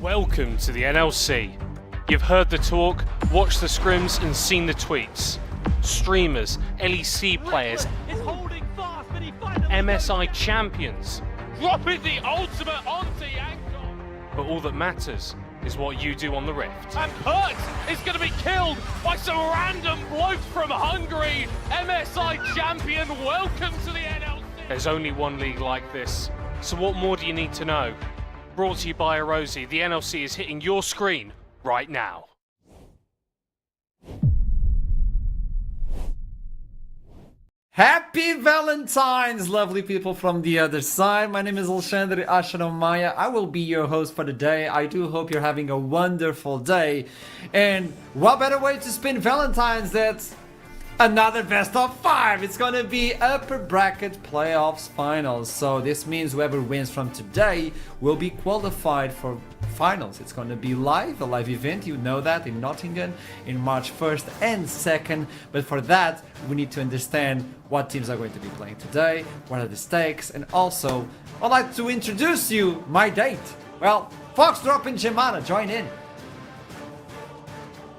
Welcome to the NLC. You've heard the talk, watched the scrims and seen the tweets. Streamers, LEC players, MSI champions. Dropping the ultimate onto Yanko. But all that matters is what you do on the Rift. And Hurt is going to be killed by some random bloke from Hungary. MSI champion, welcome to the NLC. There's only one league like this. So what more do you need to know? Brought to you by Arozzi, the NLC is hitting your screen right now. Happy Valentine's, lovely people from the other side. My name is Alexandre Ashanomaya. I will be your host for the day. I do hope you're having a wonderful day. And what better way to spend Valentine's than another best of 5. It's gonna be upper bracket playoffs finals. So this means whoever wins from today will be qualified for finals. It's gonna be live, a live event, you know that, in Nottingham in March 1st and 2nd. But for that, we need to understand what teams are going to be playing today, what are the stakes, and also I'd like to introduce you my date. Well, Foxdrop and Gemana, join in.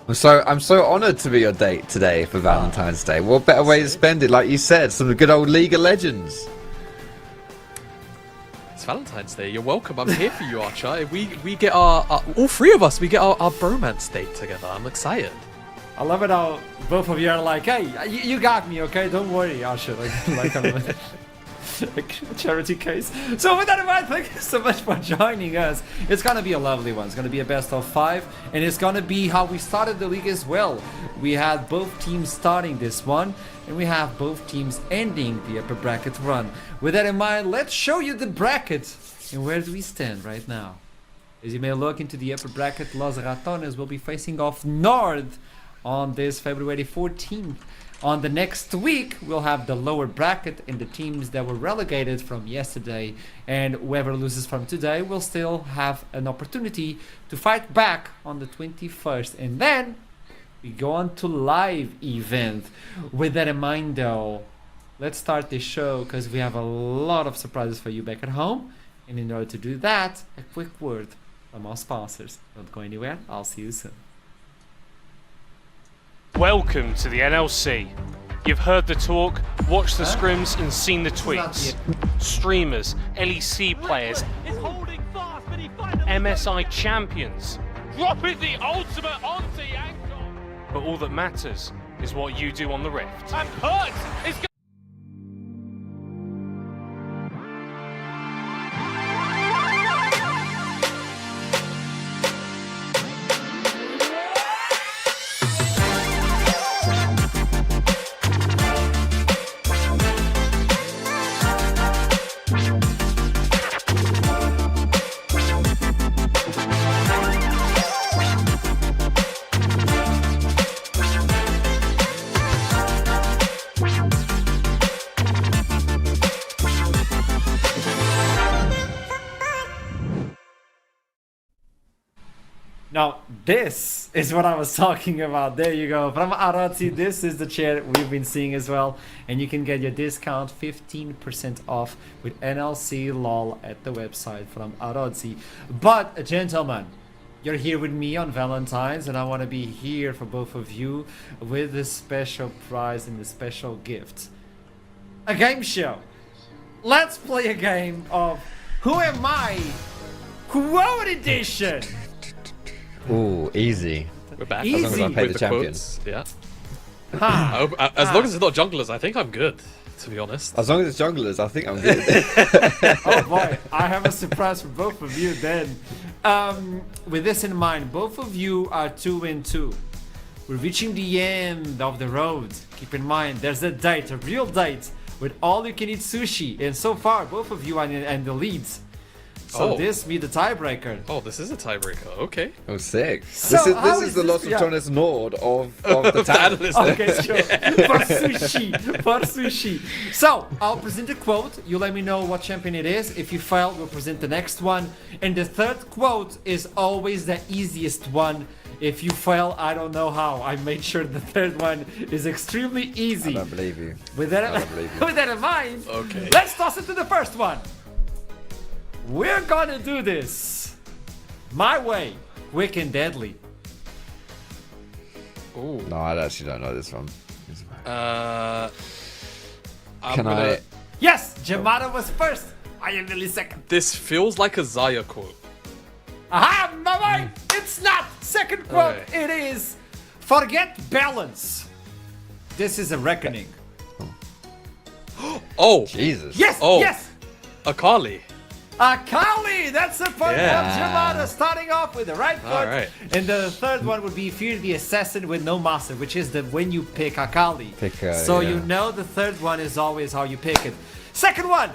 I'm so honoured to be your date today for Valentine's Day. What better way to spend it? Like you said, some good old League of Legends. It's Valentine's Day. You're welcome. I'm here for you, Archer. We get our all three of us. We get our bromance date together. I'm excited. I love it how both of you are like, hey, you got me, okay? Don't worry, Asha. Like I'm a charity case. So with that in mind, thank you so much for joining us. It's gonna be a lovely one. It's gonna be a best of 5, and it's gonna be how we started the league as well. We had both teams starting this one, and we have both teams ending the upper bracket run. With that in mind, let's show you the bracket and where do we stand right now. As you may look into the upper bracket, Los Ratones will be facing off Nord on this February 14th. On the next week, we'll have the lower bracket and the teams that were relegated from yesterday, and whoever loses from today will still have an opportunity to fight back on the 21st. And then we go on to live event. With that in mind though, let's start this show because we have a lot of surprises for you back at home. And in order to do that, a quick word from our sponsors. Don't go anywhere, I'll see you soon. Welcome to the NLC. You've heard the talk, watched the scrims and seen the tweets. Streamers, LEC players, MSI champions. Dropping the ultimate onto Yanko. But all that matters is what you do on the Rift. And Hurt is going. Now, this is what I was talking about. There you go. From Arozzi, this is the chair we've been seeing as well. And you can get your discount 15% off with NLC LOL at the website from Arozzi. But, gentlemen, you're here with me on Valentine's, and I want to be here for both of you with a special prize and a special gift. A game show. Let's play a game of Who Am I? Quote Edition. Ooh, easy. We're back. Easy. As long as I pay With the champion. quotes. Yeah. Ha. As long as it's not junglers, I think I'm good. To be honest. As long as it's junglers, I think I'm good. Oh boy, I have a surprise for both of you then. With this in mind, both of you are 2-2. We're reaching the end of the road. Keep in mind, there's a date, a real date, with all you can eat sushi. And so far, both of you are in the leads. So this be the tiebreaker. Oh, this is a tiebreaker. Okay. Oh, sick. So this how is is the this- Lost of yeah. Jonas Nord of the town. Okay, sure. For sushi. So, I'll present a quote. You let me know what champion it is. If you fail, we'll present the next one. And the third quote is always the easiest one. If you fail, I don't know how. I made sure the third one is extremely easy. I don't believe you. With that, I don't believe you. with that in mind, Okay. let's toss it to the first one. We're gonna do this My way, quick and deadly. Ooh. No, I actually don't know this one. Can I? Yes, Jamada was first. I am nearly second. This feels like a Zaya quote. Aha, my way. It's not. Second quote. Okay. It is. Forget balance. This is a reckoning. Oh, Jesus. Yes. Oh. Yes. Akali. Akali, that's the point Yeah. of Jamada, starting off with the right foot. Alright. And the third one would be Fear the Assassin with no master, which is the when you pick Akali. So yeah. you know the third one is always how you pick it. Second one,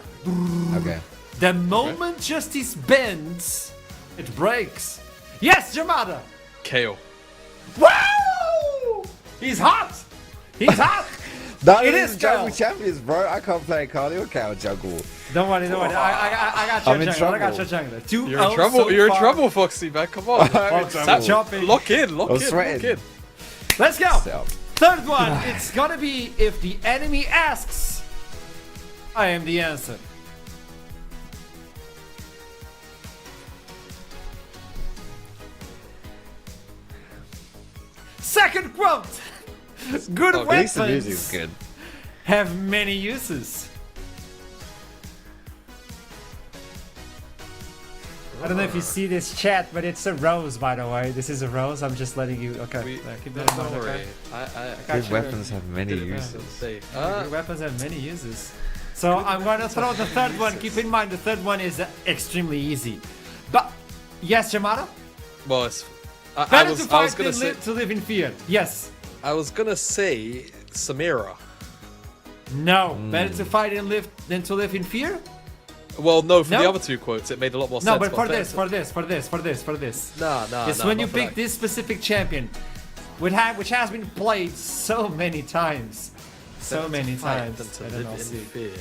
Okay. the moment Justice bends, it breaks. Yes, Jamada. KO. Wow! He's hot. He's hot. That It is is jungle Cal. champions, bro. I can't play Akali or Cow jungle. Don't worry, don't worry. I got your I'm in jungler. I got trouble. your jungler. 2-0 You're in trouble. so You're in far. trouble, Foxy, man. Come on. Stop chopping. Lock in. Lock I'm in. Lock sweating. in. Let's go. So, Third one, it's gonna be if the enemy asks, I am the answer. Second quote, good at least the weapons music's good. have many uses. I don't know if you see this chat, but it's a rose, by the way. This is a rose. I'm just letting you. Okay, keep that in mind. Don't worry. Okay? I Good you. weapons have many didn't uses. say. Good weapons have many uses. So I'm gonna throw the third one. Keep in mind the third one is extremely easy. But yes, Jamada. Well, it's, I Better was to I fight was gonna than say to live in fear. Yes. I was gonna say Samira. No. Better to fight and live than to live in fear. Well, no, for No? the other two quotes, it made a lot more No, sense. but for this, better- for this. Nah, It's nah, when you not for pick that. this specific champion, which has been played so many times, Better to many fight times. than to I don't live know, in see. fear.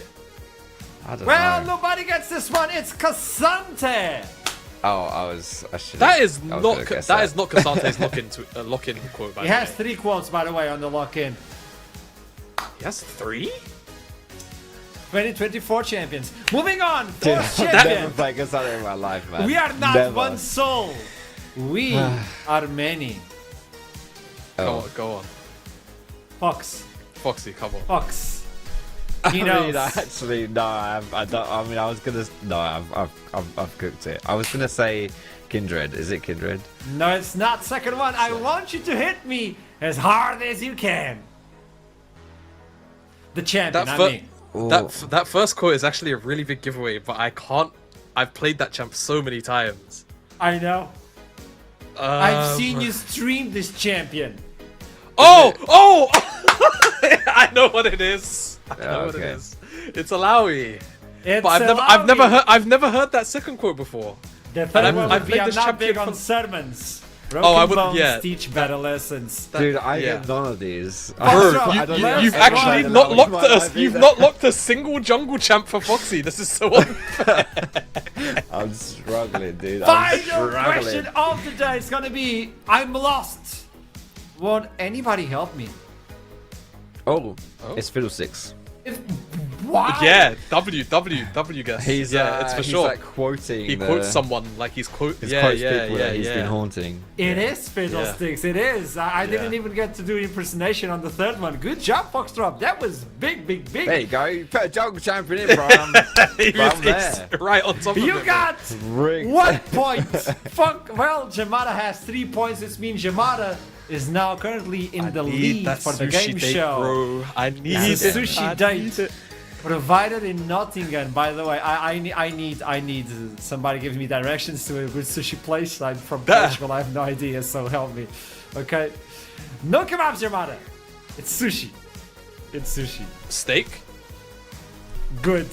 I don't Well, know. nobody gets this one. It's Cassante. Oh, I should. That is I was not gonna guess that is not Casante's lock-in quote. By He the has way. 3 quotes, by the way, on the lock-in. He has 3. 2024 champions. Moving on, Dude, fourth I've never champion. played Cassandra in my life, man. We are not Never. one soul. We are many. Oh. Go on, Fox. Foxy, come on. Fox. He I knows. mean, actually, no, I don't. I mean, I was gonna. No, I've cooked it. I was gonna say Kindred. Is it Kindred? No, it's not. Second one. I want you to hit me as hard as you can. The champion, That I fir- mean. That first quote is actually a really big giveaway, but I can't. I've played that champ so many times. I know. I've seen you stream this champion. Oh! I know what it is. I know what it okay. is. It's Alawi. It's But I've never heard that second quote before. The third I've- one I've would be played I'm this not big champion on for- sermons. I Broken wouldn't- bones yeah. teach better lessons. Dude, I yeah. get none of these. Bro, I don't know. You've Let's actually go. not locked Might us. not be You've there. not locked a single jungle champ for Foxy. This is so unfair. I'm struggling, dude. I'm Final question struggling. of the day is gonna be I'm lost. Won't anybody help me? Oh, it's Fiddlesticks. Wow. Yeah, W guess. He's it's for he's sure. like quoting. He quotes someone like he's Quotes yeah, people that he's yeah. been haunting. It is Fiddlesticks. It is. I didn't even get to do impersonation on the third one. Good job, Foxtrot. That was big. There you go. You put a jungle champion in, bro. I'm He was- I'm there. it's right on top of You it. got Rigged. 1 point. Fuck. Well, Jamada has 3 points. This means Jamada is now currently in the lead for the game show. Bro. I need It's a it. sushi I date. need it. Provided in Nottingham, by the way, I need somebody gives me directions to a good sushi place. I'm from Portugal, I have no idea, so help me. Okay, no kebabs, Yamada. It's sushi. It's sushi. Steak. Good.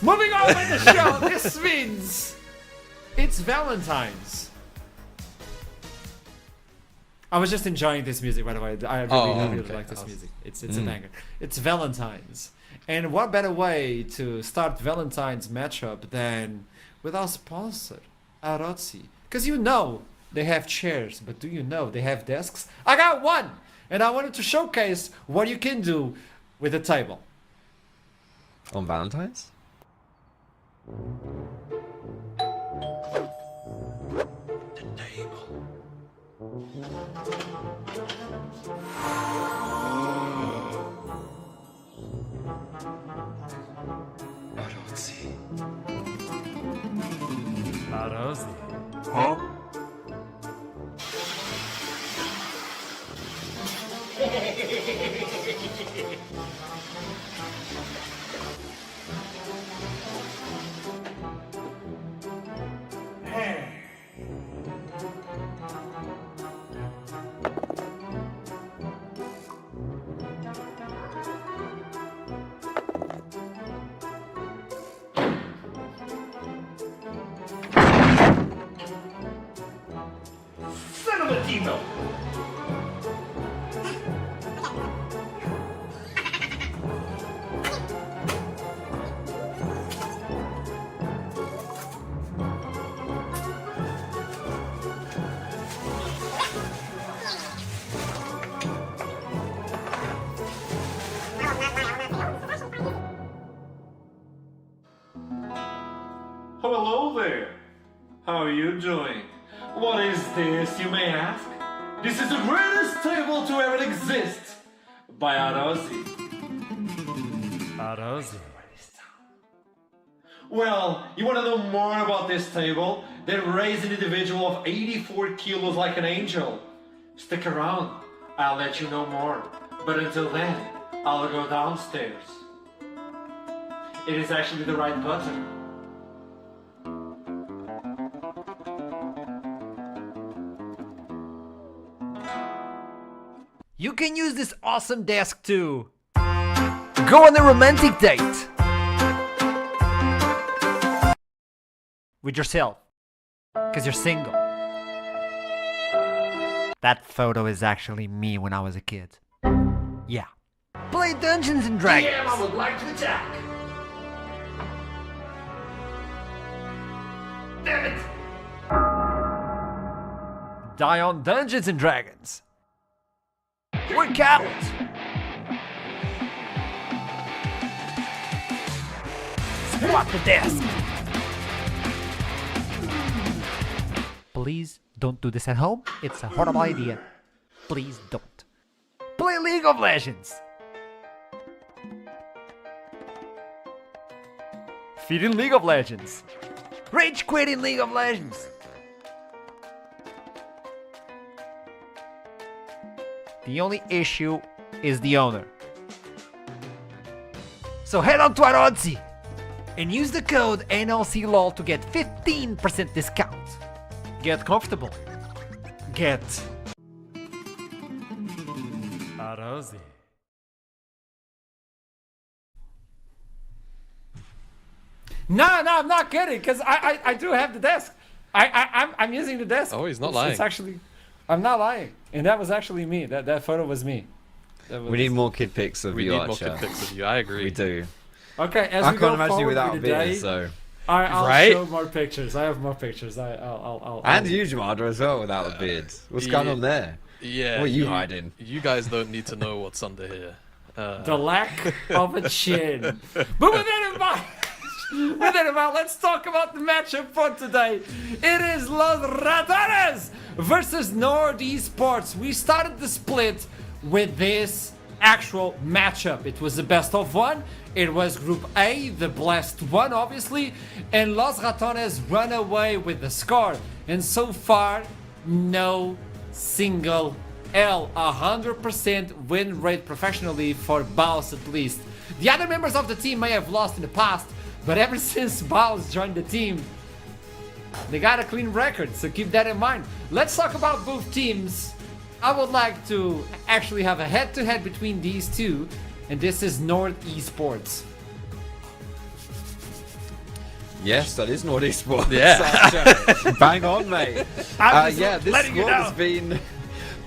Moving on with the show. This means it's Valentine's. I was just enjoying this music, by the way. I really okay. like this music. It's a banger. It's Valentine's. And what better way to start Valentine's matchup than with our sponsor, Arozzi? Because you know they have chairs, but do you know they have desks? I got one! And I wanted to showcase what you can do with a table. On Valentine's? Arozzi. Hello there. How are you doing? What is this, you may ask? This is the greatest table to ever exist by Arozzi. Arozzi. Well, you want to know more about this table? Then raise an individual of 84 kilos like an angel. Stick around, I'll let you know more. But until then, I'll go downstairs. It is actually the right button. You can use this awesome desk to go on a romantic date with yourself, because you're single. That photo is actually me when I was a kid. Yeah. Play Dungeons and Dragons. I would like to attack. Damn it! Die on Dungeons and Dragons. Work out. Squat the desk. Please don't do this at home. It's a horrible idea. Please don't. Play League of Legends. Feed in League of Legends. Rage quit in League of Legends. The only issue is the owner. So head on to Arozzi and use the code NLCLOL to get 15% discount. Get comfortable. Get Arozzi. No, I'm not kidding, because I do have the desk. I'm using the desk. Oh, he's not lying. It's actually, I'm not lying. And that was actually me. That photo was me. We need more kid pics of We you, need more Archer. kid pics of you. I agree. We do. Okay, as I we can't go imagine you forward without a with the day, beard, so. I'll Right? show more pictures. I have more pictures. I'll And you, Jamada, as well, without a beard. What's going on there? Yeah. What are you hiding? You guys don't need to know what's under here. the lack of a chin. But with that in mind, let's talk about the matchup for today. It is Los Ratones versus Nord Esports. We started the split with this actual matchup. It was the best of one. It was Group A, the blessed one, obviously, and Los Ratones run away with the score. And so far, no single L. 100% win rate professionally for Baus at least. The other members of the team may have lost in the past, but ever since Baus joined the team, they got a clean record, so keep that in mind. Let's talk about both teams. I would like to actually have a head-to-head between these two, and this is Nord Esports. Yes, that is Nord Esports. Yeah. Bang on, mate. Yeah, this letting you squad know. has been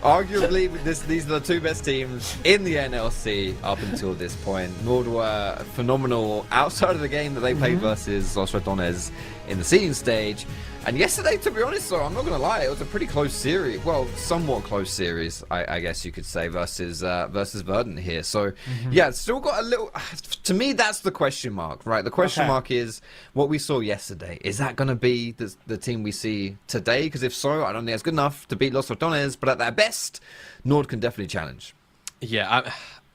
arguably these are the two best teams in the NLC up until this point. Nord were phenomenal outside of the game that they played versus Los Ratones in the seeding stage. And yesterday, to be honest, though, I'm not going to lie, it was a pretty close series. Well, somewhat close series, I guess you could say, versus Verdant here. So, yeah, it's still got a little... To me, that's the question mark, right? The question mark is what we saw yesterday. Is that going to be the team we see today? Because if so, I don't think it's good enough to beat Los Ratones. But at their best, Nord can definitely challenge. Yeah,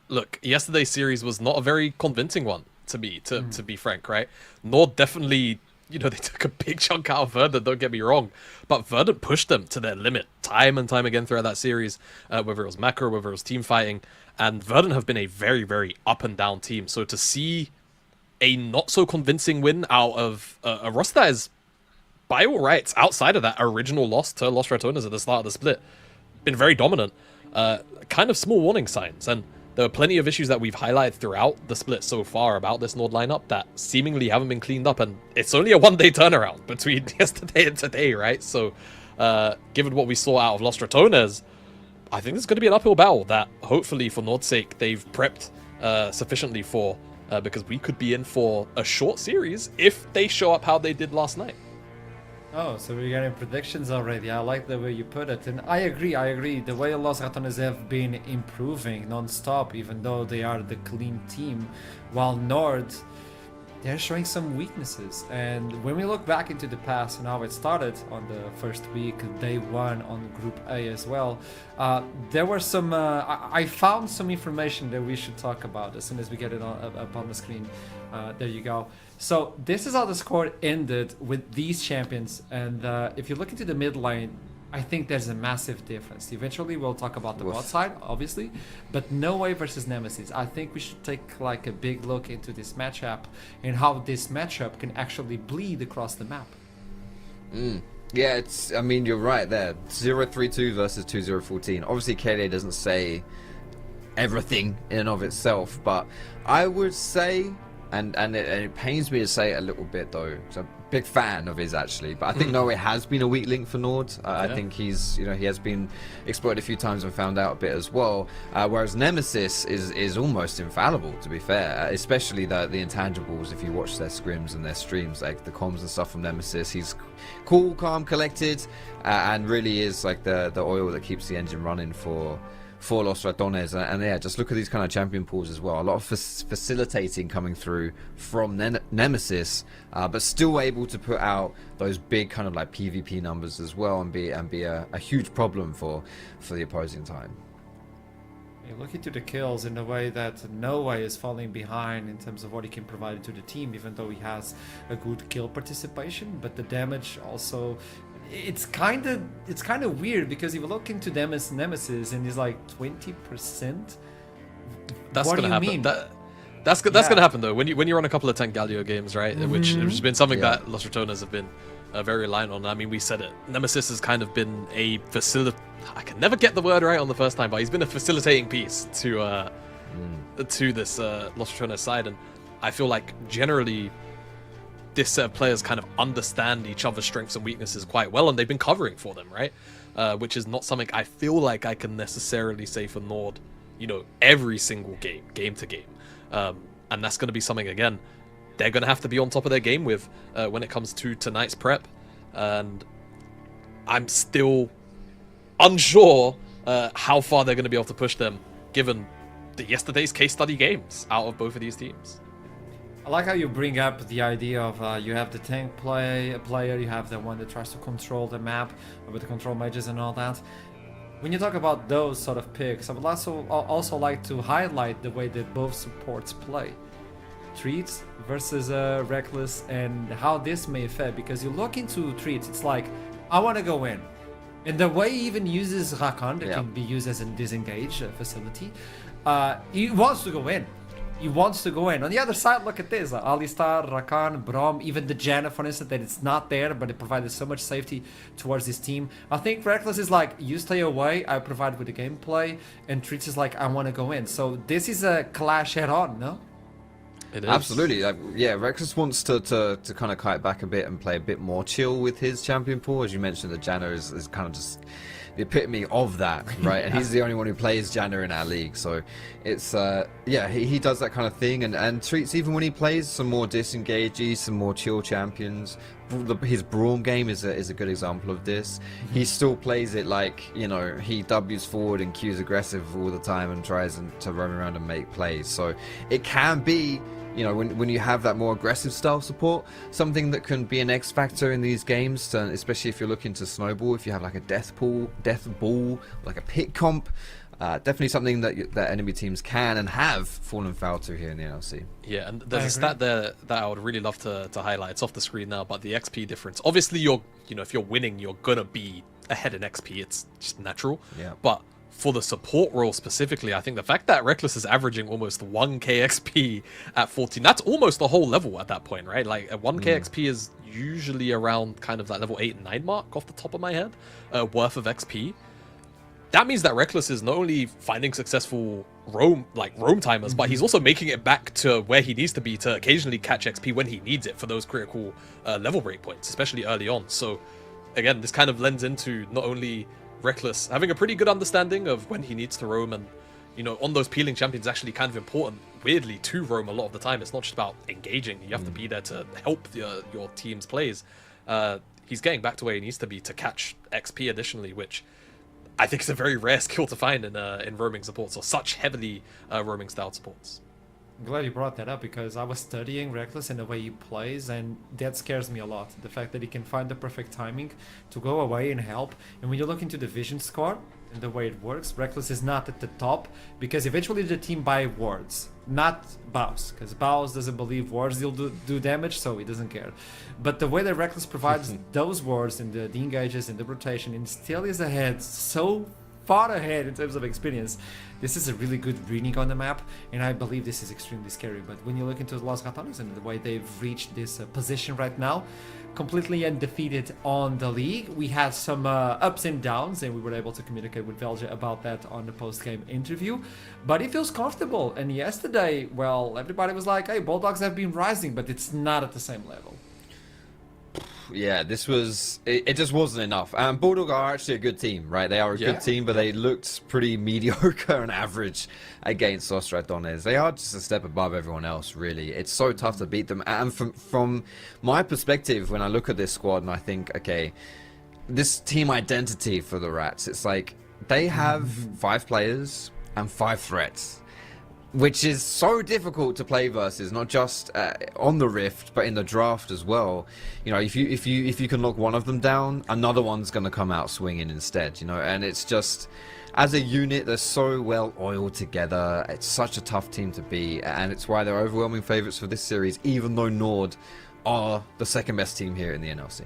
look, yesterday's series was not a very convincing one to me, to be frank, right? Nord definitely... You know, they took a big chunk out of Verdant, don't get me wrong. But Verdant pushed them to their limit time and time again throughout that series, whether it was Macro, whether it was team fighting. And Verdant have been a very, very up and down team. So to see a not so convincing win out of a roster that is, by all rights, outside of that original loss to Los Ratones at the start of the split, been very dominant. Kind of small warning signs. And there are plenty of issues that we've highlighted throughout the split so far about this Nord lineup that seemingly haven't been cleaned up, and it's only a one-day turnaround between yesterday and today, right? So, given what we saw out of Los Ratones, I think it's going to be an uphill battle that, hopefully, for Nord's sake, they've prepped sufficiently for, because we could be in for a short series if they show up how they did last night. Oh, so we're getting predictions already. I like the way you put it. And I agree. The way Los Ratones have been improving non-stop, even though they are the clean team, while Nord, they're showing some weaknesses. And when we look back into the past and how it started on the first week, day one on Group A as well, there were some... I found some information that we should talk about as soon as we get it up on the screen. There you go. So this is how the score ended with these champions, and if you look into the mid lane, I think there's a massive difference. Eventually we'll talk about the bot side, obviously, but No Way versus Nemesis. I think we should take like a big look into this matchup and how this matchup can actually bleed across the map. Yeah, I mean, you're right there. 0-3-2 versus 2-0-14. Obviously, KDA doesn't say everything in and of itself, but I would say... And it pains me to say it a little bit though. So I'm a big fan of his actually, but I think No Way has been a weak link for Nord. I think he has been exploited a few times and found out a bit as well. Whereas Nemesis is almost infallible, to be fair. Especially the intangibles. If you watch their scrims and their streams, like the comms and stuff from Nemesis, he's cool, calm, collected, and really is like the oil that keeps the engine running for Los Ratones. And yeah, just look at these kind of champion pools as well. A lot of facilitating coming through from Nemesis, but still able to put out those big kind of like PvP numbers as well, and be a huge problem for the opposing time. You look into the kills in a way that No Way is falling behind in terms of what he can provide to the team, even though he has a good kill participation, but the damage also... It's kind of weird, because if you look into Nemesis and he's like 20%. That's what gonna do you happen. mean? That's gonna happen though when you're on a couple of 10 Galio games, right? Which has been something that Los Ratones have been very reliant on. I mean, we said it. Nemesis has kind of been a I can never get the word right on the first time, but he's been a facilitating piece to this Los Ratones side, and I feel like generally this set of players kind of understand each other's strengths and weaknesses quite well, and they've been covering for them, right? Which is not something I feel like I can necessarily say for Nord, every single game to game. And that's going to be something, again, they're going to have to be on top of their game with when it comes to tonight's prep. And I'm still unsure how far they're going to be able to push them, given yesterday's case study games out of both of these teams. I like how you bring up the idea of you have the tank player, you have the one that tries to control the map with the control mages and all that. When you talk about those sort of picks, I would also like to highlight the way that both supports play. Treats versus Reckless, and how this may affect, because you look into Treats, it's like, I want to go in. And the way he even uses Rakan, that can be used as a disengage facility, he wants to go in. He wants to go in. On the other side, look at this. Alistar, Rakan, Braum, even the Janna, for instance, that it's not there, but it provided so much safety towards this team. I think Reckless is like, you stay away, I provide with the gameplay, and Treats is like, I want to go in. So this is a clash head-on, no? It is. Absolutely. Yeah, Reckless wants to kind of kite back a bit and play a bit more chill with his champion pool. As you mentioned, the Janna is kind of just the epitome of that, right? And he's the only one who plays Janna in our league, so it's yeah, he does that kind of thing, and treats, even when he plays some more disengagey, some more chill champions. His Braum game is a good example of this. He still plays it like, you know, he W's forward and Q's aggressive all the time and tries to roam around and make plays. So it can be, you know, when you have that more aggressive style support, something that can be an X factor in these games, especially if you're looking to snowball. If you have like a death ball, like a pick comp, definitely something that enemy teams can and have fallen foul to here in the NLC. Yeah, and there's a stat there that I would really love to highlight. It's off the screen now, but the XP difference. Obviously, if you're winning, you're gonna be ahead in XP. It's just natural. Yeah. But for the support role specifically, I think the fact that Reckless is averaging almost 1k XP at 14, that's almost the whole level at that point, right? Like, a 1k XP is usually around kind of that level 8 and 9 mark off the top of my head, worth of XP. That means that Reckless is not only finding successful roam timers, but he's also making it back to where he needs to be to occasionally catch XP when he needs it for those critical level break points, especially early on. So again, this kind of lends into not only Reckless having a pretty good understanding of when he needs to roam, and on those peeling champions, actually kind of important, weirdly, to roam a lot of the time. It's not just about engaging. You have to be there to help your team's plays. He's getting back to where he needs to be to catch XP additionally, which I think is a very rare skill to find in roaming supports, or such heavily roaming style supports. I'm glad you brought that up, because I was studying Reckless and the way he plays, and that scares me a lot. The fact that he can find the perfect timing to go away and help. And when you look into the vision score and the way it works, Reckless is not at the top, because eventually the team buy wards, not Baus, because Baus doesn't believe wards will do damage, so he doesn't care. But the way that Reckless provides those wards and the engages and the rotation, and still is ahead, so far ahead in terms of experience, this is a really good reading on the map, and I believe this is extremely scary. But when you look into Los Ratones and the way they've reached this position right now, completely undefeated on the league, we had some ups and downs, and we were able to communicate with Velja about that on the post-game interview, but it feels comfortable. And yesterday, well, everybody was like, hey, Bulldogs have been rising, but it's not at the same level. Yeah, this was... It just wasn't enough. Bulldog are actually a good team, right? They are a good team, but they looked pretty mediocre and average against Los Ratones. They are just a step above everyone else, really. It's so tough to beat them. And from my perspective, when I look at this squad and I think, okay, this team identity for the Rats, it's like they have 5 players and 5 threats, which is so difficult to play versus, not just on the Rift, but in the draft as well. If you can lock one of them down, another one's going to come out swinging instead. And it's just, as a unit, they're so well oiled together. It's such a tough team to beat, and it's why they're overwhelming favorites for this series, even though Nord are the second best team here in the NLC.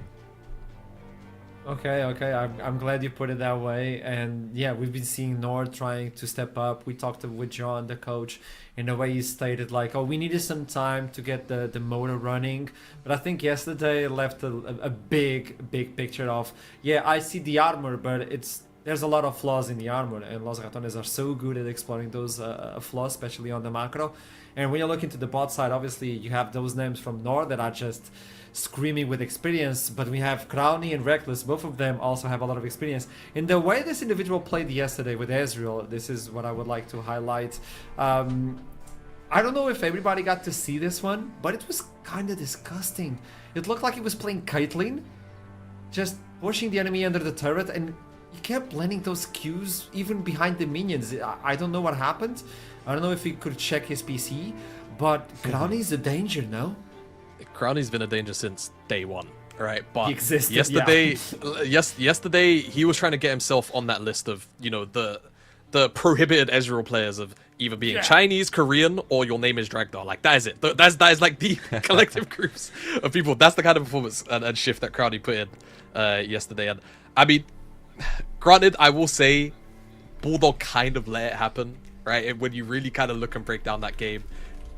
Okay, I'm glad you put it that way. And yeah, we've been seeing Nord trying to step up. We talked with John, the coach, in the way he stated, like, oh, we needed some time to get the motor running. But I think yesterday left a big picture of, yeah, I see the armor, but there's a lot of flaws in the armor, and Los Ratones are so good at exploring those flaws, especially on the macro. And when you look into the bot side, obviously you have those names from Nord that are just screaming with experience, but we have Crowny and Reckless. Both of them also have a lot of experience. In the way this individual played yesterday with Ezreal, this is what I would like to highlight. I don't know if everybody got to see this one, but it was kind of disgusting. It looked like he was playing Caitlyn, just pushing the enemy under the turret, and he kept landing those Qs even behind the minions. I don't know what happened. I don't know if he could check his PC, but Crowny's a danger, no? Crowny's been a danger since day one, right? But he existed, yesterday, yesterday he was trying to get himself on that list of the prohibited Ezreal players of either being Chinese, Korean, or your name is Dragdar. Like, that is it. That is like the collective groups of people. That's the kind of performance and shift that Crowny put in yesterday. And I mean, granted, I will say Bulldog kind of let it happen, right? And when you really kind of look and break down that game,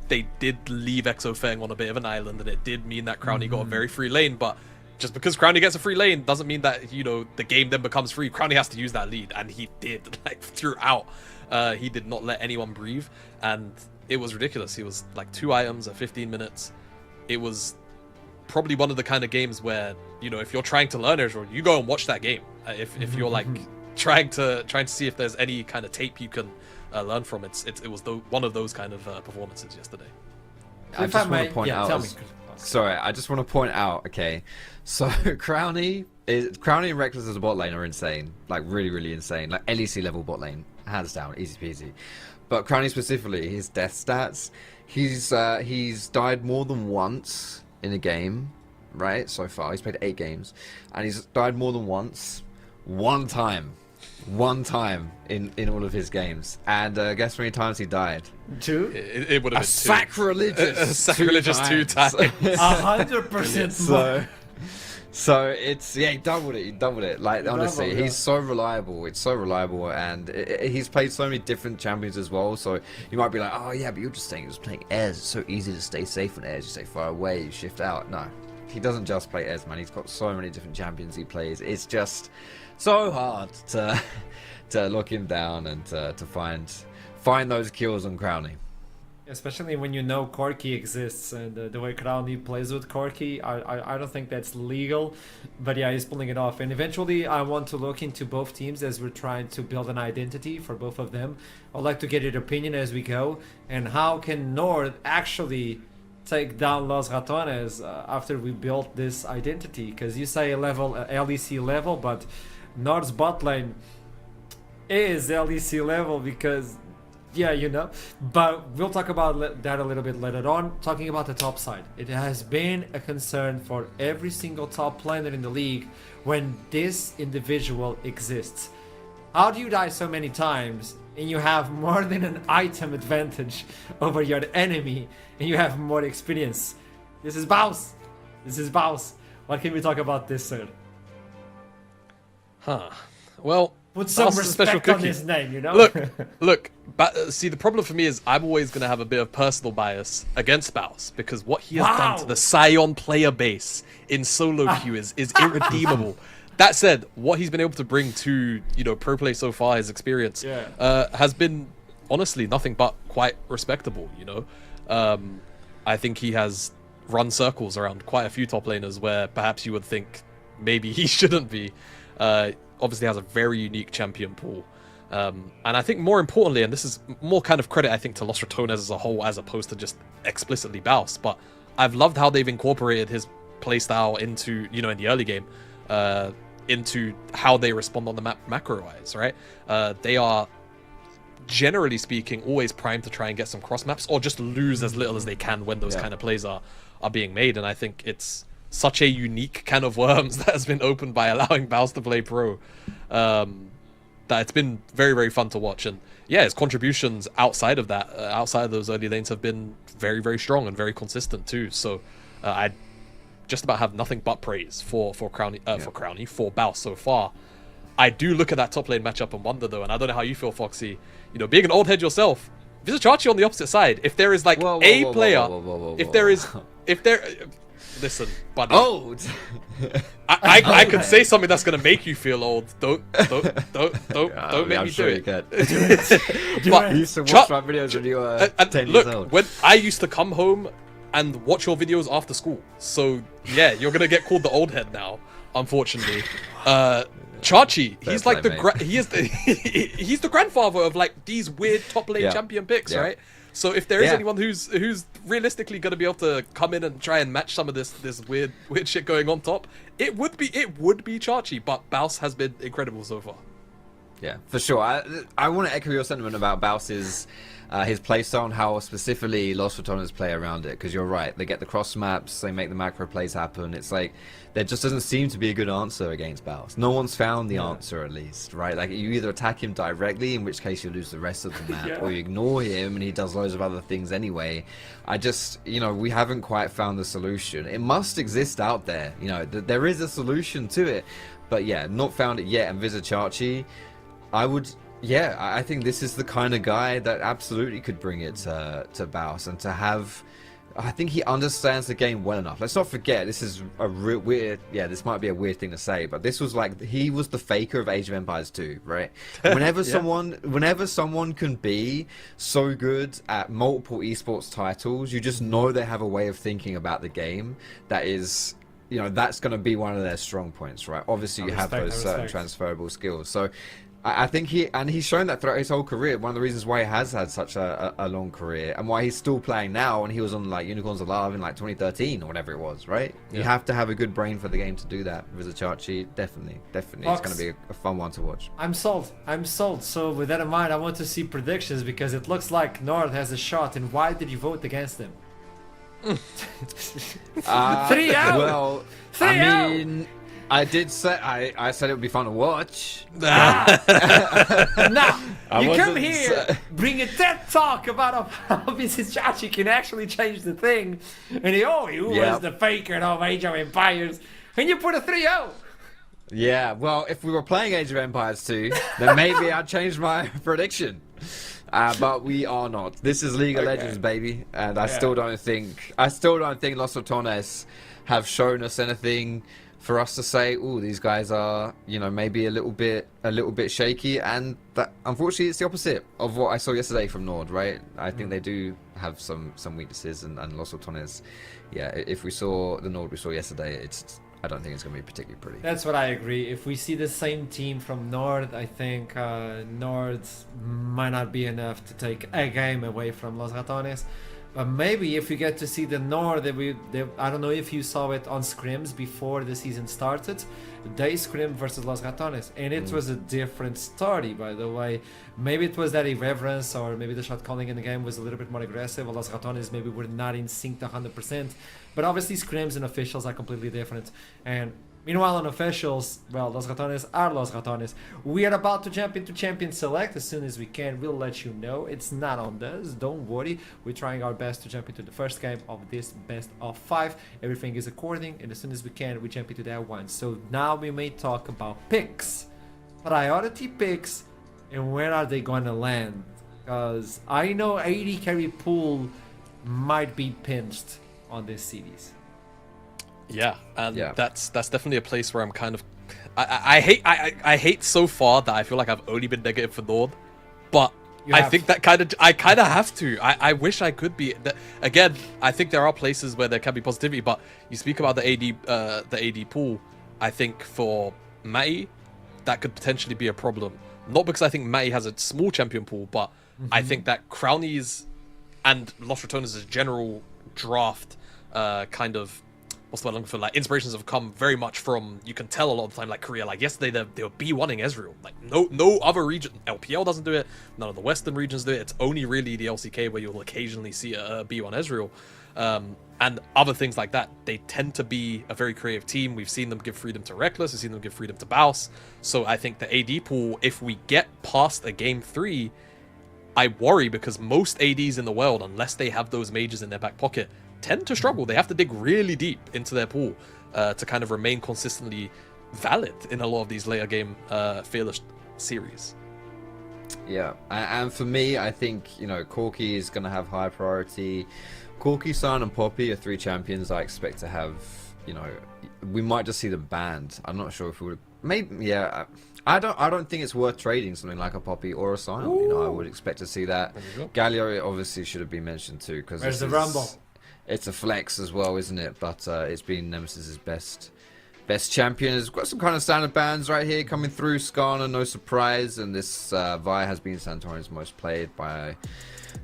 they did leave Exofeng on a bit of an island, and it did mean that Crowny got a very free lane. But just because Crowny gets a free lane doesn't mean that the game then becomes free. Crowny has to use that lead, and he did, like, throughout. He did not let anyone breathe, and it was ridiculous. He was like 2 items at 15 minutes. It was probably one of the kind of games where if you're trying to learn Ezreal, you go and watch that game. If you're like trying to see if there's any kind of tape you can learn from. It was one of those kind of performances yesterday. I just want to point out. tell me. Sorry, I just want to point out. Okay, so Crowny and Reckless as a bot lane are insane, like really, really insane, like LEC level bot lane, hands down, easy peasy. But Crowny specifically, his death stats, he's died more than once in a game, right? So far, he's played 8 games, and he's died more than once, one time in all of his games. And guess how many times he died? 2? It would have been Sacrilegious, sacrilegious 2 times. 100% more. So it's he doubled it. Like honestly, doubled, yeah. he's so reliable. It's so reliable, and he's played so many different champions as well. So you might be like, oh yeah, but you're just saying he was playing Ez. It's so easy to stay safe on Ez. You stay far away, you shift out. No, he doesn't just play Ez, man. He's got so many different champions he plays. It's just so hard to lock him down and to find those kills on Crowny. Especially when you know Corki exists, and the way Crowny plays with Corki, I don't think that's legal, but yeah, he's pulling it off. And eventually I want to look into both teams as we're trying to build an identity for both of them. I'd like to get your opinion as we go, and how can Nord actually take down Los Ratones after we built this identity, because you say LEC level, but Nord's bot lane is LEC level because yeah, you know, but we'll talk about that a little bit later on. Talking about the top side, it has been a concern for every single top laner in the league when this individual exists. How do you die so many times and you have more than an item advantage over your enemy and you have more experience? This is Baus. What can we talk about this, sir? Well, put some Baus is a special respect on cookie. his name, you know? Look. See, the problem for me is I'm always going to have a bit of personal bias against Baus, because what he has done to the Sion player base in solo queue is irredeemable. That said, what he's been able to bring to, pro play so far, his experience, has been honestly nothing but quite respectable, I think he has run circles around quite a few top laners where perhaps you would think maybe he shouldn't be. Obviously has a very unique champion pool. And I think more importantly, and this is more kind of credit I think to Los Ratones as a whole as opposed to just explicitly Baus, but I've loved how they've incorporated his playstyle into, in the early game, into how they respond on the map macro-wise, right? They are, generally speaking, always primed to try and get some cross maps or just lose as little as they can when those kind of plays are being made. And I think it's such a unique can of worms that has been opened by allowing Baus to play pro. That it's been very, very fun to watch. And yeah, his contributions outside of that, outside of those early lanes have been very, very strong and very consistent too. So I just about have nothing but praise for Baus so far. I do look at that top lane matchup and wonder though, and I don't know how you feel, Foxy, being an old head yourself, Vizichachi on the opposite side, if there is like a player, listen, buddy. Old. I could say something that's gonna make you feel old. Don't make me do it. But you used to watch my videos when you were 10 years old. When I used to come home and watch your videos after school, so yeah, you're gonna get called the old head now, unfortunately. Chachi, he's like he's the grandfather of like these weird top lane champion picks, right? So if there is anyone who's realistically going to be able to come in and try and match some of this weird shit going on top, it would be Chachi, but Baus has been incredible so far. Yeah, for sure. I want to echo your sentiment about Baus's his playstyle and how specifically Los Ratones play around it, because you're right. They get the cross maps, they make the macro plays happen. It's like there just doesn't seem to be a good answer against Baus. No one's found the answer, at least, right? Like you either attack him directly, in which case you lose the rest of the map, or you ignore him and he does loads of other things anyway. I just, we haven't quite found the solution. It must exist out there, there is a solution to it, but yeah, not found it yet. And Vizichachi, I think this is the kind of guy that absolutely could bring it to Baus, and to have, I think he understands the game well enough. Let's not forget, this is a real weird, this might be a weird thing to say, but this was like, he was the faker of Age of Empires 2, right? Whenever someone can be so good at multiple esports titles, you just know they have a way of thinking about the game that is, that's going to be one of their strong points, right? Obviously, you have those certain transferable skills. So I think he's shown that throughout his whole career. One of the reasons why he has had such a long career and why he's still playing now, and he was on like Unicorns of Love in like 2013 or whatever it was, right? You have to have a good brain for the game to do that with a chart sheet. Definitely. Fox, It's going to be a fun one to watch. I'm sold. So with that in mind, I want to see predictions because it looks like Nord has a shot. And why did you vote against him? 3-0. Well, 3-0. I mean, I did say I said it would be fun to watch. Now, you come wasn't here, bring a TED talk about how Mrs. Chachi can actually change the thing, and he was the faker of Age of Empires, and you put a 3-0. Yeah, well, if we were playing Age of Empires 2, then maybe I'd change my prediction. But we are not. This is League of Legends, baby, and I still don't think Los Ratones have shown us anything for us to say, oh, these guys are, maybe a little bit shaky, and that unfortunately it's the opposite of what I saw yesterday from Nord, right? I think they do have some weaknesses, and Los Ratones, if we saw the Nord we saw yesterday, I don't think it's going to be particularly pretty. That's what I agree. If we see the same team from Nord, I think Nord might not be enough to take a game away from Los Ratones. But maybe if we get to see the Nord, I don't know if you saw it on scrims before the season started. They scrimmed versus Los Ratones, and it was a different story, by the way. Maybe it was that irreverence, or maybe the shot calling in the game was a little bit more aggressive. Los Ratones maybe were not in sync 100%. But obviously scrims and officials are completely different. And meanwhile, on officials, well, Los Ratones are Los Ratones. We are about to jump into Champion Select as soon as we can. We'll let you know. It's not on us. Don't worry. We're trying our best to jump into the first game of this best of 5. Everything is according, and as soon as we can, we jump into that one. So now we may talk about picks. Priority picks, and where are they going to land? Because I know 80 carry pool might be pinched on this series. Yeah, and that's definitely a place where I'm kind of I hate so far that I feel like I've only been negative for Nord, but I think that I kind of have to. I wish I could be. Again, I think there are places where there can be positivity, but you speak about the AD pool. I think for Matty, that could potentially be a problem. Not because I think Matty has a small champion pool, but I think that Crownies and Los Ratones' general draft kind of, what's the word I'm looking for, like inspirations have come very much from, you can tell a lot of the time, like Korea. Like yesterday they were B1ing Ezreal. Like no other region, LPL doesn't do it, none of the Western regions do it. It's only really the LCK where you'll occasionally see a B1 Ezreal. And other things like that. They tend to be a very creative team. We've seen them give freedom to Reckless, we've seen them give freedom to Baus. So I think the AD pool, if we get past a game 3, I worry, because most ADs in the world, unless they have those mages in their back pocket, tend to struggle. They have to dig really deep into their pool to kind of remain consistently valid in a lot of these later game Fearless series. Yeah, and for me, I think, Corki is going to have high priority. Corki, Sun, and Poppy are 3 champions I expect to have, we might just see them banned. I'm not sure if we would. Maybe, yeah. I don't think it's worth trading something like a Poppy or a Sion. I would expect to see that. Galio obviously should have been mentioned too, because where's the Rumble? It's a flex as well, isn't it? But it's been Nemesis's best champion. It's got some kind of standard bans right here coming through. Skarner, no surprise, and this Vi has been Santorin's most played by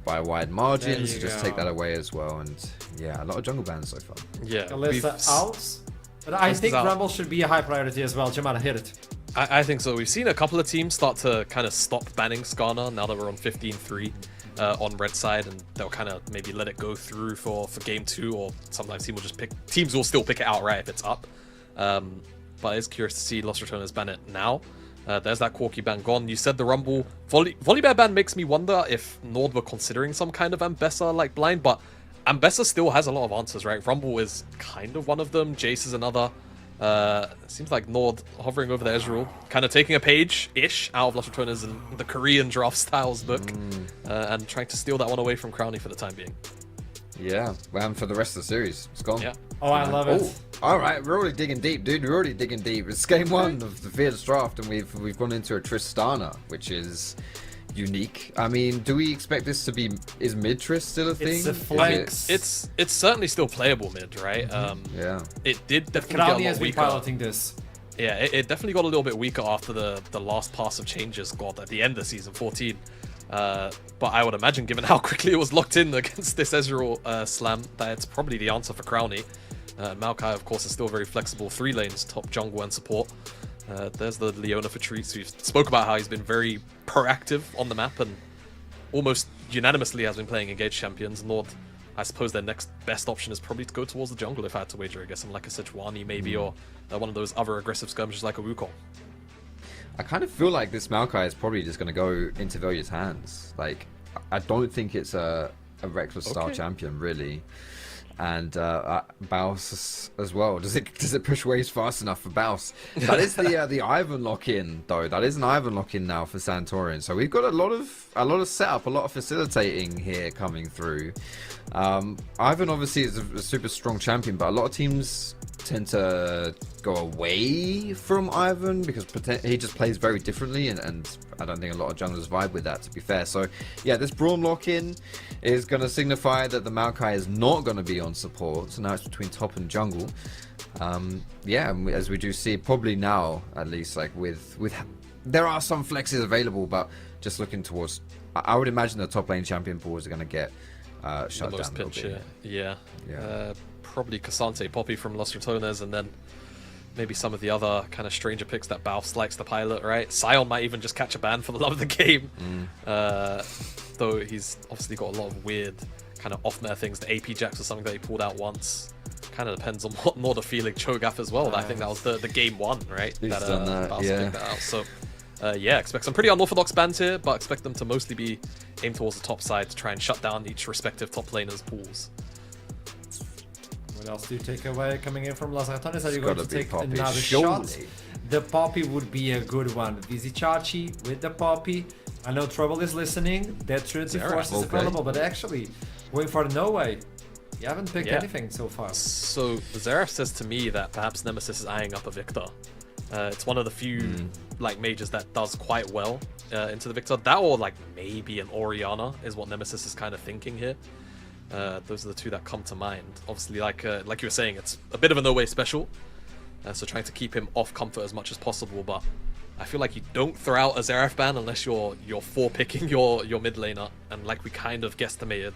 a wide margin. So just take that away as well. And yeah, a lot of jungle bans so far. Yeah, Alyssa out. But I think Rumble should be a high priority as well. Jamada, hit it. I think so. We've seen a couple of teams start to kind of stop banning Skarner now that we're on 15-3 on red side, and they'll kind of maybe let it go through for game 2, or sometimes teams will still pick it outright if it's up. But it's curious to see Los Ratones ban it now. There's that Corki ban gone. You said the Rumble. Volibear ban makes me wonder if Nord were considering some kind of Ambessa like blind, but Ambessa still has a lot of answers, right? Rumble is kind of one of them. Jace is another. Seems like Nord hovering over the Ezreal, kind of taking a page-ish out of Los Ratones and the Korean draft styles book, and trying to steal that one away from Crownie for the time being. Yeah, and for the rest of the series, it's gone. Yeah. Oh, I love it. All right, we're already digging deep, dude. We're already digging deep. It's game 1 of the Fearless draft, and we've gone into a Tristana, which is unique. I mean, do we expect this to be, is mid-Trist still a thing? It's a flex. It's certainly still playable mid, right? Yeah. It did definitely Crownie get a lot has been weaker. piloting this. Yeah, it definitely got a little bit weaker after the last pass of changes got at the end of Season 14. But I would imagine, given how quickly it was locked in against this Ezreal slam, that it's probably the answer for Crownie. Maokai, of course, is still very flexible. 3 lanes, top jungle and support. There's the Leona for Trees. We've spoke about how he's been very proactive on the map and almost unanimously has been playing engaged champions. Nord, I suppose their next best option is probably to go towards the jungle if I had to wager. I guess something like a Sejuani maybe, or one of those other aggressive skirmishes like a Wukong. I kind of feel like this Maokai is probably just going to go into Velia's hands. Like, I don't think it's a reckless style champion, really. And Baus as well. Does it push waves fast enough for Baus? That is the Ivan lock-in, though. That is an Ivan lock-in now for Santorian. So we've got a lot of setup, a lot of facilitating here coming through. Ivan obviously is a super strong champion, but a lot of teams tend to go away from Ivan because he just plays very differently, and I don't think a lot of junglers vibe with that, to be fair. So yeah, this Braum lock-in is going to signify that the Maokai is not going to be on support, so now it's between top and jungle. Yeah, as we do see, probably now at least, like with there are some flexes available, but just looking towards, I would imagine the top lane champion pools are going to get shut down a little bit. Yeah. Probably Cassante, Poppy from Los Ratones, and then maybe some of the other kind of stranger picks that Baus likes to pilot, right? Sion might even just catch a ban for the love of the game. Though he's obviously got a lot of weird kind of off-meta things. The AP Jacks was something that he pulled out once. Kind of depends on what Nord are feeling. Cho'Gath as well. I think that was the game 1, right? He's done that, Baus yeah. picked that out. So yeah, expect some pretty unorthodox bans here, but expect them to mostly be aimed towards the top side to try and shut down each respective top laner's pools. What else do you take away coming in from Los Ratones? Are you going to take Poppy, another surely. shot? The Poppy would be a good one. Vizicachi with the Poppy. I know Trouble is listening. That Trinity Force is available, but actually, going for the No Way. You haven't picked anything so far. So Xerath says to me that perhaps Nemesis is eyeing up a Victor. It's one of the few like mages that does quite well into the Victor. That or like maybe an Orianna is what Nemesis is kind of thinking here. Those are the two that come to mind. Obviously, like you were saying, it's a bit of a no-way special, so trying to keep him off comfort as much as possible. But I feel like you don't throw out a Xerath ban unless you're picking your mid laner, and like we kind of guesstimated,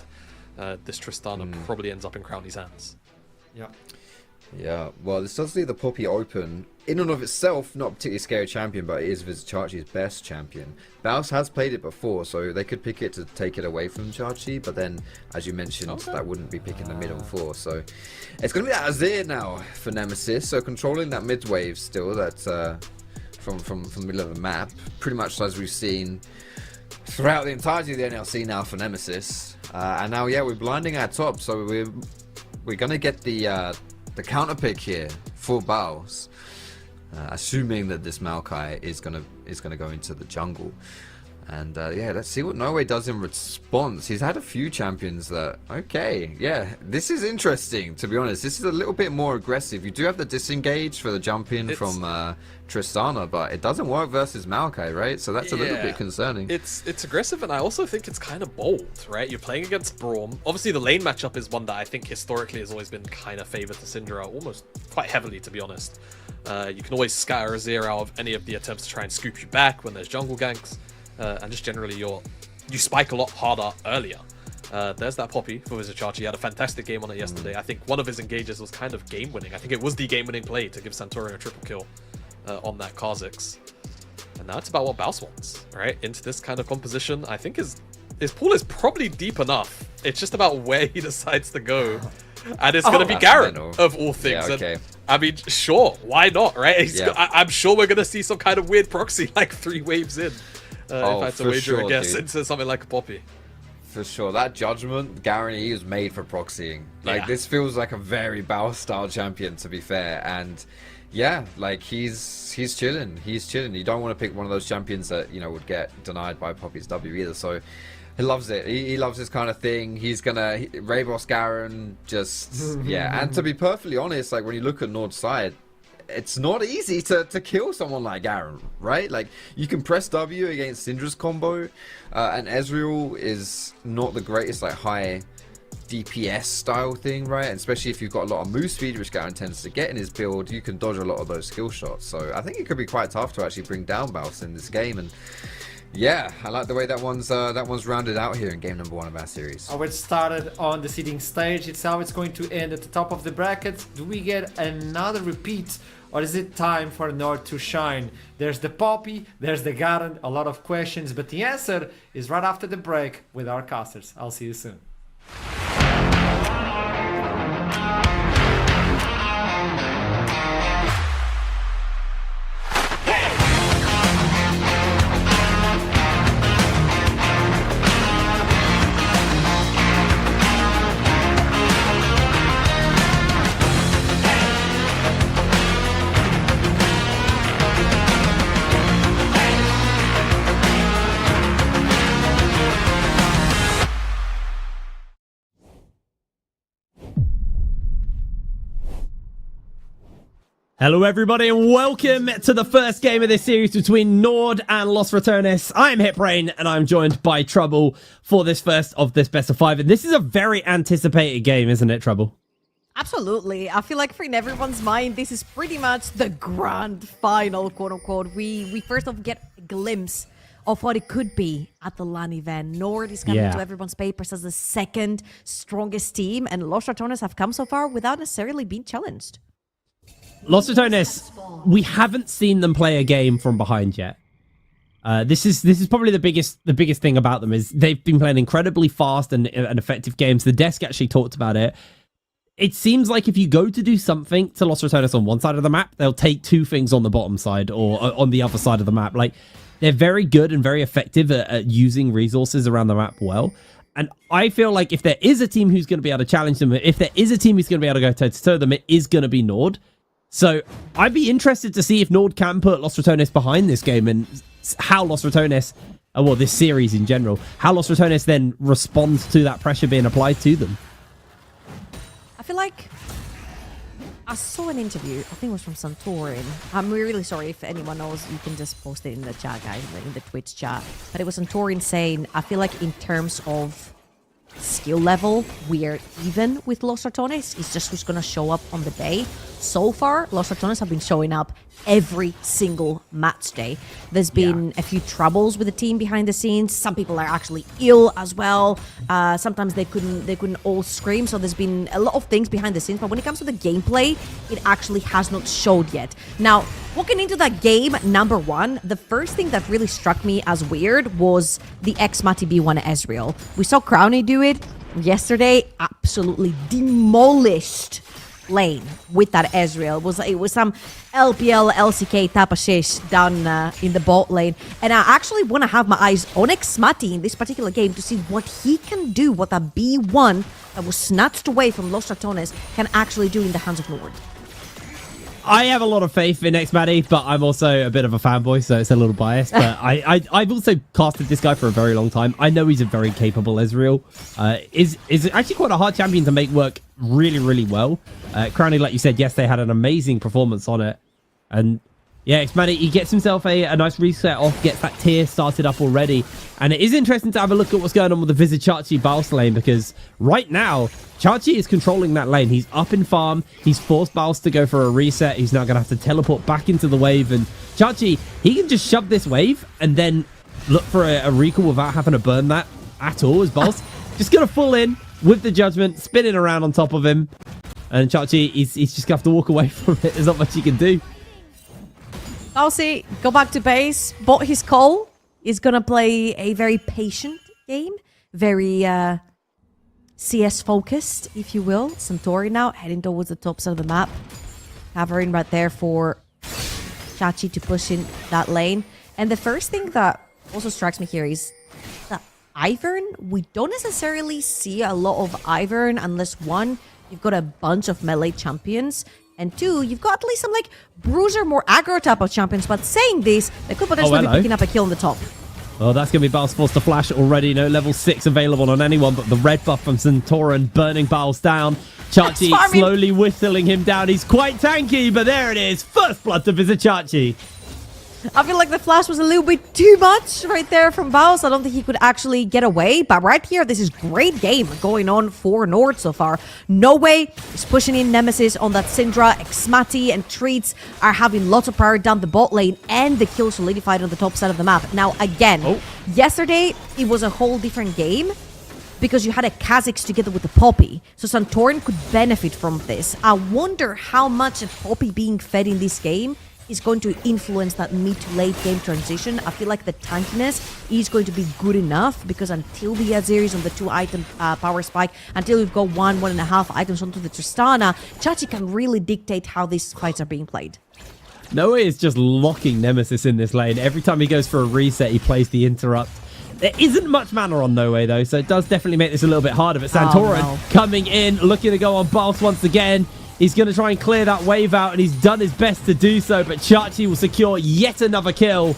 this Tristana probably ends up in Crownie's hands. Yeah. Yeah, well, this does leave the Poppy open. In and of itself, not a particularly scary champion, but it is Vizicachi's best champion. Baus has played it before, so they could pick it to take it away from Chachi, but then, as you mentioned, that wouldn't be picking the mid on 4. So it's going to be that Azir now for Nemesis, so controlling that mid wave still, that from the middle of the map, pretty much as we've seen throughout the entirety of the NLC now for Nemesis. And now, yeah, we're blinding our top, so we're going to get the counter pick here for Baus, assuming that this Maokai is gonna go into the jungle. And yeah, let's see what Noe does in response. He's had a few champions that, okay, yeah, this is interesting, to be honest. This is a little bit more aggressive. You do have the disengage for the jump in from Tristana, but it doesn't work versus Maokai, right? So that's a little bit concerning. It's aggressive, and I also think it's kind of bold, right? You're playing against Braum. Obviously, the lane matchup is one that I think historically has always been kind of favored to Syndra, almost quite heavily, to be honest. You can always scatter Azir out of any of the attempts to try and scoop you back when there's jungle ganks. And just generally you spike a lot harder earlier. There's that Poppy for Vizicachi. He had a fantastic game on it yesterday. I think one of his engages was kind of game-winning. I think it was the game-winning play to give Santorian a triple kill on that Kha'Zix. And now it's about what Baus wants, right? Into this kind of composition. I think his pool is probably deep enough. It's just about where he decides to go. And it's going to be Garen, of all things. Yeah, okay. And, I mean, sure, why not, right? I'm sure we're going to see some kind of weird proxy like 3 waves in. If I had to wager a guess into something like a Poppy. For sure. That judgment, Garen, he was made for proxying. Like, this feels like a very Baus style champion, to be fair. And yeah, like he's chilling. He's chilling. You don't want to pick one of those champions that, you know, would get denied by Poppy's W either. So he loves it. He loves this kind of thing. He's gonna Raybos Garen, just yeah. And to be perfectly honest, like when you look at Nord's side, it's not easy to kill someone like Garen, right? Like, you can press W against Syndra's combo, and Ezreal is not the greatest, like, high DPS style thing, right? And especially if you've got a lot of move speed, which Garen tends to get in his build, you can dodge a lot of those skill shots. So I think it could be quite tough to actually bring down Baus in this game. And yeah, I like the way that one's rounded out here in game number 1 of our series. How it started on the seeding stage, it's how it's going to end at the top of the bracket. Do we get another repeat, or is it time for Nord to shine? There's the Poppy, there's the Garen, a lot of questions, but the answer is right after the break with our casters. I'll see you soon. Hello everybody and welcome to the first game of this series between Nord and Los Ratones. I'm HitBrain and I'm joined by Trouble for this first of this best of 5. And this is a very anticipated game, isn't it, Trouble? Absolutely. I feel like in everyone's mind, this is pretty much the grand final, quote unquote. We first off get a glimpse of what it could be at the LAN event. Nord is coming to everyone's papers as the second strongest team, and Los Ratones have come so far without necessarily being challenged. Los Ratones, we haven't seen them play a game from behind yet. This is probably the biggest thing about them is they've been playing incredibly fast and effective games. The desk actually talked about it. It seems like if you go to do something to Los Ratones on one side of the map, they'll take two things on the bottom side or on the other side of the map. Like, they're very good and very effective at using resources around the map well. And I feel like if there is a team who's going to be able to challenge them, if there is a team who's going to be able to go toe-to-toe them, it is going to be Nord. So I'd be interested to see if Nord can put Los Ratones behind this game and how Los Ratones, well, this series in general, how Los Ratones then responds to that pressure being applied to them. I feel like I saw an interview, I think it was from Santorin. I'm really sorry if anyone knows, you can just post it in the chat, guys, in the Twitch chat. But it was Santorin saying, I feel like in terms of skill level, we are even with Los Ratones. It's just who's going to show up on the day. So far, Los Ratones have been showing up every single match day. There's been a few troubles with the team behind the scenes. Some people are actually ill as well. Sometimes they couldn't all scream. So there's been a lot of things behind the scenes. But when it comes to the gameplay, it actually has not showed yet. Now, walking into that game, number 1, the first thing that really struck me as weird was the ex-Mati B1 Ezreal. We saw Crowny do it yesterday, absolutely demolished lane with that Ezreal. It was some LPL, LCK type of shish down in the bot lane. And I actually want to have my eyes on ex-Mati in this particular game to see what he can do, what that B1 that was snatched away from Los Ratones can actually do in the hands of Nord. I have a lot of faith in ex-Maddie, but I'm also a bit of a fanboy, so it's a little biased. But I've also casted this guy for a very long time. I know he's a very capable Ezreal. Is actually quite a hard champion to make work really, really well. Crowny, like you said, yes, they had an amazing performance on it. And yeah, ex-Maddie, he gets himself a nice reset off, gets that tier started up already. And it is interesting to have a look at what's going on with the Visit Chachi Baus lane, because right now, Chachi is controlling that lane. He's up in farm. He's forced Baus to go for a reset. He's now going to have to teleport back into the wave. And Chachi, he can just shove this wave and then look for a recall without having to burn that at all as Baus. Just going to full in with the judgment, spinning around on top of him. And Chachi, he's just going to have to walk away from it. There's not much he can do. Arozzi, go back to base, bought his call. Is going to play a very patient game, very CS focused, if you will. Santori now heading towards the top side of the map. Covering right there for Chachi to push in that lane. And the first thing that also strikes me here is that Ivern, we don't necessarily see a lot of Ivern unless one, you've got a bunch of melee champions. And 2, you've got at least some like bruiser, more aggro type of champions. But saying this, they could potentially be picking up a kill on the top. Oh, that's going to be Baus forced to flash already. No level 6 available on anyone, but the red buff from Santorin burning Baus down. Chachi slowly whistling him down. He's quite tanky, but there it is. First blood to visit Chachi. I feel like the flash was a little bit too much right there from Baus. I don't think he could actually get away. But right here, this is great game going on for Nord so far. No Way is pushing in Nemesis on that Syndra. Xmati and Treats are having lots of priority down the bot lane, and the kill solidified on the top side of the map. Now, again, yesterday, it was a whole different game because you had a Kha'Zix together with the Poppy. So Santorin could benefit from this. I wonder how much a Poppy being fed in this game is going to influence that mid to late game transition. I feel like the tankiness is going to be good enough because until the Azir is on the 2-item power spike, until we've got 1.5 items onto the Tristana, Chachi can really dictate how these fights are being played. Noah is just locking Nemesis in this lane. Every time he goes for a reset, he plays the interrupt. There isn't much mana on No Way, though, so it does definitely make this a little bit harder. But Santorin coming in, looking to go on Baus once again. He's going to try and clear that wave out, and he's done his best to do so, but Chachi will secure yet another kill.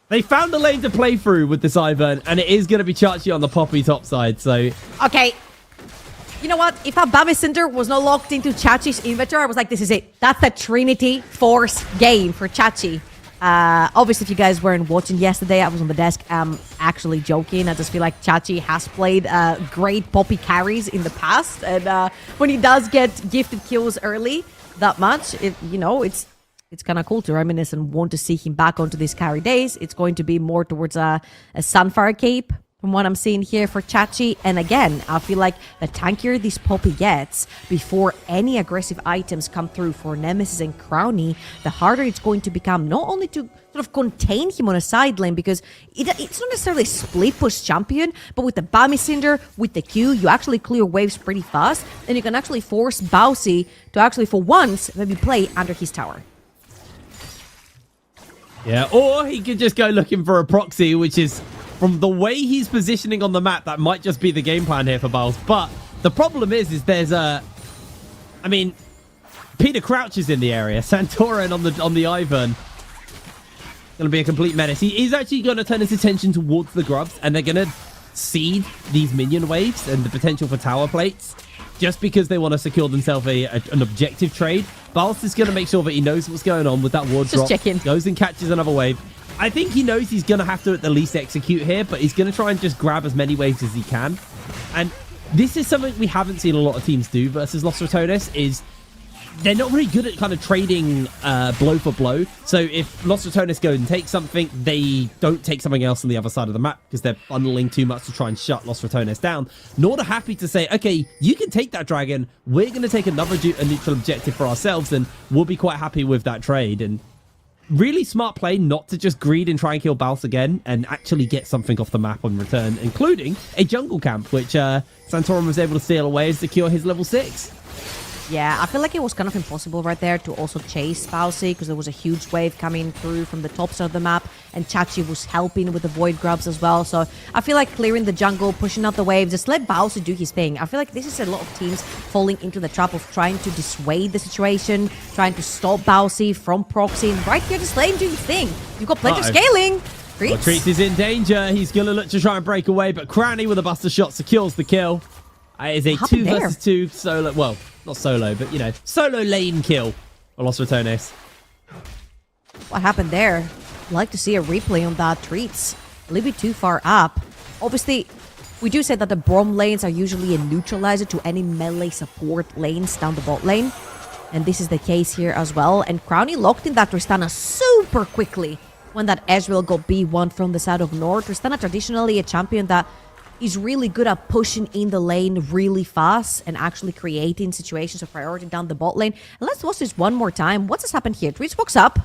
They found a lane to play through with this Ivern, and it is going to be Chachi on the Poppy top side, so... Okay. You know what? If that Bami Cinder was not locked into Chachi's inventory, I was like, this is it. That's a Trinity Force game for Chachi. Obviously, if you guys weren't watching yesterday, I was on the desk. I'm actually joking. I just feel like Chachi has played great Poppy carries in the past. And when he does get gifted kills early that much, it's kind of cool to reminisce and want to see him back onto these carry days. It's going to be more towards a Sunfire cape from what I'm seeing here for Chachi. And again, I feel like the tankier this Poppy gets before any aggressive items come through for Nemesis and Crowny, the harder it's going to become, not only to sort of contain him on a side lane, because it's not necessarily a split push champion, but with the Bami Cinder, with the Q, you actually clear waves pretty fast, and you can actually force Bowsy to actually, for once, maybe play under his tower. Yeah, or he could just go looking for a proxy, which is... From the way he's positioning on the map, that might just be the game plan here for Baus. But the problem is there's a... I mean, Peter Crouch is in the area. Santorin on the Ivern. Going to be a complete menace. He's actually going to turn his attention towards the grubs, and they're going to seed these minion waves and the potential for tower plates just because they want to secure themselves an objective trade. Baus is going to make sure that he knows what's going on with that ward drop. Checking. Goes and catches another wave. I think he knows he's going to have to at the least execute here, but he's going to try and just grab as many waves as he can. And this is something we haven't seen a lot of teams do versus Los Ratones, is they're not really good at kind of trading blow for blow. So if Los Ratones go and take something, they don't take something else on the other side of the map because they're bundling too much to try and shut Los Ratones down. Nor are happy to say, okay, you can take that dragon. We're going to take another neutral objective for ourselves, and we'll be quite happy with that trade. And really smart play not to just greed and try and kill Baus again and actually get something off the map on return, including a jungle camp, which Santorin was able to steal away and secure his level 6. Yeah, I feel like it was kind of impossible right there to also chase Bowsy because there was a huge wave coming through from the top side of the map, and Chachi was helping with the void grubs as well. So I feel like clearing the jungle, pushing out the waves, just let Bowsy do his thing. I feel like this is a lot of teams falling into the trap of trying to dissuade the situation, trying to stop Bowsy from proxying. Right here, just let him do his thing. You've got plenty of scaling. Well, Treats is in danger. He's going to look to try and break away, but Crowny with a buster shot secures the kill. It is a 2 versus 2 solo, well, not solo, but, solo lane kill for Los Ratones. What happened there? I'd like to see a replay on that. Treats a little bit too far up. Obviously, we do say that the Brom lanes are usually a neutralizer to any melee support lanes down the bot lane. And this is the case here as well. And Crowny locked in that Tristana super quickly when that Ezreal got B1 from the side of North. Tristana traditionally a champion that is really good at pushing in the lane really fast and actually creating situations of priority down the bot lane. And let's watch this one more time. What's just happened here? Treats walks up.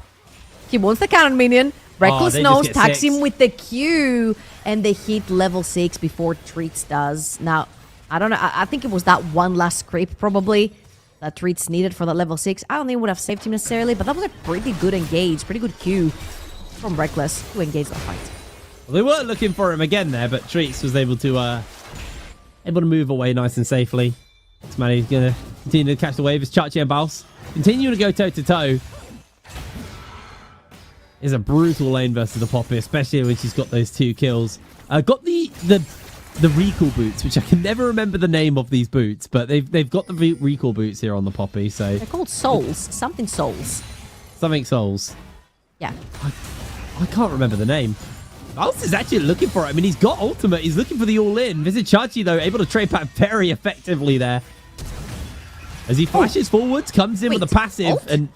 He wants the cannon minion. Reckless knows, tags him with the Q, and they hit level 6 before Treats does. Now, I don't know. I think it was that one last creep probably that Treats needed for that level 6. I don't think it would have saved him necessarily, but that was a pretty good engage, pretty good Q from Reckless to engage the fight. Well, they were looking for him again there, but Treats was able to move away nice and safely. Smanny's going to continue to catch the wave as Chachi and Baus continue to go toe-to-toe. Is a brutal lane versus the Poppy, especially when she's got those 2 kills. Got the recall boots, which I can never remember the name of these boots, but they've got the recall boots here on the Poppy. So they're called souls, something souls. Something souls. Yeah. I can't remember the name. Mouse is actually looking for it. I mean, he's got ultimate. He's looking for the all-in. Vizichachi, though, able to trade back very effectively there. As he flashes forwards, comes in with a passive, and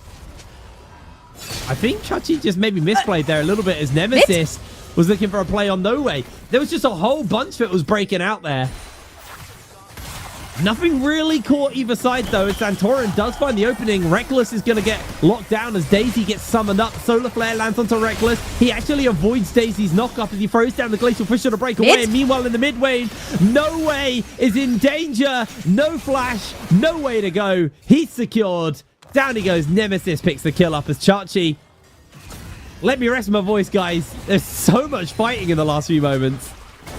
I think Chachi just maybe misplayed there a little bit as Nemesis was looking for a play on No Way. There was just a whole bunch that was breaking out there. Nothing really caught either side, though, as Santorin does find the opening. Reckless is going to get locked down as Daisy gets summoned up. Solar Flare lands onto Reckless. He actually avoids Daisy's knock-up as he throws down the Glacial Fissure to break away. And meanwhile, in the mid-lane, No Way is in danger. No flash, no way to go. He's secured. Down he goes. Nemesis picks the kill up as Chachi. Let me rest my voice, guys. There's so much fighting in the last few moments.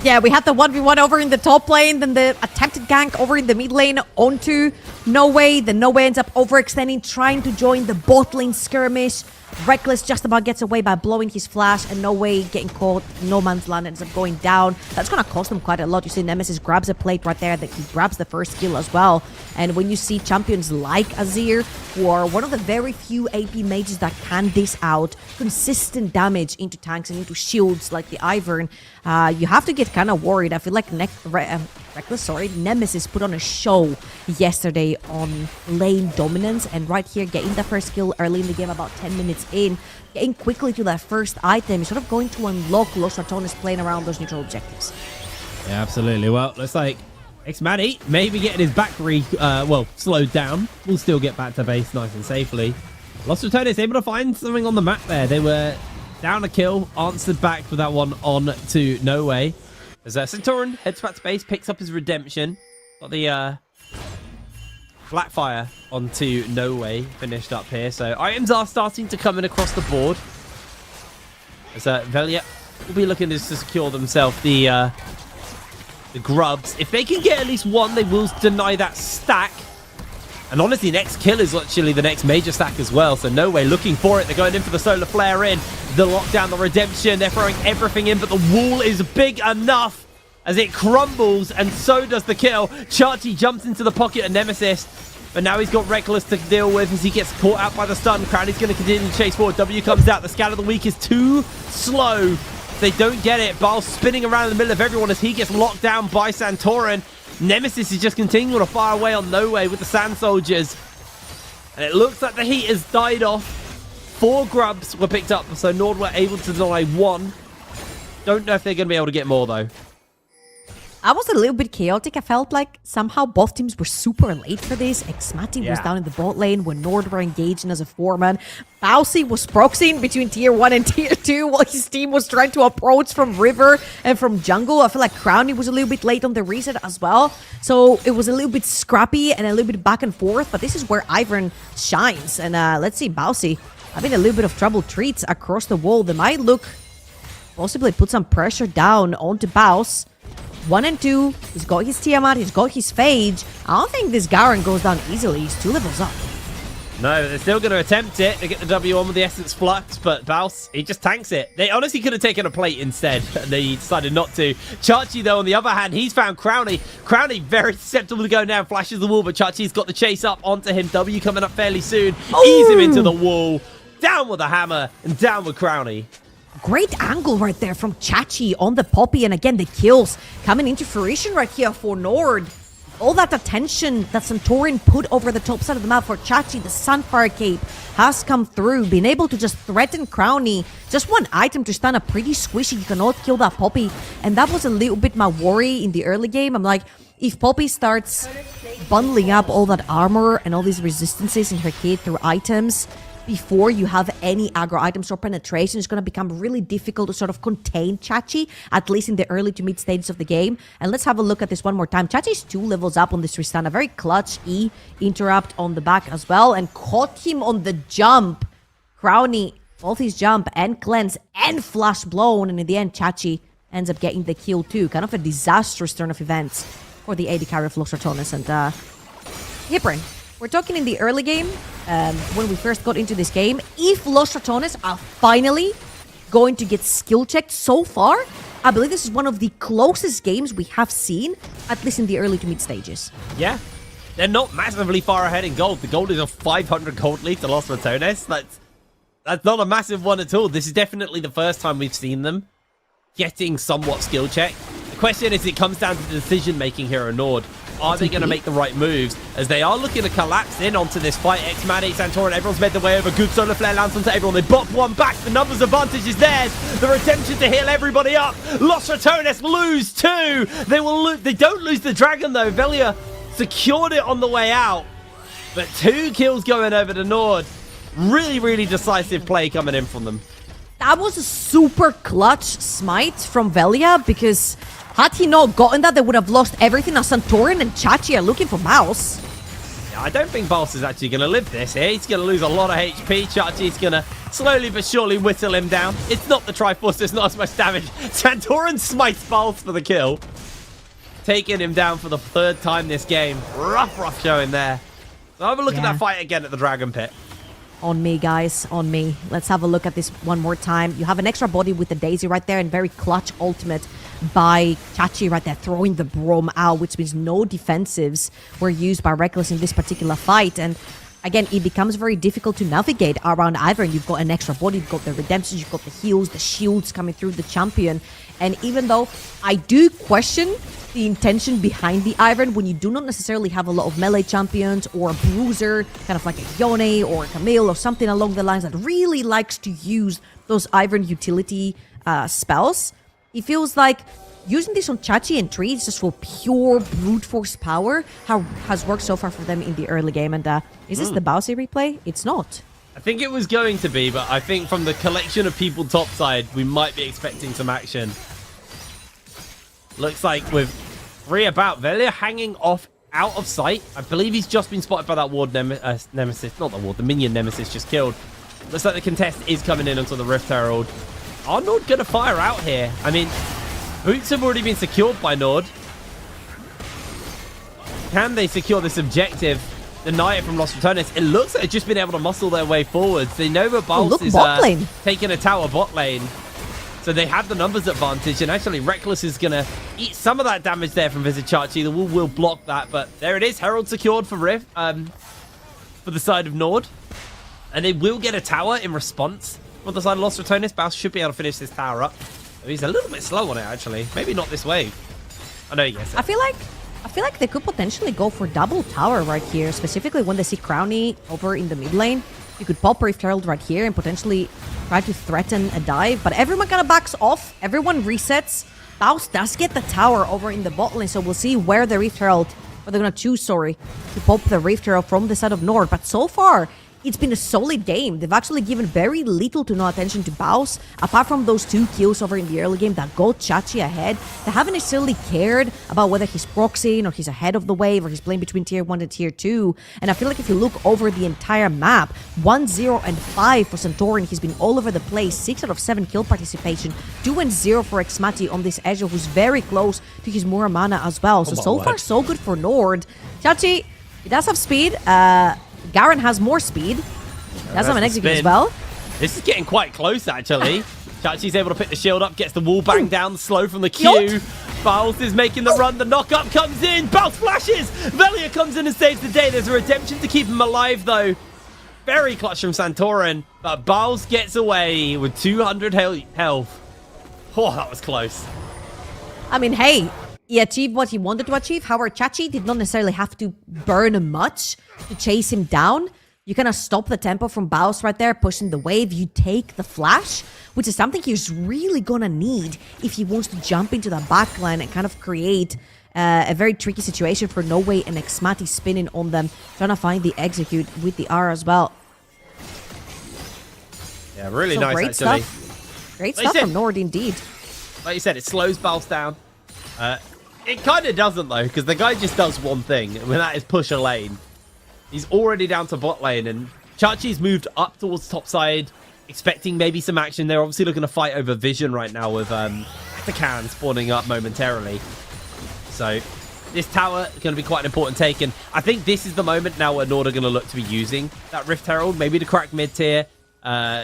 Yeah, we had the 1v1 over in the top lane, then the attempted gank over in the mid lane onto No Way. Then No Way ends up overextending, trying to join the bot lane skirmish. Reckless just about gets away by blowing his flash, and No Way getting caught. No man's land ends up going down. That's going to cost him quite a lot. You see Nemesis grabs a plate right there, that he grabs the first kill as well. And when you see champions like Azir, who are one of the very few AP mages that can dish out consistent damage into tanks and into shields like the Ivern, you have to get kind of worried. I feel like Nemesis put on a show yesterday on lane dominance, and right here getting the first kill early in the game, about 10 minutes in, getting quickly to that first item is sort of going to unlock Los Ratones playing around those neutral objectives. Yeah, absolutely. Well, looks like X-Matty maybe getting his back slowed down. We'll still get back to base nice and safely. Los Ratones able to find something on the map there. They were down a kill, answered back with that one on to No Way. As Centauran heads back to base, picks up his redemption. Got the Blackfire onto No Way finished up here. So items are starting to come in across the board. As Velia will be looking to secure themselves the grubs. If they can get at least one, they will deny that stack. And honestly, next kill is actually the next major stack as well. So No Way looking for it. They're going in for the Solar Flare in. The lockdown, the redemption. They're throwing everything in, but the wall is big enough as it crumbles, and so does the kill. Chachi jumps into the pocket of Nemesis, but now he's got Reckless to deal with as he gets caught out by the stun. Crowley's going to continue to chase forward. W comes out. The scout of the week is too slow. They don't get it. Baal's spinning around in the middle of everyone as he gets locked down by Santorin. Nemesis is just continuing to fire away on No Way with the Sand Soldiers. And it looks like the heat has died off. 4 grubs were picked up, so Nord were able to deny 1. Don't know if they're going to be able to get more, though. I was a little bit chaotic. I felt like somehow both teams were super late for this. X-Matty was down in the bot lane when Nord were engaging as a 4-man. Bowsy was proxying between tier 1 and tier 2 while his team was trying to approach from river and from jungle. I feel like Crowny was a little bit late on the reset as well. So it was a little bit scrappy and a little bit back and forth. But this is where Ivern shines. And let's see, Bowsy having a little bit of trouble treats across the wall. They might look possibly put some pressure down onto Baus. 1 and 2, he's got his Tiamat, he's got his Phage. I don't think this Garen goes down easily. He's 2 levels up. No, they're still going to attempt it. They get the W on with the Essence Flux, but Baus, he just tanks it. They honestly could have taken a plate instead, and they decided not to. Chachi, though, on the other hand, he's found Crowny. Crowny very susceptible to go down, flashes the wall, but Chachi's got the chase up onto him. W coming up fairly soon. Ease him into the wall. Down with the hammer, and down with Crowny. Great angle right there from Chachi on the Poppy. And again, the kills coming into fruition right here for Nord. All that attention that Santorin put over the top side of the map for Chachi, the Sunfire Cape, has come through. Being able to just threaten Crowny. Just one item to stun a pretty squishy. You cannot kill that Poppy. And that was a little bit my worry in the early game. I'm like, if Poppy starts bundling up all that armor and all these resistances in her kit through items before you have any aggro items or penetration, it's going to become really difficult to sort of contain Chachi, at least in the early to mid stages of the game. And let's have a look at this one more time. Chachi's 2 levels up on this restun. A very clutch E interrupt on the back as well, and caught him on the jump. Crowny, both his jump and cleanse and flash blown, and in the end, Chachi ends up getting the kill too. Kind of a disastrous turn of events for the AD carry of Los Ratones. And Hiprin, we're talking in the early game, when we first got into this game. If Los Ratones are finally going to get skill checked so far, I believe this is one of the closest games we have seen, at least in the early to mid stages. Yeah, they're not massively far ahead in gold. The gold is a 500 gold lead to Los Ratones. That's not a massive one at all. This is definitely the first time we've seen them getting somewhat skill check. The question is, it comes down to the decision making here on Nord. Are they going to make the right moves as they are looking to collapse in onto this fight? X-Maddie, Santorin, everyone's made their way over. Good solar flare lands onto everyone. They bop one back. The numbers advantage is theirs. The redemption to heal everybody up. Los Ratones lose two. They will lose. They don't lose the dragon though. Velia secured it on the way out, but 2 kills going over to Nord. Really, really decisive play coming in from them. That was a super clutch smite from Velia, because had he not gotten that, they would have lost everything. Now Santorin and Chachi are looking for Mouse. Yeah, I don't think Boss is actually going to live this here. He's going to lose a lot of HP. Chachi's going to slowly but surely whittle him down. It's not the Triforce. There's not as much damage. Santorin smites Boss for the kill. Taking him down for the 3rd time this game. Rough showing there. So have a look at that fight again at the Dragon Pit. On me, guys, on me. Let's have a look at this one more time. You have an extra body with the Daisy right there, and very clutch ultimate by Chachi right there, throwing the Brom out, which means no defensives were used by Reckless in this particular fight. And again, it becomes very difficult to navigate around Ivern. You've got an extra body, you've got the redemptions, you've got the heals, the shields coming through the champion. And even though I do question the intention behind the Ivern, when you do not necessarily have a lot of melee champions or a bruiser, kind of like a Yone or a Camille or something along the lines that really likes to use those Ivern utility spells, it feels like using this on Chachi and Trees just for pure brute force power has worked so far for them in the early game. And is this the Bowsy replay? It's not. I think it was going to be, but I think from the collection of people topside, we might be expecting some action. Looks like with 3 about, Velia hanging off out of sight. I believe he's just been spotted by that ward nemesis. Not the ward, the minion nemesis just killed. Looks like the contest is coming in onto the Rift Herald. Are Nord going to fire out here? I mean, boots have already been secured by Nord. Can they secure this objective? Deny it from Los Ratones. It looks like they've just been able to muscle their way forwards. They know that Bals is taking a tower bot lane. So they have the numbers advantage, and actually Reckless is going to eat some of that damage there from Vizichachi. The wall will block that, but there it is. Herald secured for Rift, for the side of Nord. And they will get a tower in response. On the side of Los Ratones, Baus should be able to finish this tower up. He's a little bit slow on it, actually. Maybe not this wave. I know he gets it. I feel like they could potentially go for double tower right here, specifically when they see Crowny over in the mid lane. You could pop Rift Herald right here and potentially try to threaten a dive, but everyone kind of backs off. Everyone resets. Baus does get the tower over in the bot lane, so we'll see where the Rift Herald, or they're going to choose, to pop the Rift Herald from the side of Nord. But so far, it's been a solid game. They've actually given very little to no attention to Baus, apart from those 2 kills over in the early game that got Chachi ahead. They haven't necessarily cared about whether he's proxying or he's ahead of the wave or he's playing between tier 1 and tier 2. And I feel like if you look over the entire map, 1, 0, and 5 for Santorin, he's been all over the place. 6 out of 7 kill participation, 2 and 0 for Xmati on this Ezreal, who's very close to his Muramana as well. So far, so good for Nord. Chachi, he does have speed. Garen has more speed. Does have an execute as well. This is getting quite close, actually. Chachi's able to pick the shield up, gets the wall bang down, slow from the Q. Baus is making the run. The knock-up comes in. Baus flashes. Velia comes in and saves the day. There's a redemption to keep him alive, though. Very clutch from Santorin. But Baus gets away with 200 health. Oh, that was close. I mean, hey, he achieved what he wanted to achieve. However, Chachi did not necessarily have to burn much to chase him down. You kind of stop the tempo from Baus right there, pushing the wave. You take the flash, which is something he's really gonna need if he wants to jump into the backline and kind of create a very tricky situation for No Way and Xmati spinning on them, trying to find the execute with the R as well. Yeah, really so nice, great actually. Stuff. Great stuff from Nord, indeed. Like you said, it slows Baus down. It kind of doesn't, though, because the guy just does one thing, and that is push a lane. He's already down to bot lane, and Chachi's moved up towards top side, expecting maybe some action. They're obviously looking to fight over Vision right now with Atakan spawning up momentarily. So this tower is going to be quite an important take, and I think this is the moment now where Nord are going to look to be using that Rift Herald, maybe to crack mid-tier,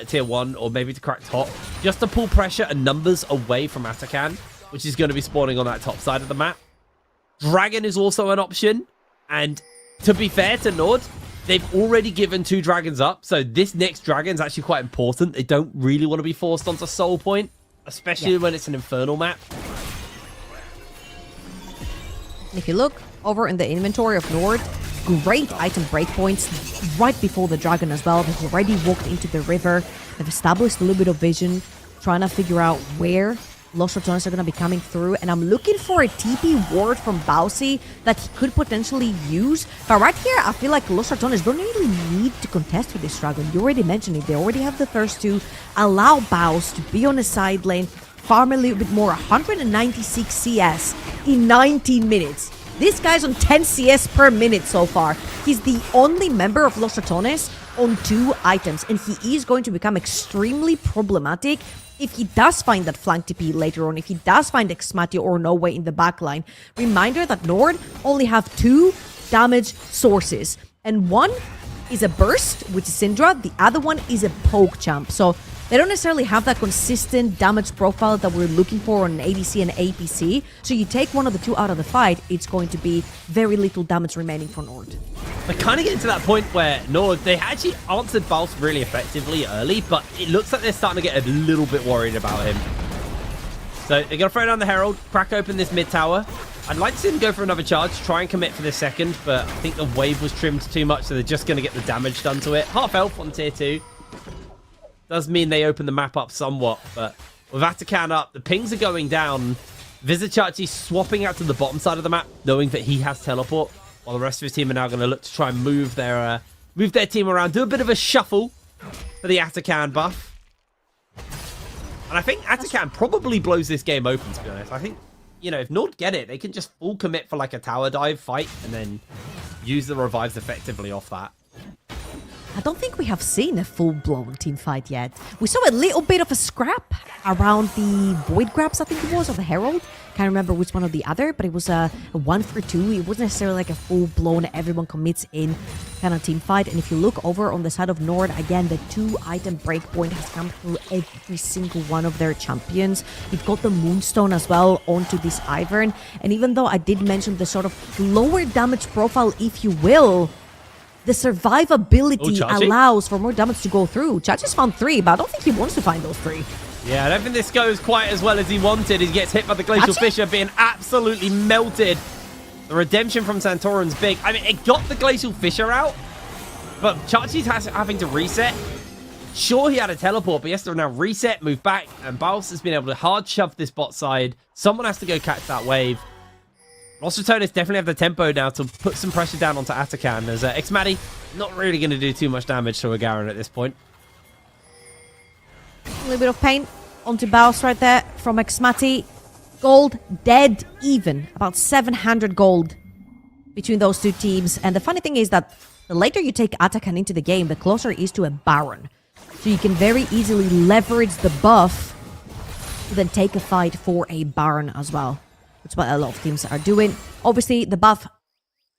tier 1, or maybe to crack top, just to pull pressure and numbers away from Atakan, which is going to be spawning on that top side of the map. Dragon is also an option, and to be fair to Nord, they've already given 2 dragons up, so this next dragon's actually quite important. They don't really want to be forced onto Soul Point, especially when it's an Infernal map. And if you look over in the inventory of Nord, great item breakpoints right before the dragon as well. They've already walked into the river. They've established a little bit of vision, trying to figure out where Los Ratones are going to be coming through. And I'm looking for a TP ward from Bowsy that he could potentially use. But right here, I feel like Los Ratones don't really need to contest with this dragon. You already mentioned it. They already have the thirst to allow Bows to be on the side lane, farm a little bit more. 196 CS in 19 minutes. This guy's on 10 CS per minute so far. He's the only member of Los Ratones on 2 items, and he is going to become extremely problematic if he does find that flank TP later on, if he does find Xmati or No Way in the backline. Reminder that Nord only have 2 damage sources, and one is a burst, which is Syndra, the other one is a poke champ. So they don't necessarily have that consistent damage profile that we're looking for on ADC and APC. So you take one of the 2 out of the fight, it's going to be very little damage remaining for Nord. They're kind of getting to that point where Nord, they actually answered Bals really effectively early, but it looks like they're starting to get a little bit worried about him. So they're going to throw down the Herald, crack open this mid tower. I'd like to see them go for another charge, try and commit for this second, but I think the wave was trimmed too much, so they're just going to get the damage done to it. Half health on tier 2. Does mean they open the map up somewhat, but with Atakan up, the pings are going down. Vizicachi swapping out to the bottom side of the map, knowing that he has teleport, while the rest of his team are now going to look to try and move their team around, do a bit of a shuffle for the Atakan buff. And I think Atakan probably blows this game open, to be honest. I think, you know, if Nord get it, they can just full commit for like a tower dive fight and then use the revives effectively off that. I don't think we have seen a full-blown team fight yet. We saw a little bit of a scrap around the Void Grabs, I think it was, or the Herald. Can't remember which one or the other, but it was a 1-for-2. It wasn't necessarily like a full-blown, everyone commits in kind of team fight. And if you look over on the side of Nord, again, the 2-item breakpoint has come through every single one of their champions. You've got the Moonstone as well onto this Ivern. And even though I did mention the sort of lower damage profile, if you will, the survivability allows for more damage to go through. Chachi's found 3, but I don't think he wants to find those 3. Yeah, I don't think this goes quite as well as he wanted. He gets hit by the Glacial Fissure, being absolutely melted. The redemption from Santorin's big. I mean, it got the Glacial Fissure out, but Chachi's having to reset. Sure, he had a teleport, but he has to now reset, move back, and Baus has been able to hard shove this bot side. Someone has to go catch that wave. Los Ratones definitely have the tempo now to put some pressure down onto Atakan, as Xmati not really going to do too much damage to a Garen at this point. A little bit of pain onto Baus right there from Xmati. Gold dead even. About 700 gold between those 2 teams. And the funny thing is that the later you take Atakan into the game, the closer he is to a Baron. So you can very easily leverage the buff to then take a fight for a Baron as well. That's what a lot of teams are doing. Obviously, the buff,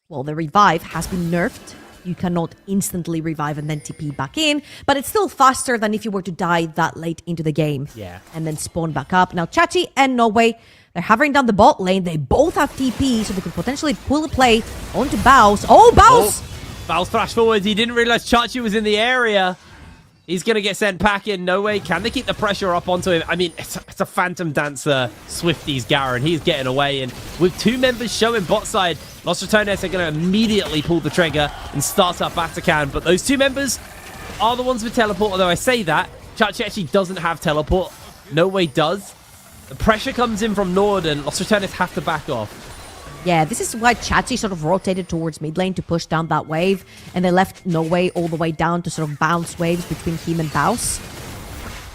well, the revive has been nerfed. You cannot instantly revive and then TP back in, but it's still faster than if you were to die that late into the game. Yeah. And then spawn back up. Now, Chachi and No Way, they're hovering down the bot lane. They both have TP, so they could potentially pull a play onto Baus. Oh, Baus! Baus flash forwards. He didn't realize Chachi was in the area. He's going to get sent packing. No way. Can they keep the pressure up onto him? I mean, it's a Phantom Dancer Swifties Garen. He's getting away. And with 2 members showing bot side, Los Ratones are going to immediately pull the trigger and start up Atakan. But those 2 members are the ones with teleport. Although I say that, Chachi actually doesn't have teleport. No Way does. The pressure comes in from Nord and Los Ratones have to back off. Yeah, this is why Chachi sort of rotated towards mid lane to push down that wave, and they left No Way all the way down to sort of bounce waves between him and Baus.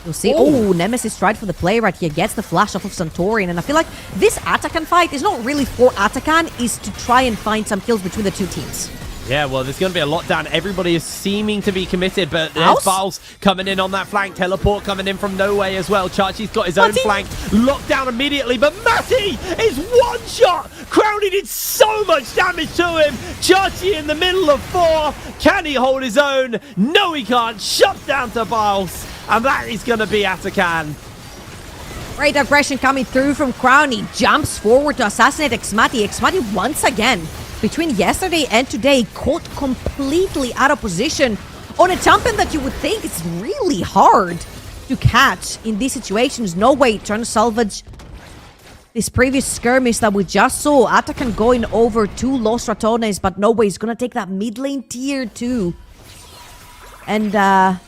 You'll see, oh, Nemesis tried for the play right here, gets the flash off of Santorin, and I feel like this Atakan fight is not really for Atakan, is to try and find some kills between the 2 teams. Yeah, well, there's going to be a lot down. Everybody is seeming to be committed, but there's Baus coming in on that flank. Teleport coming in from No Way as well. Chachi's got his own flank locked down immediately, but Matty is one shot. Crowley did so much damage to him. Chachi in the middle of 4. Can he hold his own? No, he can't. Shut down to Baus, and that is going to be Atakan. Great aggression coming through from Crown. He jumps forward to assassinate Xmati. Xmati once again between yesterday and today, caught completely out of position on a champion that you would think is really hard to catch in these situations. No way trying to salvage this previous skirmish that we just saw. Atakan going over to Los Ratones, but no way, he's gonna take that mid lane tier 2. And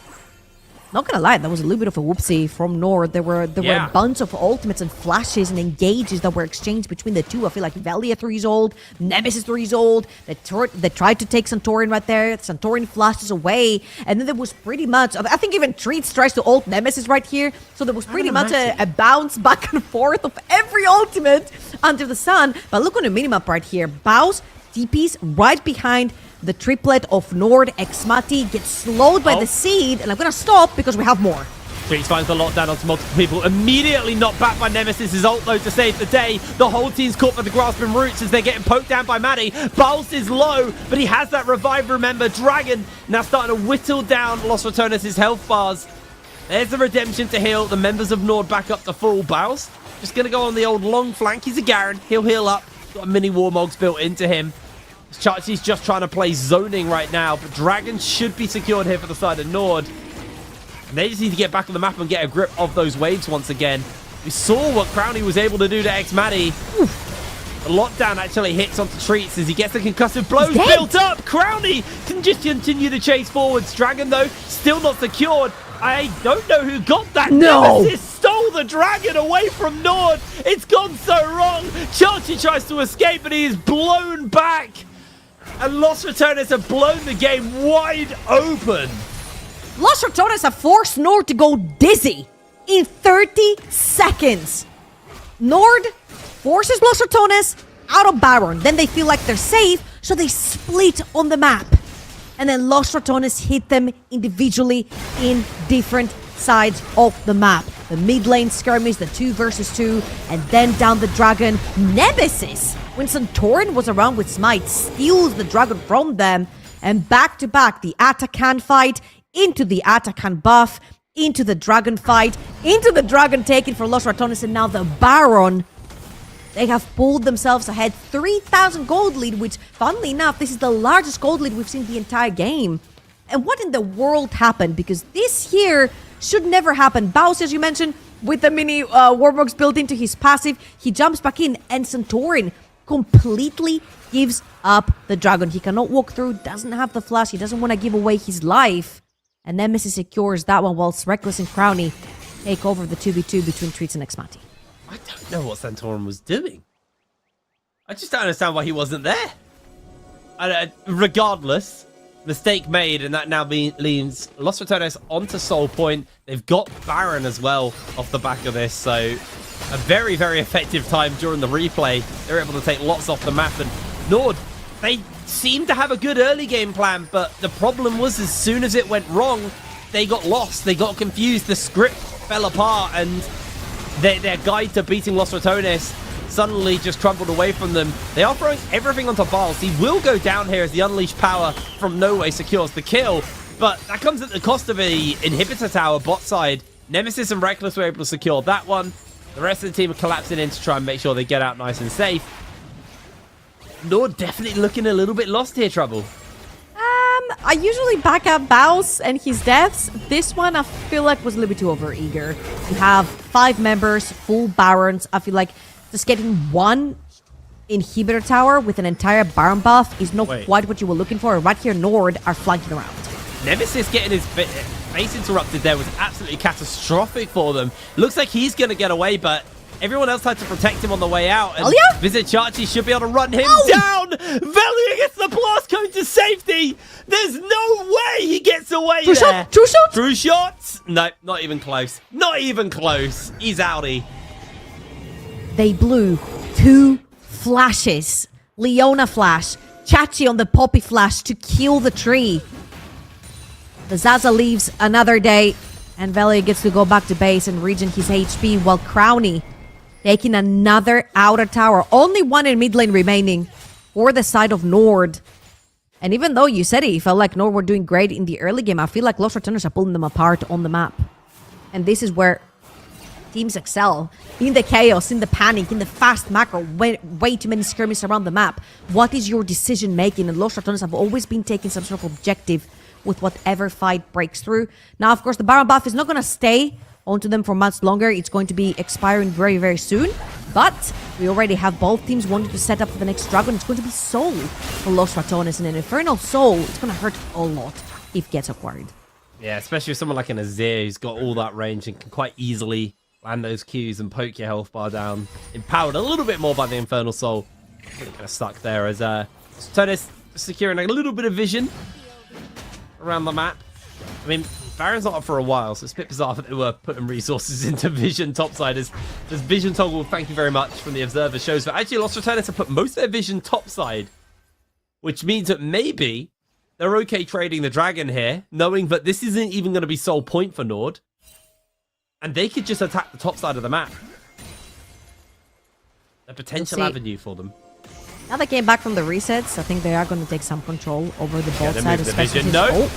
not gonna lie, that was a little bit of a whoopsie from Nord. There were a bunch of ultimates and flashes and engages that were exchanged between the two. I feel like Velia 3's old, Nemesis 3's old. They tried to take Santorin right there. Santorin flashes away, and then there was pretty much, I think even Treats tries to ult Nemesis right here. So there was pretty much a bounce back and forth of every ultimate under the sun. But look on the minimap right here. Baus TP's right behind the triplet of Nord. Xmati gets slowed by the seed, and I'm gonna stop because we have more. Treats finds the lockdown onto multiple people. Immediately knocked back by Nemesis' ult though to save the day. The whole team's caught by the grasping roots as they're getting poked down by Maddie. Baus is low, but he has that revive, remember. Dragon now starting to whittle down Los Ratones' health bars. There's the redemption to heal. The members of Nord back up to full. Baus just gonna go on the old long flank. He's a Garen. He'll heal up. Got a mini Warmogs built into him. Chachi's just trying to play zoning right now, but Dragon should be secured here for the side of Nord. And they just need to get back on the map and get a grip of those waves once again. We saw what Crownie was able to do to Xmati. The lockdown actually hits onto Treats as he gets the concussive blows built up. Crownie can just continue to chase forwards. Dragon, though, still not secured. I don't know who got that. No! Nemesis stole the dragon away from Nord. It's gone so wrong. Chachi tries to escape, but he is blown back. And Los Ratones have blown the game wide open. Los Ratones have forced Nord to go dizzy in 30 seconds. Nord forces Los Ratones out of Baron. Then they feel like they're safe, so they split on the map. And then Los Ratones hit them individually in different sides of the map. The mid lane skirmish, the 2 versus 2, and then down the dragon. Nemesis, when Santorin was around with Smite, steals the dragon from them. And back to back, the Atakan fight, into the Atakan buff, into the dragon fight, into the dragon taken for Los Ratones, and now the Baron. They have pulled themselves ahead, 3,000 gold lead, which, funnily enough, this is the largest gold lead we've seen the entire game. And what in the world happened? Because this here should never happen. Baus, as you mentioned, with the mini Warmogs built into his passive, he jumps back in, and Santorin completely gives up the dragon. He cannot walk through, doesn't have the flash, he doesn't want to give away his life. And Nemesis secures that one, whilst Reckless and Crownie take over the 2v2 between Treats and Xmati. I don't know what Santorin was doing. I just don't understand why he wasn't there. Regardless, mistake made, and that now leans Los Ratones onto Soul Point. They've got Baron as well off the back of this, so a very, very effective time during the replay. They're able to take lots off the map, and Nord, they seemed to have a good early game plan, but the problem was as soon as it went wrong, they got lost, they got confused, the script fell apart, and their guide to beating Los Ratones suddenly just crumbled away from them. They are throwing everything onto Baus. He will go down here as the Unleashed Power from No Way secures the kill, but that comes at the cost of a inhibitor tower bot side. Nemesis and Reckless were able to secure that one. The rest of the team are collapsing in to try and make sure they get out nice and safe. Nord definitely looking a little bit lost here, Trouble. I usually back up Baus and his deaths. This one I feel like was a little bit too overeager. You have 5 members, full Barons. I feel like just getting one inhibitor tower with an entire Baron buff is not quite what you were looking for. Right here, Nord are flanking around. Nemesis getting his face interrupted there was absolutely catastrophic for them. Looks like he's going to get away, but everyone else had to protect him on the way out. And Visit Chachi should be able to run him down. Velia gets the blast cone to safety. There's no way he gets away there. Shot? True shot? True shots? No, not even close. Not even close. He's outie. They blew 2 flashes. Leona flash. Chachi on the Poppy flash to kill the tree. The Zaza leaves another day. And Velia gets to go back to base and regen his HP, while Crownie taking another outer tower. Only one in mid lane remaining for the side of Nord. And even though you said it felt like Nord were doing great in the early game, I feel like Los Ratones are pulling them apart on the map. And this is where teams excel. In the chaos, in the panic, in the fast macro, way too many skirmishes around the map. What is your decision making? And Los Ratones have always been taking some sort of objective with whatever fight breaks through. Now, of course, the Baron buff is not going to stay onto them for much longer. It's going to be expiring very, very soon. But we already have both teams wanting to set up for the next Dragon. It's going to be Soul for Los Ratones. And an Infernal Soul, it's going to hurt a lot if it gets acquired. Yeah, especially with someone like an Azir who's got all that range and can quite easily land those Qs and poke your health bar down. Empowered a little bit more by the Infernal Soul. Really kind of stuck there as Ratones securing a little bit of vision around the map. I mean, Baron's not up for a while, so it's a bit bizarre that they were putting resources into Vision topside. As Vision toggle, thank you very much, from the Observer shows that actually Los Ratones have put most of their Vision topside, which means that maybe they're okay trading the Dragon here, knowing that this isn't even going to be sole point for Nord, and they could just attack the top side of the map. A potential avenue for them. Now they came back from the resets, I think they are going to take some control over the bot side, especially Vision. No.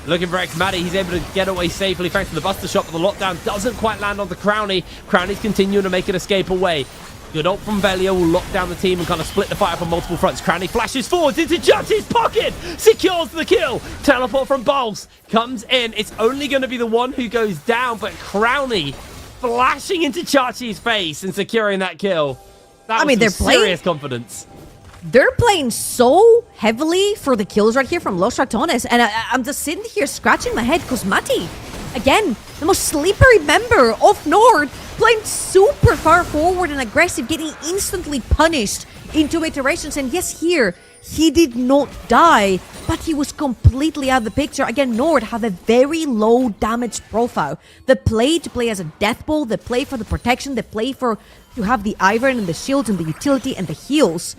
Looking for Xmatty, he's able to get away safely thanks to the Buster Shot, but the lockdown doesn't quite land on the Crownie. Crownie's continuing to make an escape away. Good ult from Velia will lock down the team and kind of split the fight up on multiple fronts. Crownie flashes forwards into Judge's pocket, secures the kill. Teleport from Bulls comes in. It's only going to be the one who goes down, but Crownie flashing into Chachi's face and securing that kill. That was they're serious confidence. They're playing so heavily for the kills right here from Los Ratones, and I'm just sitting here scratching my head because Mati, again, the most slippery member of Nord, playing super far forward and aggressive, getting instantly punished in 2 iterations. And yes, here, he did not die, but he was completely out of the picture. Again, Nord have a very low damage profile. They play to play as a death ball, they play for the protection, they play for to have the Iron and the shields and the utility and the heals.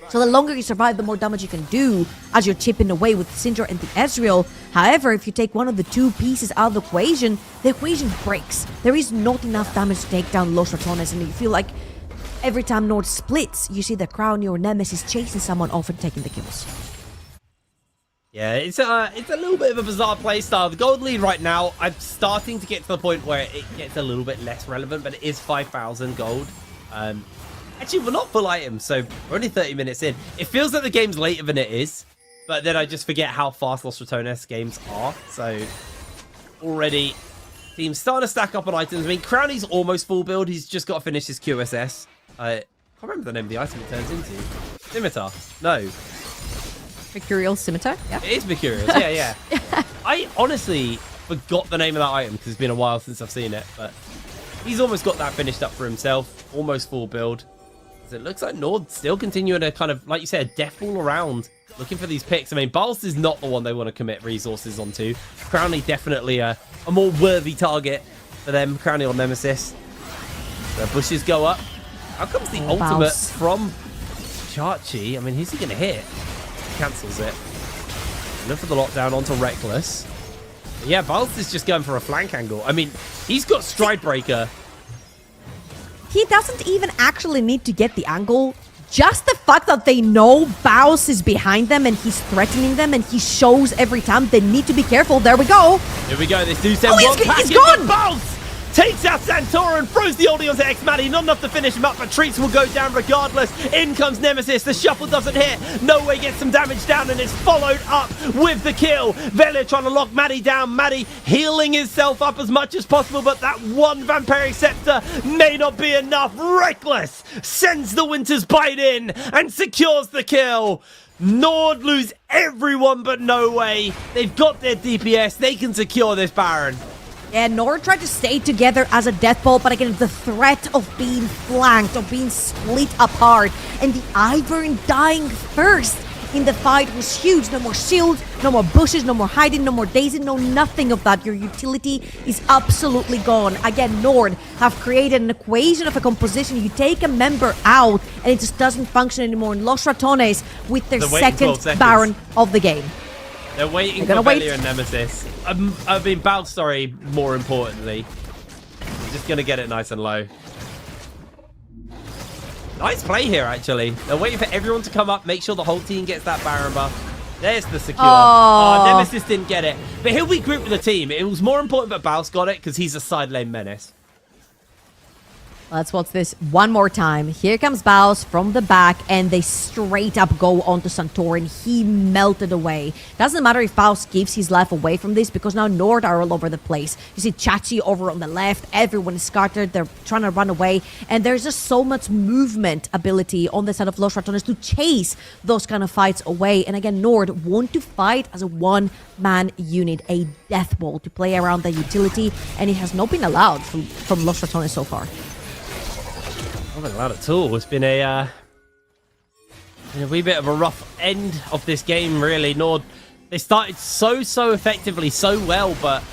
So the longer you survive, the more damage you can do as you're chipping away with Syndra and the Ezreal. However, if you take one of the 2 pieces out of the equation breaks. There is not enough damage to take down Los Ratones, and you feel like every time Nord splits, you see the Crown or Nemesis chasing someone off and taking the kills. Yeah, it's a little bit of a bizarre playstyle. The gold lead right now, I'm starting to get to the point where it gets a little bit less relevant, but it is 5,000 gold. Actually, we're not full items, so we're only 30 minutes in. It feels like the game's later than it is, but then I just forget how fast Los Ratones games are. So already, teams starting to stack up on items. I mean, Crownie's almost full build. He's just got to finish his QSS. I can't remember the name of the item it turns into. Scimitar. No. Mercurial Scimitar? Yeah. It is Mercurial. Yeah. I honestly forgot the name of that item because it's been a while since I've seen it, but he's almost got that finished up for himself. Almost full build. So it looks like Nord still continuing to kind of, like you said, death all around, looking for these picks. I mean, Bals is not the one they want to commit resources onto. Crownie definitely a more worthy target for them. Crownie or Nemesis. The bushes go up. How comes the ultimate from Chachi? I mean, who's he going to hit? Cancels it. Look for the lockdown onto Reckless. But yeah, Bals is just going for a flank angle. I mean, he's got Stride Breaker. He doesn't even actually need to get the angle. Just the fact that they know Baus is behind them and he's threatening them and he shows every time they need to be careful. There we go. Here we go. This dude said he's gone. Baus takes out Santora and throws the oldie onto Xmatty. Not enough to finish him up, but Treats will go down regardless. In comes Nemesis. The shuffle doesn't hit. No Way gets some damage down and is followed up with the kill. Velia trying to lock Maddie down. Maddie healing himself up as much as possible, but that one Vampiric Scepter may not be enough. Reckless sends the Winter's Bite in and secures the kill. Nord lose everyone but No Way. They've got their DPS. They can secure this Baron. Yeah, Nord tried to stay together as a death ball, but again, the threat of being flanked, of being split apart, and the Ivern dying first in the fight was huge. No more shields, no more bushes, no more hiding, no more Daisy, no nothing of that. Your utility is absolutely gone. Again, Nord have created an equation of a composition. You take a member out, and it just doesn't function anymore. And Los Ratones with their second Baron of the game. They're waiting for Velia and Nemesis. I mean, Bal, sorry, more importantly. I'm just going to get it nice and low. Nice play here, actually. They're waiting for everyone to come up, make sure the whole team gets that Baron buff. There's the secure. Oh, Nemesis didn't get it. But he'll be grouped with the team. It was more important that Bal's got it because he's a side lane menace. Let's watch this one more time. Here comes Baus from the back, and they straight up go onto Santorin. He melted away. Doesn't matter if Baus gives his life away from this, because now Nord are all over the place. You see Chachi over on the left. Everyone is scattered. They're trying to run away. And there's just so much movement ability on the side of Los Ratones to chase those kind of fights away. And again, Nord want to fight as a one-man unit, a death ball to play around the utility. And it has not been allowed from Los Ratones so far. Not been allowed at all. It's been a wee bit of a rough end of this game, really. Nord, they started so effectively, so well, but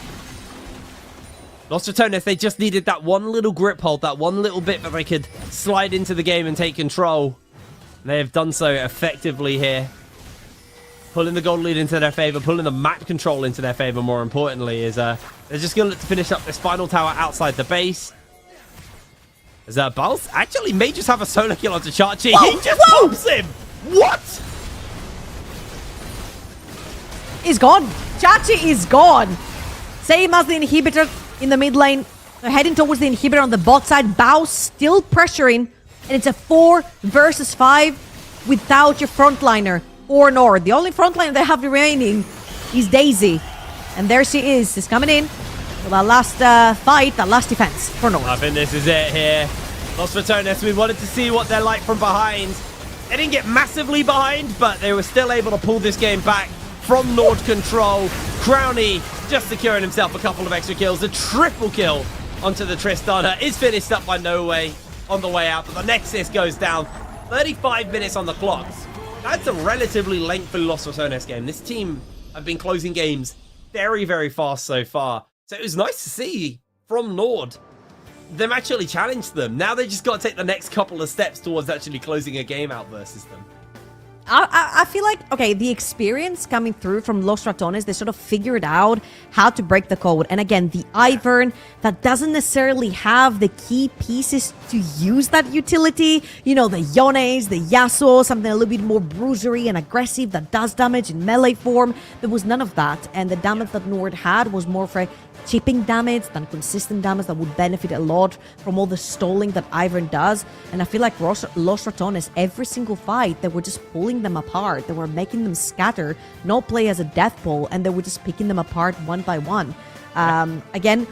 Los Ratones, they just needed that one little grip hold, that one little bit that they could slide into the game and take control. They have done so effectively here. Pulling the gold lead into their favor, pulling the map control into their favor, more importantly, is they're just going to look to finish up this final tower outside the base. As Baus actually may just have a solo kill onto Chachi. He just pops him! What? He's gone. Chachi is gone. Same as the inhibitor in the mid lane. They're heading towards the inhibitor on the bot side. Baus still pressuring. And it's a 4 versus 5 without your frontliner or Nord. The only frontliner they have remaining is Daisy. And there she is. She's coming in. For that last fight, that last defense for Nord. I think this is it here. Los Ratones, we wanted to see what they're like from behind. They didn't get massively behind, but they were still able to pull this game back from Nord control. Crowny just securing himself a couple of extra kills. A triple kill onto the Tristana is finished up by No Way on the way out, but the Nexus goes down. 35 minutes on the clock. That's a relatively lengthy Los Ratones game. This team have been closing games very fast so far. So it was nice to see from Nord them actually challenge them. Now they just got to take the next couple of steps towards actually closing a game out versus them. I feel like, okay, the experience coming through from Los Ratones, they sort of figured out how to break the code. And again, the Ivern that doesn't necessarily have the key pieces to use that utility, you know, the Yones, the Yasuo, something a little bit more bruisery and aggressive that does damage in melee form. There was none of that. And the damage that Nord had was more for chipping damage than consistent damage that would benefit a lot from all the stalling that Ivern does. And I feel like Los Ratones, every single fight, they were just pulling them apart. They were making them scatter, not play as a death ball, and they were just picking them apart one by one. Again,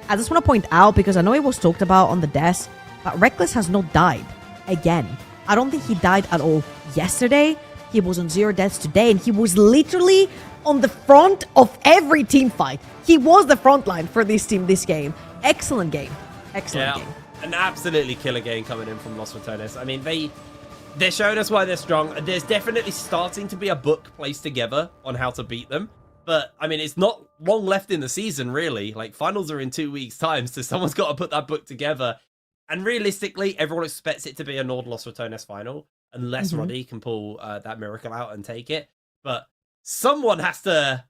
I just want to point out, because I know it was talked about on the desk, but Reckless has not died again. I don't think he died at all yesterday. He was on 0 deaths today, and he was literally on the front of every team fight. He was the front line for this team this game. Excellent game. Excellent game. An absolutely killer game coming in from Los Ratones. I mean, they're showing us why they're strong. There's definitely starting to be a book placed together on how to beat them. But, I mean, it's not long left in the season, really. Like, finals are in 2 weeks' time, so someone's got to put that book together. And realistically, everyone expects it to be a Nord Los Ratones final, unless Roddy can pull that miracle out and take it. But someone has to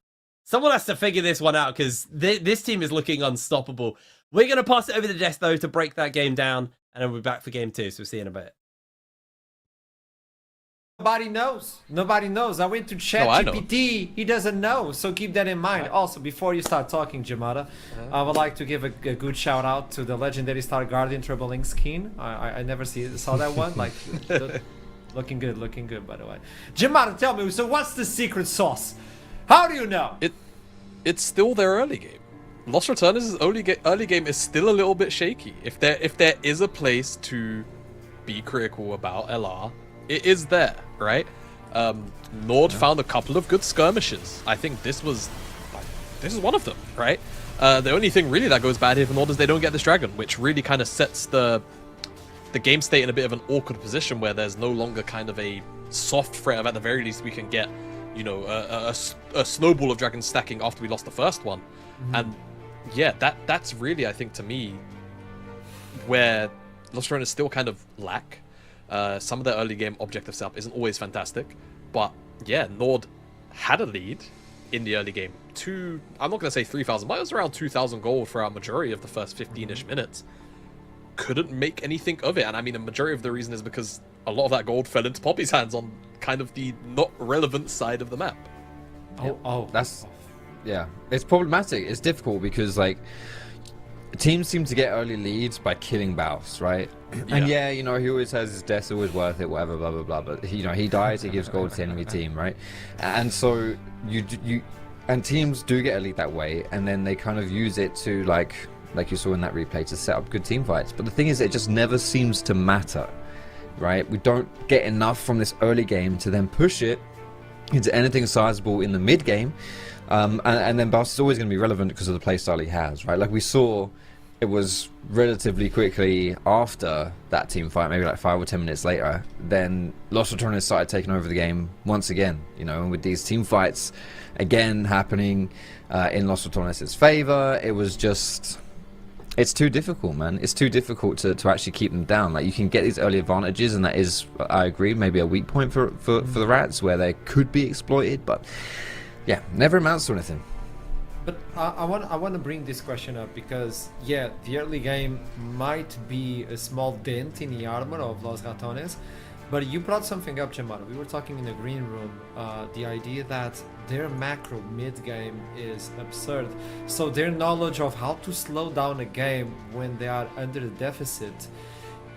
figure this one out, because this team is looking unstoppable. We're going to pass it over to Death, though, to break that game down, and then we'll be back for game 2, so we'll see you in a bit. Nobody knows. Nobody knows. I went to chat GPT. He doesn't know, so keep that in mind. Also, before you start talking, Jamada, I would like to give a good shout out to the legendary Star Guardian Triple Link skin. I never saw that one. Like, looking good, by the way. Jamada, tell me, so what's the secret sauce? How do you know? It's still their early game. Los Ratones' early game is still a little bit shaky. If there is a place to be critical about LR, it is there, right? Nord found a couple of good skirmishes. I think this is one of them, right? The only thing really that goes bad here for Nord is they don't get this dragon, which really kind of sets the game state in a bit of an awkward position where there's no longer kind of a soft threat of, at the very least, we can get, you know, a snowball of dragons stacking after we lost the first one. And yeah, that's really, I think, to me, where Los Ratones still kind of lack. Some of their early game objective setup isn't always fantastic, but yeah, Nord had a lead in the early game. I'm not going to say 3,000, but it was around 2,000 gold for our majority of the first 15-ish minutes. Couldn't make anything of it, and I mean, the majority of the reason is because a lot of that gold fell into Poppy's hands on kind of the not relevant side of the map. That's, yeah, it's problematic. It's difficult because, like, teams seem to get early leads by killing Baus, right? And yeah, you know, he always has his death's always worth it, whatever, blah blah blah. But you know, he dies, he gives gold to the enemy team, right? And so and teams do get a lead that way, and then they kind of use it to like you saw in that replay, to set up good team fights. But the thing is, it just never seems to matter, right? We don't get enough from this early game to then push it into anything sizable in the mid game. And then Baus is always going to be relevant because of the playstyle he has, right? Like we saw, it was relatively quickly after that team fight, maybe like 5 or 10 minutes later, then Los Ratones started taking over the game once again, you know, and with these team fights again happening in Los Ratones' favor, it was just... It's too difficult, man. It's too difficult to actually keep them down. Like, you can get these early advantages, and that is, I agree, maybe a weak point for the Rats, where they could be exploited, but yeah, never amounts to anything. But I want to bring this question up because, yeah, the early game might be a small dent in the armor of Los Ratones, but you brought something up, Jamara. We were talking in the green room, the idea that their macro mid-game is absurd. So their knowledge of how to slow down a game when they are under the deficit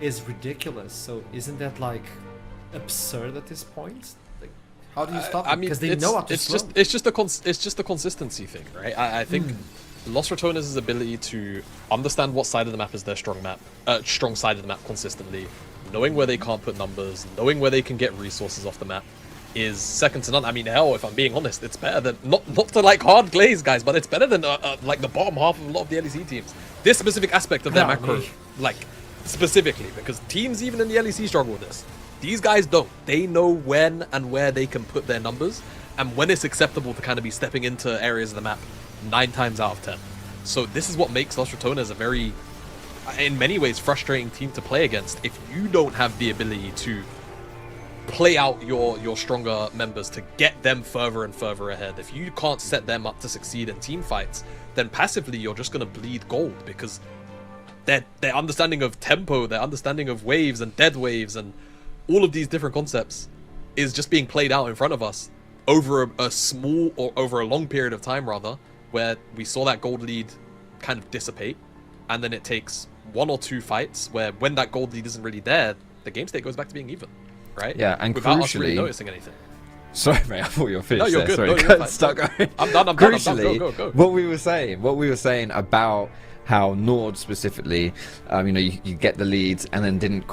is ridiculous. So isn't that like absurd at this point? Like, how do you stop it? Because they know how to slow. It's just a consistency thing, right? I think Los Ratones' ability to understand what side of the map is their strong side of the map consistently, knowing where they can't put numbers, knowing where they can get resources off the map, is second to none. I mean, hell, if I'm being honest, it's better than not to like hard glaze guys, but it's better than like the bottom half of a lot of the LEC teams. This specific aspect of their macro, like specifically, because teams even in the LEC struggle with this. These guys don't. They know when and where they can put their numbers, and when it's acceptable to kind of be stepping into areas of the map 9 times out of 10. So this is what makes Los Ratones a very, in many ways, frustrating team to play against. If you don't have the ability to play out your stronger members to get them further and further ahead, if you can't set them up to succeed in team fights, then passively you're just going to bleed gold, because their understanding of tempo, their understanding of waves and dead waves and all of these different concepts is just being played out in front of us over a small, or over a long period of time rather, where we saw that gold lead kind of dissipate, and then it takes 1 or 2 fights where, when that gold lead isn't really there, the game state goes back to being even, right? Yeah, and without crucially, us really noticing anything. Sorry, mate, I thought you were finished. No, you're there. good. Sorry, No, you're stuck fine. going. I'm done. Crucially, Go. what we were saying about how Nord specifically, you know, you get the leads and then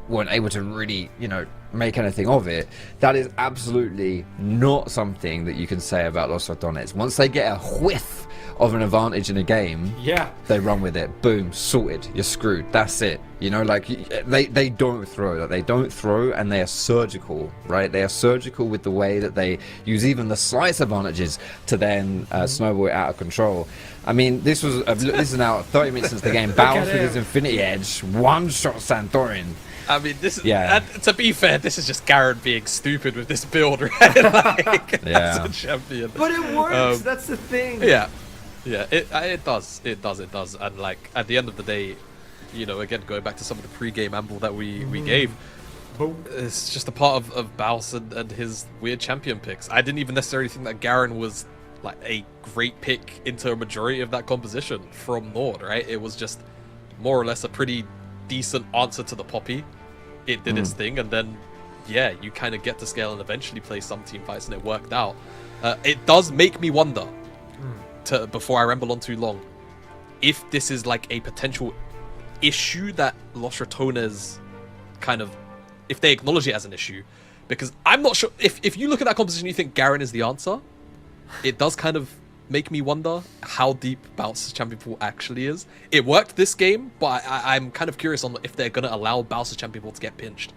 weren't able to really, you know, make anything of it. That is absolutely not something that you can say about Los Ratones. Once they get a whiff of an advantage in a game, Yeah. they run with it. Boom, sorted. You're screwed. That's it. You know, like, they don't throw. They don't throw, and they are surgical, right? They are surgical with the way that they use even the slight advantages to then snowball it out of control. I mean, this is now 30 minutes since the game. Baus with his Infinity Edge, one-shot Santorin. I mean, this is, Yeah. to be fair, this is just Garen being stupid with this build, right? Like, Yeah. as a champion. But it works. That's the thing. Yeah, it does, and like, at the end of the day, you know, again, going back to some of the pre-game amble that we gave, it's just a part of Baus and his weird champion picks. I didn't even necessarily think that Garen was like a great pick into a majority of that composition from Nord, right? It was just more or less a pretty decent answer to the Poppy. It did its thing, and then yeah, you kind of get to scale and eventually play some team fights, and it worked out. It does make me wonder, before I ramble on too long, if this is like a potential issue that Los Ratones kind of, if they acknowledge it as an issue, because I'm not sure if you look at that composition, you think Garen is the answer. It does kind of make me wonder how deep Baus' champion pool actually is. It worked this game, but I'm kind of curious on if they're going to allow Baus' champion pool to get pinched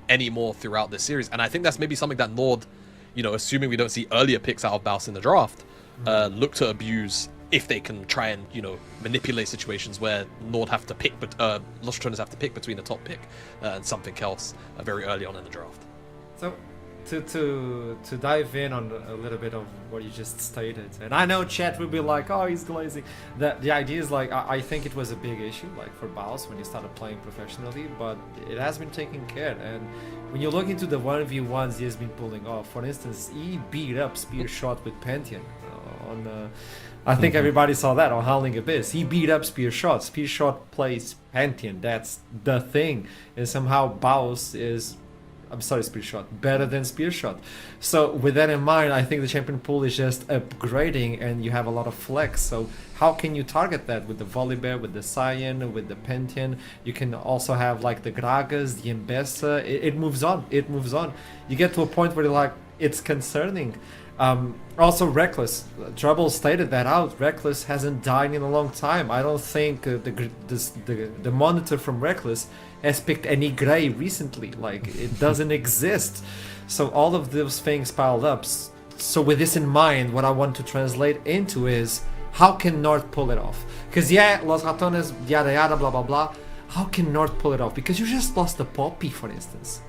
anymore throughout this series. And I think that's maybe something that Nord, you know, assuming we don't see earlier picks out of Baus in the draft, look to abuse if they can try and, you know, manipulate situations where Nord have to pick, but Los Ratones have to pick between a top pick and something else very early on in the draft. So, to dive in on a little bit of what you just stated, and I know chat will be like, oh, he's glazing. The idea is like, I think it was a big issue, like for Baus when he started playing professionally, but it has been taken care. And when you look into the 1v1s he has been pulling off, for instance, he beat up Spear Shot with Pantheon I think everybody saw that on Howling Abyss. He beat up Spear Shot. Spear Shot plays Pantheon. That's the thing. And somehow Baus is, I'm sorry, Spear Shot, better than Spear Shot. So with that in mind, I think the champion pool is just upgrading and you have a lot of flex. So how can you target that with the Volibear, with the Cyan, with the Pantheon? You can also have like the Gragas, the Embessa. It moves on. It moves on. You get to a point where you're like, it's concerning. Also Reckless, Trouble stated that out. Reckless hasn't died in a long time. I don't think the monitor from Reckless has picked any gray recently. Like, it doesn't exist. So all of those things piled up. So with this in mind, what I want to translate into is, how can North pull it off? Because yeah, Los Ratones, yada yada, blah blah blah. How can North pull it off? Because you just lost the Poppy, for instance.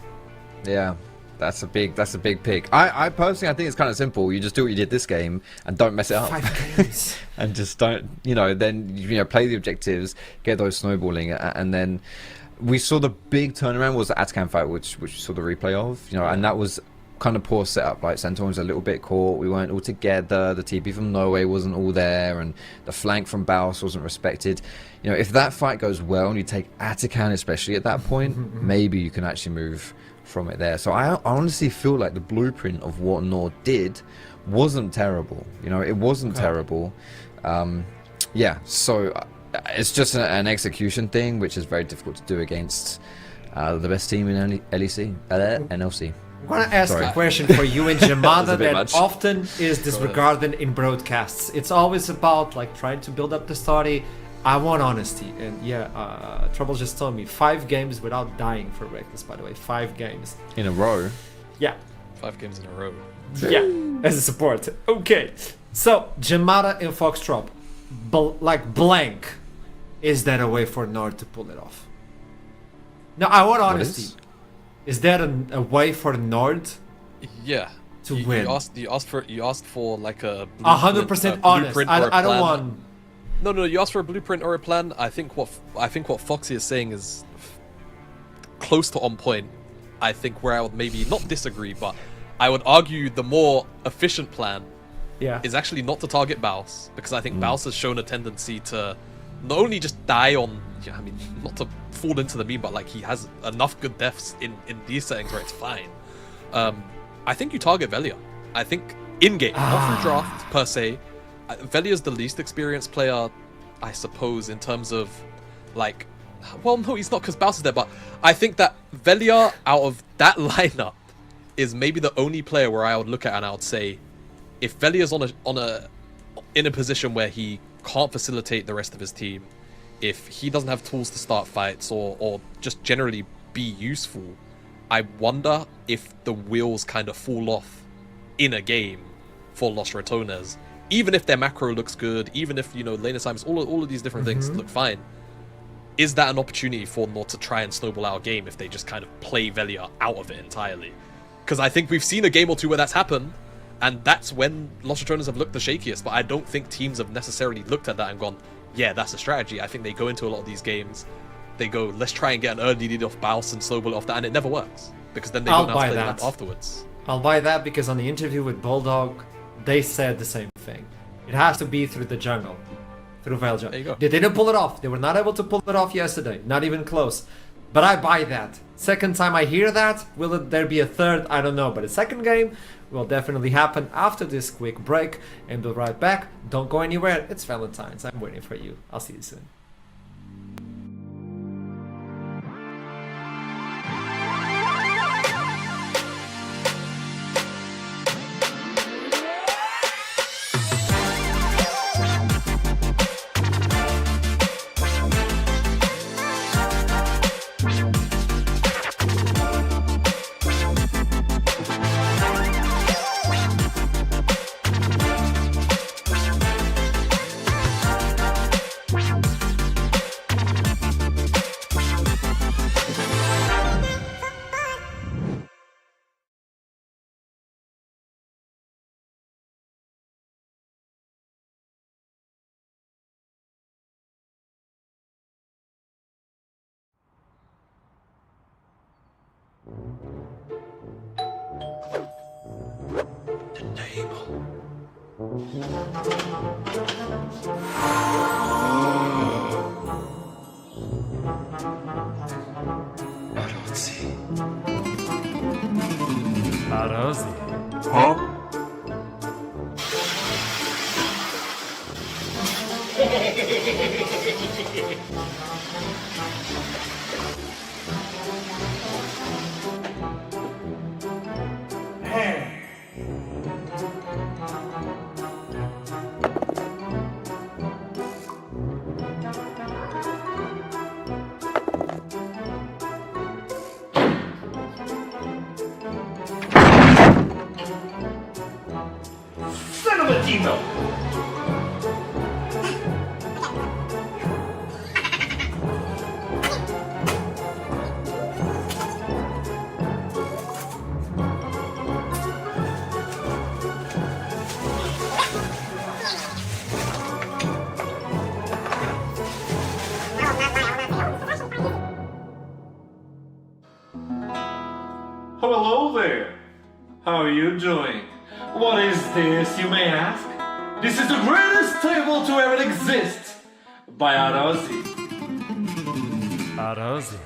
Yeah. That's a big pick. I personally, I think it's kind of simple. You just do what you did this game and don't mess it up. 5 games. And just don't, then play the objectives, get those snowballing, and then we saw the big turnaround was the Atakan fight, which we saw the replay of, and that was kind of poor setup. Like, Centaur was a little bit caught. We weren't all together. The TP from Norway wasn't all there, and the flank from Baus wasn't respected. If that fight goes well and you take Atakan, especially at that point, maybe you can actually move from it there. So I honestly feel like the blueprint of what Nord did wasn't terrible. It wasn't terrible. Yeah, so it's just an execution thing, which is very difficult to do against the best team in NLC. I want to ask a question for you and Jamada that much. often is disregarded in broadcasts. It's always about like trying to build up the story. I want honesty, and yeah, Trouble just told me 5 games without dying for Reckless, by the way. 5 games. In a row? Yeah. 5 games in a row. Yeah, as a support. Okay, so Jamada and Foxtrot, blank, is that a way for Nord to pull it off? No, I want honesty. Is that a way for Nord? Yeah. To win? You asked for like a 100% honest. I don't want. No, you asked for a blueprint or a plan. I think what Foxy is saying is close to on point. I think where I would maybe not disagree, but I would argue the more efficient plan is actually not to target Baus, because I think Baus has shown a tendency to not only just die on, not to fall into the meme, but like he has enough good deaths in these settings where it's fine. I think you target Velia. I think in-game, not through draft per se. Velia's the least experienced player, I suppose, in terms of, like... Well, no, he's not, because Baus is there, but I think that Velia, out of that lineup, is maybe the only player where I would look at and I would say, if Velia's in a position where he can't facilitate the rest of his team, if he doesn't have tools to start fights or just generally be useful, I wonder if the wheels kind of fall off in a game for Los Ratones. Even if their macro looks good, even if, lane assignments, all of these different things look fine, is that an opportunity for Nord to try and snowball our game if they just kind of play Velia out of it entirely? Because I think we've seen a game or two where that's happened, and that's when Los Ratones have looked the shakiest, but I don't think teams have necessarily looked at that and gone, yeah, that's a strategy. I think they go into a lot of these games, they go, let's try and get an early lead off Baus and snowball off that, and it never works, because then they don't have to play that afterwards. I'll buy that, because on the interview with Bulldog, they said the same thing. It has to be through the jungle, through Velja. There you go. They didn't pull it off. They were not able to pull it off yesterday, not even close. But I buy that. Second time I hear that, will there be a third? I don't know. But a second game will definitely happen after this quick break, and we'll be right back. Don't go anywhere. It's Valentine's. I'm waiting for you. I'll see you soon. Arozzi. Son of a Timo! Hello there. How are you doing? What is this, you may ask? This is the greatest table to ever exist by Arozzi. Arozzi.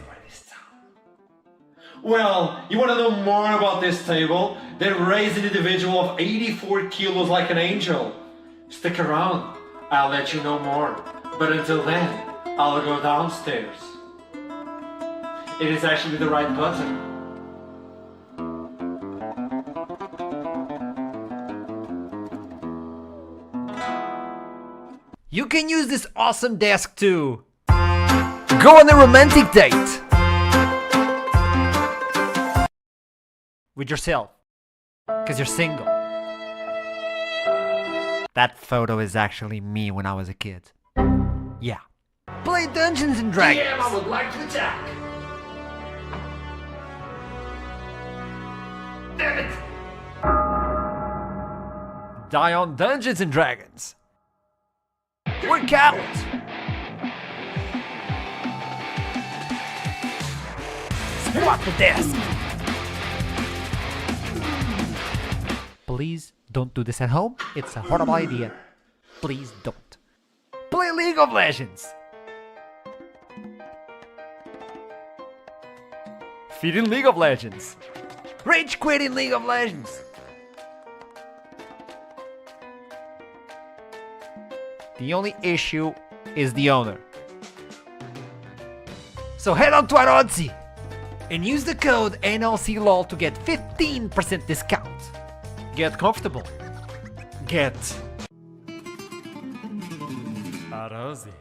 Well, you want to know more about this table? Then raise an individual of 84 kilos like an angel. Stick around, I'll let you know more. But until then, I'll go downstairs. It is actually the right button. You can use this awesome desk to go on a romantic date with yourself, because you're single. That photo is actually me when I was a kid. Yeah. Play Dungeons and Dragons. I would like to attack. Damn it! Die on Dungeons and Dragons. Work out. Squat the desk. Please don't do this at home. It's a horrible idea. Please don't. Play League of Legends. Feed in League of Legends. Rage quit in League of Legends. The only issue is the owner. So head on to Arozzi and use the code NLCLOL to get 15% discount. Get comfortable. Get Arozzi.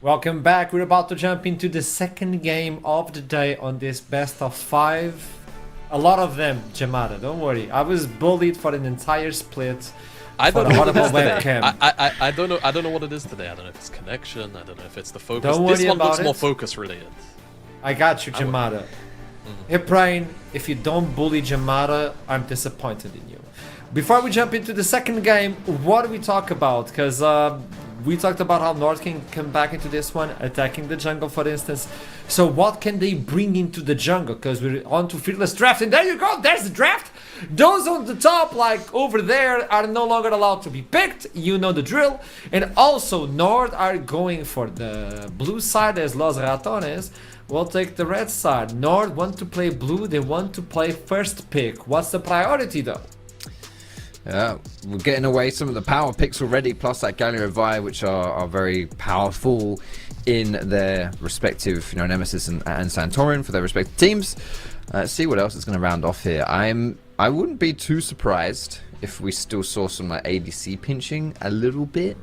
Welcome back. We're about to jump into the second game of the day on this best of 5. A lot of them, Jamada, don't worry. I was bullied for an entire split. I don't know what it is today. Webcam. I don't know what it is today. I don't know if it's connection. I don't know if it's the focus. Don't worry This one about looks it. more focus related. I got you, Jamada. Hey, Brian, if you don't bully Jamada, I'm disappointed in you. Before we jump into the second game, what do we talk about? Because we talked about how North can come back into this one, attacking the jungle, for instance. So what can they bring into the jungle? Because we're on to Fearless Draft, and there you go, there's the draft. Those on the top, like over there, are no longer allowed to be picked. You know the drill. And also, North are going for the blue side as Los Ratones. We'll take the red side. North want to play blue, they want to play first pick. What's the priority though? Yeah, we're getting away some of the power picks already, plus that Galio Vi, which are very powerful in their respective, Nemesis and Santorin for their respective teams. Let's see what else is going to round off here. I wouldn't be too surprised if we still saw some like ADC pinching a little bit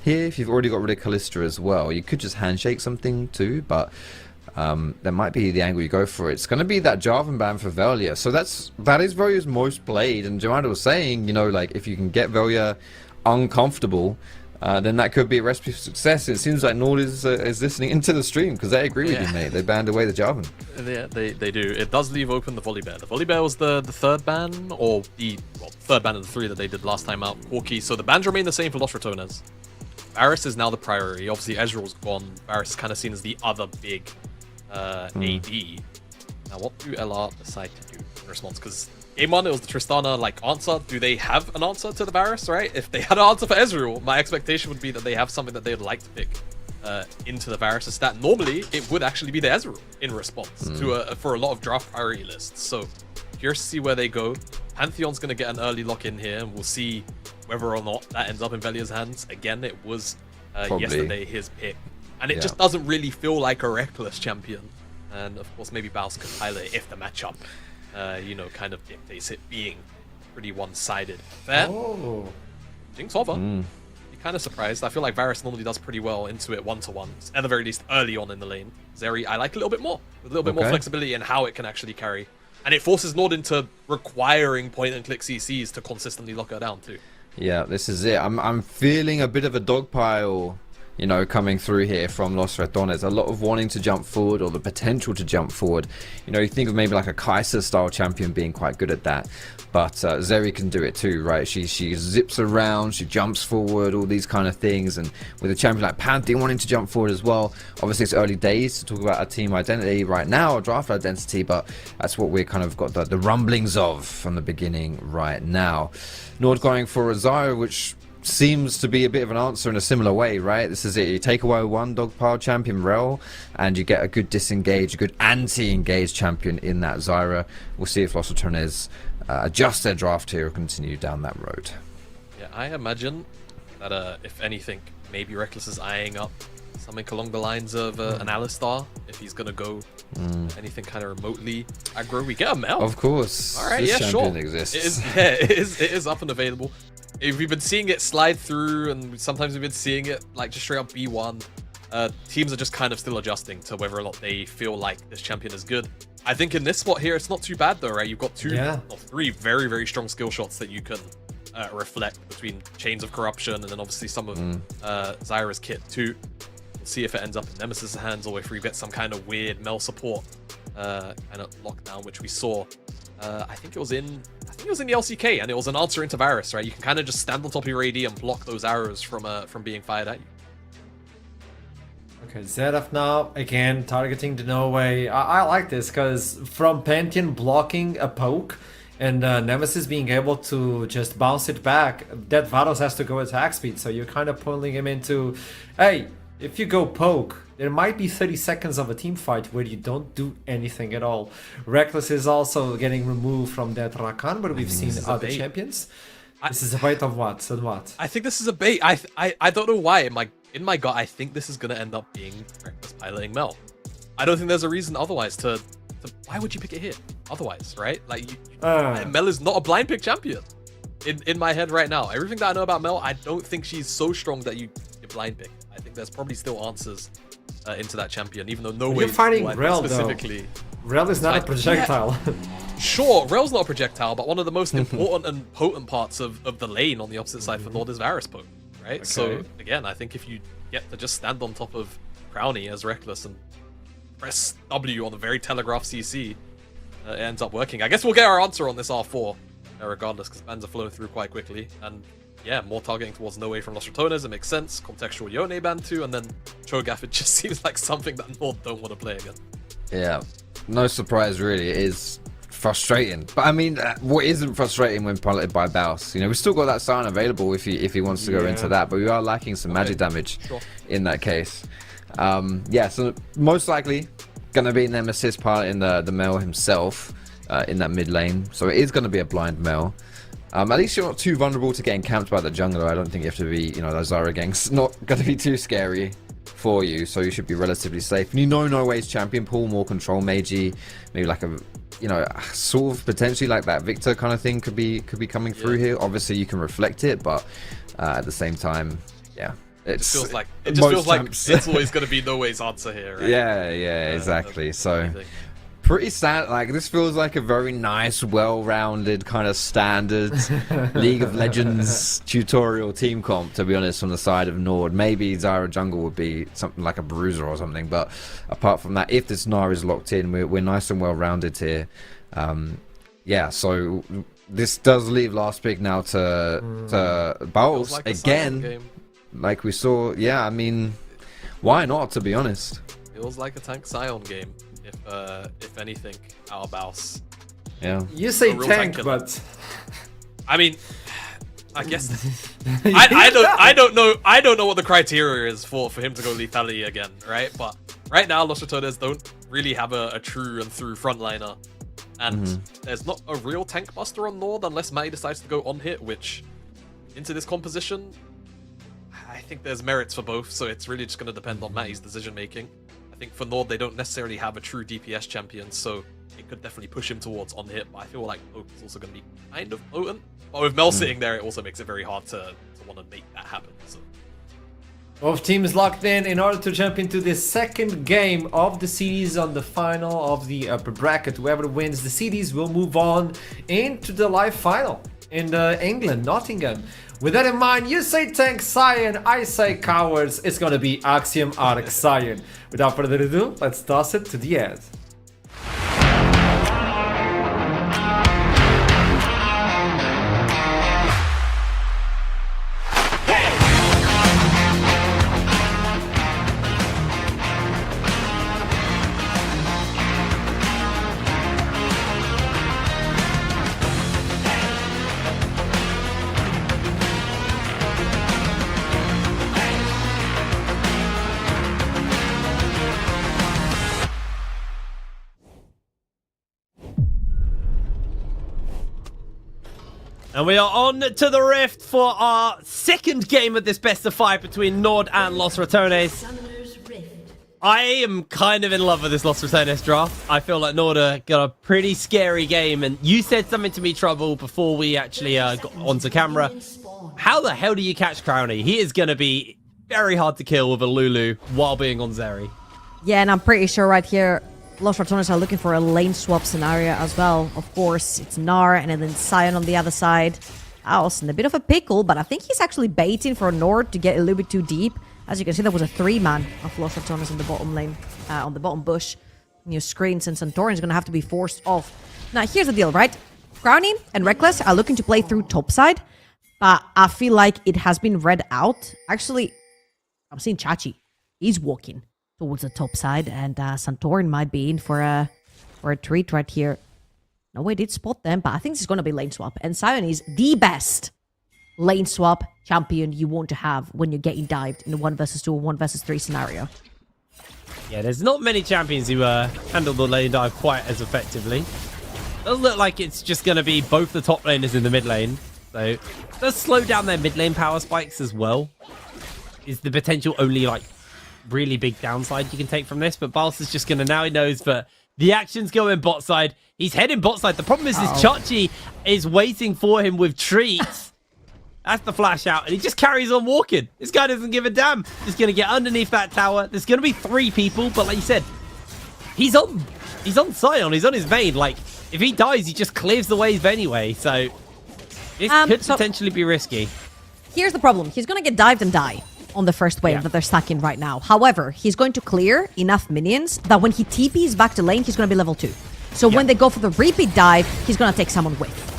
here. If you've already got rid of Callista as well, you could just handshake something too, but that might be the angle you go for. It's going to be that Jarvan ban for Velia. So that is Velia's most played. And Joanna was saying, like if you can get Velia uncomfortable, then that could be a recipe for success. It seems like Nord is listening into the stream because they agree with you, mate. They banned away the Jarvan. Yeah, they do. It does leave open the Volibear. The Volibear was the third ban, or the third ban of the 3 that they did last time out. Corki. So the bans remain the same for Los Ratones. Varus is now the priority. Obviously, Ezreal's gone. Varus is kind of seen as the other big AD. Now, what do LR decide to do in response? Because game 1, it was the Tristana answer. Do they have an answer to the Varus, right? If they had an answer for Ezreal, my expectation would be that they have something that they'd like to pick into the Varus stat. Normally, it would actually be the Ezreal in response to for a lot of draft priority lists. So, curious to see where they go. Pantheon's going to get an early lock in here, and we'll see whether or not that ends up in Velia's hands. Again, it was yesterday his pick. And it just doesn't really feel like a reckless champion. And of course, maybe Baus could highlight if the matchup, kind of dictates it being pretty one-sided. Fair. Oh. Jinx over. You're kind of surprised. I feel like Varus normally does pretty well into it one-to-one. At the very least, early on in the lane. Zeri, I like a little bit more. A little bit more flexibility in how it can actually carry. And it forces Nord into requiring point-and-click CCs to consistently lock her down too. Yeah, this is it. I'm feeling a bit of a dogpile, coming through here from Los Ratones. A lot of wanting to jump forward, or the potential to jump forward. You think of maybe like a Kai'Sa style champion being quite good at that. But Zeri can do it too, right? She zips around, she jumps forward, all these kind of things. And with a champion like Pantheon wanting to jump forward as well. Obviously, it's early days to talk about a team identity right now, or draft identity, but that's what we're kind of got the rumblings of from the beginning right now. Nord going for a Zyra, which seems to be a bit of an answer in a similar way, right? This is it. You take away one dogpile champion Rel, and you get a good disengage, a good anti-engage champion in that Zyra. We'll see if Los Ratones adjust their draft here or continue down that road. Yeah, I imagine that if anything, maybe Reckless is eyeing up something along the lines of an Alistar, if he's gonna go anything kind of remotely aggro. We get a Mel. Of course. All right, this yeah, champion sure. exists. It is up and available. We've been seeing it slide through, and sometimes we've been seeing it just straight up B1. Teams are just kind of still adjusting to whether or not they feel like this champion is good. I think in this spot here, it's not too bad though, right? You've got 3 very, very strong skill shots that you can reflect between Chains of Corruption and then obviously some of Zyra's kit too. We'll see if it ends up in Nemesis' hands or if we get some kind of weird Mel support kind of lockdown, which we saw. I think it was in the LCK, and it was an answer into Varus, right? You can kind of just stand on top of your AD and block those arrows from being fired at you. Okay, Zedaf now, again, targeting the No Way. I like this, because from Pantheon blocking a poke, and Nemesis being able to just bounce it back, that Vados has to go attack speed, so you're kind of pulling him into, hey, if you go poke, there might be 30 seconds of a team fight where you don't do anything at all. Reckless is also getting removed from that Rakan, but we've seen other champions. This is a bait of what? So what? I think this is a bait. I don't know why. In my gut, I think this is going to end up being Reckless piloting Mel. I don't think there's a reason otherwise to why would you pick it here? Otherwise, right? Mel is not a blind pick champion. In my head right now, everything that I know about Mel, I don't think she's so strong that you blind pick. I think there's probably still answers into that champion, even though no You're way fighting Rel, specifically. Rel is not a projectile. Sure, Rel's not a projectile, but one of the most important and potent parts of the lane on the opposite side for Nord is Varus poke, right? So again, I think if you get to just stand on top of Crowny as Reckless and press W on the very telegraph CC, it ends up working. I guess we'll get our answer on this R4, regardless, because bans are flowing through quite quickly. And yeah, more targeting towards No Way from Los Ratones, it makes sense. Contextual Yone ban too, and then Cho'Gath, it just seems like something that Nord don't want to play again. Yeah, no surprise really. It is frustrating, but I mean, what isn't frustrating when piloted by Baus? You know, we've still got that Sion available if he wants to go into that, but we are lacking some magic damage in that case. Yeah, so most likely gonna be Nemesis piloting the Mel himself in that mid lane, so it is gonna be a blind Mel. At least you're not too vulnerable to getting camped by the jungler. I don't think you have to be, you know, those Zyra ganks not gonna be too scary for you, so you should be relatively safe. And you know, No Way's champion pool, more control magey, maybe like a, you know, sort of potentially like that Victor kind of thing could be coming through here. Obviously you can reflect it, but at the same time, yeah, it just feels like it's always going to be No Way's answer here, right? Yeah, exactly. So pretty sad. Like, this feels like a very nice, well-rounded kind of standard League of Legends tutorial team comp, to be honest, from the side of Nord. Maybe Zyra jungle would be something like a bruiser or something, but apart from that, if this Gnar is locked in, we're nice and well-rounded here. Yeah, so this does leave last pick now to Bowls like again, like we saw. Yeah, I mean, why not, to be honest? Feels like a tank Sion game. If anything, our Baus. Yeah. You say tank, but I mean, I guess I don't know what the criteria is for him to go lethality again, right? But right now, Los Ratones don't really have a true and through frontliner, and there's not a real tank buster on Nord unless Matty decides to go on hit, which into this composition, I think there's merits for both. So it's really just going to depend on Matty's decision making. I think for Nord, they don't necessarily have a true DPS champion, so it could definitely push him towards on hit, but I feel like Oak is also going to be kind of potent. But with Mel sitting there, it also makes it very hard to want to make that happen. So both teams locked in order to jump into the second game of the series on the final of the upper bracket. Whoever wins the series will move on into the live final in England, Nottingham. With that in mind, you say tank Sion, I say cowards. It's gonna be Axiom Arc Sion. Without further ado, let's toss it to the end. And we are on to the Rift for our second game of this best of 5 between Nord and Los Ratones. I am kind of in love with this Los Ratones draft. I feel like Nord got a pretty scary game, and you said something to me, Trouble, before we actually got onto camera. How the hell do you catch Crowny? He is going to be very hard to kill with a Lulu while being on Zeri. Yeah, and I'm pretty sure right here, Los Ratones are looking for a lane swap scenario as well. Of course, it's Gnar and then Sion on the other side. Baus in a bit of a pickle, but I think he's actually baiting for Nord to get a little bit too deep. As you can see, there was a 3-man of Los Ratones in the bottom lane, on the bottom bush. New screens, and Santorin's going to have to be forced off. Now, here's the deal, right? Crowny and Reckless are looking to play through topside, but I feel like it has been read out. Actually, I'm seeing Chachi. He's walking towards the top side, and Santorin might be in for a treat right here. No way did spot them, but I think this is going to be lane swap. And Sion is the best lane swap champion you want to have when you're getting dived in a 1 versus 2 or 1 versus 3 scenario. Yeah, there's not many champions who handle the lane dive quite as effectively. Doesn't look like it's just going to be both the top laners in the mid lane. So it does slow down their mid lane power spikes as well. Is the potential only like really big downside you can take from this, but Baus is just gonna, now he knows that the action's going bot side. He's heading bot side. The problem is this Chachi is waiting for him with treats. That's the flash out, and he just carries on walking. This guy doesn't give a damn. Just gonna get underneath that tower. There's gonna be 3 people, but like you said, he's on Sion. He's on his main. Like, if he dies, he just clears the wave anyway. So this could potentially be risky. Here's the problem. He's going to get dived and die on the first wave that they're stuck in right now. However, he's going to clear enough minions that when he TPs back to lane, he's going to be level 2. So when they go for the repeat dive, he's going to take someone with.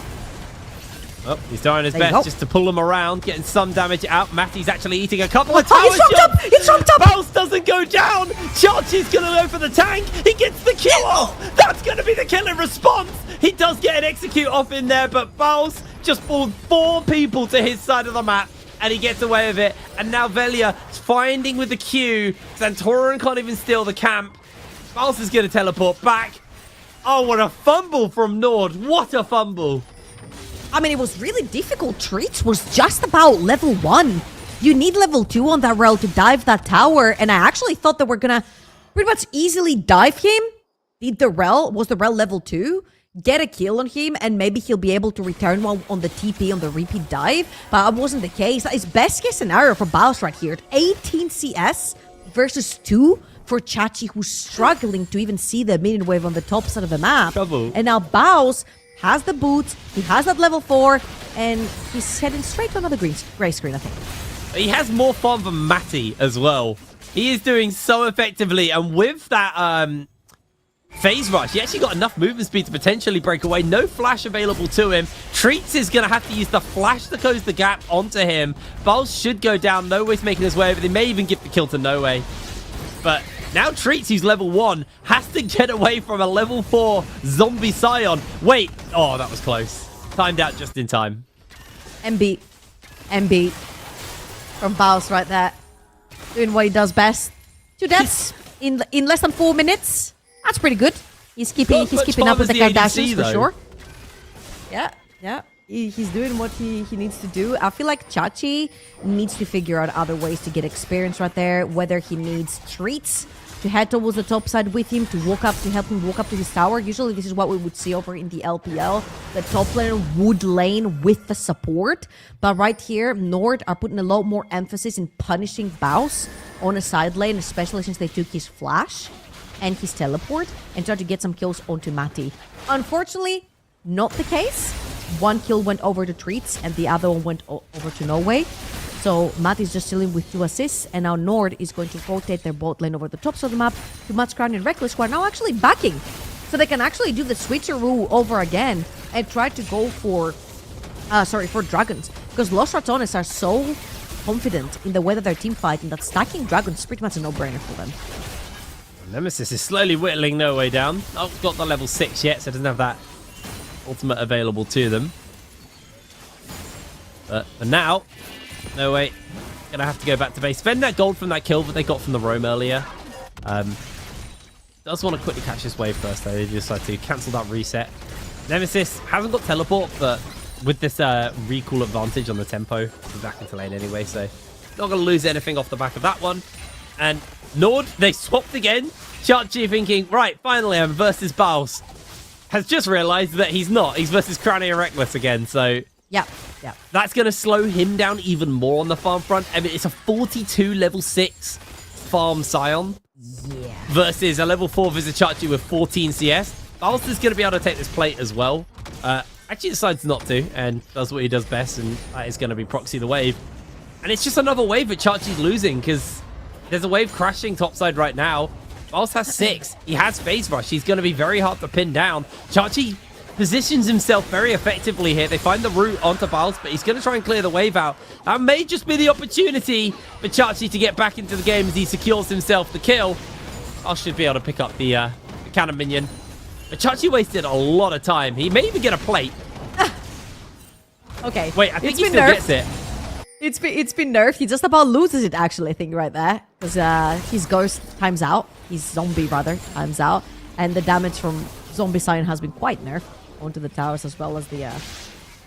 Oh, he's trying his There you best go. just to pull him around, getting some damage out. Matty's actually eating a couple of tower he's chopped shots. up! He's chopped up! Bounce doesn't go down. Chachi's going to go for the tank. He gets the kill off. That's going to be the killing response. He does get an execute off in there, but Bounce just pulled 4 people to his side of the map. And he gets away with it. And now Velia is finding with the Q. Santorin can't even steal the camp. Bounce is going to teleport back. Oh, what a fumble from Nord. What a fumble. I mean, it was really difficult. Treats was just about level 1. You need level 2 on that rel to dive that tower. And I actually thought that we're going to pretty much easily dive him. Was the rel level 2? Get a kill on him, and maybe he'll be able to return one on the TP on the repeat dive. But that wasn't the case. That is best case scenario for Baus right here. 18 CS versus 2 for Chachi, who's struggling to even see the minion wave on the top side of the map. Trouble. And now Baus has the boots, he has that level 4, and he's heading straight to another gray screen, I think. He has more farm than Matty as well. He is doing so effectively, and with that phase rush, he actually got enough movement speed to potentially break away. No flash available to him. Treats is going to have to use the flash to close the gap onto him. Bowls should go down. No Way's making his way over. They may even give the kill to No Way. But now Treats, who's level 1, has to get away from a level 4 zombie Scion. Wait. Oh, that was close. Timed out just in time. MB from Baus right there. Doing what he does best. 2 deaths in less than 4 minutes. That's pretty good. He's keeping up with the Kardashians for sure. Yeah. He's doing what he needs to do. I feel like Chachi needs to figure out other ways to get experience right there. Whether he needs Treats to head towards the top side with him, to help him walk up to his tower. Usually this is what we would see over in the LPL. The top laner would lane with the support. But right here, Nord are putting a lot more emphasis in punishing Baus on a side lane, especially since they took his flash and his teleport and tried to get some kills onto Matty. Unfortunately, not the case. 1 kill went over to Treats and the other one went over to No Way. So Matty's just chilling with 2 assists, and now Nord is going to rotate their bot lane over the top of the map to Mutscrown and Reckless, who are now actually backing. So they can actually do the switcheroo over again and try to go for Dragons. Because Los Ratones are so confident in the way that they're team fighting that stacking Dragons is pretty much a no-brainer for them. Nemesis is slowly whittling No Way down. Oh, got the level 6 yet, so doesn't have that ultimate available to them. But for now, No Way gonna have to go back to base. Spend that gold from that kill that they got from the roam earlier. Does want to quickly catch this wave first, though. They decide to cancel that reset. Nemesis hasn't got teleport, but with this recall advantage on the tempo, he's back into lane anyway, so not gonna lose anything off the back of that one. And Nord, they swapped again. Chachi thinking, right, finally I'm versus Baus. Has just realized that he's not. He's versus Cranny and Reckless again, so Yeah. that's going to slow him down even more on the farm front. I mean, it's a 42 level 6 farm Scion versus a level 4 Vizichachi with 14 CS. Baus is going to be able to take this plate as well. Actually decides not to and does what he does best, and that is going to be proxy the wave. And it's just another wave that Chachi's losing because there's a wave crashing topside right now. Baus has 6. He has phase rush. He's going to be very hard to pin down. Chachi positions himself very effectively here. They find the route onto Baus, but he's going to try and clear the wave out. That may just be the opportunity for Chachi to get back into the game as he secures himself the kill. Baus should be able to pick up the cannon minion. But Chachi wasted a lot of time. He may even get a plate. Okay. Wait, I think he still gets it. It's been nerfed. He just about loses it, actually, I think, right there. Because his ghost times out. His zombie, rather, times out. And the damage from zombie Scion has been quite nerfed onto the towers, as well as the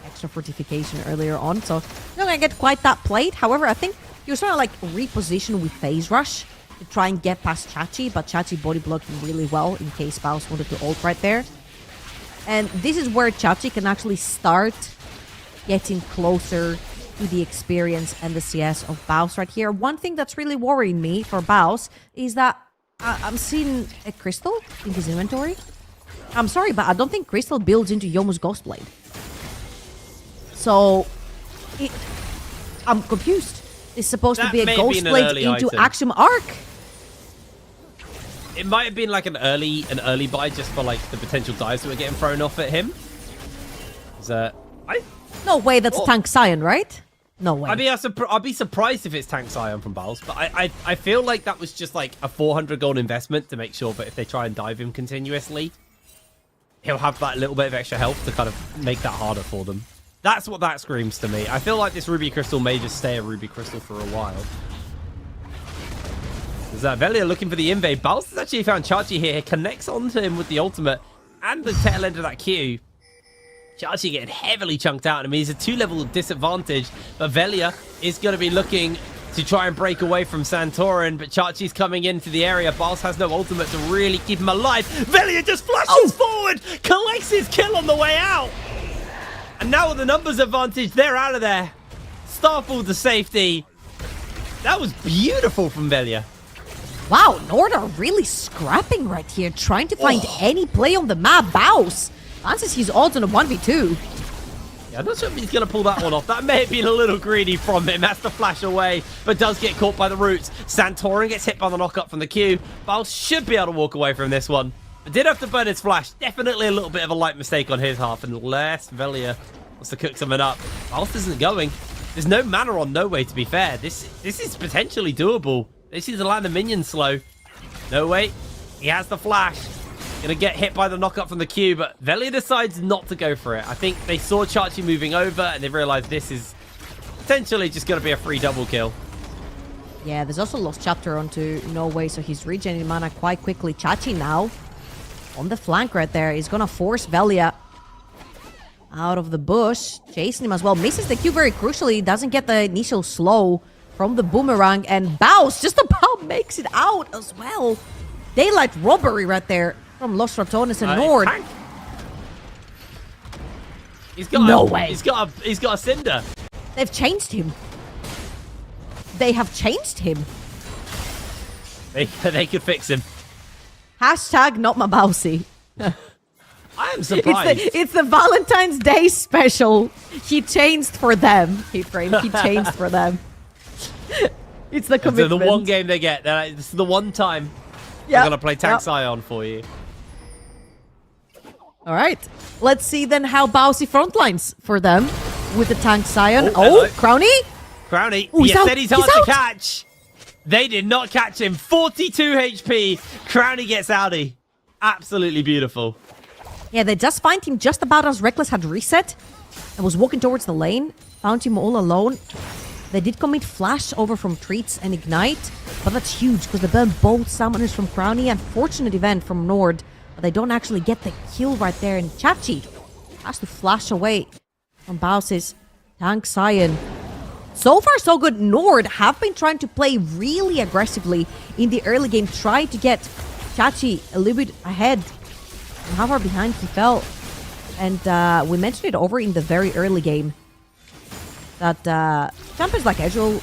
extra fortification earlier on. So, you're not going to get quite that plate. However, I think he was trying to, like, reposition with phase rush to try and get past Chachi. But Chachi body blocked him really well in case Baus wanted to ult right there. And this is where Chachi can actually start getting closer to to the experience and the CS of Baus right here. One thing that's really worrying me for Baus is that I'm seeing a crystal in his inventory. I'm sorry, but I don't think crystal builds into Youmuu's Ghostblade. So, I'm confused. It's supposed to be a Ghostblade into item. Axiom Arc. It might have been like an early buy just for like the potential dives that were getting thrown off at him. No way, that's Tank Scion, right? No way. I mean, I'd be surprised if it's Tank Scion from Baus, but I feel like that was just like a 400 gold investment to make sure that if they try and dive him continuously, he'll have that little bit of extra health to kind of make that harder for them. That's what that screams to me. I feel like this Ruby Crystal may just stay a Ruby Crystal for a while. Is that Velia looking for the invade? Baus has actually found Chachi here. He connects onto him with the ultimate and the tail end of that Q. Chachi getting heavily chunked out. I mean, he's a 2-level disadvantage, but Velia is going to be looking to try and break away from Santorin, but Chachi's coming into the area. Baus has no ultimate to really keep him alive. Velia just flashes forward, collects his kill on the way out. And now with the numbers advantage, they're out of there. Starfall to safety. That was beautiful from Velia. Wow, Nord are really scrapping right here, trying to find any play on the map. Baus answers his odds on a 1v2. Yeah, I'm not sure if he's going to pull that one off. That may have been a little greedy from him. Has to flash away, but does get caught by the roots. Santorin gets hit by the knockup from the Q. Baus should be able to walk away from this one. But did have to burn his flash. Definitely a little bit of a light mistake on his half, unless Velia wants to cook something up. Baus isn't going. There's no mana on No Way, to be fair. This is potentially doable. This is to land the minion slow. No Way. He has the flash. Gonna get hit by the knockup from the Q, but Velia decides not to go for it. I think they saw Chachi moving over and they realized this is potentially just gonna be a free double kill. Yeah, there's also Lost Chapter onto No Way, so he's regenerating mana quite quickly. Chachi now on the flank right there. He's gonna force Velia out of the bush, chasing him as well. Misses the Q very crucially, doesn't get the initial slow from the boomerang, and Baus just about makes it out as well. Daylight robbery right there from Los Ratones and Nord. He's got no way. He's got a Cinder. They've changed him. They have changed him. They could fix him. Hashtag not my Bausi. I am surprised. It's the Valentine's Day special. He changed for them. He changed for them. It's the commitment. So the one game they get. This is the one time I'm gonna play Tank Scion for you. All right. Let's see then how Bausi frontlines for them with the Tank Scion. Oh, Crowny? Crowny. Ooh, You said he's hard out. to catch. They did not catch him. 42 HP. Crowny gets outie. Absolutely beautiful. Yeah, they just find him just about as Reckless had reset and was walking towards the lane. Found him all alone. They did commit Flash over from Treats and Ignite, but that's huge because they burn both summoners from Crowny. Unfortunate event from Nord, but they don't actually get the kill right there. And Chachi has to flash away from Baus's Tank Scion. So far, so good. Nord have been trying to play really aggressively in the early game, trying to get Chachi a little bit ahead. And how far behind he fell. And we mentioned it over in the very early game that champions like Ezreal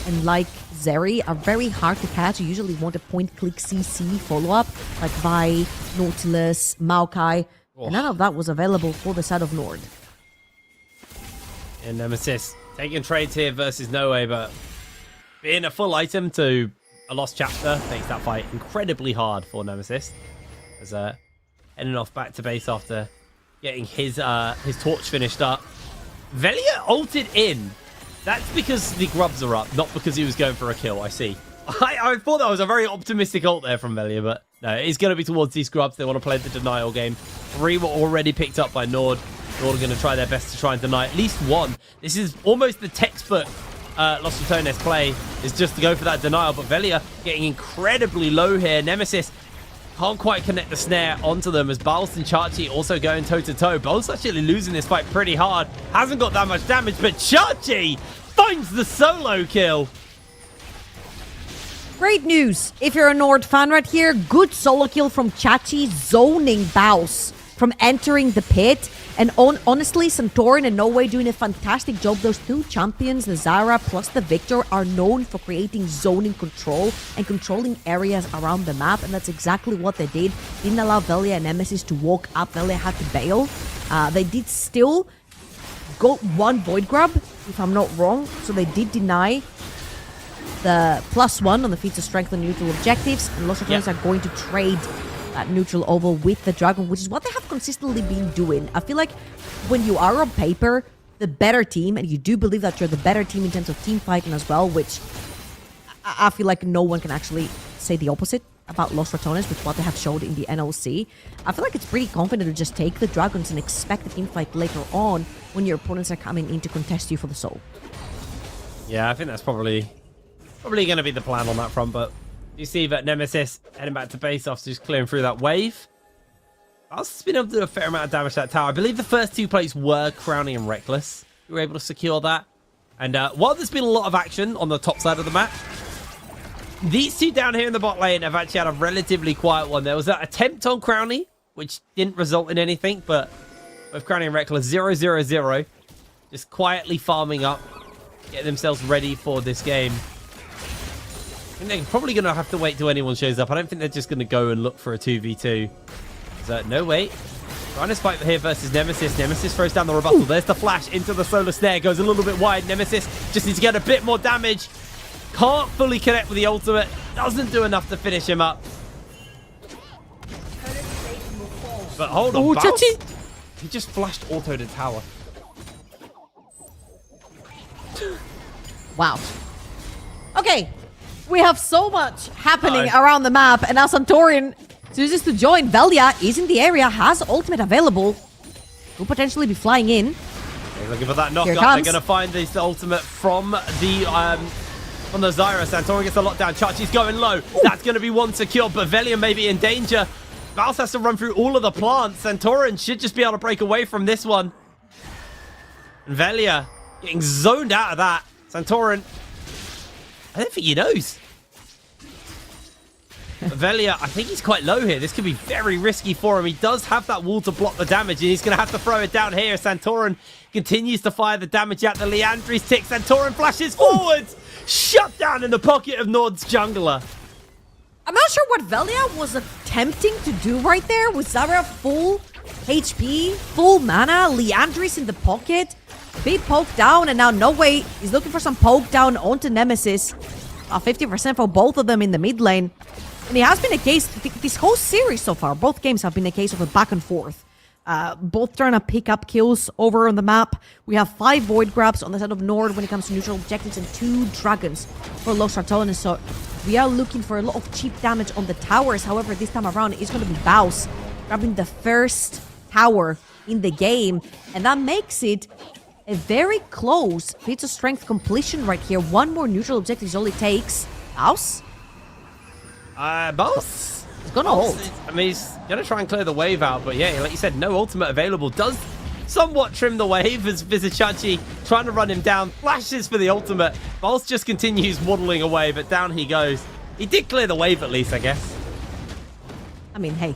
and like Zeri are very hard to catch. You usually want a point-click CC follow-up like Vi, Nautilus, Maokai. And none of that was available for the side of Nord. And Nemesis taking trades here versus No Way, but being a full item to a lost chapter makes that fight incredibly hard for Nemesis. As heading off back to base after getting his torch finished up. Velia ulted in. That's because the grubs are up, not because he was going for a kill, I see. I thought that was a very optimistic ult there from Velia, but no, it's going to be towards these grubs. They want to play the denial game. 3 were already picked up by Nord. Nord are going to try their best to try and deny at least 1. This is almost the textbook Los Ratones play, is just to go for that denial, but Velia getting incredibly low here. Nemesis can't quite connect the snare onto them as Baus and Chachi also going toe-to-toe. Baus actually losing this fight pretty hard. Hasn't got that much damage, but Chachi finds the solo kill. Great news. If you're a Nord fan right here, good solo kill from Chachi zoning Baus. from entering the pit. And honestly, Santorin and No Way doing a fantastic job. Those two champions, the Zyra plus the Victor, are known for creating zoning control and controlling areas around the map. And that's exactly what they did. Didn't allow Velia and Nemesis to walk up. Velia had to bail. They did still go one Void Grab, if I'm not wrong. So they did deny the +1 on the feats of strength and neutral objectives. And Los Ratones are going to trade that neutral oval with the Dragon, which is what they have consistently been doing. I feel like when you are on paper the better team, and you do believe that you're the better team in terms of team fighting as well, which I feel like no one can actually say the opposite about Los Ratones with what they have showed in the NLC. I feel like it's pretty confident to just take the Dragons and expect a team fight later on when your opponents are coming in to contest you for the soul. Yeah, I think that's probably going to be the plan on that front, but you see that Nemesis heading back to base after just clearing through that wave. Bal's been able to do a fair amount of damage to that tower. I believe the first two plays were Crowny and Reckless. We were able to secure that. And while there's been a lot of action on the top side of the map, these two down here in the bot lane have actually had a relatively quiet one. There was that attempt on Crowny, which didn't result in anything, but with Crowny and Reckless 0-0-0, just quietly farming up, getting themselves ready for this game. I think they're probably going to have to wait till anyone shows up. I don't think they're just going to go and look for a 2v2. So, no, wait. Trying to fight here versus Nemesis. Nemesis throws down the rebuttal. There's the flash into the solar snare. Goes a little bit wide. Nemesis just needs to get a bit more damage. Can't fully connect with the ultimate. Doesn't do enough to finish him up. But hold on, Bounce. He just flashed auto to tower. Wow. Okay. We have so much happening around the map, and now Santorin chooses to join. Velia is in the area, has ultimate available. Will potentially be flying in. They're looking for that knockup. They're going to find this ultimate from the Zyra. Santorin gets the lockdown. Chachi's going low. That's going to be one secure, but Velia may be in danger. Valve has to run through all of the plants. Santorin should just be able to break away from this one. And Velia getting zoned out of that. Santorin, I don't think he knows. Velia, I think he's quite low here. This could be very risky for him. He does have that wall to block the damage, and he's going to have to throw it down here. Santorin continues to fire the damage out. The Leandri's tick. Santorin flashes forwards. Shut down in the pocket of Nord's jungler. I'm not sure what Velia was attempting to do right there. With Zyra full HP, full mana, Leandris in the pocket. Big poke down, and now No Way is looking for some poke down onto Nemesis. 50% for both of them in the mid lane. And it has been a case, this whole series so far, both games have been a case of a back and forth. Both trying to pick up kills over on the map. We have 5 Void Grabs on the side of Nord when it comes to neutral objectives, and 2 Dragons for Los Ratones. So we are looking for a lot of cheap damage on the towers. However, this time around, it's going to be Baus grabbing the first tower in the game. And that makes it a very close feats of strength completion right here. 1 more neutral objective is all it takes. Baus? Baus? He's gonna hold. I mean, he's gonna try and clear the wave out, but yeah, like you said, no ultimate available. Does somewhat trim the wave as Vizichachi trying to run him down. Flashes for the ultimate. Baus just continues waddling away, but down he goes. He did clear the wave at least, I guess. I mean, hey,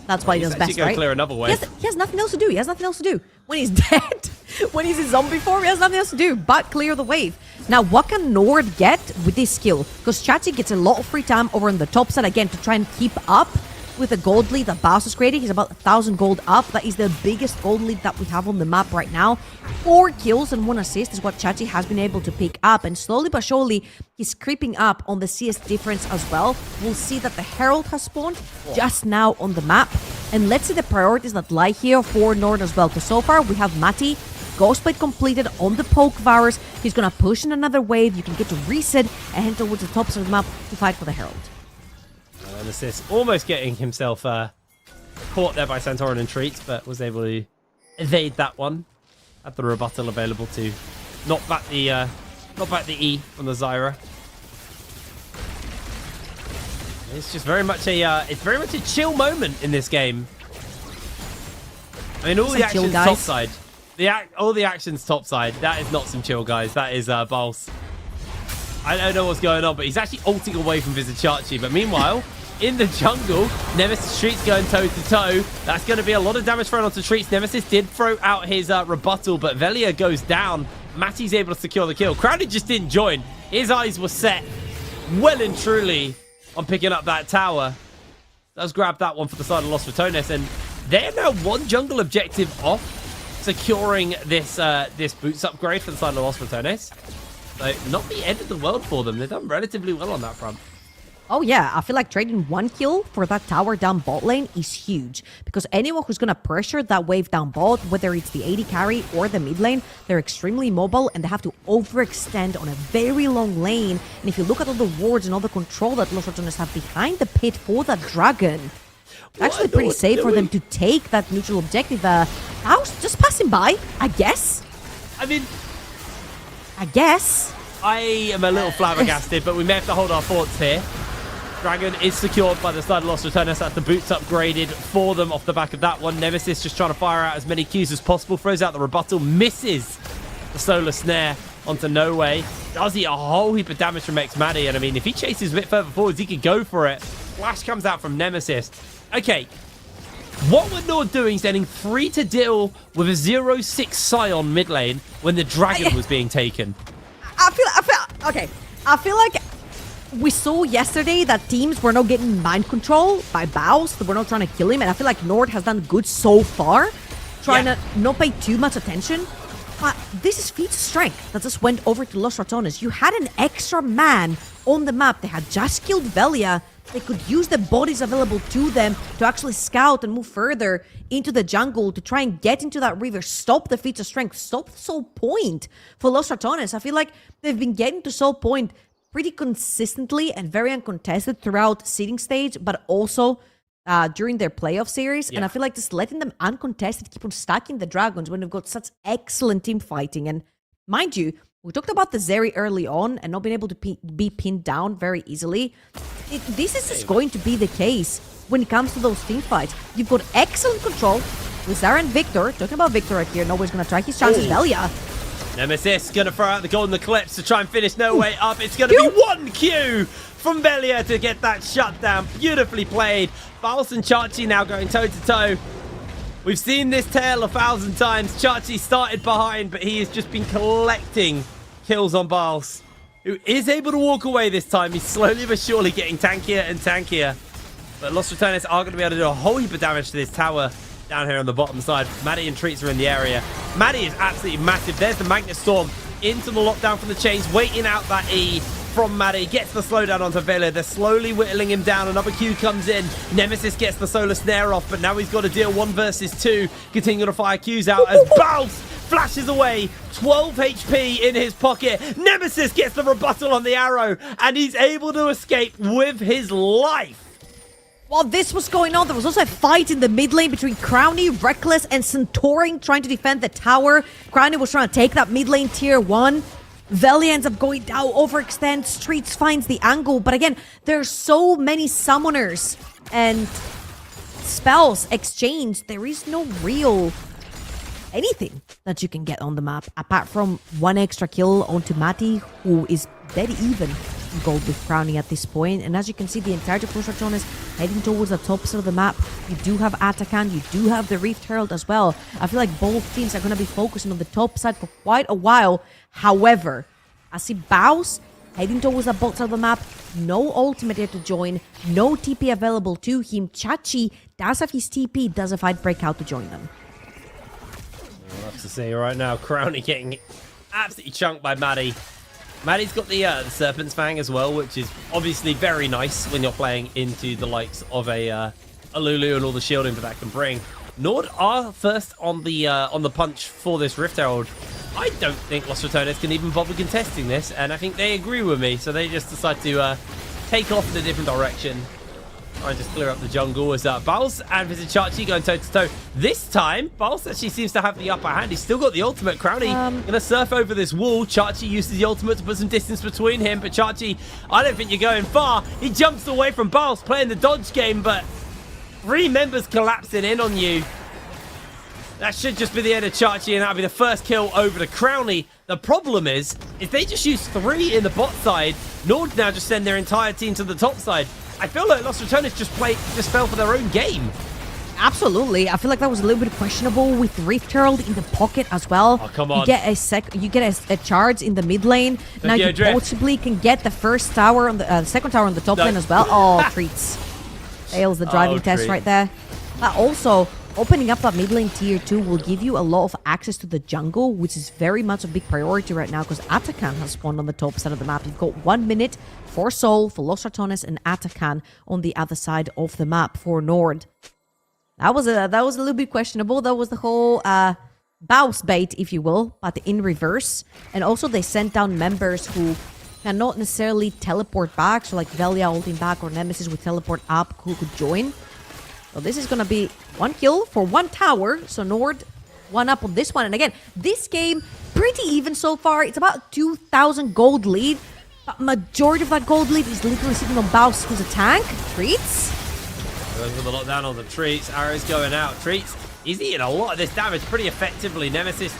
that's why he does best, right? Clear another wave. He has nothing else to do. He has nothing else to do. When he's dead, when he's in zombie form, he has nothing else to do but clear the wave. Now, what can Nord get with this skill? Because Chachi gets a lot of free time over on the top side, again, to try and keep up with the gold lead that Baus is creating. He's about 1,000 gold up. That is the biggest gold lead that we have on the map right now. 4 kills and 1 assist is what Chachi has been able to pick up. And slowly but surely, he's creeping up on the CS difference as well. We'll see that the Herald has spawned just now on the map. And let's see the priorities that lie here for Nord as well. Because so far, we have Mati. Ghostblade completed on the poke virus. He's going to push in another wave. You can get to reset and head towards the top side of the map to fight for the Herald. An assist, almost getting himself caught there by Santorin and Treats, but was able to evade that one. Had the rebuttal available to knock back the E from the Zyra. It's just very much a chill moment in this game. I mean, all the actions top side. All the actions top side. That is not some chill, guys. That is Baus. I don't know what's going on, but he's actually ulting away from Vizichachi. But meanwhile, in the jungle. Nemesis Treats going toe-to-toe. That's going to be a lot of damage thrown onto Treats. Nemesis did throw out his rebuttal, but Velia goes down. Matty's able to secure the kill. Crowley just didn't join. His eyes were set well and truly on picking up that tower. Does grab that one for the side of Los Ratones, and they're now one jungle objective off securing this this boots upgrade for the side of Los Ratones. So not the end of the world for them. They've done relatively well on that front. Oh yeah, I feel like trading 1 kill for that tower down bot lane is huge. Because anyone who's going to pressure that wave down bot, whether it's the AD carry or the mid lane, they're extremely mobile and they have to overextend on a very long lane. And if you look at all the wards and all the control that Los Ratones have behind the pit for that dragon, it's actually pretty safe for them to take that neutral objective. I was just passing by, I guess. I mean, I guess. I am a little flabbergasted, but we may have to hold our thoughts here. Dragon is secured by the side of Los Ratones. That's the boots upgraded for them off the back of that one. Nemesis just trying to fire out as many Qs as possible. Throws out the rebuttal. Misses the solar snare onto No Way. Does he a whole heap of damage from X-Maddie. And I mean, if he chases a bit further forwards, he could go for it. Flash comes out from Nemesis. Okay. What were Nord doing sending 3 to deal with a 0-6 Scion mid lane when the dragon was being taken? I feel like we saw yesterday that teams were not getting mind control by Baus. They were not trying to kill him. And I feel like Nord has done good so far, trying to not pay too much attention. But this is feat strength that just went over to Los Ratones. You had an extra man on the map. They had just killed Velia. They could use the bodies available to them to actually scout and move further into the jungle to try and get into that river, stop the feats of strength, stop the soul point for Los Ratones. I feel like they've been getting to soul point pretty consistently and very uncontested throughout seeding stage, but also during their playoff series. Yeah. And I feel like just letting them uncontested keep on stacking the dragons when they've got such excellent team fighting. And mind you, we talked about the Zeri early on and not being able to be pinned down very easily. This is just going to be the case when it comes to those team fights. You've got excellent control with Zara and Victor. Talking about Victor right here, Nobody's going to try his chances. Velia. Nemesis going to throw out the golden eclipse to try and finish No Way up. It's going to be 1 Q from Velia to get that shutdown. Beautifully played. Baus and Chachi now going toe-to-toe. We've seen this tale 1,000 times. Chachi started behind, but he has just been collecting kills on Baus, who is able to walk away this time. He's slowly but surely getting tankier and tankier. But Los Ratones are going to be able to do a whole heap of damage to this tower down here on the bottom side. Maddie and Treats are in the area. Maddie is absolutely massive. There's the Magnet Storm into the lockdown from the chains, waiting out that E from Maddie. Gets the slowdown onto Vela. They're slowly whittling him down. Another Q comes in. Nemesis gets the solar snare off, but now he's got to deal 1 versus 2. Continue to fire Qs out as Baus flashes away. 12 HP in his pocket. Nemesis gets the rebuttal on the arrow, and he's able to escape with his life. While this was going on, there was also a fight in the mid lane between Crowny, Reckless, and Centaurin trying to defend the tower. Crowny was trying to take that mid lane tier 1. Velia ends up going down, overextends, Streets finds the angle. But again, there's so many summoners and spells exchanged. There is no real anything that you can get on the map, apart from 1 extra kill onto Matty, who is dead even in gold with Crowny at this point. And as you can see, the entirety of Los Ratones heading towards the top side of the map. You do have Atakan, you do have the Rift Herald as well. I feel like both teams are going to be focusing on the top side for quite a while. However, I see Baus heading towards the bot side of the map. No ultimate here to join, no TP available to him. Chachi does have his TP, does a fight break out to join them. We'll have to see right now. Crowny getting absolutely chunked by Maddie. Maddie's got the Serpent's Fang as well, which is obviously very nice when you're playing into the likes of a Lulu and all the shielding that that can bring. Nord are first on the punch for this Rift Herald. I don't think Los Ratones can even bother contesting this, and I think they agree with me, so they just decide to take off in a different direction. Try and just clear up the jungle as Baus and Chachi going toe-to-toe. This time, Baus actually seems to have the upper hand. He's still got the ultimate. Crowny going to surf over this wall. Chachi uses the ultimate to put some distance between him, but Chachi, I don't think you're going far. He jumps away from Baus, playing the dodge game, but 3 members collapsing in on you. That should just be the end of Chachi, and that'll be the first kill over to Crowny. The problem is, if they just use 3 in the bot side, Nord now just send their entire team to the top side. I feel like Los Ratones just fell for their own game. Absolutely. I feel like that was a little bit questionable with Rift Herald in the pocket as well. Oh, come on. You get a charge in the mid lane. Now you Drift. possibly can get the first tower on the second tower on the top lane as well. Oh, treats. Fails the driving test treat. right there. But also, opening up that mid lane tier 2 will give you a lot of access to the jungle, which is very much a big priority right now because Atakan has spawned on the top side of the map. You've got 1 minute for Soul, for Los Ratones, and Atakan on the other side of the map for Nord. That was a little bit questionable. That was the whole bounce bait, if you will, but in reverse. And also they sent down members who cannot necessarily teleport back. So like Velia holding back or Nemesis with teleport up who could join. So this is going to be 1 kill for 1 tower. So Nord 1 up on this one. And again, this game pretty even so far. It's about 2,000 gold lead. But majority of that gold lead is literally sitting on Baus, who's a tank. Treats. Goes with the lockdown on the Treats. Arrows going out. Treats, he's eating a lot of this damage pretty effectively. Nemesis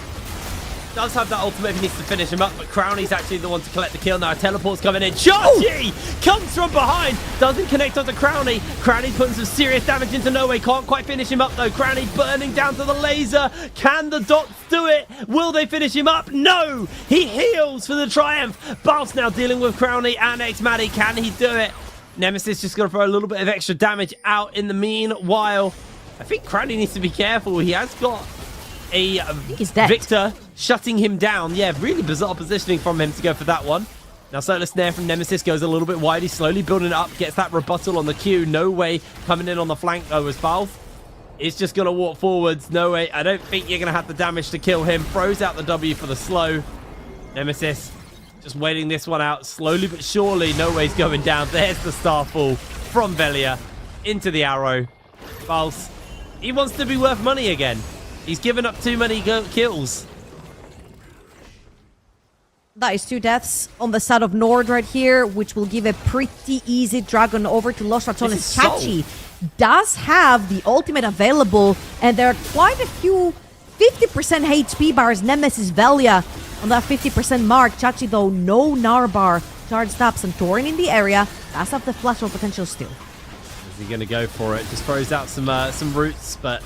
does have that ultimate if he needs to finish him up, but Crowley's actually the one to collect the kill now. Teleport's coming in. Chachi comes from behind. Doesn't connect onto Crowley. Crowley's putting some serious damage into No Way. Can't quite finish him up though. Crowley burning down to the laser. Can the dots do it? Will they finish him up? No! He heals for the triumph. Baus now dealing with Crowley and X-Maddie. Can he do it? Nemesis just going to throw a little bit of extra damage out in the meanwhile. I think Crowley needs to be careful. He has got a Victor shutting him down. Yeah, really bizarre positioning from him to go for that one. Now Solar Snare from Nemesis goes a little bit wide. He's slowly building it up. Gets that rebuttal on the Q. No Way coming in on the flank though as Valve is just going to walk forwards. No Way. I don't think you're going to have the damage to kill him. Throws out the W for the slow. Nemesis just waiting this one out slowly but surely. No Way's going down. There's the Starfall from Velia into the arrow. Valve, he wants to be worth money again. He's given up too many kills. That is 2 deaths on the side of Nord right here, which will give a pretty easy dragon over to Los Ratones. Chachi does have the ultimate available, and there are quite a few 50% HP bars. Nemesis Velia on that 50% mark. Chachi, though, no Gnar bar. Charged up. Santorin in the area. Does have the flash or potential still. Is he going to go for it? Just throws out some roots, but...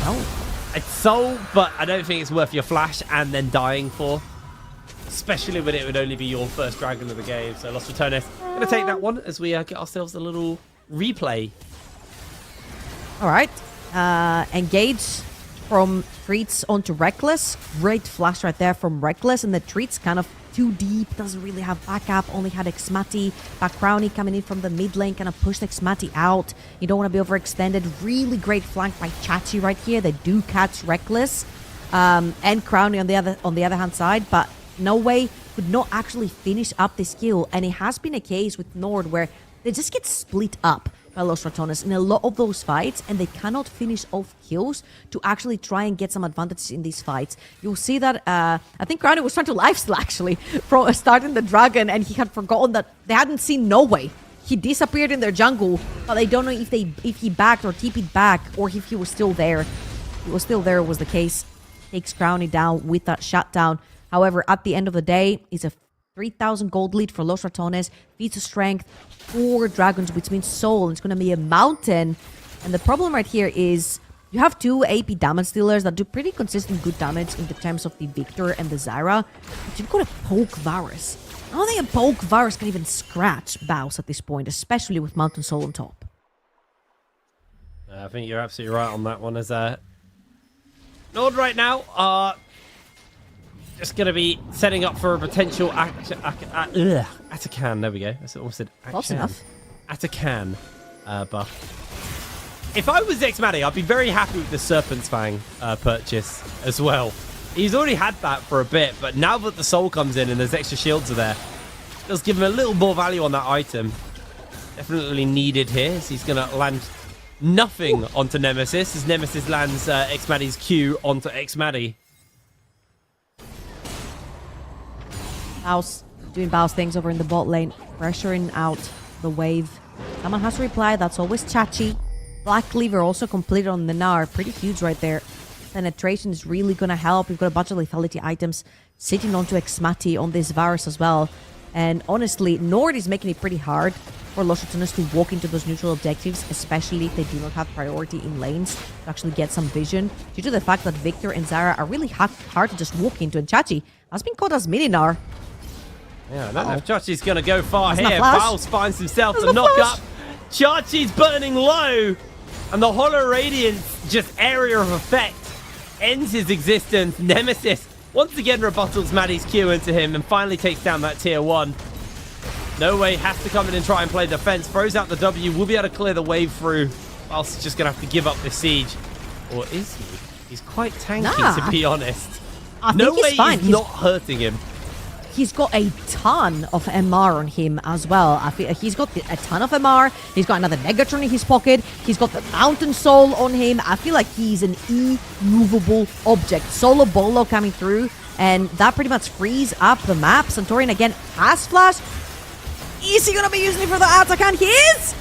Oh. It's soul, but I don't think it's worth your flash and then dying for. Especially when it would only be your first dragon of the game. So Los Ratones going to take that one as we get ourselves a little replay. All right. Engage from Treats onto Reckless. Great flash right there from Reckless. And the Treats kind of too deep. Doesn't really have backup. Only had X-Maddie. Crowley coming in from the mid lane. Kind of pushed X-Maddie out. You don't want to be overextended. Really great flank by Chachi right here. They do catch Reckless. And Crowley on the other hand side. But No Way could not actually finish up this kill. And it has been a case with Nord where they just get split up by Los Ratones in a lot of those fights, and they cannot finish off kills to actually try and get some advantages in these fights. You'll see that, I think Crowley was trying to lifesteal actually from starting the dragon, and he had forgotten that they hadn't seen No Way. He disappeared in their jungle, but they don't know if he backed or TP'd back, or if he was still there. He was still there was the case. Takes Crowley down with that shutdown. However, at the end of the day, it's a 3,000 gold lead for Los Ratones. Feats of strength, 4 dragons, which means soul. It's going to be a mountain. And the problem right here is you have 2 AP damage dealers that do pretty consistent good damage in the terms of the Victor and the Zyra. But you've got a Poke Varus. I don't think a Poke Varus can even scratch Baus at this point, especially with Mountain Soul on top. I think you're absolutely right on that one. As Nord right now just going to be setting up for a potential Atakan. There we go. I almost said Close enough. Atakan buff. If I was X-Maddie, I'd be very happy with the Serpent's Fang purchase as well. He's already had that for a bit, but now that the soul comes in and there's extra shields are there, it does give him a little more value on that item. Definitely needed here, so he's going to land nothing onto Nemesis, as Nemesis lands X-Maddie's Q onto X-Maddie. Baus doing Baus things over in the bot lane, pressuring out the wave. Someone has to reply. That's always Chachi. Black Cleaver also completed on the Gnar. Pretty huge right there. Penetration is really going to help. We've got a bunch of lethality items sitting onto X-Maddie on this Varus as well. And honestly, Nord is making it pretty hard for Los Ratones to walk into those neutral objectives, especially if they do not have priority in lanes to actually get some vision, due to the fact that Victor and Zara are really hard to just walk into, and Chachi has been caught as Mininar. Yeah, I don't know if Chachi's going to go far There's here. no flash. Baus finds himself There's to no knock flash. up. Chachi's burning low. And the Hollow Radiance, just area of effect, ends his existence. Nemesis once again rebuttals Maddie's Q into him and finally takes down that tier 1. No Way has to come in and try and play defense. Throws out the W. Will be able to clear the wave through. Baus is just going to have to give up the siege. Or is he? He's quite tanky, Nah. to be honest. I No think Way he's fine. is not hurting him. He's got a ton of MR on him as well. I feel he's got a ton of MR. He's got another Negatron in his pocket. He's got the Mountain Soul on him. I feel like he's an immovable object. Solo Bolo coming through, and that pretty much frees up the map. Santorin again has flash. Is he gonna be using it for the Atakan? He is!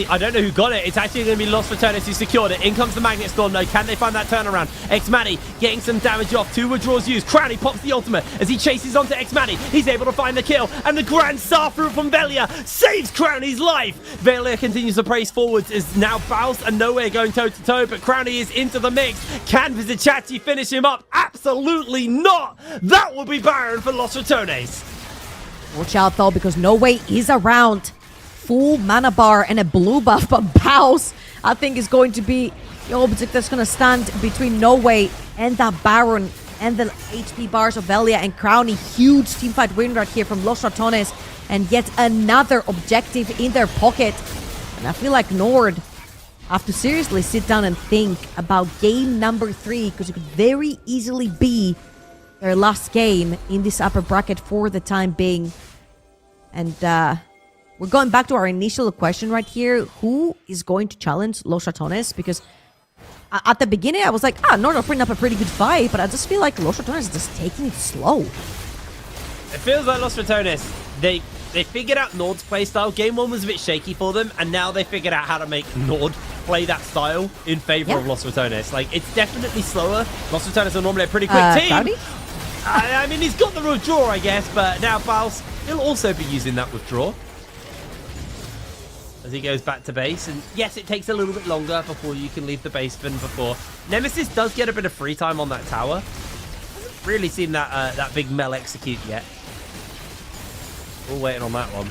I don't know who got it. It's actually going to be Los Ratones who secured it. In comes the Magnet Storm. No, can they find that turnaround? X-Manny getting some damage off. 2 withdrawals used. Crowley pops the ultimate as he chases onto X-Manny. He's able to find the kill. And the Grand Star Fruit from Velia saves Crowley's life. Velia continues to praise forwards as now Baus and Nowhere going toe-to-toe. But Crowley is into the mix. Can Vizichachi finish him up? Absolutely not. That will be Baron for Los Ratones. Watch out though, because No Way is around. Full mana bar and a blue buff, but Baus, I think, is going to be the object that's going to stand between No Way and that Baron and the HP bars of Velia and Crowny. Huge teamfight win right here from Los Ratones, and yet another objective in their pocket. And I feel like Nord have to seriously sit down and think about game number 3, because it could very easily be their last game in this upper bracket for the time being. And we're going back to our initial question right here. Who is going to challenge Los Ratones? Because at the beginning, I was like, Nord are putting up a pretty good fight, but I just feel like Los Ratones is just taking it slow. It feels like Los Ratones, they figured out Nord's playstyle. Game 1 was a bit shaky for them, and now they figured out how to make Nord play that style in favor of Los Ratones. Like, it's definitely slower. Los Ratones are normally a pretty quick team. Cloudy? I mean, he's got the withdraw, I guess, but now Baus, he'll also be using that withdraw as he goes back to base. And yes, it takes a little bit longer before you can leave the base than before. Nemesis does get a bit of free time on that tower. Hasn't really seen that big Mel execute yet. We're waiting on that one.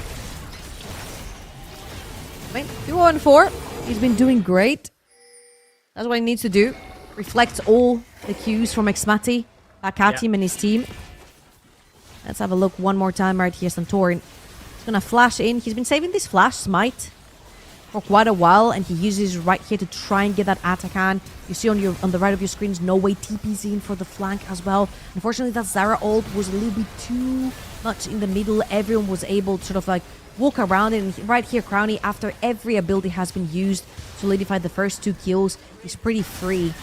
I mean, 2-1-4. He's been doing great. That's what he needs to do. Reflects all the cues from Xmati back at him and his team. Let's have a look one more time right here. Santorin is going to flash in. He's been saving this flash smite for quite a while, and he uses right here to try and get that Atakan. You see on the right of your screens, No Way TP's in for the flank as well. Unfortunately, that Zara ult was a little bit too much in the middle. Everyone was able to sort of like walk around it. And right here, Crowny, after every ability has been used, solidified the first 2 kills. He's pretty free.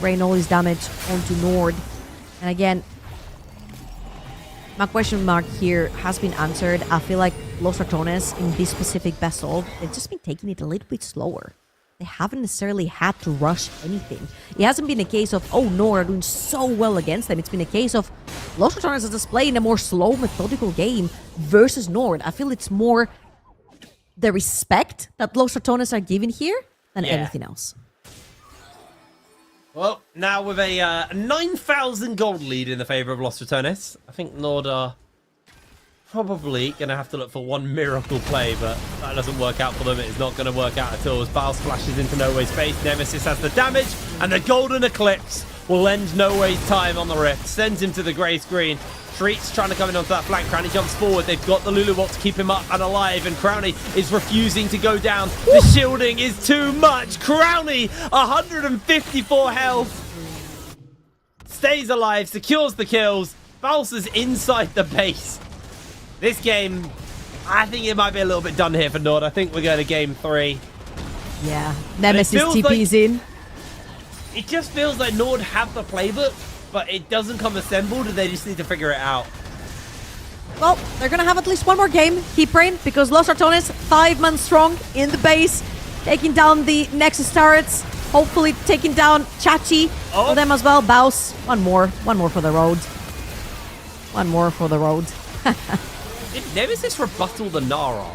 Rain all his damage onto Nord. And again, my question mark here has been answered. I feel like Los Ratones in this specific best of, they've just been taking it a little bit slower. They haven't necessarily had to rush anything. It hasn't been a case of, oh, Nord are doing so well against them. It's been a case of Los Ratones is displaying a more slow, methodical game versus Nord. I feel it's more the respect that Los Ratones are giving here than anything else. Well, now with a 9,000 gold lead in the favor of Los Ratones, I think Nord are probably going to have to look for one miracle play, but that doesn't work out for them. It is not going to work out at all as Baus splashes into No Way's face. Nemesis has the damage, and the Golden Eclipse will end No Way's time on the rift. Sends him to the grey screen. Treats trying to come in onto that flank. Crowny jumps forward. They've got the Lulu Bot to keep him up and alive, and Crowny is refusing to go down. The shielding is too much. Crowny, 154 health. Stays alive, secures the kills. Baus is inside the base. This game, I think it might be a little bit done here for Nord. I think we're going to game 3. Yeah, Nemesis feels TP's in. It just feels like Nord have the playbook, but it doesn't come assembled, and they just need to figure it out. Well, they're going to have at least one more game. Keep praying, because Los Ratones, 5 man strong in the base, taking down the Nexus turrets, hopefully taking down Chachi for them as well. Baus, one more for the road. One more for the road. Did Nemesis rebuttal the Nara?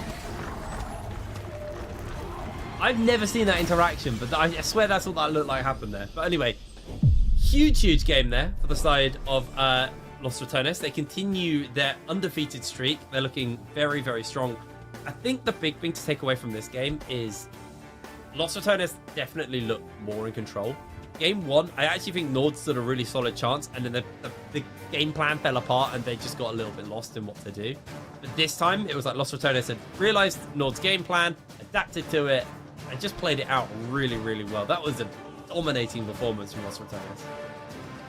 I've never seen that interaction, but I swear that's what that looked like happened there. But anyway, huge game there for the side of Los Ratones. They continue their undefeated streak. They're looking very strong. I think the big thing to take away from this game is Los Ratones definitely look more in control. Game 1, I actually think Nord stood a really solid chance, and then the game plan fell apart and they just got a little bit lost in what to do. But this time, it was like Los Ratones had realized Nord's game plan, adapted to it, and just played it out really well. That was a dominating performance from Los Ratones.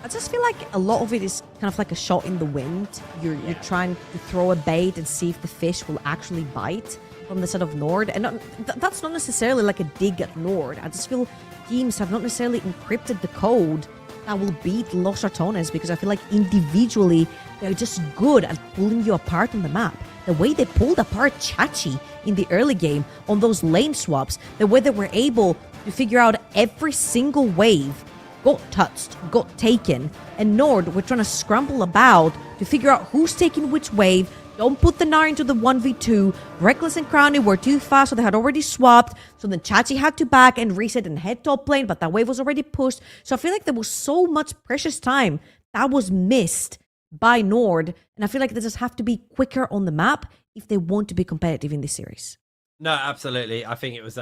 I just feel like a lot of it is kind of like a shot in the wind. You're trying to throw a bait and see if the fish will actually bite from the side of Nord. And that's not necessarily like a dig at Nord. I just feel teams have not necessarily encrypted the code that will beat Los Ratones, because I feel like individually they're just good at pulling you apart on the map. The way they pulled apart Chachi in the early game on those lane swaps, the way they were able to figure out every single wave got touched, got taken, and Nord were trying to scramble about to figure out who's taking which wave. Don't put the Nari into the 1v2. Reckless and Crowny were too fast, so they had already swapped. So then Chachi had to back and reset and head top lane, but that wave was already pushed. So I feel like there was so much precious time that was missed by Nord, and I feel like they just have to be quicker on the map if they want to be competitive in this series. No, absolutely. I think it was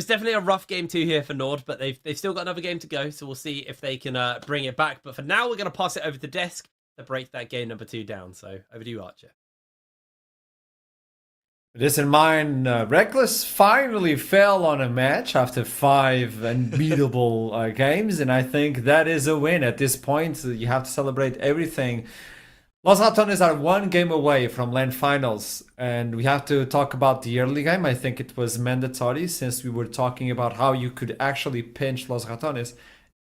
definitely a rough game 2 here for Nord, but they've still got another game to go, so we'll see if they can bring it back. But for now, we're going to pass it over to Desk to break that game number 2 down. So over to you, Archer. With this in mind, Reckless finally fell on a match after 5 unbeatable games, and I think that is a win. At this point, you have to celebrate everything. Los Ratones are 1 game away from LAN finals, and we have to talk about the early game. I think it was mandatory, since we were talking about how you could actually pinch Los Ratones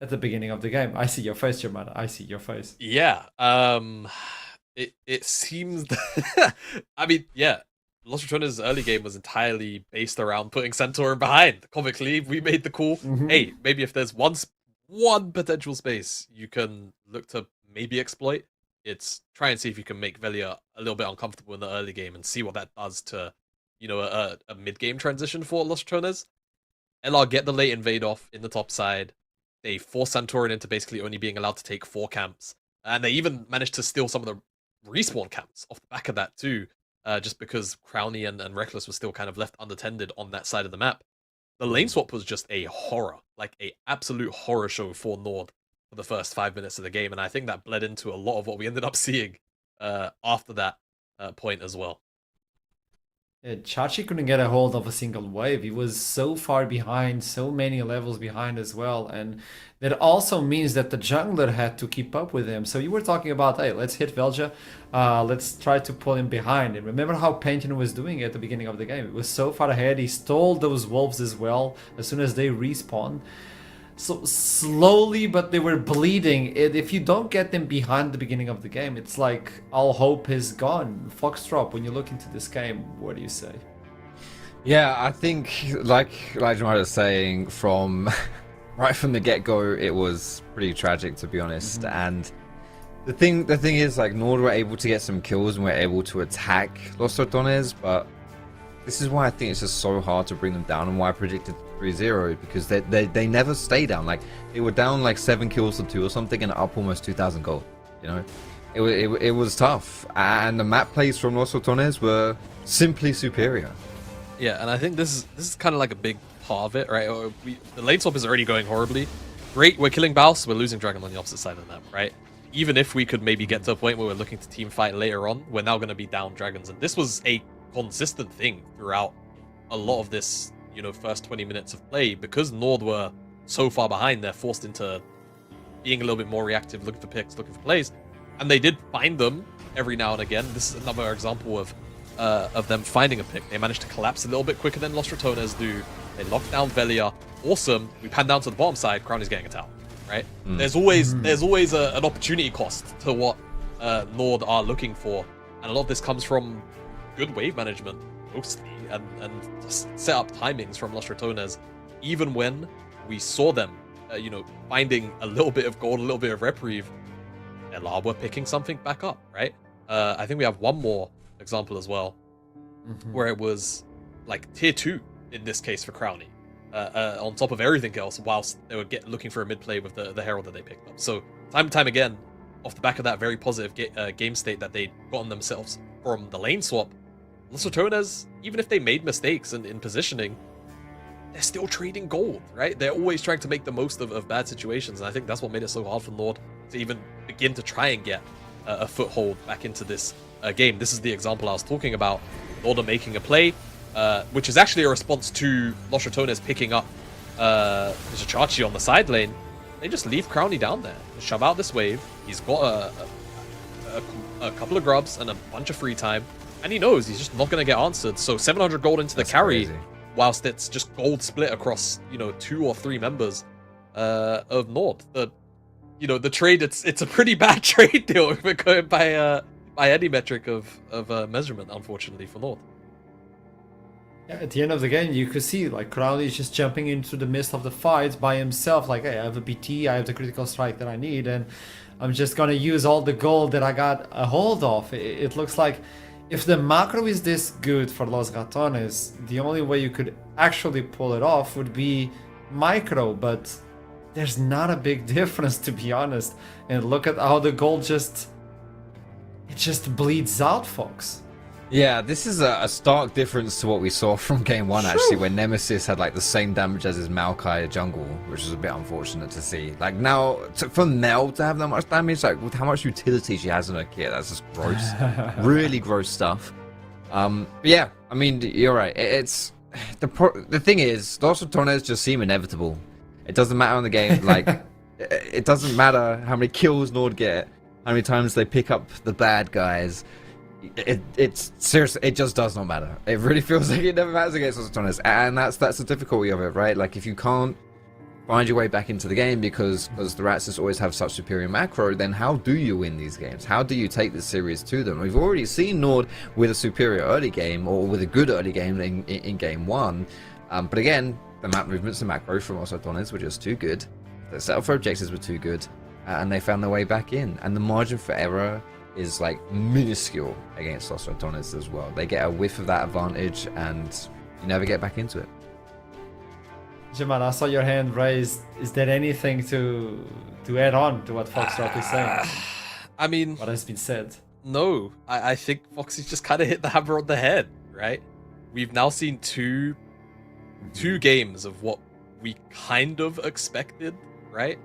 at the beginning of the game. I see your face, German. I see your face. Yeah. It seems I mean, yeah. Los Ratones' early game was entirely based around putting Centaur behind. Comically, we made the call. Hey, maybe if there's one potential space you can look to maybe exploit, it's try and see if you can make Velia a little bit uncomfortable in the early game and see what that does to, you know, a mid-game transition for Los Ratones. LR get the late invade off in the top side. They force Santorin into basically only being allowed to take 4 camps. And they even managed to steal some of the respawn camps off the back of that too, just because Crowny and Reckless was still kind of left unattended on that side of the map. The lane swap was just a horror, like a absolute horror show for Nord for the first 5 minutes of the game, and I think that bled into a lot of what we ended up seeing after that point as well. Yeah, Chachi couldn't get a hold of a single wave. He was so far behind, so many levels behind as well, and that also means that the jungler had to keep up with him. So you were talking about, hey, let's hit Velja, let's try to pull him behind. And remember how Pantheon was doing at the beginning of the game. It was so far ahead. He stole those wolves as well as soon as they respawn. So slowly, but they were bleeding. If you don't get them behind the beginning of the game, it's like all hope is gone. Foxtrot, when you look into this game, what do you say? Yeah, I think like Jamar was saying, from right from the get-go, it was pretty tragic, to be honest. And the thing is, like, Nord were able to get some kills and were able to attack Los Ratones, but this is why I think it's just so hard to bring them down, and why I predicted 3-0, because they never stay down. Like, they were down like 7 kills to 2 or something and up almost 2,000 gold, you know? It was tough, and the map plays from Los Ratones were simply superior. Yeah, and I think this is kind of like a big part of it, right? The lane swap is already going horribly. Great, we're killing Baus, we're losing Dragon on the opposite side of the map, right? Even if we could maybe get to a point where we're looking to team fight later on, we're now going to be down Dragons, and this was a consistent thing throughout a lot of this, you know, first 20 minutes of play. Because Nord were so far behind, they're forced into being a little bit more reactive, looking for picks, looking for plays, and they did find them every now and again. This is another example of them finding a pick. They managed to collapse a little bit quicker than Los Ratones do. They locked down Velia. Awesome. We pan down to the bottom side. Crown is getting a tower, right? There's always an opportunity cost to what Nord are looking for, and a lot of this comes from good wave management mostly, and just set up timings from Los Ratones. Even when we saw them, you know, finding a little bit of gold, a little bit of reprieve, LR were picking something back up, right? I think we have one more example as well, where it was like tier 2 in this case for Crowny, on top of everything else, whilst they were looking for a mid play with the Herald that they picked up. So time and time again, off the back of that very positive game state that they'd gotten themselves from the lane swap, Los Ratones, even if they made mistakes in positioning, they're still trading gold, right? They're always trying to make the most of bad situations, and I think that's what made it so hard for Nord to even begin to try and get a foothold back into this game. This is the example I was talking about. Nord are making a play, which is actually a response to Los Ratones picking up Chachi on the side lane. They just leave Crowny down there, shove out this wave. He's got a couple of grubs and a bunch of free time, and he knows he's just not going to get answered. So 700 gold into the carry, crazy. whilst it's just gold split across 2 or 3 members of Nord. The trade, it's a pretty bad trade deal if we're going by any metric of measurement, unfortunately, for Nord. Yeah, at the end of the game, you could see like Crowley is just jumping into the midst of the fight by himself. Like, hey, I have a BT, I have the critical strike that I need, and I'm just gonna use all the gold that I got a hold of. It looks like if the macro is this good for Los Gatones, the only way you could actually pull it off would be micro, but there's not a big difference, to be honest. And look at how the gold just bleeds out, folks. Yeah, this is a stark difference to what we saw from game 1, actually, where Nemesis had like the same damage as his Maokai jungle, which was a bit unfortunate to see. Like now, for Mel to have that much damage, like with how much utility she has in her kit, that's just gross. Really gross stuff. But yeah, I mean, you're right. It's the thing is, Los Ratones just seem inevitable. It doesn't matter in the game. Like, it doesn't matter how many kills Nord get, how many times they pick up the bad guys. It's seriously, it just does not matter. It really feels like it never matters against Los Ratones, and that's the difficulty of it, right? Like, if you can't find your way back into the game because the Rats just always have such superior macro, then how do you win these games? How do you take this series to them? We've already seen Nord with a superior early game, or with a good early game in game 1, but again, the map movements and macro from Los Ratones were just too good. The setup for objectives were too good, and they found their way back in, and the margin for error is like minuscule against Los Ratones as well. They get a whiff of that advantage and you never get back into it. Jamal, I saw your hand raised. Is there anything to add on to what Foxtrot is saying? I mean, What has been said? no, I think Foxy's just kind of hit the hammer on the head, right? We've now seen two games of what we kind of expected, right?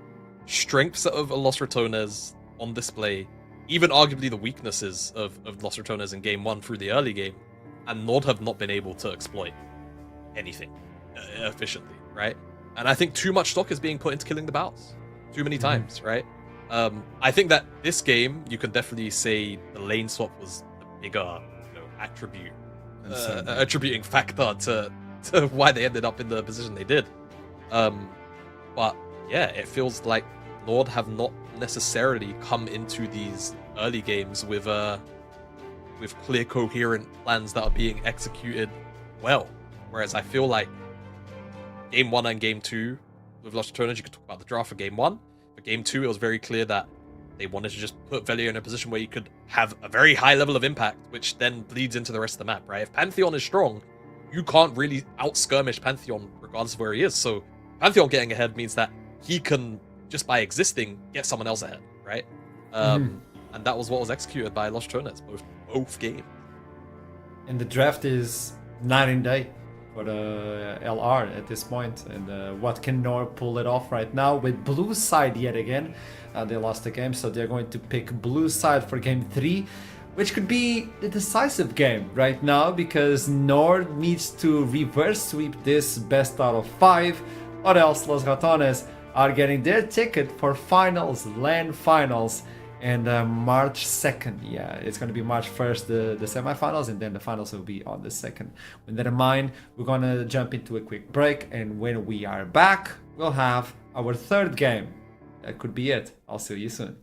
Strengths of Los Ratones on display, even arguably the weaknesses of Los Ratones in game 1 through the early game, and Nord have not been able to exploit anything efficiently, right? And I think too much stock is being put into killing the Baus too many times, right? I think that this game, you can definitely say the lane swap was the bigger attributing factor to why they ended up in the position they did. But yeah, it feels like Nord have not necessarily come into these early games with clear, coherent plans that are being executed well. Whereas I feel like game 1 and game 2 with Los Ratones, you could talk about the draft for game 1. For game 2, it was very clear that they wanted to just put Velio in a position where he could have a very high level of impact, which then bleeds into the rest of the map, right? If Pantheon is strong, you can't really out-skirmish Pantheon regardless of where he is. So Pantheon getting ahead means that he can, just by existing, get someone else ahead, right? And that was what was executed by Los Ratones, both games. And the draft is night and day for the LR at this point. And what can Nord pull it off right now with blue side yet again? They lost the game, so they're going to pick blue side for game 3, which could be the decisive game right now, because Nord needs to reverse sweep this best out of 5, or else Los Ratones are getting their ticket for finals, LAN finals, and March 2nd. Yeah, it's going to be March 1st, the semifinals, and then the finals will be on the 2nd. With that in mind, we're going to jump into a quick break, and when we are back, we'll have our 3rd game. That could be it. I'll see you soon.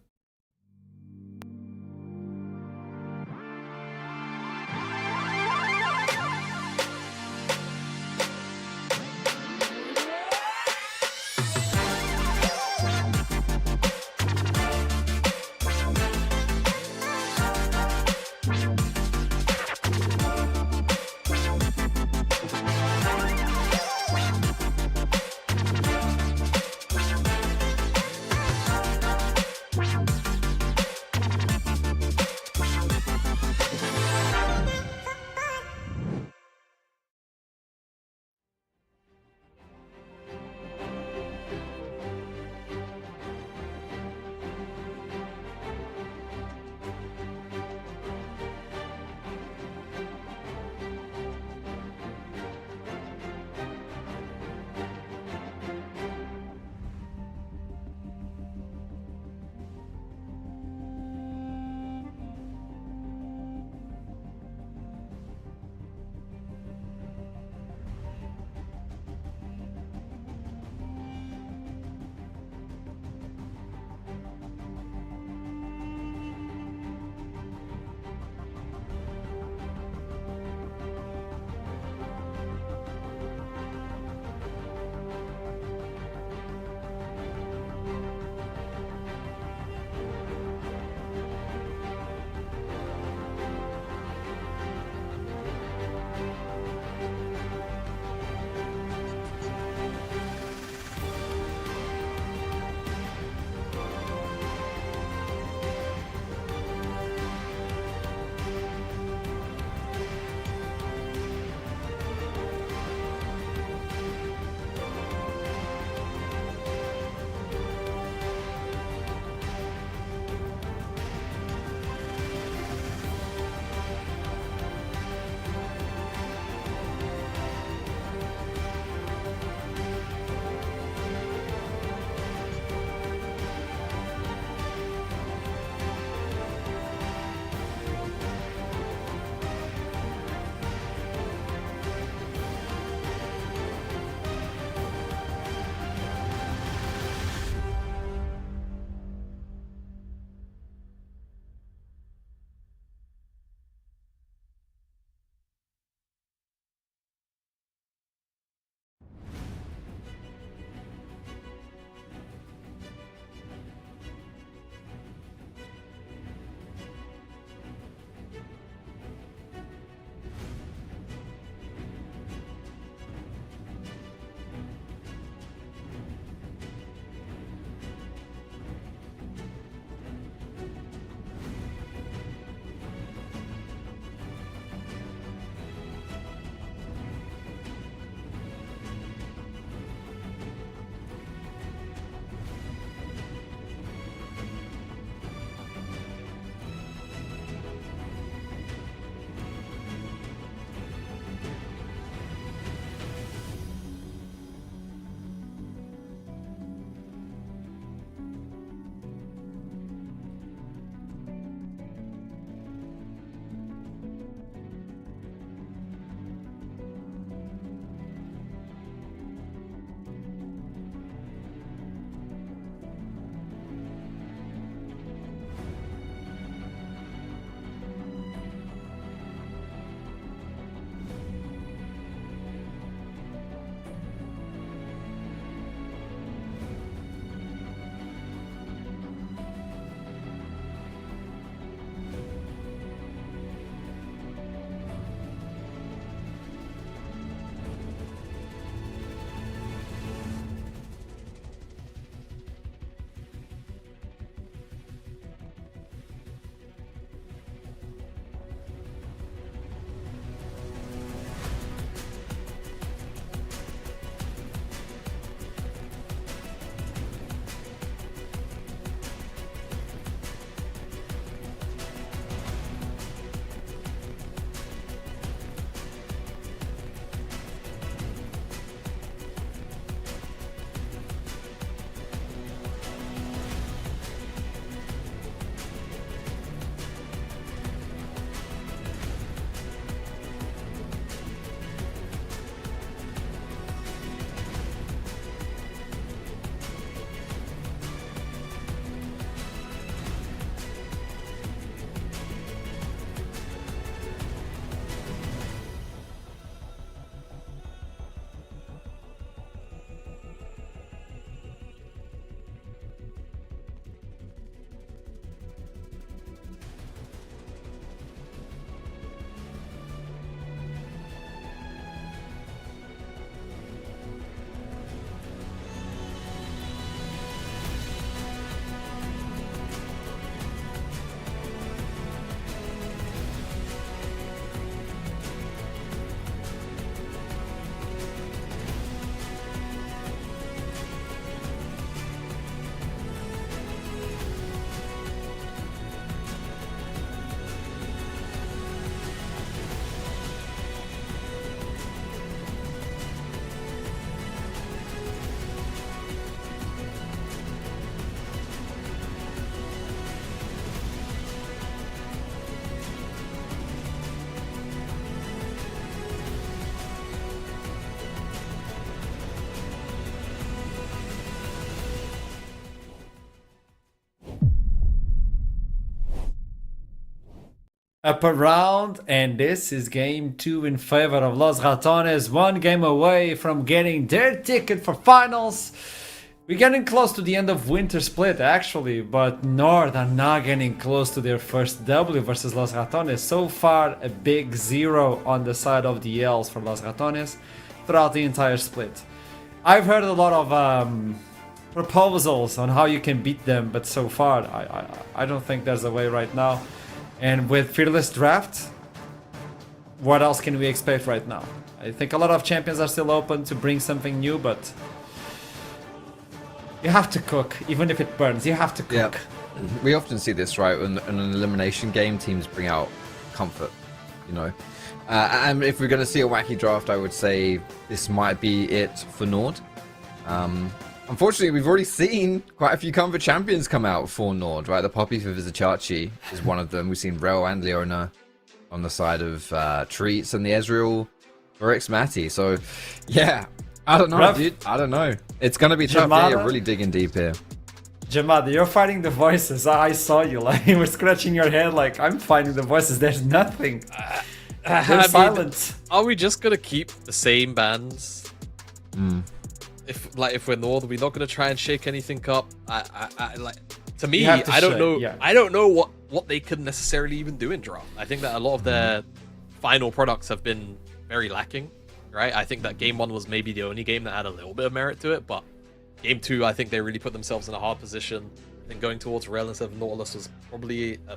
Up around, and this is game 2 in favor of Los Ratones. 1 game away from getting their ticket for finals. We're getting close to the end of Winter Split actually, but Nord are not getting close to their first W versus Los Ratones. So far, a big 0 on the side of the Ls for Los Ratones throughout the entire split. I've heard a lot of proposals on how you can beat them, but so far, I don't think there's a way right now. And with Fearless Draft, what else can we expect right now? I think a lot of champions are still open to bring something new, but you have to cook, even if it burns, you have to cook. Yeah. We often see this, right? In an elimination game, teams bring out comfort, you know. And if we're going to see a wacky draft, I would say this might be it for Nord. Unfortunately, we've already seen quite a few comfort champions come out for Nord, right? The Poppy for Vizichachi is one of them. We've seen Rel and Leona on the side of Treats, and the Ezreal for Xmati. So, yeah, I don't know, dude. I don't know. It's going to be tough. Yeah, you're really digging deep here. Jamad, you're fighting the voices. I saw you, like, you were scratching your head like, I'm fighting the voices. There's nothing. There's silence. Are we just going to keep the same bans? If we're Nord, we're not going to try and shake anything up. I like, to me, I don't know. Yeah. I don't know what they could necessarily even do in draft. I think that a lot of their final products have been very lacking, right? I think that game 1 was maybe the only game that had a little bit of merit to it, but game 2, I think they really put themselves in a hard position. I think going towards Rel instead of Nautilus was probably a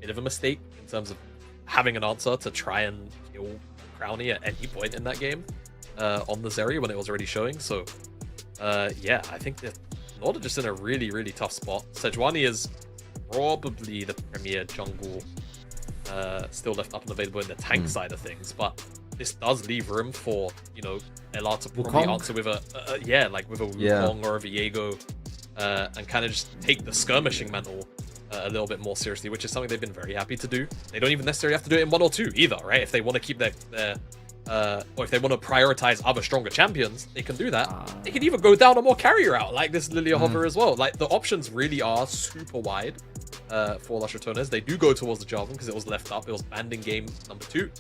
bit of a mistake in terms of having an answer to try and kill Crowny at any point in that game. On the Zeri when it was already showing. So yeah, I think that Nord are just in a really, really tough spot. Sejuani is probably the premier jungle still left up and available in the tank side of things, but this does leave room for, you know, LR to probably answer with a like with a Wukong or a Viego, and kind of just take the skirmishing mantle a little bit more seriously, which is something they've been very happy to do. They don't even necessarily have to do it in 1 or 2 either, right? If they want to keep their or if they want to prioritize other stronger champions, they can do that. They can even go down a more carry route like this Lilia Hover as well. Like, the options really are super wide for Los Ratones. They do go towards the Jarvan because it was left up. It was banned in game number 2.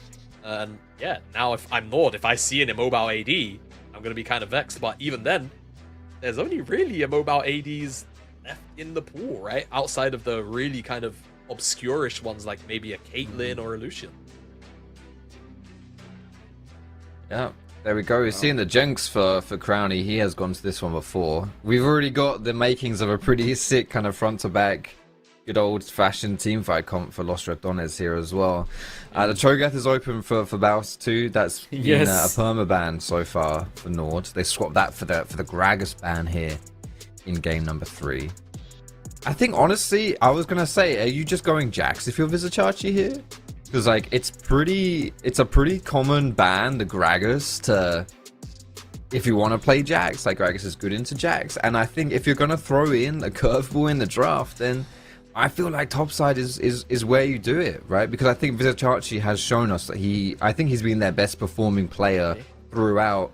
And yeah, now if I'm Nord, if I see an immobile AD, I'm going to be kind of vexed. But even then, there's only really immobile ADs left in the pool, right? Outside of the really kind of obscure-ish ones like maybe a Caitlyn or a Lucian. Yeah, there we go. We've seen the Jenks for Crowny. He has gone to this one before. We've already got the makings of a pretty sick kind of front to back, good old-fashioned teamfight comp for Los Ratones here as well. The Cho'Gath is open for Baus too. That's been a perma ban so far for Nord. They swapped that for the Gragas ban here in game number 3. I think honestly, I was gonna say, are you just going Jax if you're Vizichachi here? Because like it's a pretty common ban, the Gragas, to if you want to play Jax, like Gragas is good into Jax. And I think if you're gonna throw in a curveball in the draft, then I feel like topside is where you do it, right? Because I think Vizichachi has shown us that I think he's been their best performing player throughout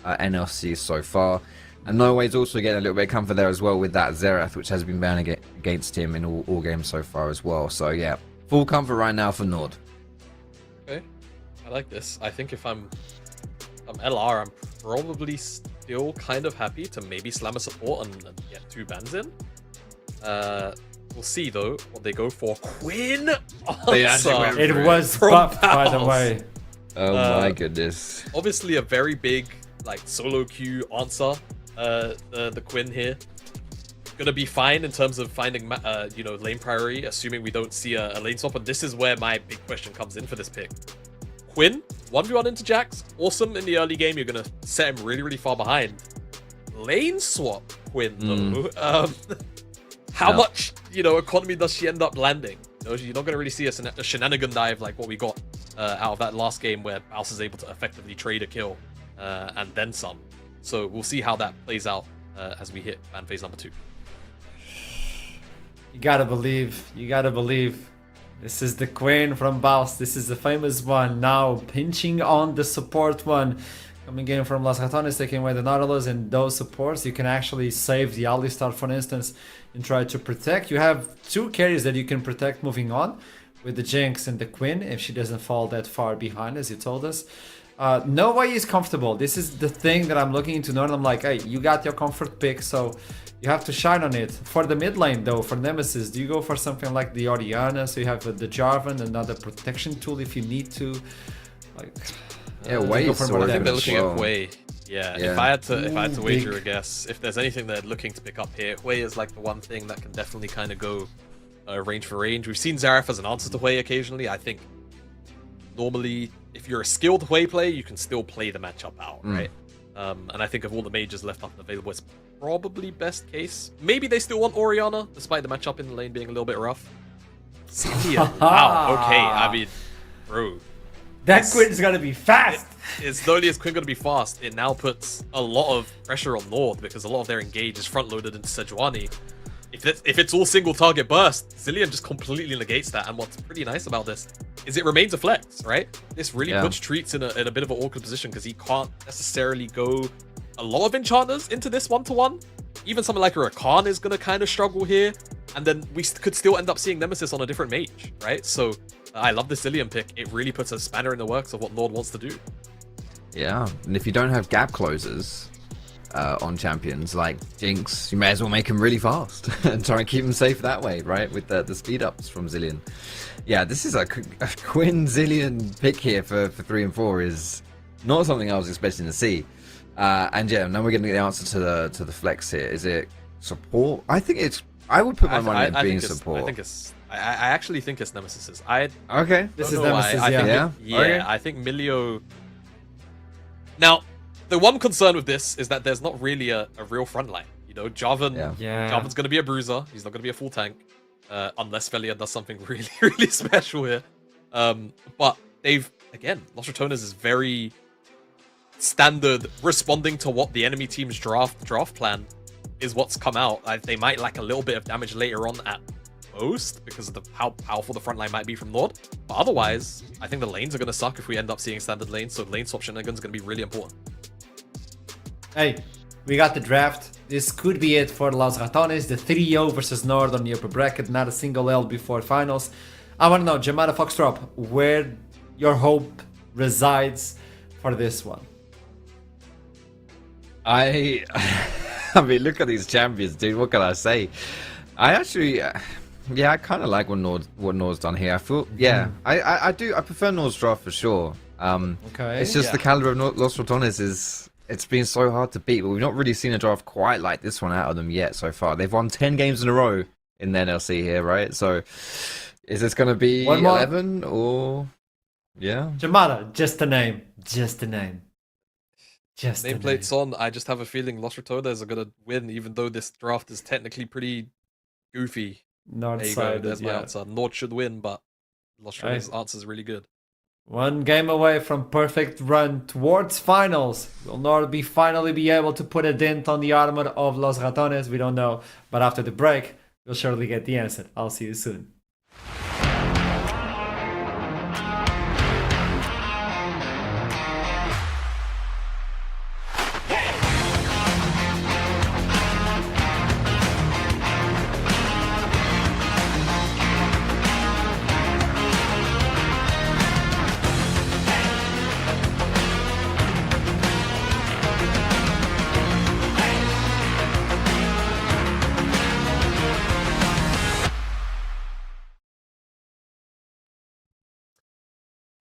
NLC so far. And Noe's also getting a little bit of comfort there as well with that Xerath, which has been banned against him in all games so far as well. So yeah, full comfort right now for Nord. Okay, I like this. I think if I'm LR, I'm probably still kind of happy to maybe slam a support and get 2 bans in. We'll see though what they go for. Quinn! It was buffed, by the way. Oh my goodness. Obviously a very big like solo queue answer. The Quinn here. Gonna be fine in terms of finding lane priority, assuming we don't see a lane swap, and this is where my big question comes in for this pick. Quinn, 1v1 into Jax, awesome in the early game, you're gonna set him really, really far behind. Lane swap Quinn though, how much, economy does she end up landing? You're not gonna really see a shenanigan dive like what we got out of that last game where Baus is able to effectively trade a kill and then some. So we'll see how that plays out as we hit ban phase number 2. You gotta believe. This is the Queen from Baus. This is the famous one. Now pinching on the support one. Coming in from Los Ratones, taking away the Nautilus, and those supports, you can actually save the Alistar, for instance, and try to protect. You have 2 carries that you can protect moving on. with the Jinx and the Queen if she doesn't fall that far behind, as you told us. Nobody is comfortable. This is the thing that I'm looking into Nord. I'm like, hey, you got your comfort pick, so you have to shine on it. For the mid lane, though, for Nemesis, do you go for something like the Orianna, so you have the Jarvan, another protection tool if you need to? Like, Yeah, Wei is I sort of think they're as looking well. at Wei. Yeah, Yeah. if I had to wager big. a guess, if there's anything they're looking to pick up here, Wei is like the one thing that can definitely kind of go range for range. We've seen Xerath as an answer to Wei occasionally. I think normally, if you're a skilled Wei player, you can still play the matchup out, right? And I think of all the mages left up and available, it's probably best case. Maybe they still want Orianna, despite the matchup in the lane being a little bit rough. Zilean, wow, okay, I mean, bro. that Queen is gonna be fast! It's not only is Quinn going to be fast, it now puts a lot of pressure on Nord because a lot of their engage is front-loaded into Sejuani. If it's all single target burst, Zilean just completely negates that. And what's pretty nice about this is it remains a flex, right? This really puts Treats in a bit of an awkward position because he can't necessarily go a lot of enchanters into this one-to-one. Even something like a Rakan is going to kind of struggle here. And then we could still end up seeing Nemesis on a different mage, right? So I love this Zilean pick. It really puts a spanner in the works of what Nord wants to do. Yeah, and if you don't have gap closers on champions like Jinx, you may as well make them really fast and try and keep them safe that way, right? With the speed ups from Zilean. Yeah, this is a Quinn Zilean pick here for 3 and 4 is not something I was expecting to see. And yeah, now we're getting the answer to the flex here. Is it support? I think it's. I would put my money on being support. I actually think it's Nemesis's. Okay. This don't is know why. Nemesis, I think yeah. Okay. I think Milio. Now, the one concern with this is that there's not really a real front line. You know, Jarvan. Yeah. Jarvan's going to be a bruiser. He's not going to be a full tank, unless Velia does something really, really special here. But they've again, Los Ratones is very standard, responding to what the enemy team's draft plan is. What's come out. They might lack a little bit of damage later on at most because of how powerful the front line might be from Nord. But otherwise, I think the lanes are going to suck if we end up seeing standard lanes. So lane swap shenanigans is going to be really important. Hey, we got the draft. This could be it for Los Ratones. The 3-0 versus Nord on the upper bracket. Not a single L before finals. I want to know, Jamada Foxtrot, where your hope resides for this one. I mean, look at these champions, dude. What can I say? I actually, yeah, I kind of like what Nord's done here. I feel, yeah, I do. I prefer Nord's draft for sure. Okay. It's just the caliber of Los Ratones is. It's been so hard to beat, but we've not really seen a draft quite like this one out of them yet so far. They've won 10 games in a row in the NLC here, right? So, is this going to be 11 or? Yeah. Jamada, just a name. Just a name. Just a name. Nameplates on. I just have a feeling Los Ratones are going to win, even though this draft is technically pretty goofy. North There you side. go. There's my Yeah. answer. Nord should win, but Los Ratones' answer is really good. One game away from perfect run towards finals. Will Nord finally be able to put a dent on the armor of Los Ratones? We don't know. But after the break, we'll surely get the answer. I'll see you soon.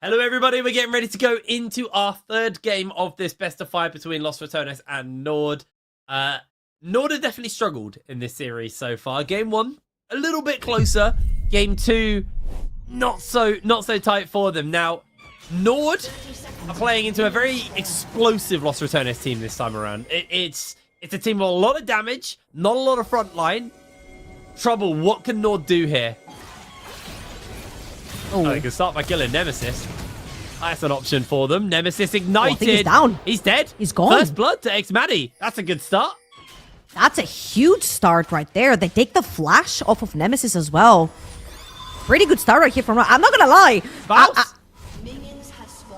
Hello, everybody. We're getting ready to go into our third game of this best of 5 between Los Ratones and Nord. Nord have definitely struggled in this series so far. Game 1, a little bit closer. Game 2, not so tight for them. Now, Nord are playing into a very explosive Los Ratones team this time around. It's a team with a lot of damage, not a lot of front line. Trouble, what can Nord do here? Oh, they can start by killing Nemesis. That's an option for them. Nemesis ignited. I think he's down. He's dead. He's gone. First blood to X-Maddie. That's a good start. That's a huge start right there. They take the flash off of Nemesis as well. Pretty good start right here from... I'm not gonna lie. Bounce.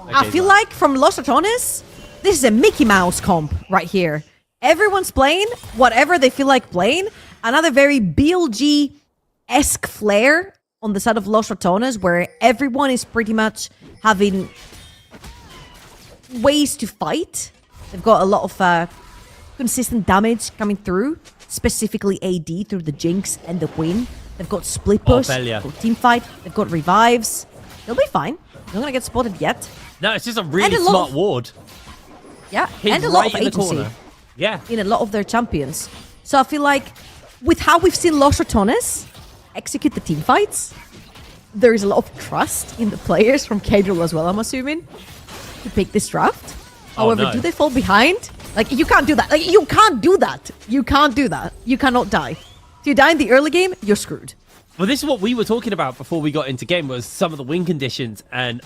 I feel like from Los Ratones, this is a Mickey Mouse comp right here. Everyone's playing whatever they feel like playing. Another very BLG-esque flair on the side of Los Ratones, where everyone is pretty much having ways to fight. They've got a lot of consistent damage coming through, specifically AD through the Jinx and the Queen. They've got split push, Velia. they've got team fight, they've got revives. They'll be fine. They're not gonna get spotted yet. No, it's just a really And a lot smart of- ward. Yeah, He's and a lot right of in the agency corner. Yeah. in a lot of their champions. So I feel like with how we've seen Los Ratones execute the team fights, there is a lot of trust in the players from Cadril as well, I'm assuming, to pick this draft. Oh, However, no. do they fall behind? Like, you can't do that. Like, you can't do that. You can't do that. You cannot die. If you die in the early game, you're screwed. Well, this is what we were talking about before we got into game, was some of the win conditions, and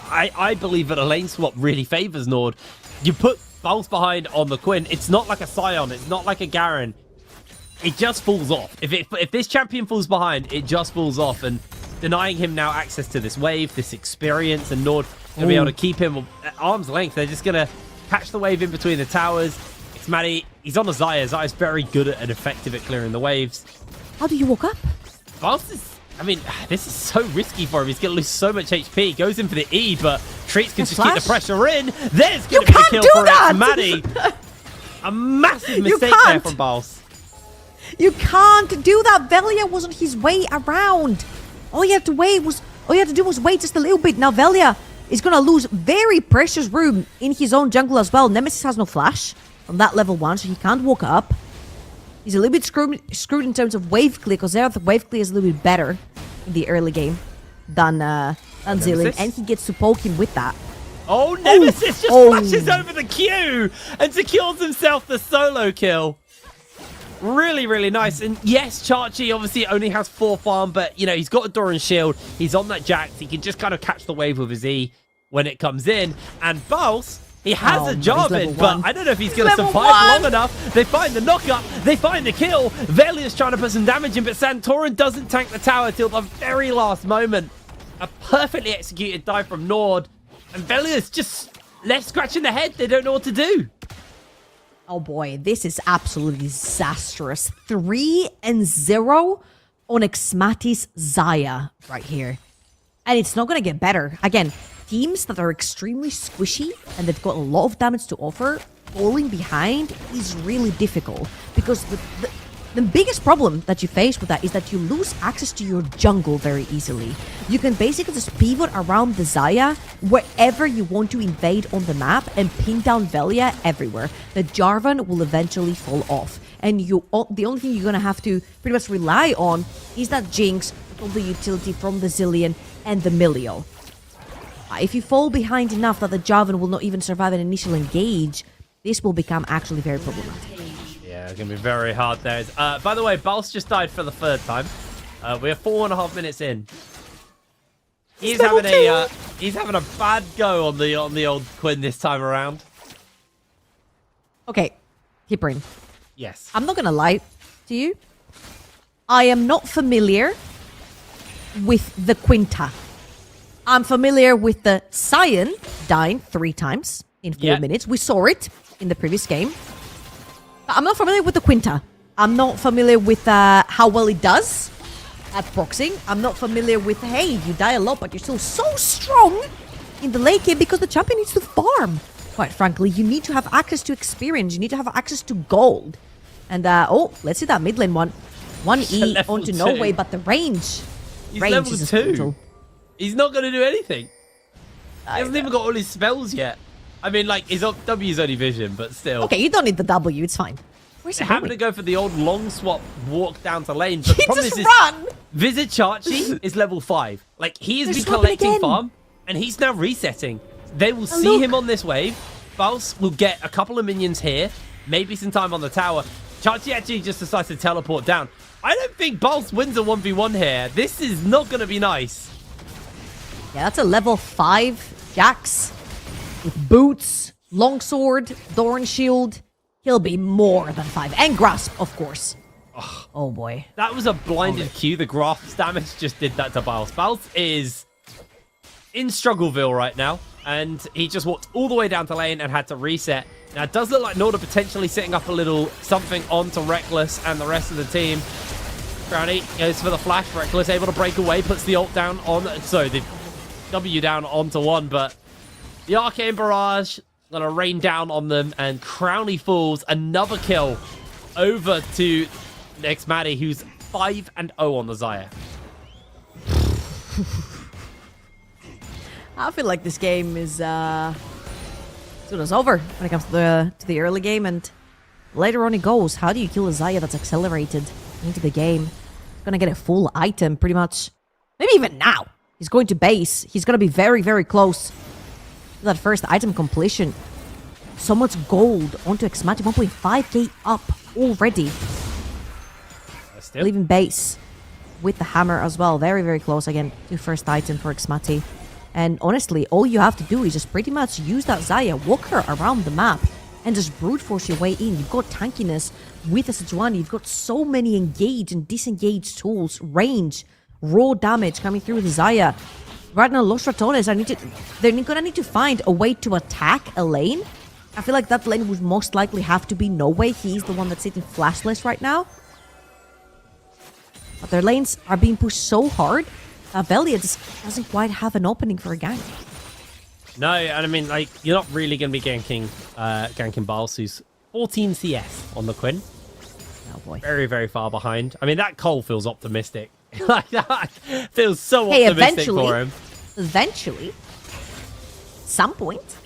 I believe that a lane swap really favors Nord. You put Pulse behind on the Quinn, it's not like a Scion, it's not like a Garen. It just falls off. If this champion falls behind, it just falls off, and denying him now access to this wave, this experience, and Nord going to be able to keep him at arm's length. They're just going to catch the wave in between the towers. It's Maddie. He's on a Xayah. Xayah's very good and effective at clearing the waves. How do you walk up? Pulse is... I mean, this is so risky for him. He's going to lose so much HP. Goes in for the E, but Treats can just keep the pressure in. There's going to be the kill for that! Maddie. A massive mistake there from Pulse. You can't do that. Velia was on his way around. All you had to do was wait just a little bit. Now Velia is gonna lose very precious room in his own jungle as well. Nemesis has no flash from that level 1, so he can't walk up. He's a little bit screwed in terms of wave clear, because the wave clear is a little bit better in the early game than Zillion, and he gets to poke him with that. Oh, Nemesis just flashes over the Q and secures himself the solo kill. Really, really nice. And yes, Chachi obviously only has 4 farm, but, you know, he's got a Doran shield. He's on that Jax. He can just kind of catch the wave with his E when it comes in. And Pulse, he has a Jarvan, but I don't know if he's going to survive long enough. They find the knockup. They find the kill. Velia's trying to put some damage in, but Santorin doesn't tank the tower till the very last moment. A perfectly executed dive from Nord. And Velia's just left scratching the head. They don't know what to do. Oh boy, this is absolutely disastrous. 3-0 on Xmati's Xayah right here. And it's not going to get better. Again, teams that are extremely squishy and they've got a lot of damage to offer, falling behind is really difficult. Because the biggest problem that you face with that is that you lose access to your jungle very easily. You can basically just pivot around the Xayah wherever you want to invade on the map and pin down Velia everywhere. The Jarvan will eventually fall off. And the only thing you're going to have to pretty much rely on is that Jinx from the utility from the Zillion and the Milio. If you fall behind enough that the Jarvan will not even survive an initial engage, this will become actually very problematic. Yeah, it's going to be very hard there. By the way, Pulse just died for the 3rd time. We're 4.5 minutes in. He's having a bad go on the old Quinn this time around. Okay, Hiprin. Yes. I'm not gonna lie to you. I am not familiar with the Quinta. I'm familiar with the Sion dying 3 times in 4 minutes. We saw it in the previous game. But I'm not familiar with the Quinta. I'm not familiar with how well it does at proxying. I'm not familiar with, hey, you die a lot, but you're still so strong in the late game because the champion needs to farm. Quite frankly, you need to have access to experience. You need to have access to gold. And, oh, let's see that mid lane one. 1E onto no way, but the range. He's range level is 2. brutal. He's not going to do anything. He hasn't even got all his spells yet. I mean, like, his W's only vision, but still. Okay, you don't need the W, it's fine. Where's he They're having going? to go for the old long swap walk down to lane. But the He problem just is run! Visit Chachi is level 5. Like, he has They're been swapping collecting again. farm, and he's now resetting. They will see look. him on this wave. Pulse will get a couple of minions here, maybe some time on the tower. Chachi actually just decides to teleport down. I don't think Pulse wins a 1v1 here. This is not going to be nice. Yeah, that's a level 5 Jax with boots, longsword, Doran shield. He'll be more than 5. And grasp, of course. Oh boy. That was a blinded Q. The grasp damage just did that to Pulse. Pulse is in Struggleville right now, and he just walked all the way down to lane and had to reset. Now, it does look like Nord are potentially setting up a little something onto Reckless and the rest of the team. Brownie goes for the flash. Reckless able to break away, puts the ult down on... So the W down onto one, but the Arcane Barrage gonna rain down on them, and Crowley falls. Another kill over to next Maddie, who's 5-0 on the Xayah. I feel like this game is soon as over when it comes to the early game, and later on it goes. How do you kill a Xayah that's accelerated into the game? Gonna get a full item pretty much. Maybe even now. He's going to base. He's gonna be very, very close to that first item completion. So much gold onto Xmati. 1.5k up already. Leaving base with the hammer as well. Very, very close again to first item for Xmati. And honestly, all you have to do is just pretty much use that Xayah, walk her around the map, and just brute force your way in. You've got tankiness with the Sejuani. You've got so many engage and disengage tools, range, raw damage coming through with Xayah. Right now, Los Ratones they're gonna need to find a way to attack a lane. I feel like that lane would most likely have to be No Way. He's the one that's sitting flashless right now. But their lanes are being pushed so hard that Velia just doesn't quite have an opening for a gank. No, and I mean, like, you're not really going to be ganking Bals, who's 14 CS on the Quinn. Oh boy. Very, very far behind. I mean, that Cole feels optimistic. Like, that feels so optimistic for him. Eventually, some point.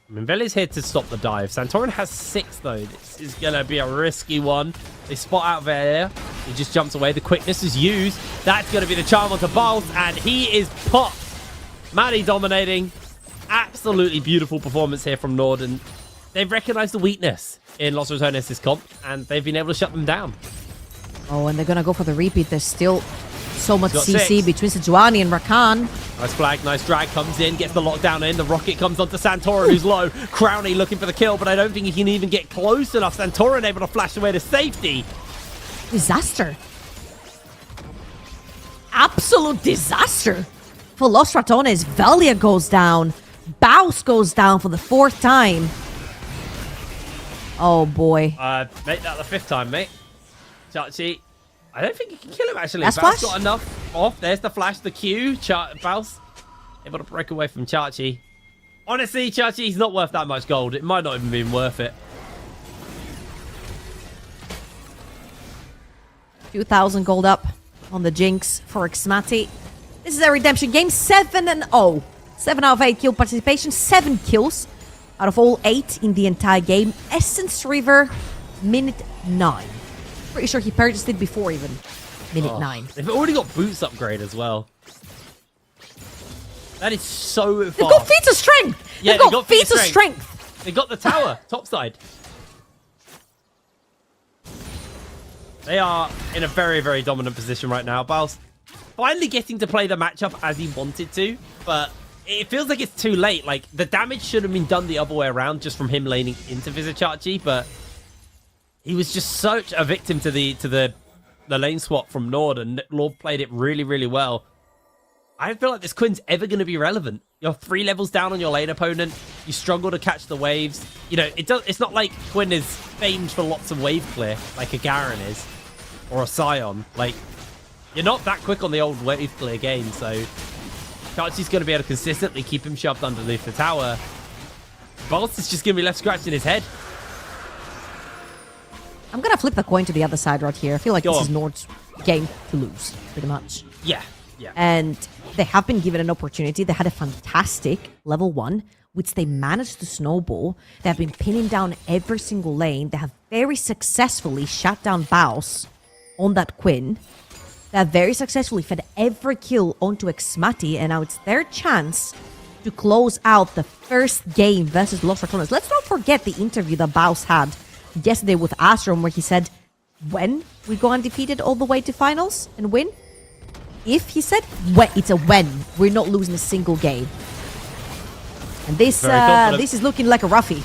I mean, Velia's here to stop the dive. Santorin has 6, though. This is going to be a risky one. They spot out Velia. He just jumps away. The quickness is used. That's going to be the charm onto Bals, and he is popped. Maddie dominating. Absolutely beautiful performance here from Nord, and they've recognized the weakness in Los Ratones' comp, and they've been able to shut them down. Oh, and they're going to go for the repeat. There's still so much CC 6 between Sejuani and Rakan. Nice flag, nice drag, comes in, gets the lockdown in. The rocket comes onto Santorin, who's low. Crowley looking for the kill, but I don't think he can even get close enough. Santorin able to flash away to safety. Disaster. Absolute disaster. For Los Ratones, Velia goes down. Baus goes down for the 4th time. Oh boy. Make that the 5th time, mate. Chachi. I don't think you can kill him, actually. That's Baus flash. got enough off. There's the flash, the Q. Baus able to break away from Chachi. Honestly, Chachi's not worth that much gold. It might not even be worth it. 2,000 gold up on the Jinx for Xmati. This is a redemption game. 7-0. 7 out of 8 kill participation. 7 kills out of all 8 in the entire game. Essence River, minute 9. Pretty sure he purchased it before even minute 9. They've already got boots upgrade as well. That is so fast. They've got feats of strength. Yeah, They've got feats of strength. They got the tower, topside. They are in a very, very dominant position right now. Bals finally getting to play the matchup as he wanted to, but it feels like it's too late. Like, the damage should have been done the other way around just from him laning into Vizichachi, but he was just such a victim to the lane swap from Nord, and Nord played it really, really well. I don't feel like this Quinn's ever going to be relevant. You're 3 levels down on your lane opponent. You struggle to catch the waves. You know, it's not like Quinn is famed for lots of wave clear, like a Garen is, or a Sion. Like, you're not that quick on the old wave clear game, so Chachi's going to be able to consistently keep him shoved underneath the tower. Bolt is just going to be left scratching his head. I'm going to flip the coin to the other side right here. I feel like this is Nord's game to lose, pretty much. Yeah. And they have been given an opportunity. They had a fantastic level 1, which they managed to snowball. They have been pinning down every single lane. They have very successfully shut down Baus on that Quinn. They have very successfully fed every kill onto Xmati, and now it's their chance to close out the first game versus Los Ratones. Let's not forget the interview that Baus had yesterday with Astrom, where he said, when we go undefeated all the way to finals and win? If, he said, it's a when. We're not losing a single game. And this is looking like a roughie.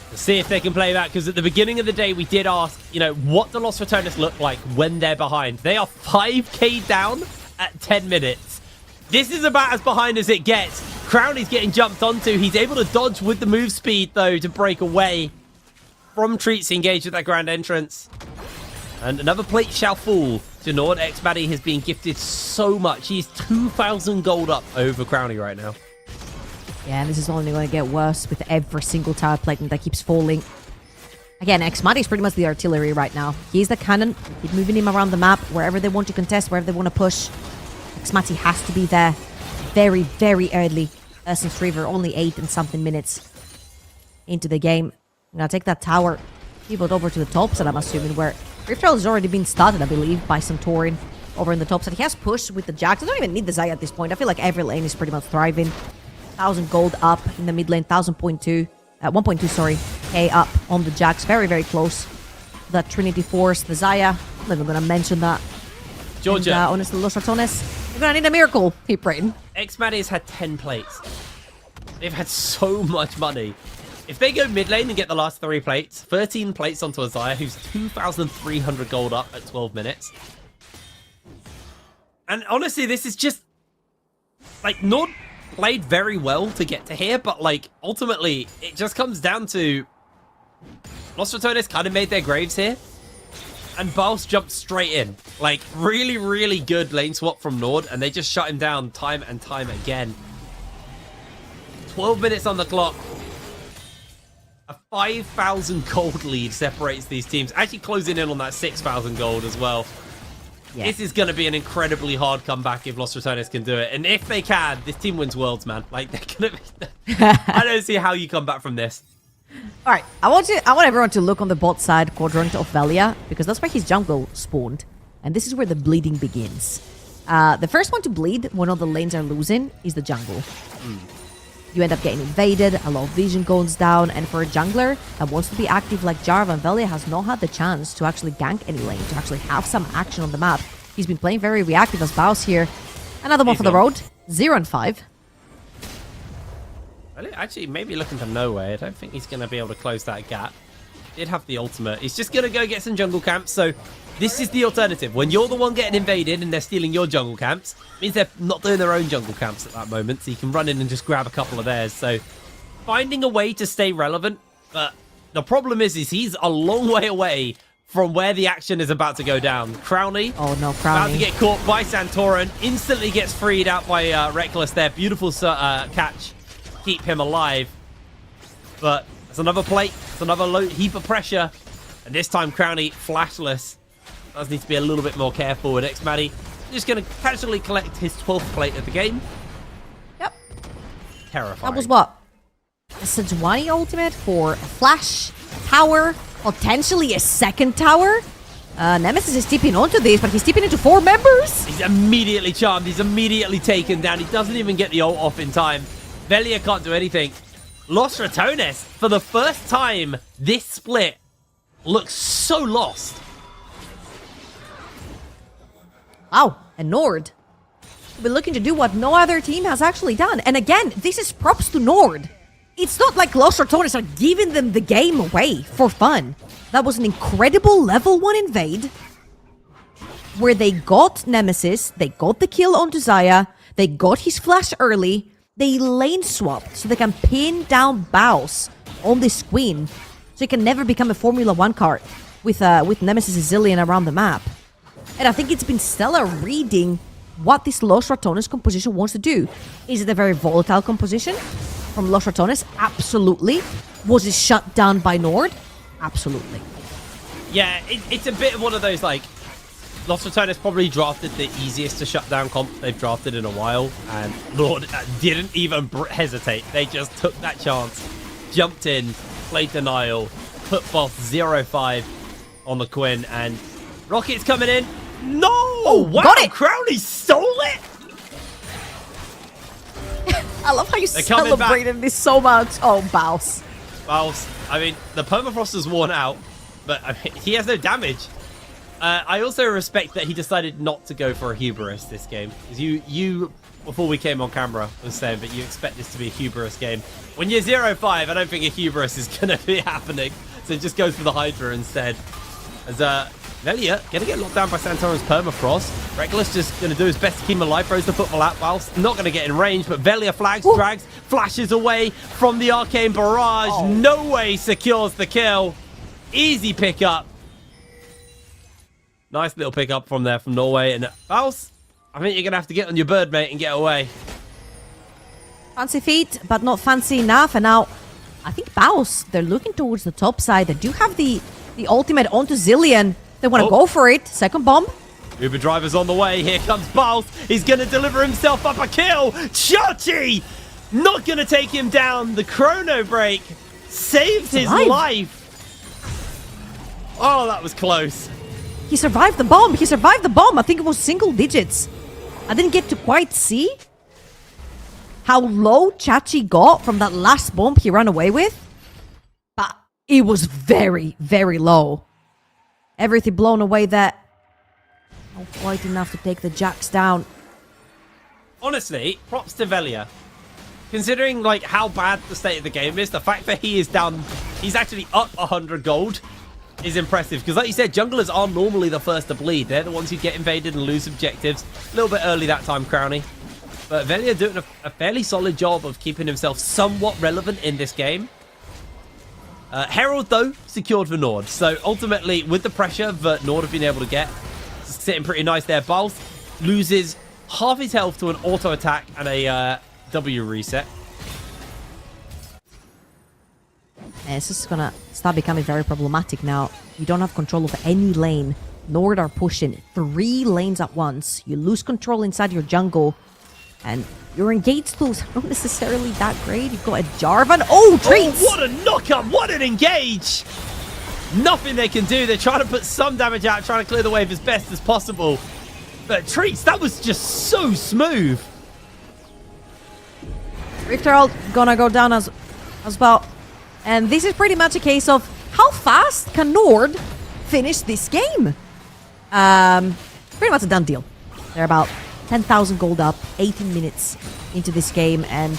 Let's see if they can play that, because at the beginning of the day, we did ask, you know, what do Los Ratones look like when they're behind? They are 5k down at 10 minutes. This is about as behind as it gets. Crowley's getting jumped onto. He's able to dodge with the move speed, though, to break away from Treats engaged with that grand entrance. And another plate shall fall to Nord. X-Maddie has been gifted so much. He's 2,000 gold up over Crowley right now. Yeah, and this is only going to get worse with every single tower plate that keeps falling. Again, X-Maddie is pretty much the artillery right now. He's the cannon. Keep moving him around the map, wherever they want to contest, wherever they want to push. X-Maddie has to be there very, very early. Essence River, only 8 and something minutes into the game. I'm going to take that tower, pivot over to the top side, I'm assuming, where Rift Trail has already been started, I believe, by Santorin over in the top side. He has pushed with the Jax. I don't even need the Zaya at this point. I feel like every lane is pretty much thriving. 1,000 gold up in the mid lane, 1.2, sorry, K up on the Jax. Very, very close. That Trinity Force, the Zaya. I'm not even going to mention that. Georgia. And, honestly, Los Ratones, you're going to need a miracle, keep praying. X-Maddie's had 10 plates. They've had so much money. If they go mid lane and get the last 3 plates, 13 plates onto Azaya, who's 2,300 gold up at 12 minutes. And honestly, this is just... Like, Nord played very well to get to here, but, like, ultimately, it just comes down to... Los Ratones kind of made their graves here. And Baus jumped straight in. Like, really, really good lane swap from Nord, and they just shut him down time and time again. 12 minutes on the clock. A 5,000 gold lead separates these teams. Actually closing in on that 6,000 gold as well. Yeah. This is going to be an incredibly hard comeback if Los Ratones can do it. And if they can, this team wins Worlds, man. Like, they're going to be... I don't see how you come back from this. All right, I want everyone to look on the bot side quadrant of Velia, because that's where his jungle spawned. And this is where the bleeding begins. The first one to bleed when all the lanes are losing is the jungle. You end up getting invaded, a lot of vision goes down, and for a jungler that wants to be active like Jarvan, Velia has not had the chance to actually gank any lane, to actually have some action on the map. He's been playing very reactive as Baus here. Another one for the road, 0 and 5. Actually, maybe looking for nowhere. I don't think he's going to be able to close that gap. Did have the ultimate. He's just going to go get some jungle camps. So this is the alternative. When you're the one getting invaded and they're stealing your jungle camps, it means they're not doing their own jungle camps at that moment. So you can run in and just grab a couple of theirs. So finding a way to stay relevant. But the problem is he's a long way away from where the action is about to go down. Crowley. Oh no, Crowley. About to get caught by Santorin. Instantly gets freed out by Reckless there. Beautiful catch. Keep him alive. But there's another plate. It's another heap of pressure. And this time, Crowley flashless. Does need to be a little bit more careful. And X-Maddie just going to casually collect his 12th plate of the game. Yep. Terrifying. That was what? A Sejuani ultimate for a flash, tower, potentially a second tower? Nemesis is tipping onto this, but he's tipping into 4 members. He's immediately charmed. He's immediately taken down. He doesn't even get the ult off in time. Velia can't do anything. Los Ratones, for the first time this split, looks so lost. Wow, and Nord will be looking to do what no other team has actually done. And again, this is props to Nord. It's not like Los Ratones are giving them the game away for fun. That was an incredible level 1 invade where they got Nemesis, they got the kill onto Zaya, they got his flash early, they lane swapped so they can pin down Baus on this queen so he can never become a Formula 1 card with Nemesis Zillion around the map. And I think it's been stellar reading what this Los Ratones composition wants to do. Is it a very volatile composition from Los Ratones? Absolutely. Was it shut down by Nord? Absolutely. Yeah, it's a bit of one of those, like, Los Ratones probably drafted the easiest to shut down comp they've drafted in a while, and Nord didn't even hesitate. They just took that chance, jumped in, played denial, put both 0-5 on the Quinn, and Rocket's coming in. No! Oh, wow! got it! Crowley stole it! I love how you They're coming celebrated this so much. Oh, Baus. Baus, I mean, the permafrost is worn out, but I mean, he has no damage. I also respect that he decided not to go for a hubris this game. Because you, before we came on camera, was saying that you expect this to be a hubris game. When you're 0-5, I don't think a hubris is going to be happening. So it just goes for the Hydra instead. As Velia going to get locked down by Santorin's permafrost. Reckless just going to do his best to keep him alive. Throws the football out whilst not going to get in range. But Velia flags, drags, flashes away from the arcane barrage. No way secures the kill. Easy pickup. Nice little pick up from there from Norway. And Baus, I think you're going to have to get on your bird, mate, and get away. Fancy feet, but not fancy enough. And now, I think Baus, they're looking towards the top side. They do have the ultimate onto Zilean. They want to go for it. Second bomb. Uber driver's on the way. Here comes Baus. He's going to deliver himself up a kill. Chachi! Not going to take him down. The chrono break saved his life. Oh, that was close. He survived the bomb. He survived the bomb. I think it was single digits. I didn't get to quite see how low Chachi got from that last bomb he ran away with. But it was very, very low. Everything blown away there. Not quite enough to take the Jacks down. Honestly, props to Velia. Considering like how bad the state of the game is, the fact that he is down, he's actually up 100 gold is impressive. Because like you said, junglers are normally the first to bleed. They're the ones who get invaded and lose objectives. A little bit early that time, Crowny. But Velia doing a fairly solid job of keeping himself somewhat relevant in this game. Herald, though, secured for Nord. So ultimately, with the pressure that Nord have been able to get, sitting pretty nice there. Baus loses half his health to an auto attack and a W reset. And this is gonna start becoming very problematic now. You don't have control of any lane. Nord are pushing 3 lanes at once. You lose control inside your jungle. And your engaged tools are not necessarily that great. You've got a Jarvan. Oh, Treats! Oh, what a knock-up! What an engage! Nothing they can do. They're trying to put some damage out, trying to clear the wave as best as possible. But Treats, that was just so smooth. Rift Herald gonna go down as well. And this is pretty much a case of how fast can Nord finish this game? Pretty much a done deal. They're about 10,000 gold up, 18 minutes into this game, and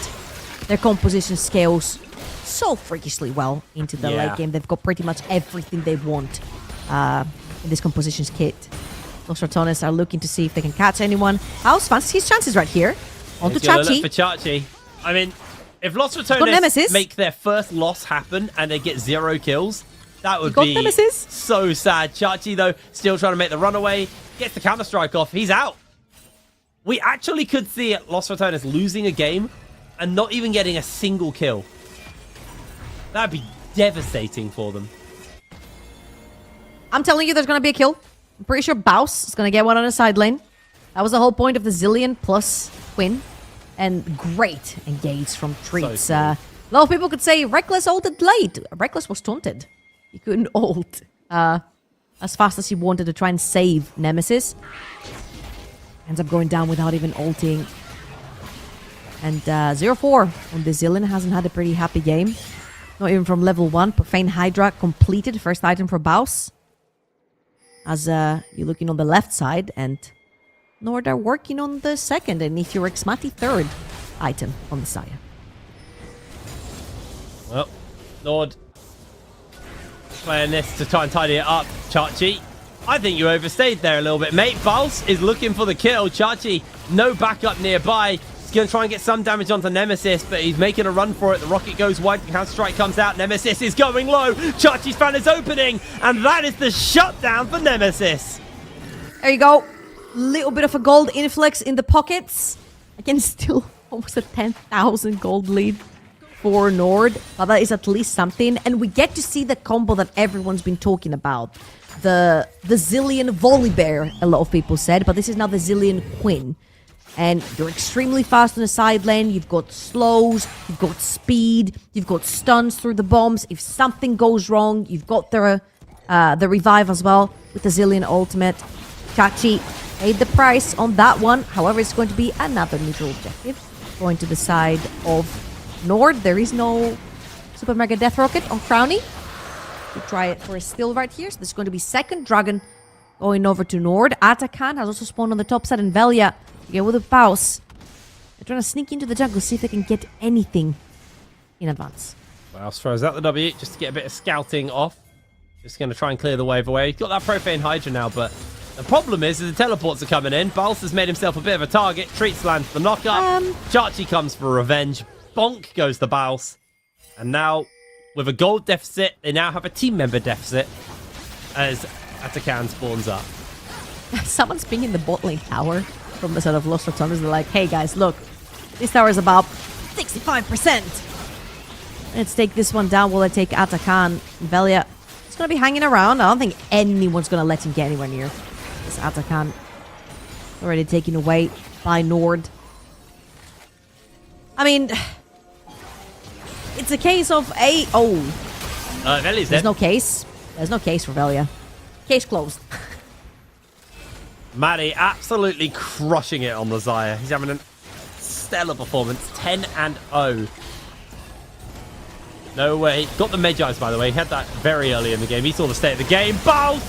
their composition scales so freakishly well into the late game. They've got pretty much everything they want in this compositions kit. Los Ratones are looking to see if they can catch anyone. Baus fancies his chances right here. Onto Chachi. For Chachi. I mean, if Los Ratones make their first loss happen and they get 0 kills, that would be so sad. Chachi, though, still trying to make the runaway. Gets the counter-strike off. He's out. We actually could see Los Ratones losing a game and not even getting a single kill. That'd be devastating for them. I'm telling you, there's going to be a kill. I'm pretty sure Baus is going to get one on the side lane. That was the whole point of the Zilean plus Quinn. And great engage from Treats. A lot of people could say Reckless ulted late. Reckless was taunted. He couldn't ult as fast as he wanted to try and save Nemesis. Ends up going down without even ulting. And 0-4 on the Zilean hasn't had a pretty happy game. Not even from level 1. Profane Hydra completed. First item for Baus. As you're looking on the left side. And Nord are working on the second. And if you're Xmati, third item on the Saya. Well, Nord playing this to try and tidy it up. Chachi, I think you overstayed there a little bit, mate. Baus is looking for the kill. Chachi, no backup nearby. He's going to try and get some damage onto Nemesis, but he's making a run for it. The rocket goes wide. Counter-strike comes out. Nemesis is going low. Chachi's fan is opening, and that is the shutdown for Nemesis. There you go. Little bit of a gold influx in the pockets. Again, still almost a 10,000 gold lead for Nord, but that is at least something. And we get to see the combo that everyone's been talking about. The Zilean Volibear, a lot of people said, but this is now the Zilean Quinn. And you're extremely fast on the side lane. You've got slows, you've got speed, you've got stuns through the bombs. If something goes wrong, you've got the revive as well with the Zilean ultimate. Chachi paid the price on that one. However, it's going to be another neutral objective. Going to the side of Nord. There is no Super Mega Death Rocket on Crowny. We'll try it for a steal right here. So this is going to be second Dragon going over to Nord. Atakan has also spawned on the top side, and Velia together with a Baus. They're trying to sneak into the jungle, see if they can get anything in advance. Baus throws out the W just to get a bit of scouting off. Just going to try and clear the wave away. He's got that Profane Hydra now, but the problem is the teleports are coming in. Baus has made himself a bit of a target. Treats lands the knockup. Chachi comes for revenge. Bonk goes the Baus. And now, with a gold deficit, they now have a team member deficit as Atakan spawns up. Someone's pinging the bot lane tower from the side of Los Ratones. They're like, hey guys, look, this tower is about 65%. Let's take this one down while I take Atakan. Velia is going to be hanging around. I don't think anyone's going to let him get anywhere near this Atakan. Already taken away by Nord. I mean, it's a case of a... Oh, Velia's there's dead. no case. There's no case for Velia. Case closed. Maddie absolutely crushing it on the Xayah. He's having a stellar performance. 10-0. No way. Got the Medjais, by the way. He had that very early in the game. He saw the state of the game. Bows!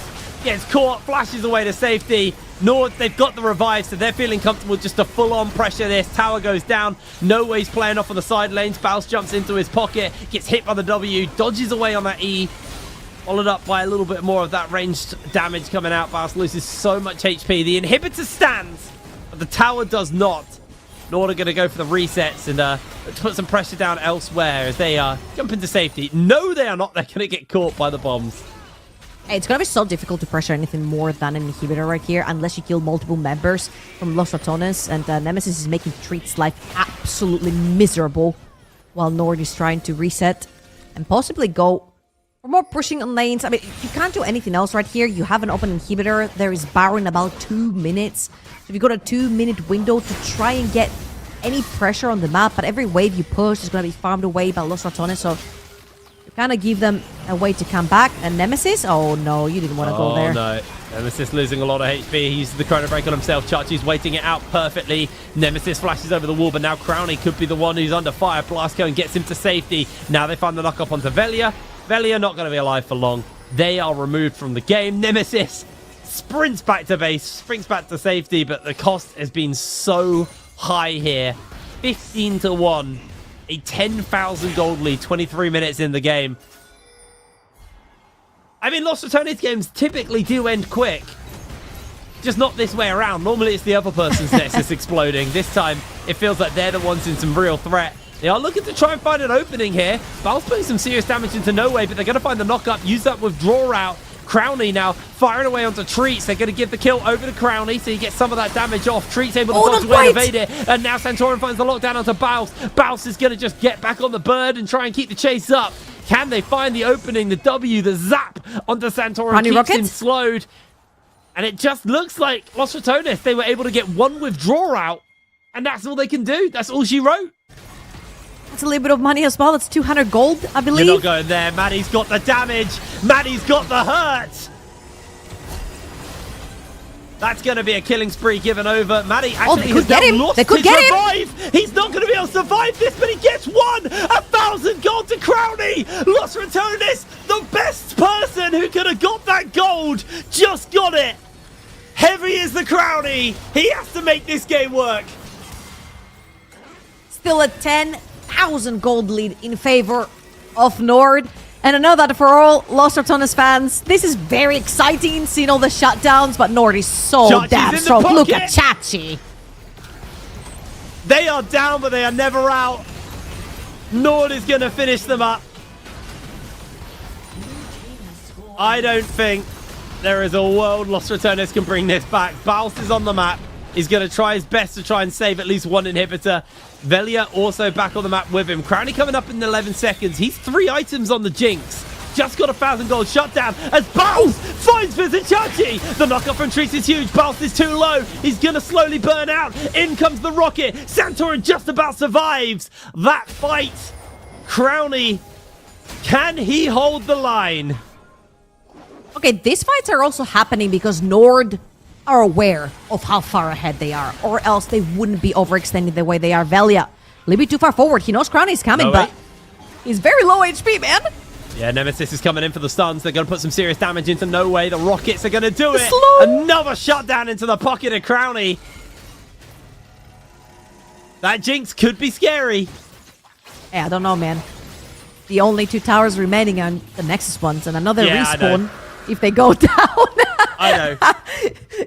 Gets caught. Flashes away to safety. Nord, they've got the revive, so they're feeling comfortable just to full-on pressure this. Tower goes down. No way's playing off on the side lanes. Bows jumps into his pocket. Gets hit by the W. Dodges away on that E. Followed up by a little bit more of that ranged damage coming out. Bows loses so much HP. The inhibitor stands, but the tower does not. Nord are going to go for the resets and put some pressure down elsewhere as they jump into safety. No, they are not. They're going to get caught by the bombs. Hey, it's going to be so difficult to pressure anything more than an inhibitor right here unless you kill multiple members from Los Ratones. And Nemesis is making Treat's life absolutely miserable while Nord is trying to reset and possibly go for more pushing on lanes. I mean, you can't do anything else right here. You have an open inhibitor. There is Baron in about 2 minutes. So if you've got a 2-minute window to try and get any pressure on the map, but every wave you push is going to be farmed away by Los Ratones. So you kind of give them a way to come back. And Nemesis? Oh no, you didn't want to go there. Oh no. Nemesis losing a lot of HP. He uses the Chrono Break on himself. Chachi's waiting it out perfectly. Nemesis flashes over the wall, but now Crowley could be the one who's under fire. Blasco and gets him to safety. Now they find the knock up onto Velia. Velia not going to be alive for long. They are removed from the game. Nemesis sprints back to base, sprints back to safety, but the cost has been so high here. 15-1. A 10,000 gold lead, 23 minutes in the game. I mean, Los Ratones games typically do end quick. Just not this way around. Normally it's the other person's Nexus exploding. This time, it feels like they're the ones in some real threat. They are looking to try and find an opening here. Val's putting some serious damage into No Way, but they're going to find the knock-up, use that withdraw route. Crowney now firing away onto Treats. They're going to give the kill over to Crowney, so you get some of that damage off. Treats able to dodge away and evade it. And now Santorin finds the lockdown onto Baus. Baus is going to just get back on the bird and try and keep the chase up. Can they find the opening? The W, the zap onto Santorin keeps him slowed. And it just looks like Los Ratones, they were able to get one withdraw out. And that's all they can do. That's all she wrote. That's a little bit of money as well. That's 200 gold, I believe. You're not going there. Maddie's got the damage. Maddie's got the hurt. That's going to be a killing spree given over. Maddie actually has now lost his revive. He's not going to be able to survive this, but he gets one. 1,000 gold to Crowley. Los Ratones, the best person who could have got that gold, just got it. Heavy is the Crowley. He has to make this game work. Still a 10,000 gold lead in favor of Nord. And I know that for all Los Ratones fans, this is very exciting, seeing all the shutdowns, but Nord is so damn strong. Look at Chachi. They are down, but they are never out. Nord is going to finish them up. I don't think there is a world Los Ratones can bring this back. Baus is on the map. He's going to try his best to try and save at least one inhibitor. Velia also back on the map with him. Crowley coming up in 11 seconds. He's 3 items on the Jinx. Just got 1,000 gold shutdown as Baus finds Vizichachi. The knockup from Treats is huge. Baus is too low. He's going to slowly burn out. In comes the rocket. Santorin just about survives that fight. Crowley, can he hold the line? Okay, these fights are also happening because Nord are aware of how far ahead they are, or else they wouldn't be overextending the way they are. Velia, a little bit too far forward. He knows Crowley's coming, but he's very low HP, man. Yeah, Nemesis is coming in for the stuns. They're going to put some serious damage into No Way. The rockets are going to do it. Another shutdown into the pocket of Crowley. That Jinx could be scary. Hey, I don't know, man. The only 2 towers remaining are the Nexus ones, and another respawn if they go down. I know.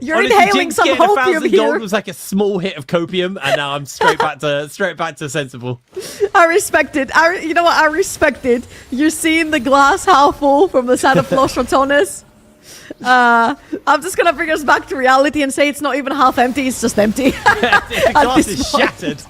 You're honestly, inhaling some hopium here. Gold was like a small hit of copium, and now I'm straight back to sensible. I respect it. You know what? I respect it. You're seeing the glass half full from the side of Los Ratones. I'm just gonna bring us back to reality and say it's not even half empty, it's just empty. The glass is shattered.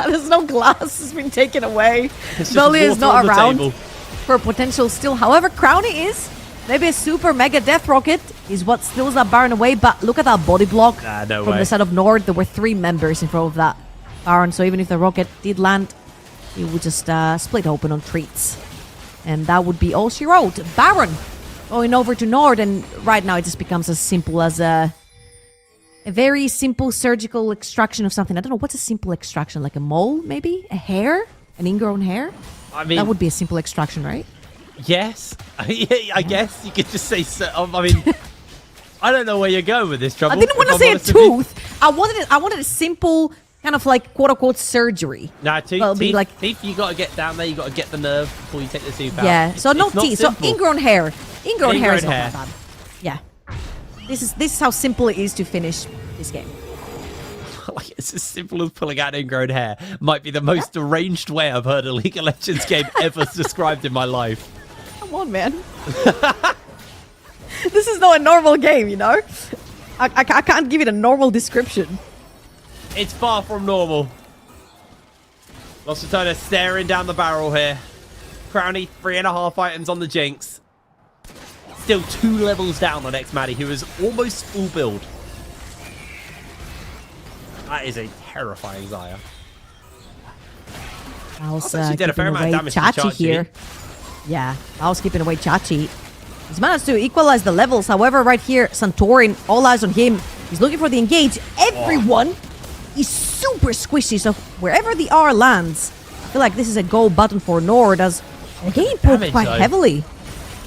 There's no glass, it's been taken away. It's just Belly is water not on the around table. for potential still. However, Crowny is. Maybe a super mega death rocket is what steals that Baron away, but look at that body block No from way. the side of Nord. There were 3 members in front of that Baron, so even if the rocket did land, it would just split open on treats. And that would be all she wrote. Baron going over to Nord, and right now it just becomes as simple as a very simple surgical extraction of something. I don't know, what's a simple extraction? Like a mole, maybe? A hair? An ingrown hair? I mean, That would be a simple extraction, right? yes. I guess you could just say so. I mean, I don't know where you're going with this, Trouble. I didn't want to if I'm say a honest with you. tooth. I wanted a simple kind of like quote unquote surgery. Nah, teeth, Well, it'd be teeth, like- teeth, you got to get down there. You got to get the nerve before you take the tooth out. Yeah. So no It's not teeth. So simple. ingrown hair. Ingrown hair is Ingrown not hair. that bad. Yeah. This is how simple it is to finish this game. Like, it's as simple as pulling out ingrown hair. Might be the most deranged way I've heard a League of Legends game ever described in my life. Come on, man. This is not a normal game, you know. I can't give it a normal description. It's far from normal. Los Ratones staring down the barrel here. Crowny, 3.5 items on the Jinx. Still 2 levels down on X-Maddie, who is almost full build. That is a terrifying Xayah. I was she did a fair keeping amount of away damage to Chachi Chachi. here. Yeah, I was keeping away Chachi. He's managed to equalize the levels. However, right here, Santorin, all eyes on him. He's looking for the engage. Everyone is super squishy, so wherever the R lands, I feel like this is a go button for Nord, as they're getting poked Damage, quite though. heavily.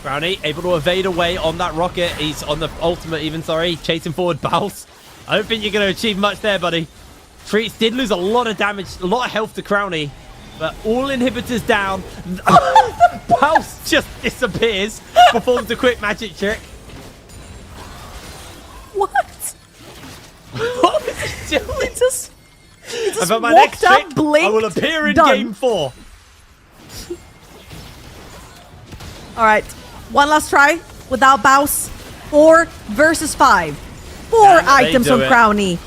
Crowny able to evade away on that rocket. He's on the ultimate even, sorry. Chasing forward Bounce. I don't think you're going to achieve much there, buddy. Treats did lose a lot of damage, a lot of health to Crowny. But all inhibitors down. Bounce just disappears. Performs a quick magic trick. What? What was he doing? He just And for my next walked trick, up, blinked, I will appear in done. game 4. All right, one last try without Baus. 4 versus 5. 4 Can they items do on it? Crowny.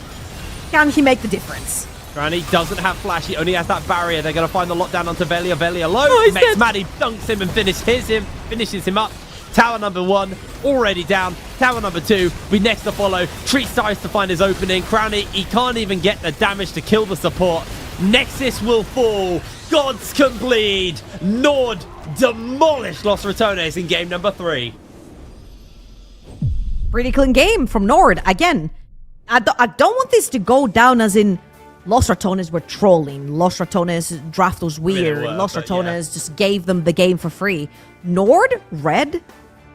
Can he make the difference? Crowny doesn't have flash. He only has that barrier. They're going to find the lockdown onto Velia. Velia alone. Oh, he's Next dead. Maddie dunks him and finishes him up. Tower number 1 already down. Tower number 2 we next to follow. Treat starts to find his opening. Crowny, he can't even get the damage to kill the support. Nexus will fall. Gods can bleed. Nord demolished Los Ratones in game number 3. Pretty clean game from Nord. Again, I don't want this to go down as in Los Ratones were trolling. Los Ratones draft was weird. were, Los but Ratones just gave them the game for free. Nord read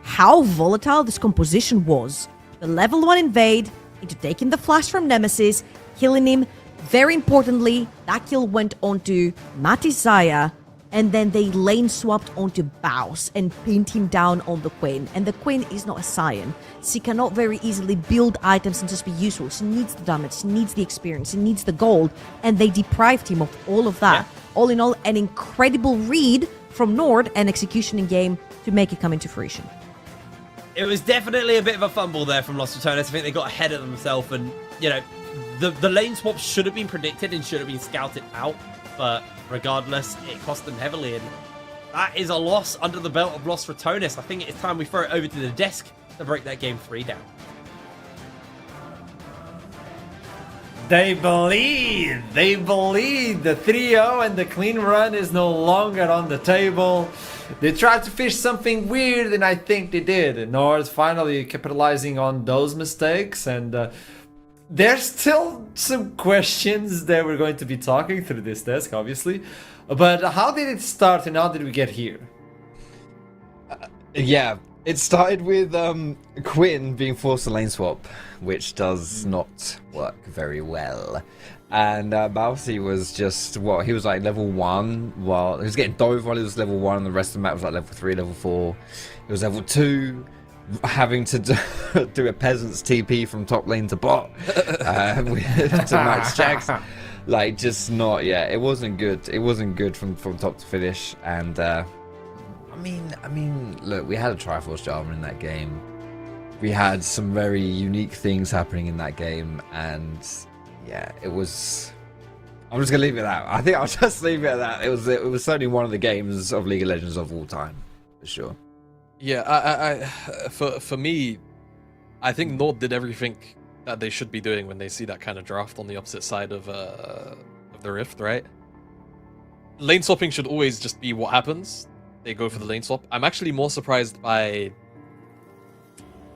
how volatile this composition was. The level 1 invade into taking the flash from Nemesis, killing him. Very importantly, that kill went onto Matty's Xayah, and then they lane swapped onto Baus and pinned him down on the Queen. And the Queen is not a Scion. She cannot very easily build items and just be useful. She needs the damage, she needs the experience, she needs the gold, and they deprived him of all of that. Yeah. All in all, an incredible read from Nord and execution in game to make it come into fruition. It was definitely a bit of a fumble there from Los Ratones. I think they got ahead of themselves, and you know, the lane swap should have been predicted and should have been scouted out. But regardless, it cost them heavily, and that is a loss under the belt of Los Ratones. I think it's time we throw it over to the desk to break that game 3 down. They bleed. They bleed. The 3-0 and the clean run is no longer on the table. They tried to fish something weird, and I think they did. Nord finally capitalizing on those mistakes, and there's still some questions that we're going to be talking through this desk, obviously. But how did it start, and how did we get here? Yeah, it started with Quinn being forced to lane swap, which does not work very well. And Balsi was just, well, he was like level 1, while he was getting dove while he was level 1, and the rest of the map was like level 3, level 4. He was level 2, having to do a peasant's TP from top lane to bot to match Jax. Like, just not, yeah, it wasn't good. It wasn't good from top to finish. And I mean, look, we had a Triforce Jarvan in that game. we had some very unique things happening in that game, and yeah, it was. I'm just gonna leave it at that. I think I'll just leave it at that. It was certainly one of the games of League of Legends of all time, for sure. Yeah, for me, I think Nord did everything that they should be doing when they see that kind of draft on the opposite side of the rift, right? Lane swapping should always just be what happens. They go for the lane swap. I'm actually more surprised by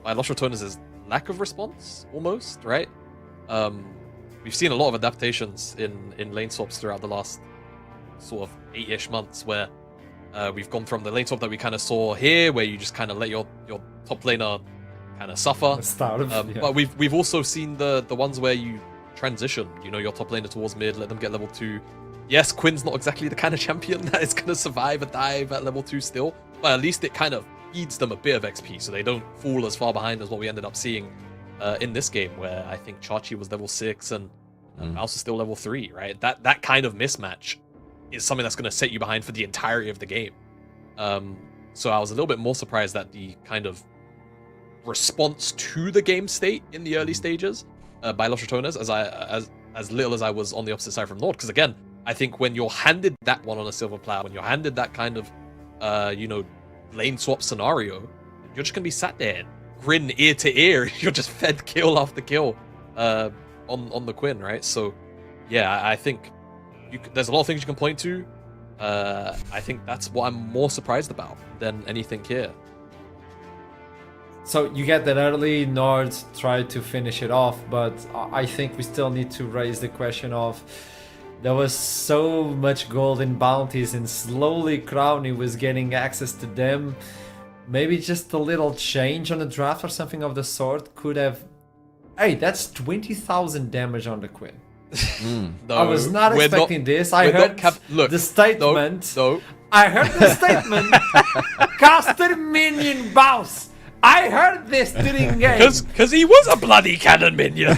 Lost Returner's lack of response, almost, right? We've seen a lot of adaptations in lane swaps throughout the last sort of 8-ish months, where we've gone from the lane swap that we kind of saw here, where you just kind of let your top laner kind of suffer. But we've also seen the ones where you transition, you know, your top laner towards mid, let them get level 2. Yes, Quinn's not exactly the kind of champion that is going to survive a dive at level 2 still, but at least it kind of feeds them a bit of XP, so they don't fall as far behind as what we ended up seeing in this game, where I think Chachi was level 6 and Mouse is still level 3, right? That kind of mismatch is something that's going to set you behind for the entirety of the game. So I was a little bit more surprised at the kind of response to the game state in the early stages by Lost Retoners, as little as I was on the opposite side from Nord, because again, I think when you're handed that one on a silver platter, when you're handed that kind of, lane swap scenario, you're just going to be sat there, grin ear to ear. You're just fed kill after kill on the Quinn, right? So, yeah, I think there's a lot of things you can point to. I think that's what I'm more surprised about than anything here. So you get that early, Nord tried to finish it off, but I think we still need to raise the question of there was so much gold in bounties, and slowly Crowny was getting access to them. Maybe just a little change on the draft or something of the sort could have... Hey, that's 20,000 damage on the Quinn. No, I was not expecting this. I heard the statement. No. I heard the statement. Caster minion bounce. I heard this during game. Because he was a bloody cannon minion.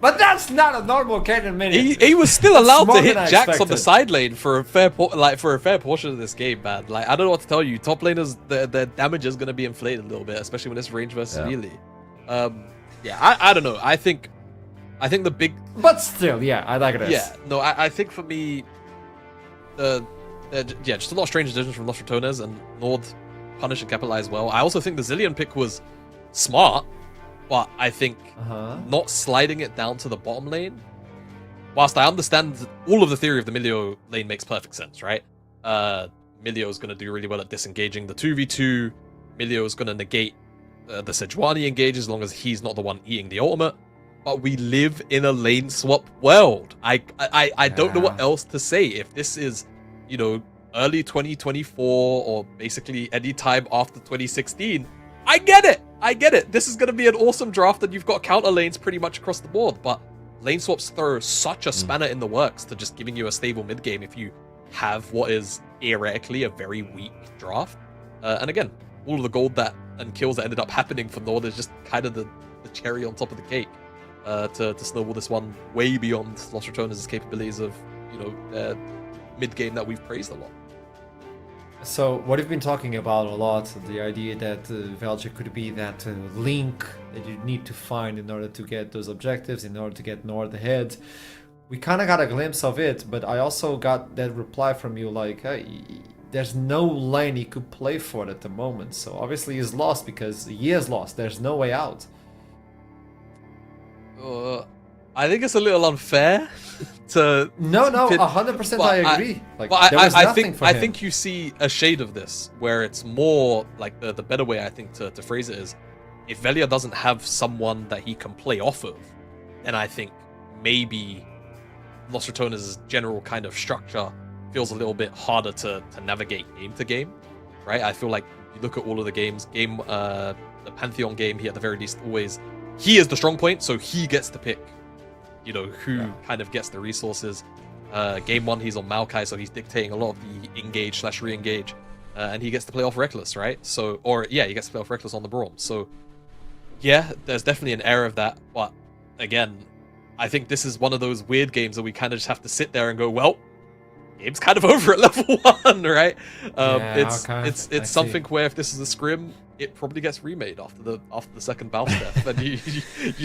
But that's not a normal cannon minion. He was still allowed to hit Jax Jax on the side lane for a fair portion of this game, man. Like, I don't know what to tell you. Top laners, their damage is going to be inflated a little bit, especially when it's range versus melee. I don't know. I think the big... But still, yeah, I like this. Yeah, no, I think for me, just a lot of strange decisions from Lost Retoners, and Nord punish and capitalize well. I also think the Zilean pick was smart, but I think not sliding it down to the bottom lane, whilst I understand all of the theory of the Milio lane makes perfect sense, right? Milio is going to do really well at disengaging the 2v2. Milio is going to negate the Sejuani engage as long as he's not the one eating the ultimate. But we live in a lane swap world. I don't know what else to say. If this is, early 2024 or basically any time after 2016, I get it. This is going to be an awesome draft, and you've got counter lanes pretty much across the board. But lane swaps throw such a spanner in the works to just giving you a stable mid game if you have what is theoretically a very weak draft. And again, all of the gold and kills that ended up happening for Nord is just kind of the cherry on top of the cake to snowball this one way beyond Lost Retoners' capabilities of mid game that we've praised a lot. So what we've been talking about a lot, the idea that Velja could be that link that you need to find in order to get those objectives, in order to get Nord ahead. We kind of got a glimpse of it, but I also got that reply from you like, hey, there's no lane he could play for at the moment. So obviously he's lost because he is lost. There's no way out. I think it's a little unfair to... No, 100% I agree. I think you see a shade of this, where it's more like the better way, I think, to phrase it is, if Velia doesn't have someone that he can play off of, then I think maybe Lost Retoners' general kind of structure feels a little bit harder to navigate game to game, right? I feel like you look at all of the games, the Pantheon game, he at the very least always... He is the strong point, so he gets to pick, who kind of gets the resources. Game 1, he's on Maokai, so he's dictating a lot of the engage/re-engage, and he gets to play off Reckless, right? He gets to play off Reckless on the Braum. So, yeah, there's definitely an air of that, but again, I think this is one of those weird games that we kind of just have to sit there and go, well, game's kind of over at level 1, right? It's something where if this is a scrim, it probably gets remade after the second Valve death, and you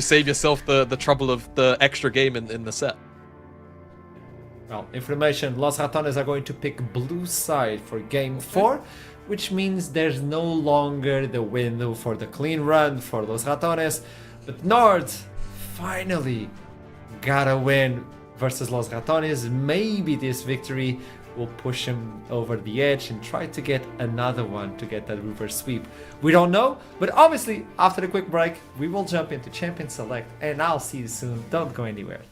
save yourself the trouble of the extra game in the set. Well, information, Los Ratones are going to pick blue side for game 4, which means there's no longer the window for the clean run for Los Ratones, but Nord finally got a win versus Los Ratones. Maybe this victory will push him over the edge and try to get another one to get that reverse sweep. We don't know, but obviously after the quick break, we will jump into Champion Select, and I'll see you soon. Don't go anywhere.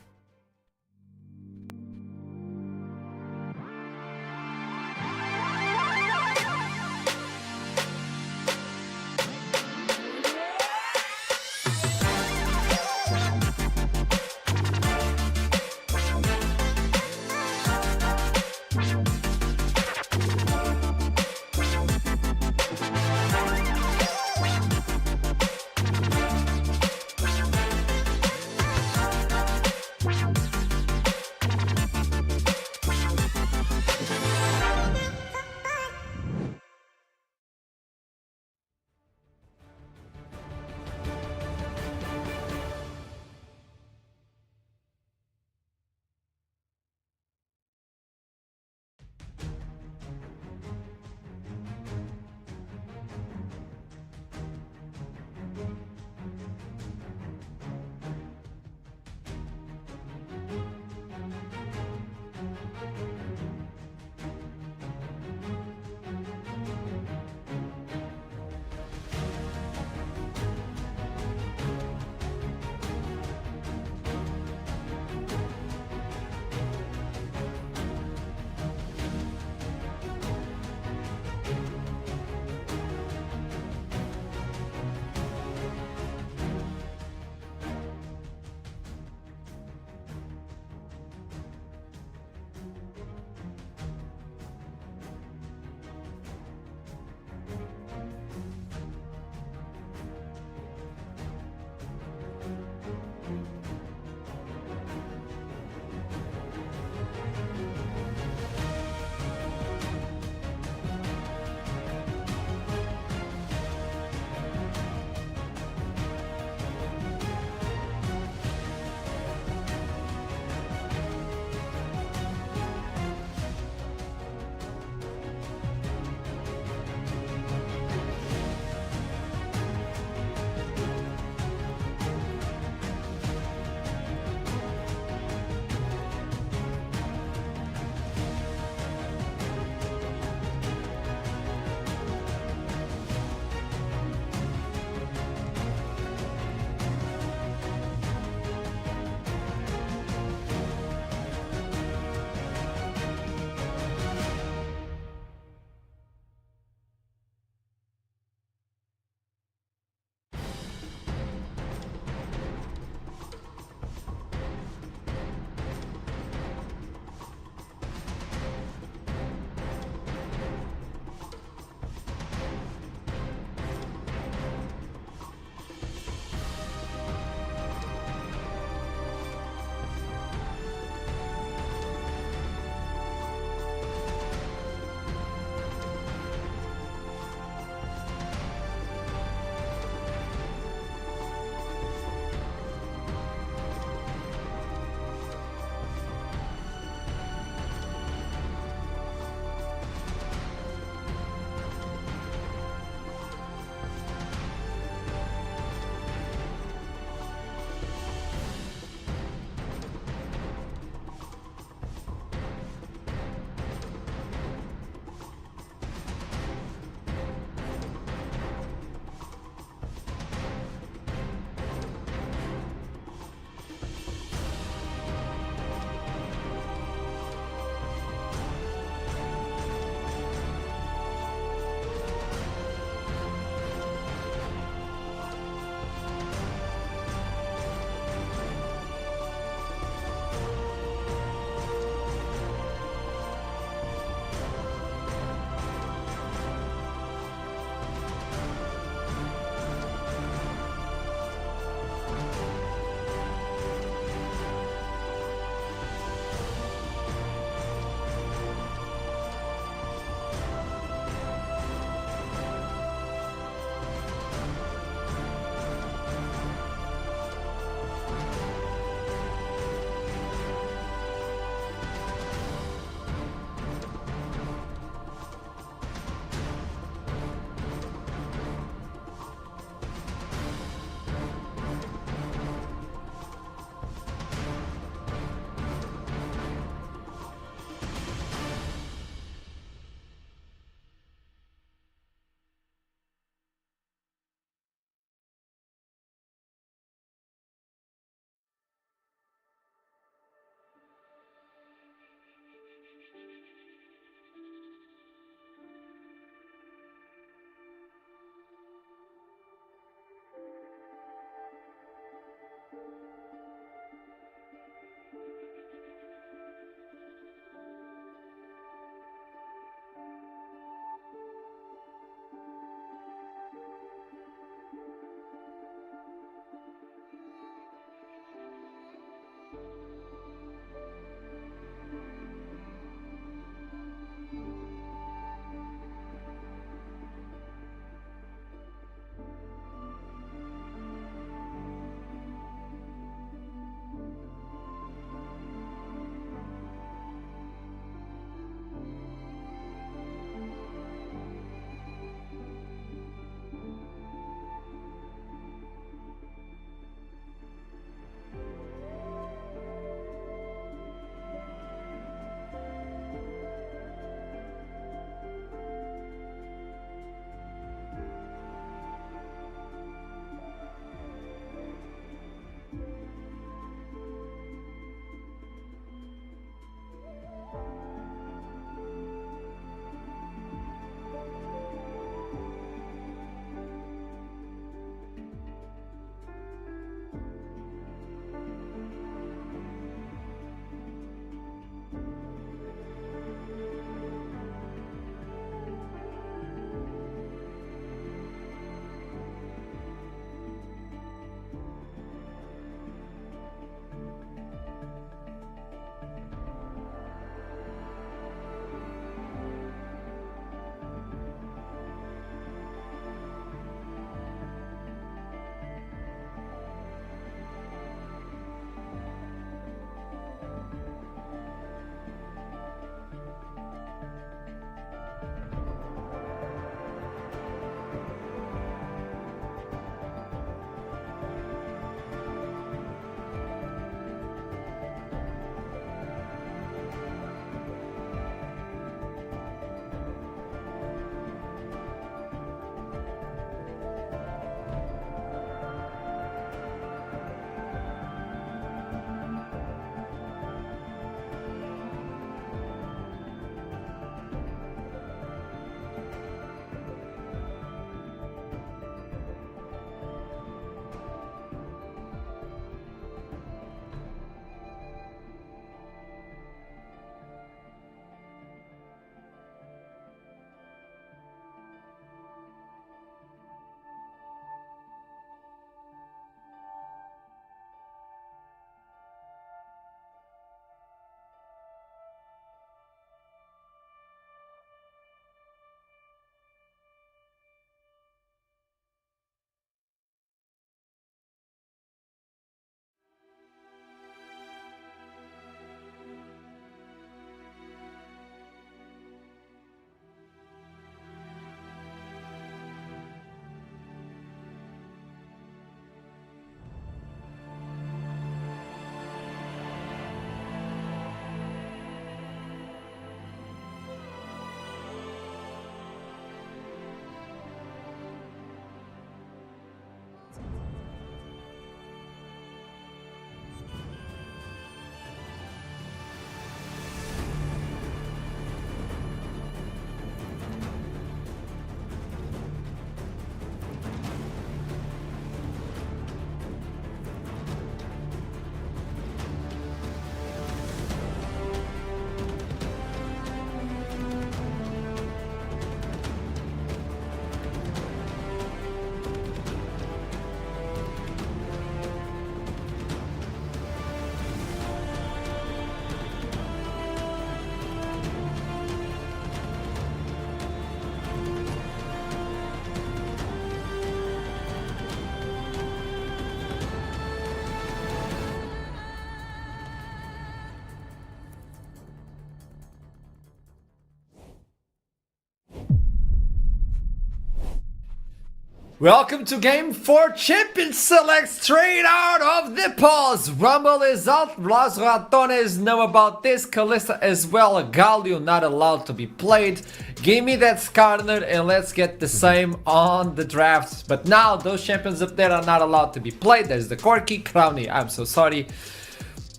Welcome to game 4 champion select straight out of the pause. Rumble is out. Los Ratones know about this. Kalista as well. Galio not allowed to be played. Give me that Skarner and let's get the same on the drafts. But now those champions up there are not allowed to be played. There's the Corki, Crowny. I'm so sorry.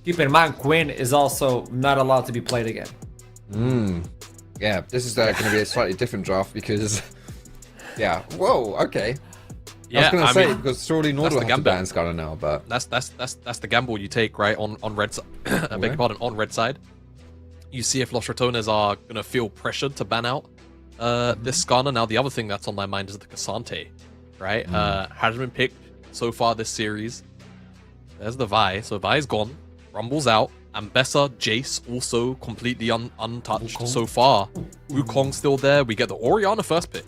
Keep in mind Quinn is also not allowed to be played again. Yeah, this is going to be a slightly different draft because... Yeah, whoa, okay. Yeah, I was going to say, mean, because surely Nord will have to ban Skarner now, but... That's the gamble you take, right, on red side. I beg your pardon, on red side. You see if Los Ratones are going to feel pressured to ban out this Skarner. Now, the other thing that's on my mind is the Cassante, right? Hasn't been picked so far this series. There's the Vi. So Vi's gone. Rumble's out. Ambessa, Jace also completely untouched so far. Wukong's still there. We get the Orianna first pick.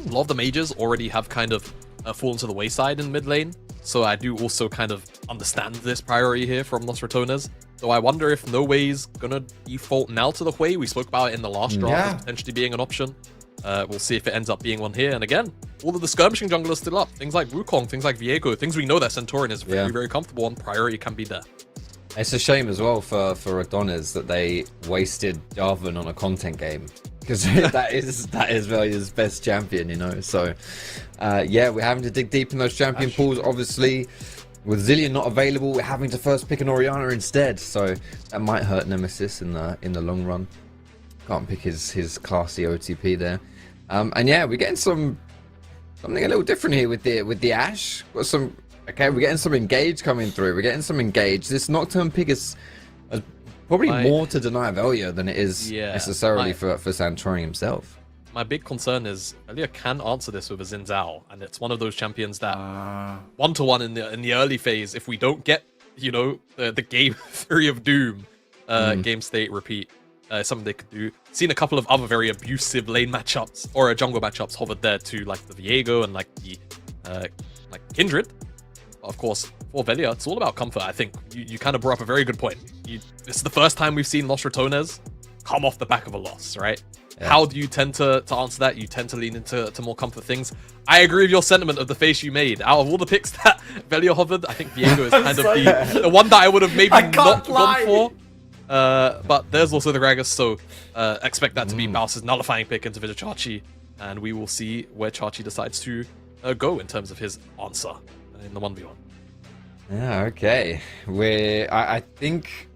A lot of the mages already have kind of fallen to the wayside in mid lane, so I do also kind of understand this priority here from Los Ratones. So I wonder if No Way's gonna default now to the Hui. We spoke about it in the last draft as potentially being an option. We'll see if it ends up being one here. And again, all of the skirmishing junglers still up. Things like Wukong, things like Viego, things we know that Centaurian is very, very comfortable on. Priority can be there. It's a shame as well for Adonis that they wasted Jarvan on a content game. Because that is Velia's best champion, you know. So, yeah, we're having to dig deep in those champion pools. Obviously, with Zilean not available, we're having to first pick an Orianna instead. So that might hurt Nemesis in the long run. Can't pick his classy OTP there. And yeah, we're getting something a little different here with the Ashe. Got some. Okay, we're getting some engage coming through. We're getting some engage. This Nocturne pick is probably more to deny Velia than it is necessarily for Santorini himself. My big concern is Velia can answer this with a Xin Zhao, and it's one of those champions that 1-to-1 in the early phase, if we don't get, you know, the game 3 of Doom, game state repeat, something they could do. Seen a couple of other very abusive lane matchups or jungle matchups hovered there too, like the Viego and like the like Kindred. Of course, for Velia, it's all about comfort. I think you kind of brought up a very good point. This is the first time we've seen Los Ratones come off the back of a loss, right? Yeah. How do you tend to answer that? You tend to lean into more comfort things. I agree with your sentiment of the face you made. Out of all the picks that Velia hovered, I think Viego is kind of the one that I would have maybe not gone for. But there's also the Gragas, so expect that to be Bowser's nullifying pick into Vijachachi, and we will see where Chachi decides to go in terms of his answer in the 1v1. Yeah, okay. I think.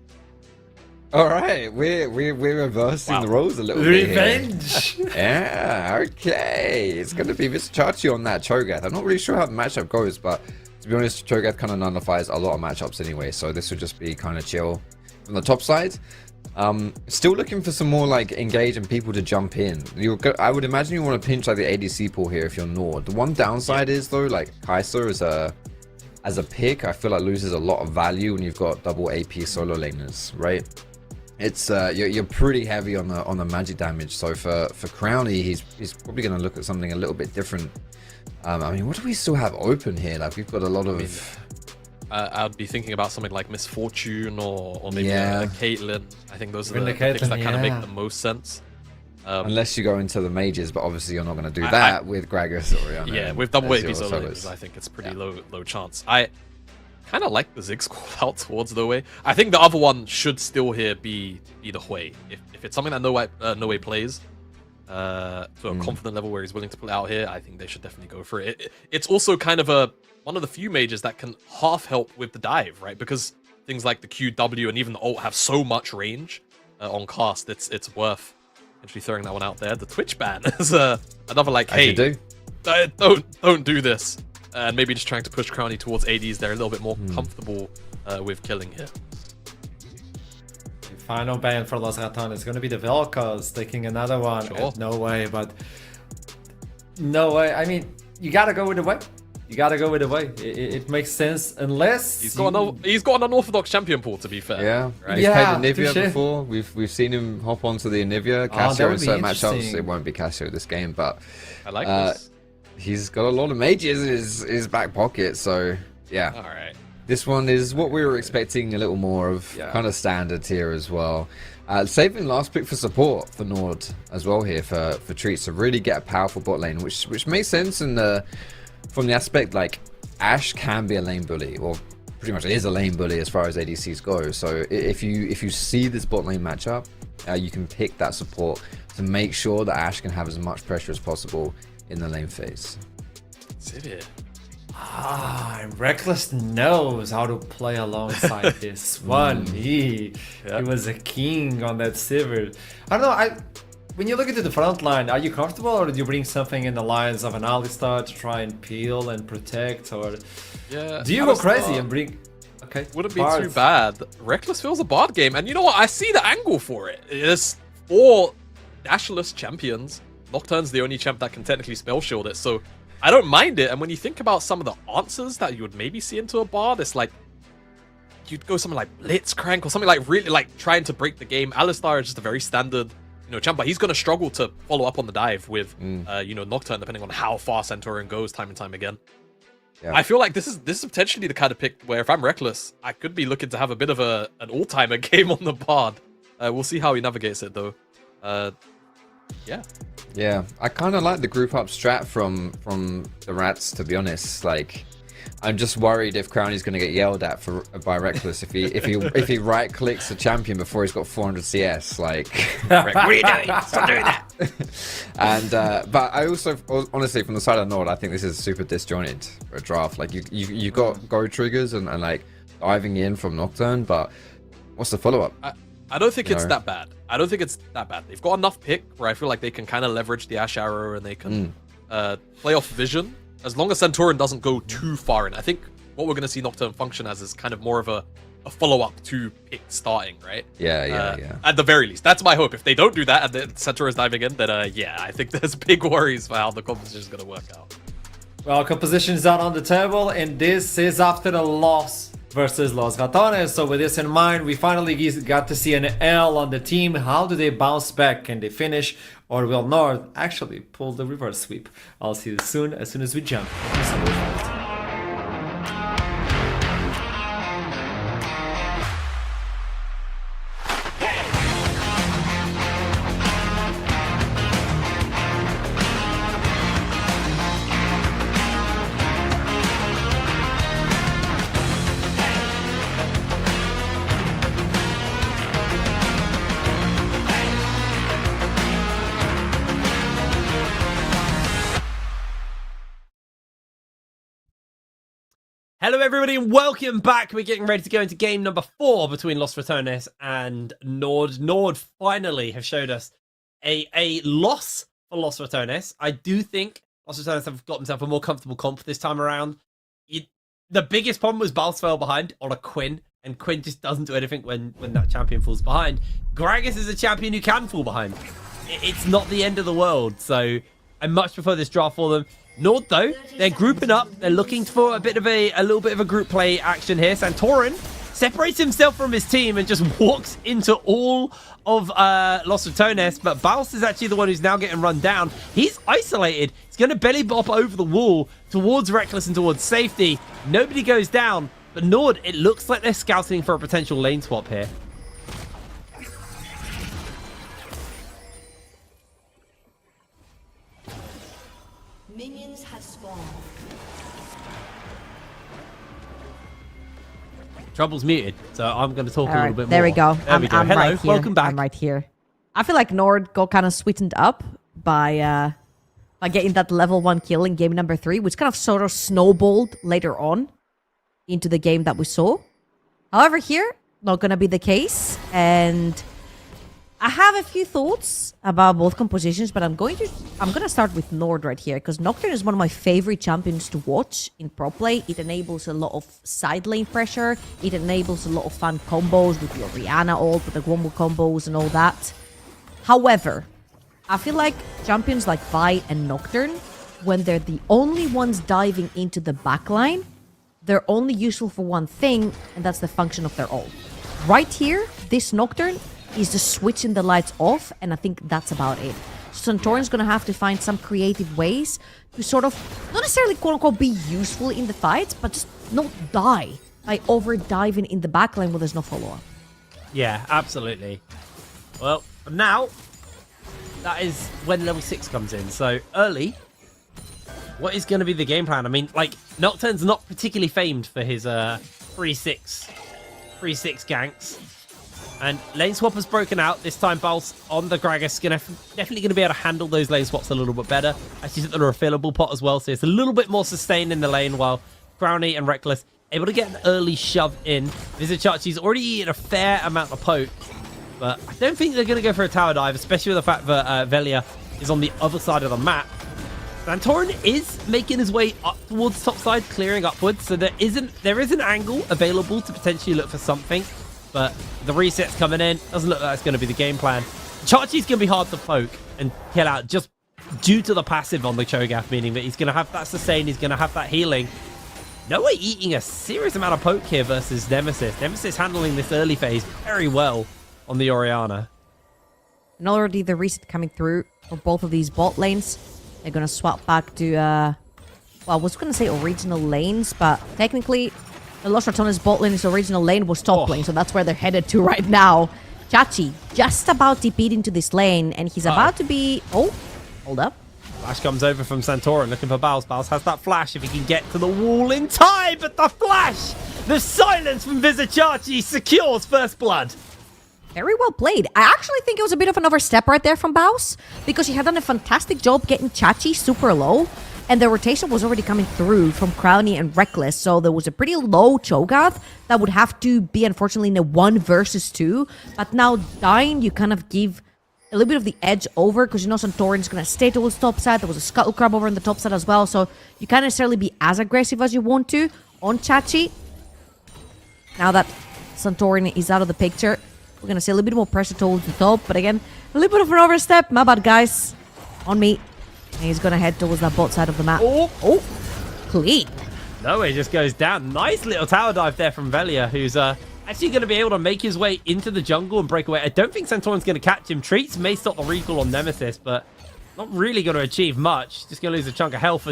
All right, we're reversing the roles a little bit. Revenge. Yeah, okay. It's gonna be Vijachachi on that Cho'Gath. I'm not really sure how the matchup goes, but to be honest, Cho'Gath kind of nullifies a lot of matchups anyway, so this would just be kind of chill from the top side. Still looking for some more like engage and people to jump in. I would imagine you want to pinch like the ADC pool here if you're Nord. The one downside is though, like Kai'Sa as a pick, I feel like loses a lot of value when you've got double AP solo laners, right? It's you're pretty heavy on the magic damage. So for Crowny, he's probably going to look at something a little bit different. I mean, what do we still have open here? Like we've got a lot of. I'd be thinking about something like Misfortune or maybe Caitlyn. I think those are the picks that kind of make the most sense. Unless you go into the mages, but obviously you're not going to do that with Gragas or Orianna. Yeah, with double AP solos, I think it's pretty low chance. I kind of like the Ziggs call out towards the way. I think the other one should still here be the Hui. If it's something that No Way plays to a confident level where he's willing to pull it out here, I think they should definitely go for it. It's also kind of one of the few mages that can half help with the dive, right? Because things like the Q, W, and even the ult have so much range on cast. It's worth actually throwing that one out there. The Twitch ban is another like, hey, don't do this. And maybe just trying to push Crowny towards ADs. They're a little bit more comfortable with killing here. Final ban for Los Ratones is going to be the Vel'Koz taking another one. Sure. No way, but no way. I mean, you got to go with the way. You gotta go with the way. It makes sense unless he's got an unorthodox champion pool. To be fair, yeah, right. He's played Anivia before. We've seen him hop onto the Anivia. Cassio in certain matchups. It won't be Cassio this game, but I like this. He's got a lot of mages in his back pocket. So yeah. All right. This one is what we were expecting, a little more of, kind of standard here as well. Saving last pick for support for Nord as well here for Treats to really get a powerful bot lane, which makes sense in from the aspect like Ashe can be a lane bully, or pretty much is a lane bully as far as ADCs go. So if you see this bot lane matchup, you can pick that support to make sure that Ashe can have as much pressure as possible in the lane phase. Sivir. Reckless knows how to play alongside this one. He was a king on that Sivir. I don't know, when you look into the front line, are you comfortable, or do you bring something in the lines of an Alistar to try and peel and protect, or do you go crazy and bring... Okay, wouldn't be too bad. Reckless feels a Bard game, and you know what? I see the angle for it. It's 4 dashless champions. Nocturne's the only champ that can technically spell shield it, so I don't mind it. And when you think about some of the answers that you would maybe see into a Bard, it's like you'd go something like Blitzcrank or something like really like trying to break the game. Alistar is just a very standard, champ, but he's going to struggle to follow up on the dive with, Nocturne, depending on how far Centurion goes time and time again. Yeah. I feel like this is potentially the kind of pick where if I'm Reckless, I could be looking to have a bit of an all-timer game on the Bard. We'll see how he navigates it though. Yeah, I kind of like the group up strat from the Rats, to be honest. Like, I'm just worried if Crowny's going to get yelled at by Reckless if he right clicks a champion before he's got 400 CS. Like, what are you doing? Stop doing that. And but I also honestly, from the side of Nord, I think this is super disjointed for a draft. Like, you got go triggers and like diving in from Nocturne, but what's the follow up? I don't think it's that bad. I don't think it's that bad. They've got enough pick where I feel like they can kind of leverage the Ashe Arrow and they can play off vision. As long as Centurion doesn't go too far in. I think what we're going to see Nocturne function as is kind of more of a follow-up to pick starting, right? Yeah. At the very least. That's my hope. If they don't do that and the Centurion's diving in, then I think there's big worries for how the composition is going to work out. Well, composition is out on the table, and this is after a loss versus Los Ratones. So with this in mind, we finally got to see an L on the team. How do they bounce back? Can they finish? Or will Nord actually pull the reverse sweep? I'll see you soon as we jump. Hello everybody and welcome back. We're getting ready to go into game number 4 between Los Ratones and Nord. Nord finally have showed us a loss for Los Ratones. I do think Los Ratones have got themselves a more comfortable comp this time around. The biggest problem was Bals fell behind on a Quinn, and Quinn just doesn't do anything when that champion falls behind. Gragas is a champion who can fall behind. It's not the end of the world, so I much prefer this draft for them. Nord, though, they're grouping up. They're looking for a little bit of a group play action here. Santorin separates himself from his team and just walks into all of Los Ratones, but Baus is actually the one who's now getting run down. He's isolated. He's going to belly bop over the wall towards Reckless and towards safety. Nobody goes down, but Nord, it looks like they're scouting for a potential lane swap here. Minions have spawned. Trouble's muted, so I'm going to talk a little bit more. There we go. There we go. I'm Hello, right here. welcome back. I'm right here. I feel like Nord got kind of sweetened up by getting that level 1 kill in game number 3, which kind of sort of snowballed later on into the game that we saw. However, here, not going to be the case, and I have a few thoughts about both compositions, but I'm going to start with Nord right here, because Nocturne is one of my favorite champions to watch in pro play. It enables a lot of side lane pressure. It enables a lot of fun combos with your Rihanna ult, with the Wombo combos and all that. However, I feel like champions like Vi and Nocturne, when they're the only ones diving into the backline, they're only useful for one thing, and that's the function of their ult. Right here, this Nocturne is just switching the lights off, and I think that's about it. Santorin's gonna have to find some creative ways to sort of, not necessarily quote-unquote be useful in the fights, but just not die by over-diving in the backline when there's no follow-up. Yeah, absolutely. Well, now, that is when level 6 comes in. So, early, what is going to be the game plan? I mean, like, Nocturne's not particularly famed for his 3-6 ganks. And lane swap has broken out. This time, Bal's on the Gragas. Definitely going to be able to handle those lane swaps a little bit better. Actually, took the refillable pot as well, so it's a little bit more sustained in the lane, while Brownie and Reckless able to get an early shove in. Vizichachi's already eaten a fair amount of poke, but I don't think they're going to go for a tower dive, especially with the fact that Velia is on the other side of the map. Santorin is making his way up towards top side, clearing upwards, so there is an angle available to potentially look for something, but the reset's coming in. Doesn't look like that's going to be the game plan. Chachi's going to be hard to poke and kill out just due to the passive on the Cho'Gath, meaning that he's going to have that sustain, he's going to have that healing. Noah eating a serious amount of poke here versus Nemesis. Nemesis handling this early phase very well on the Orianna. And already the reset coming through for both of these bot lanes. They're going to swap back to, well, I was going to say original lanes, but technically the Los Ratones bot lane is original lane was top lane, so that's where they're headed to right now. Chachi just about TP'd into this lane, and he's about to be... Oh, hold up. Flash comes over from Santorin, looking for Baus. Baus has that flash if he can get to the wall in time, but the flash! The silence from Vizichachi secures first blood. Very well played. I actually think it was a bit of an overstep right there from Baus, because he had done a fantastic job getting Chachi super low, and the rotation was already coming through from Crowny and Reckless, so there was a pretty low Cho'Gath that would have to be, unfortunately, in a 1 versus 2, but now dying, you kind of give a little bit of the edge over, because you know Santorin's going to stay towards top side. There was a Scuttle Crab over on the top side as well, so you can't necessarily be as aggressive as you want to on Chachi. Now that Santorin is out of the picture, we're going to see a little bit more pressure towards the top, but again, a little bit of an overstep. My bad, guys. On me. And he's going to head towards that bot side of the map. Oh, clean. No, he just goes down. Nice little tower dive there from Velia, who's actually going to be able to make his way into the jungle and break away. I don't think Santorin's going to catch him. Treats may stop the recall on Nemesis, but not really going to achieve much. Just going to lose a chunk of health.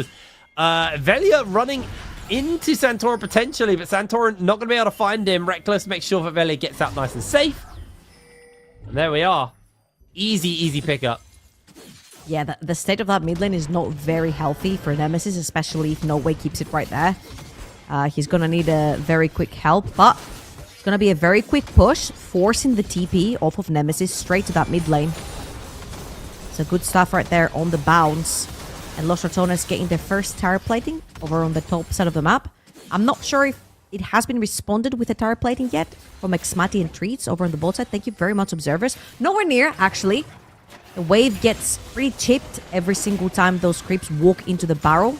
As Velia running into Santorin potentially, but Santorin not going to be able to find him. Reckless makes sure that Velia gets out nice and safe. And there we are. Easy pickup. Yeah, the state of that mid lane is not very healthy for Nemesis, especially if No Way keeps it right there. He's going to need a very quick help, but it's going to be a very quick push, forcing the TP off of Nemesis straight to that mid lane. So good stuff right there on the bounce. And Los Ratones getting their first tower plating over on the top side of the map. I'm not sure if it has been responded with a tower plating yet from Xmati and Treats over on the bot side. Thank you very much, observers. Nowhere near, actually. The wave gets pretty chipped every single time those creeps walk into the barrel.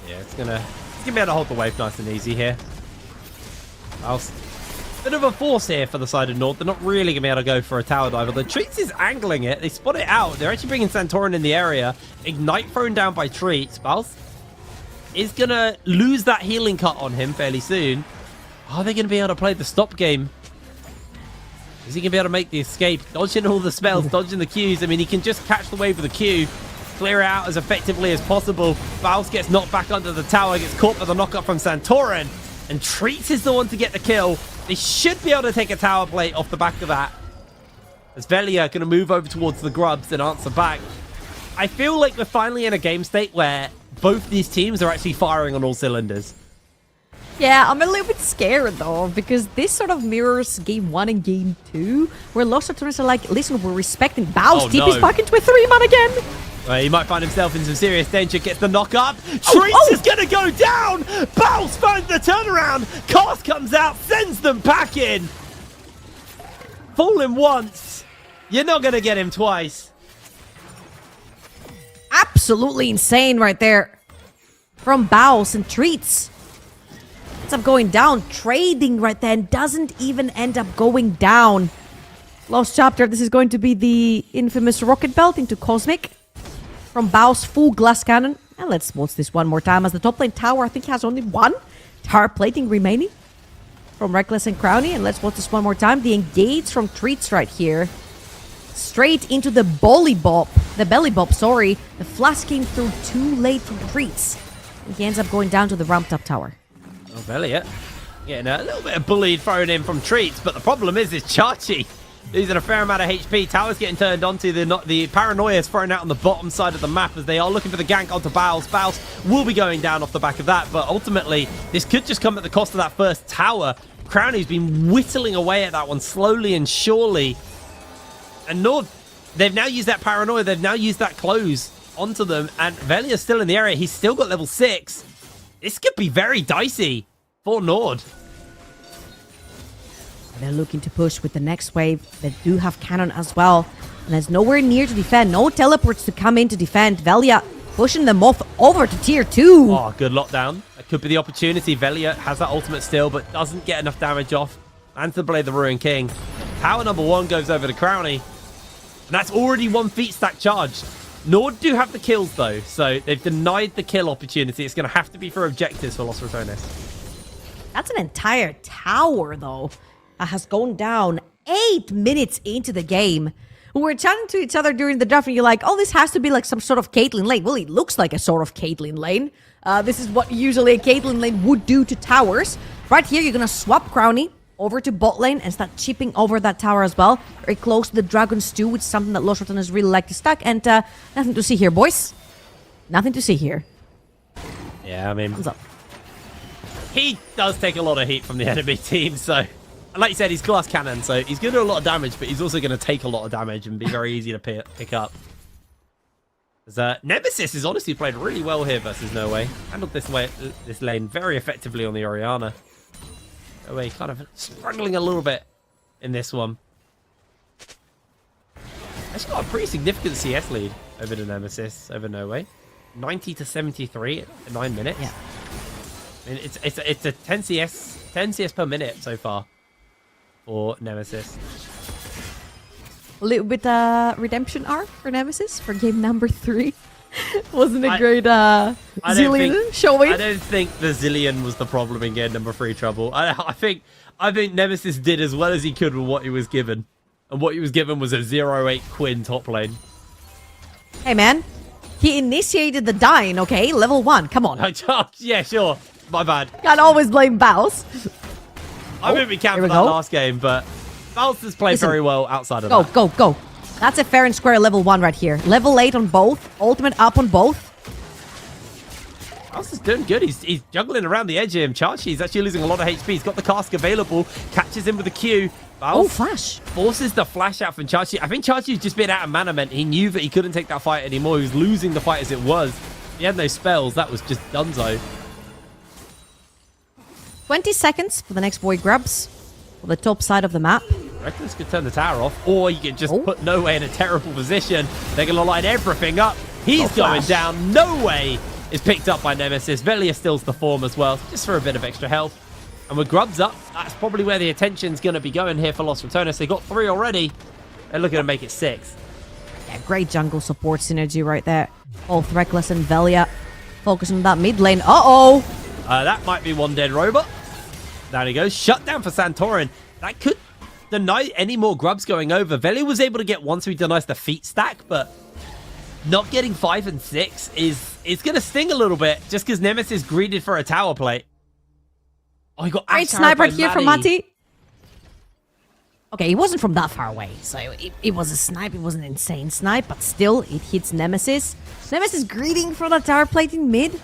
Yeah, it's gonna be able to hold the wave nice and easy here. Bit of a force here for the side of North. They're not really gonna be able to go for a tower dive. The Treats is angling it. They spot it out. They're actually bringing Santorin in the area. Ignite thrown down by Treats. Baus is gonna lose that healing cut on him fairly soon. Are they gonna be able to play the stop game? Is he going to be able to make the escape? Dodging all the spells, dodging the Qs. I mean, he can just catch the wave with the Q, clear it out as effectively as possible. Baus gets knocked back under the tower, gets caught by the knockup from Santorin, and Treats is the one to get the kill. They should be able to take a tower plate off the back of that. As Velia going to move over towards the grubs and answer back. I feel like we're finally in a game state where both these teams are actually firing on all cylinders. Yeah, I'm a little bit scared though, because this sort of mirrors Game 1 and Game 2, where Los Ratones are like, listen, we're respecting Baus. Oh, TP's no. back into a 3-man again. He might find himself in some serious danger, gets the knock up. Treats is going to go down. Baus finds the turnaround. Cast comes out, sends them back in. Fool him once. You're not going to get him twice. Absolutely insane right there from Baus and Treats. Ends up going down, trading right there, and doesn't even end up going down. Lost chapter, this is going to be the infamous rocket belt into Cosmic. From Baus, full glass cannon. And let's watch this one more time, as the top lane tower, I think, has only one tower plating remaining from Reckless and Crowny. And let's watch this one more time. The engage from Treats right here. Straight into the belly bop, sorry. The flash came through too late from Treats. He ends up going down to the ramped up tower. Oh, Velia getting a little bit of bullied thrown in from Treats, but the problem is Chachi losing a fair amount of HP. Tower's getting turned onto. The Paranoia is thrown out on the bottom side of the map as they are looking for the gank onto Baus. Baus will be going down off the back of that, but ultimately, this could just come at the cost of that first tower. Crowny's been whittling away at that one slowly and surely. And Nord, they've now used that Paranoia. They've now used that close onto them, and Velia's still in the area. He's still got level 6. This could be very dicey for Nord. They're looking to push with the next wave. They do have cannon as well. And there's nowhere near to defend. No teleports to come in to defend. Velia pushing them off over to tier 2. Oh, good lockdown. That could be the opportunity. Velia has that ultimate still, but doesn't get enough damage off. And to blade the Ruin King. Tower number 1 goes over to Crowny. And that's already 1 feat stack charged. Nord do have the kills, though. So they've denied the kill opportunity. It's going to have to be for objectives for Los Ratones. That's an entire tower, though. Has gone down 8 minutes into the game. We were chatting to each other during the draft, and you're like, oh, this has to be like some sort of Caitlyn lane. Well, it looks like a sort of Caitlyn lane. This is what usually a Caitlyn lane would do to towers. Right here, you're going to swap Crowny over to bot lane and start chipping over that tower as well. Very close to the Dragon Stew, which is something that Los Ratones really like to stack. And nothing to see here, boys. Nothing to see here. Yeah, I mean, Thumbs up. He does take a lot of heat from the enemy team, so... Like you said, he's glass cannon, so he's going to do a lot of damage, but he's also going to take a lot of damage and be very easy to pick up. Nemesis has honestly played really well here versus No Way. Handled this lane very effectively on the Orianna. No Way kind of struggling a little bit in this one. Actually got a pretty significant CS lead over the Nemesis, over No Way. 90 to 73 in 9 minutes. Yeah. I mean, it's a 10 CS per minute so far. Or Nemesis. A little bit redemption arc for Nemesis for game number 3. Wasn't a great Zillion showing. I don't think the Zillion was the problem in game number 3 trouble. I think Nemesis did as well as he could with what he was given. And what he was given was a 0-8 Quinn top lane. Hey man, he initiated the dying, okay? Level 1, come on. Yeah, sure. My bad. Can't always blame Baus. I mean, we can for that last game, but Baus has played very well outside of that. Go. That's a fair and square level 1 right here. Level 8 on both. Ultimate up on both. Baus is doing good. He's juggling around the edge here. Chachi's actually losing a lot of HP. He's got the cask available. Catches him with the Q. Baus flash. Forces the flash out from Chachi. I think Chachi's just been out of mana meant. He knew that he couldn't take that fight anymore. He was losing the fight as it was. He had no spells. That was just donezo. 20 seconds for the next void grabs on the top side of the map. I reckon this could turn the tower off, or you could just put No Way in a terrible position. They're going to line everything up. He's going down. No Way is picked up by Nemesis. Velia steals the form as well, just for a bit of extra health. And with Grubs up, that's probably where the attention's going to be going here for Los Ratones. They got 3 already. They're looking to make it 6. Yeah, great jungle support synergy right there. Both Reckless and Velia focus on that mid lane. That might be one dead robot. There he goes. Shut down for Santorin. That could deny any more grubs going over. Velia was able to get 1, so he denies the feet stack, but not getting 5 and 6 is going to sting a little bit just because Nemesis greeted for a tower plate. Oh, he got great sniper here from Mati. Okay, he wasn't from that far away, so it was a snipe. It was an insane snipe, but still, it hits Nemesis. Nemesis greeting for the tower plate in mid.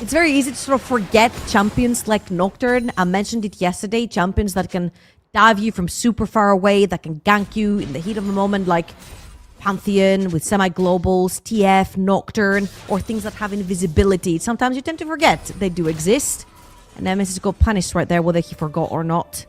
It's very easy to sort of forget champions like Nocturne. I mentioned it yesterday. Champions that can dive you from super far away, that can gank you in the heat of the moment, like Pantheon with semi-globals, TF, Nocturne, or things that have invisibility. Sometimes you tend to forget they do exist. And Nemesis got punished right there, whether he forgot or not.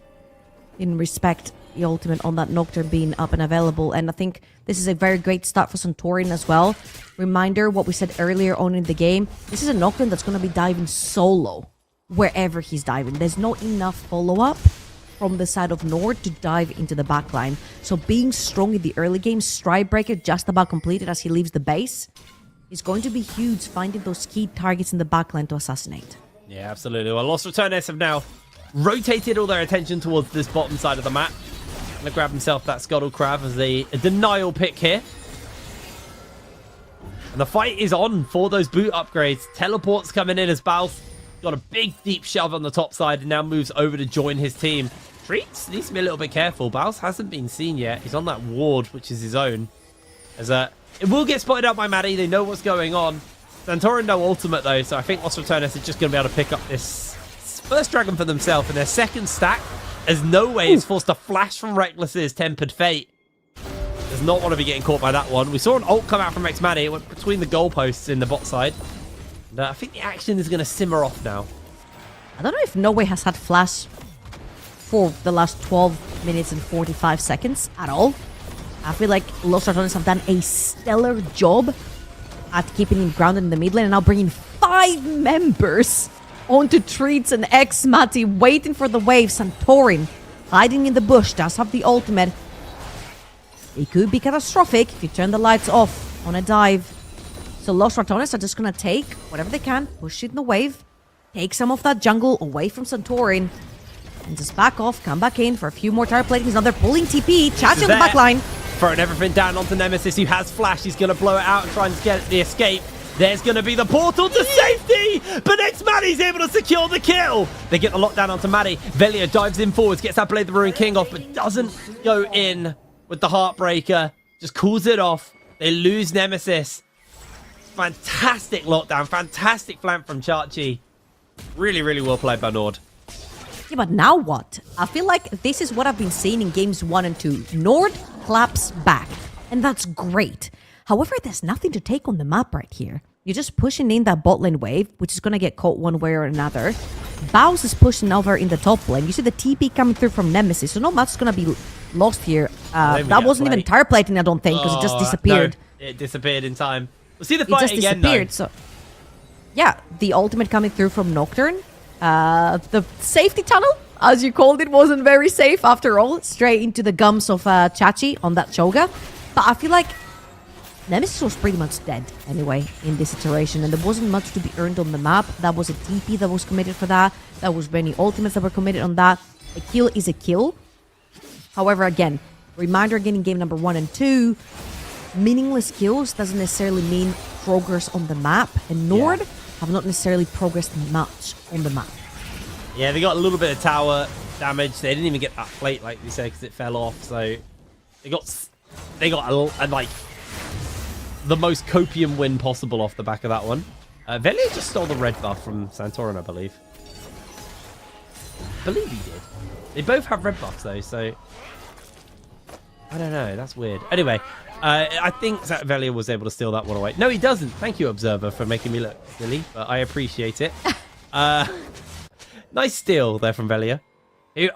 In respect, the ultimate on that Nocturne being up and available. And I think this is a very great start for Santorin as well. Reminder, what we said earlier on in the game. This is a Nocturne that's going to be diving solo wherever he's diving. There's not enough follow-up from the side of Nord to dive into the backline. So being strong in the early game, Stride Breaker just about completed as he leaves the base, is going to be huge, finding those key targets in the backline to assassinate. Yeah, absolutely. Well, Los Ratones have now rotated all their attention towards this bottom side of the map. Gonna grab himself that Scuttle Crab as a denial pick here. And the fight is on for those boot upgrades. Teleports coming in as Baus got a big, deep shove on the top side and now moves over to join his team. Treats needs to be a little bit careful. Baus hasn't been seen yet. He's on that ward, which is his own. As it will get spotted out by Maddie. They know what's going on. Santorin no ultimate though, so I think Los Returnes is just going to be able to pick up this first dragon for themselves. And their second stack, as No Way is forced to flash from Reckless's Tempered Fate. Does not want to be getting caught by that one. We saw an ult come out from X-Maddie. It went between the goalposts in the bot side. And, I think the action is going to simmer off now. I don't know if No Way has had flash for the last 12 minutes and 45 seconds at all. I feel like Los Ratones have done a stellar job at keeping him grounded in the mid lane and now bringing 5 members onto Treats and X-Mati, waiting for the wave. Santorin hiding in the bush, does have the ultimate. It could be catastrophic if you turn the lights off on a dive. So Los Ratones are just going to take whatever they can, push it in the wave, take some of that jungle away from Santorin, and just back off, come back in for a few more tower platings. Now they're pulling TP, Chachi on the back line. Throwing everything down onto Nemesis, who has flash. He's going to blow it out and try and get the escape. There's going to be the portal to safety, but X-Maddie's able to secure the kill. They get the lockdown onto Maddie. Velia dives in forwards, gets that Blade the Ruined King off, but doesn't go in with the Heartbreaker. Just calls it off. They lose Nemesis. Fantastic lockdown, fantastic flank from Chachi. Really, really well played by Nord. Yeah, but now what? I feel like this is what I've been seeing in games 1 and 2. Nord claps back, and that's great. However, there's nothing to take on the map right here. You're just pushing in that bot lane wave, which is going to get caught one way or another. Baus is pushing over in the top lane. You see the TP coming through from Nemesis, so not much is going to be lost here. That wasn't even tire plating, I don't think, because it just disappeared. No, it disappeared in time. We'll see the fight just again, disappeared, though. so yeah, the ultimate coming through from Nocturne. The safety tunnel, as you called it, wasn't very safe after all. Straight into the gums of Chachi on that Choga. But I feel like Nemesis was pretty much dead anyway in this iteration, and there wasn't much to be earned on the map. That was a TP that was committed for that. That was many ultimates that were committed on that. A kill is a kill. However, again, reminder again in game number 1 and 2, meaningless kills doesn't necessarily mean progress on the map, and Nord have not necessarily progressed much on the map. Yeah, they got a little bit of tower damage. They didn't even get that plate, like we said, because it fell off. So they got a like the most copium win possible off the back of that one. Velia just stole the red buff from Santorin, I believe. I believe he did. They both have red buffs though, so I don't know. That's weird. Anyway, I think that Velia was able to steal that one away. No, he doesn't. Thank you, Observer, for making me look silly, but I appreciate it. Nice steal there from Velia.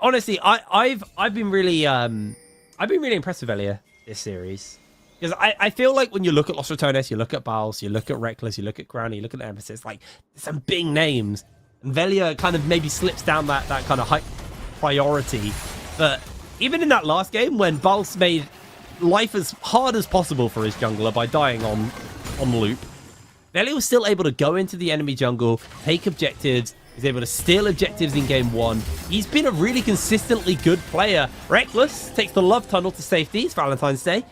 Honestly, I've been really impressed with Velia this series. Because I feel like when you look at Los Ratones, you look at Baus, you look at Reckless, you look at Granny, you look at Nemesis, like some big names. And Velia kind of maybe slips down that kind of high priority. But even in that last game, when Baus made life as hard as possible for his jungler by dying on loop, Velia was still able to go into the enemy jungle, take objectives. He's able to steal objectives in game 1. He's been a really consistently good player. Reckless takes the love tunnel to safety. It's Valentine's Day.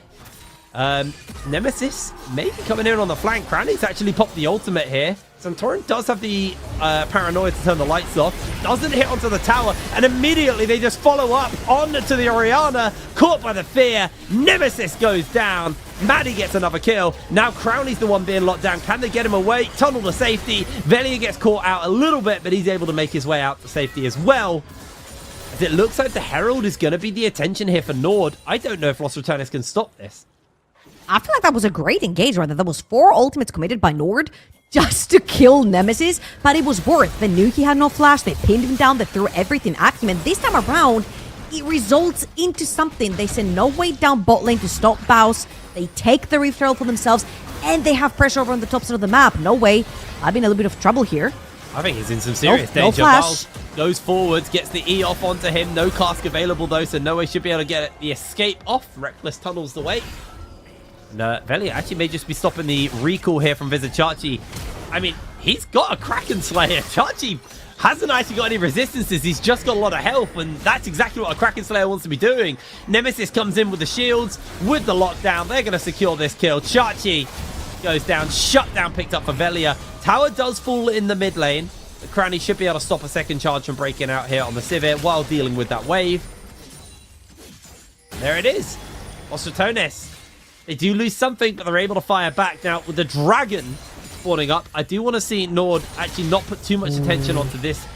Nemesis maybe coming in on the flank. Cranny's actually popped the ultimate here. Santorin does have the paranoia to turn the lights off. Doesn't hit onto the tower. And immediately they just follow up onto the Orianna. Caught by the fear. Nemesis goes down. Maddie gets another kill. Now Crowley's the one being locked down. Can they get him away? Tunnel to safety. Velia gets caught out a little bit, but he's able to make his way out to safety as well. As it looks like the Herald is going to be the attention here for Nord. I don't know if Los Ratones can stop this. I feel like that was a great engagement. That was 4 ultimates committed by Nord just to kill Nemesis, but it was worth. They knew he had no flash. They pinned him down. They threw everything at him, and this time around, it results into something. They send No Way down bot lane to stop Baus. They take the Rift Herald for themselves, and they have pressure over on the top side of the map. No Way. I've been in a little bit of trouble here. I think he's in some serious danger. No flash. Baus goes forwards, gets the E off onto him. No cask available though, so No Way should be able to get the escape off. Reckless tunnels the way. And Velia actually may just be stopping the recall here from Visit Chachi. I mean, he's got a Kraken Slayer. Chachi hasn't actually got any resistances. He's just got a lot of health, and that's exactly what a Kraken Slayer wants to be doing. Nemesis comes in with the shields, with the lockdown. They're going to secure this kill. Chachi goes down. Shutdown picked up for Velia. Tower does fall in the mid lane. The Cranny should be able to stop a second charge from breaking out here on the Sivir while dealing with that wave. There it is. Los Ratones. They do lose something, but they're able to fire back. Now, with the Dragon spawning up, I do want to see Nord actually not put too much attention onto this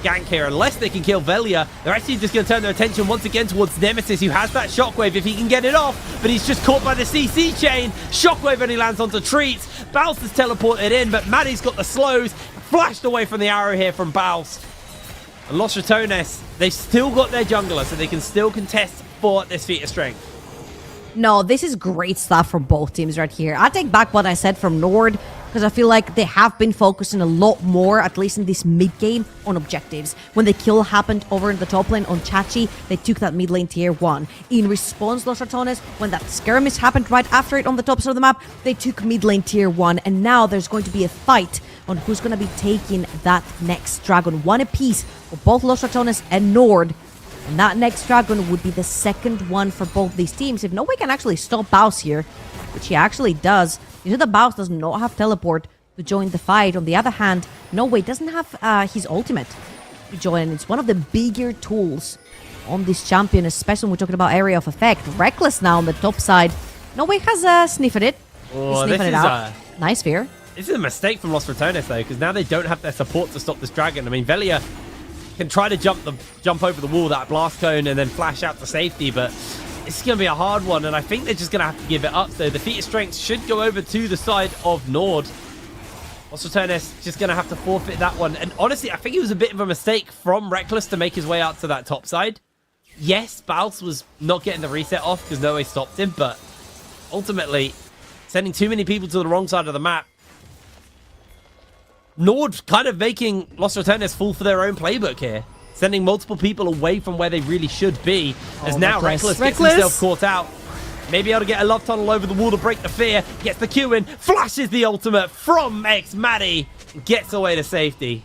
gank here. Unless they can kill Velia, they're actually just going to turn their attention once again towards Nemesis, who has that shockwave if he can get it off, but he's just caught by the CC chain. Shockwave only lands onto Treats. Baus is teleported in, but Maddie's got the slows. Flashed away from the arrow here from Baus. And Los Ratones, they've still got their jungler, so they can still contest for this feat of strength. No, this is great stuff from both teams right here. I take back what I said from Nord, because I feel like they have been focusing a lot more, at least in this mid game, on objectives. When the kill happened over in the top lane on Chachi, they took that mid lane tier 1. In response, Los Ratones, when that skirmish happened right after it on the top side of the map, they took mid lane tier 1, and now there's going to be a fight on who's going to be taking that next dragon. One apiece for both Los Ratones and Nord. And that next dragon would be the second one for both these teams. If Noe can actually stop Baus here, which he actually does. You know that Baus does not have teleport to join the fight. On the other hand, Noe doesn't have his ultimate to join. It's one of the bigger tools on this champion, especially when we're talking about area of effect. Reckless now on the top side. Noe has sniffed it. Oh, He's sniffing it out. Nice fear. This is a mistake from Los Ratones, though, because now they don't have their support to stop this dragon. I mean, Velia can try to jump over the wall, that blast cone, and then flash out to safety, but it's going to be a hard one, and I think they're just going to have to give it up. So the feat of strength should go over to the side of Nord. Los Ratones just going to have to forfeit that one. And honestly, I think it was a bit of a mistake from Reckless to make his way out to that top side. Yes, Baus was not getting the reset off because Noe stopped him, but ultimately, sending too many people to the wrong side of the map. Nord kind of making Los Ratones fall for their own playbook here. Sending multiple people away from where they really should be. As now Reckless gets himself caught out. Maybe able to get a love tunnel over the wall to break the fear. Gets the Q in. Flashes the ultimate from Maddie. Gets away to safety.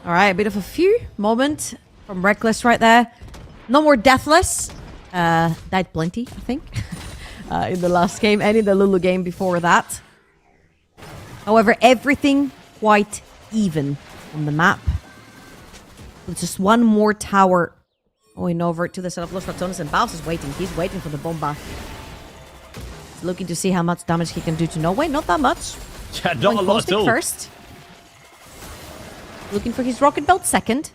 All right, a bit of a few moment from Reckless right there. No more Deathless. Died plenty, I think, in the last game and in the Lulu game before that. However, everything quite even on the map. With just one more tower going over to the side of Los Ratones, and Baus is waiting. He's waiting for the bomba. He's looking to see how much damage he can do to Noe. Not that much. Yeah, not a lot at all. First. Looking for his rocket belt second.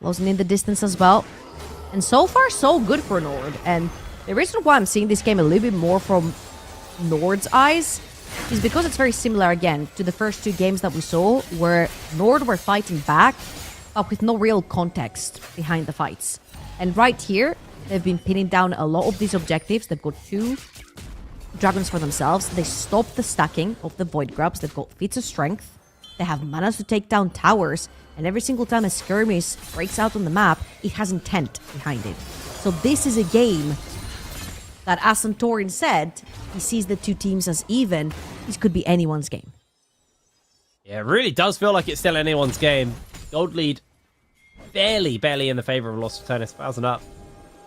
Closing in the distance as well. And so far, so good for Nord. And the reason why I'm seeing this game a little bit more from Nord's eyes is because it's very similar, again, to the first two games that we saw, where Nord were fighting back, but with no real context behind the fights. And right here, they've been pinning down a lot of these objectives. They've got 2 dragons for themselves. They stopped the stacking of the Void Grubs. They've got feats of strength. They have managed to take down towers. And every single time a skirmish breaks out on the map, it has intent behind it. So this is a game that, as Santorin said, he sees the two teams as even. This could be anyone's game. Yeah, it really does feel like it's still anyone's game. Gold lead barely in the favor of Los Ratones. 1,000 up.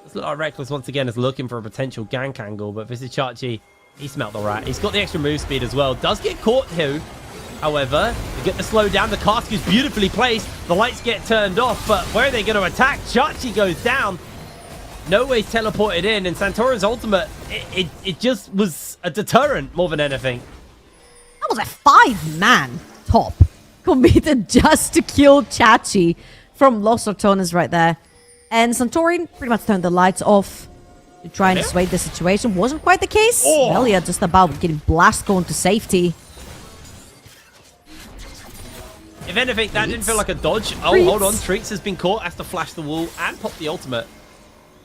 Looks like Reckless once again is looking for a potential gank angle, but Visichachi, he smelt the rat. He's got the extra move speed as well. Does get caught here. However, they get the slow down. The cask is beautifully placed. The lights get turned off, but where are they going to attack? Chachi goes down. Noe's teleported in, and Santorin's ultimate, it just was a deterrent more than anything. That was a 5-man top committed just to kill Chachi from Los Ratones right there. And Santorin pretty much turned the lights off to try and dissuade the situation. Wasn't quite the case. Velia just about getting blast going to safety. If anything, that didn't feel like a dodge. Oh, hold on. Treats has been caught, has to flash the wall and pop the ultimate.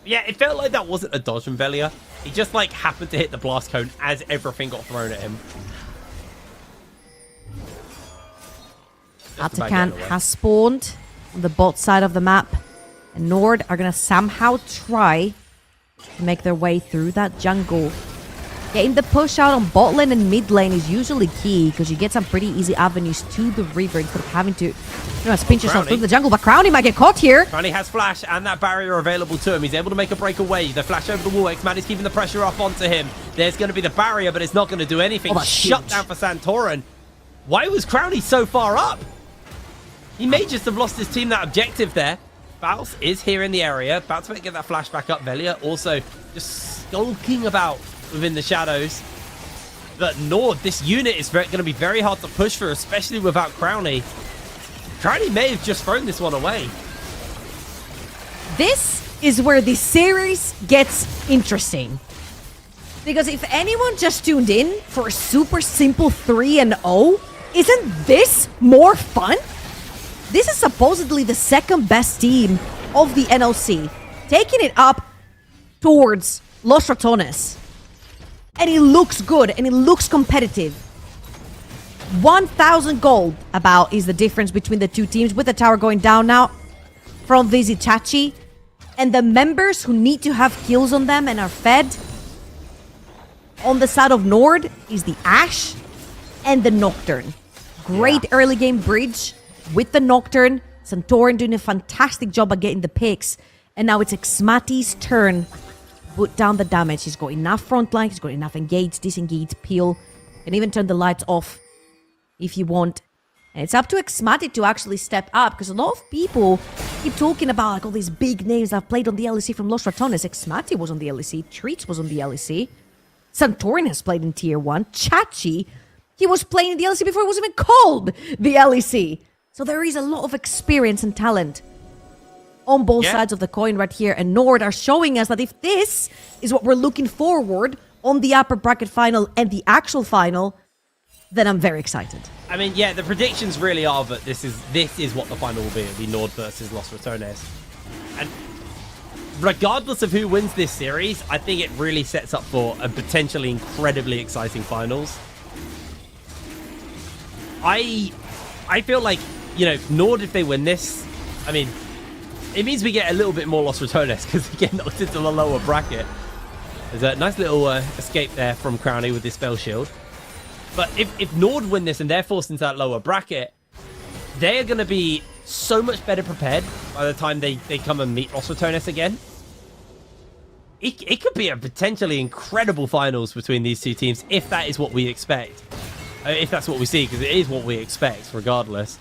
Yeah, it felt like that wasn't a dodge from Velia. He just, like, happened to hit the blast cone as everything got thrown at him. Atakan has spawned on the bot side of the map. And Nord are going to somehow try to make their way through that jungle. Getting the push out on bot lane and mid lane is usually key, because you get some pretty easy avenues to the river instead of having to pinch yourself through the jungle. But Crowny might get caught here. Crowny has flash and that barrier available to him. He's able to make a break away. The flash over the wall. X-Man is keeping the pressure up onto him. There's going to be the barrier, but it's not going to do anything. Oh, that's Shut huge. down for Santorin. Why was Crowley so far up? He may just have lost his team that objective there. Baus is here in the area. About to get that flashback up. Velia also just skulking about within the shadows. But Nord, this unit is going to be very hard to push for, especially without Crowley. Crowley may have just thrown this one away. This is where the series gets interesting. Because if anyone just tuned in for a super simple 3-0, isn't this more fun? This is supposedly the second best team of the NLC, taking it up towards Los Ratones. And it looks good, and it looks competitive. 1,000 gold about is the difference between the two teams, with the tower going down now from Vizichachi. And the members who need to have kills on them and are fed on the side of Nord is the Ashe and the Nocturne. Great early game bridge with the Nocturne. Santorin doing a fantastic job at getting the picks. And now it's Xmati's turn. Put down the damage. He's got enough frontline. He's got enough engage, disengage, peel. Can even turn the lights off if you want. And it's up to Xmati to actually step up, because a lot of people keep talking about like all these big names that have played on the LEC from Los Ratones. Xmati was on the LEC. Treats was on the LEC. Santorin has played in Tier 1. Chachi, he was playing in the LEC before it was even called the LEC. So there is a lot of experience and talent on both sides of the coin right here. And Nord are showing us that if this is what we're looking forward on the upper bracket final and the actual final, then I'm very excited. I mean, yeah, the predictions really are that this is what the final will be. It'll be Nord versus Los Ratones. And regardless of who wins this series, I think it really sets up for a potentially incredibly exciting finals. I feel like, you know, Nord, if they win this, I mean, it means we get a little bit more Los Ratones because we get knocked into the lower bracket. There's a nice little escape there from Crowley with this spell shield. But if Nord win this and they're forced into that lower bracket, they are going to be so much better prepared by the time they come and meet Los Ratones again. It could be a potentially incredible finals between these two teams if that is what we expect. If that's what we see, because it is what we expect, regardless.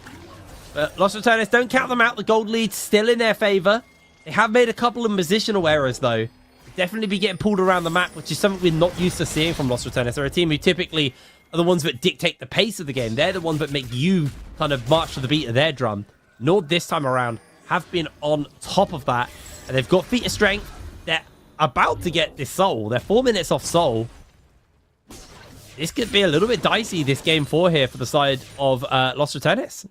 But Los Ratones, don't count them out. The gold lead's still in their favor. They have made a couple of positional errors, though. Definitely be getting pulled around the map, which is something we're not used to seeing from Los Ratones. They're a team who typically are the ones that dictate the pace of the game. They're the ones that make you kind of march to the beat of their drum. Nord this time around have been on top of that. And they've got feat of strength. They're about to get this soul. They're 4 minutes off soul. This could be a little bit dicey, this game 4 here for the side of Los Ratones.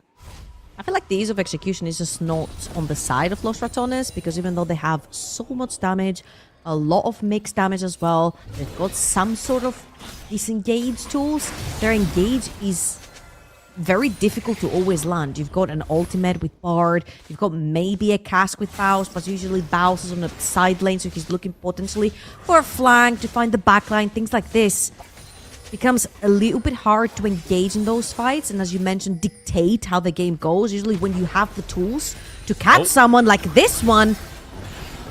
I feel like the ease of execution is just not on the side of Los Ratones, because even though they have so much damage, a lot of mixed damage as well, they've got some sort of disengage tools. Their engage is very difficult to always land. You've got an ultimate with Bard, you've got maybe a cask with Baus, but usually Baus is on the side lane, so he's looking potentially for a flank to find the backline. Things like this becomes a little bit hard to engage in those fights, and as you mentioned, dictate how the game goes. Usually when you have the tools to catch someone like this one.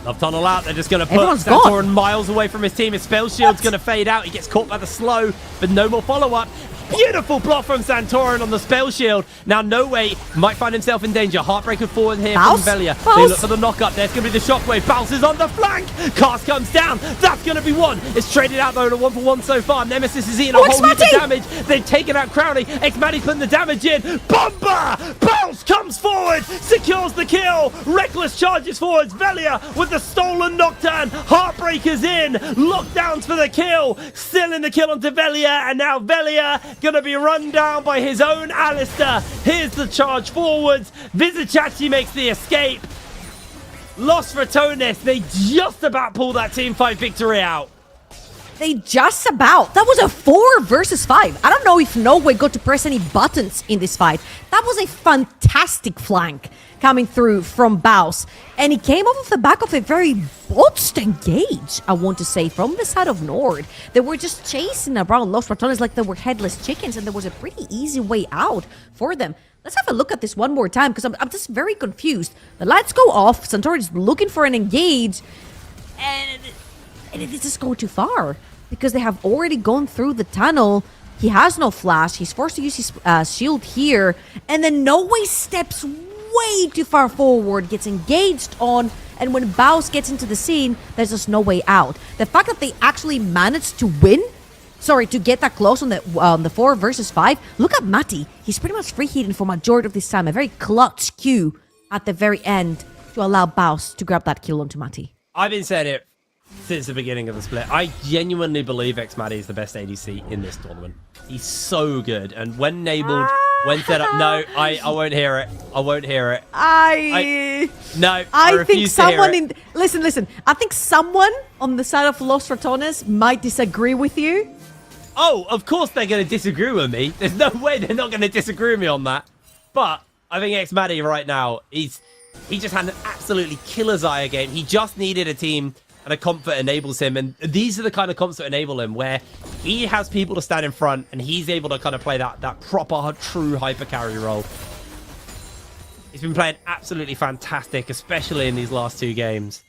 Love tunnel out. They're just going to put Everyone's Santorin gone. miles away from his team. His spell shield's going to fade out. He gets caught by the slow, but no more follow-up. Beautiful block from Santorin on the spell shield. Now, No Way might find himself in danger. Heartbreaker forward here Baus? from Velia. Baus? They look for the knock-up. There's going to be the shockwave. Baus is on the flank. Cast comes down. That's going to be one. It's traded out, though, to 1-for-1 so far. Nemesis is eating a whole heap of damage. They've taken out Crowley. Xmati's putting the damage in. Bomber! Baus comes forward. Secures the kill. Reckless charges forwards. Velia with the stolen Nocturne. Heartbreaker's in. Lockdowns for the kill. Still in the kill onto Velia. And now Velia going to be run down by his own Alistair. Here's the charge forwards. Vizichachi makes the escape. Los Ratones, they just about pull that teamfight victory out. They just about. That was a 4 versus 5. I don't know if No Way got to press any buttons in this fight. That was a fantastic flank coming through from Baus. And he came off of the back of a very botched engage, I want to say, from the side of Nord. They were just chasing around Los Ratones like they were headless chickens, and there was a pretty easy way out for them. Let's have a look at this one more time, because I'm just very confused. The lights go off. Santorin is looking for an engage, and it just go too far. because they have already gone through the tunnel. He has no flash. He's forced to use his shield here. And then No Way steps way too far forward, gets engaged on, and when Baus gets into the scene, there's just no way out. The fact that they actually managed to win, to get that close on the 4 versus 5, look at Matty. He's pretty much free hitting for majority of this time. A very clutch Q at the very end to allow Baus to grab that kill onto Matty. I've been saying it since the beginning of the split. I genuinely believe X-Matty is the best ADC in this tournament. He's so good. And when enabled, when set up... No, I won't hear it. I won't hear it. I think someone in... Listen. I think someone on the side of Los Ratones might disagree with you. Oh, of course they're going to disagree with me. There's no way they're not going to disagree with me on that. But I think X-Matty right now, he just had an absolutely killer's eye game. He just needed a team and a comp that enables him. And these are the kind of comps that enable him, where he has people to stand in front and he's able to kind of play that proper, true hyper carry role. He's been playing absolutely fantastic, especially in these last 2 games.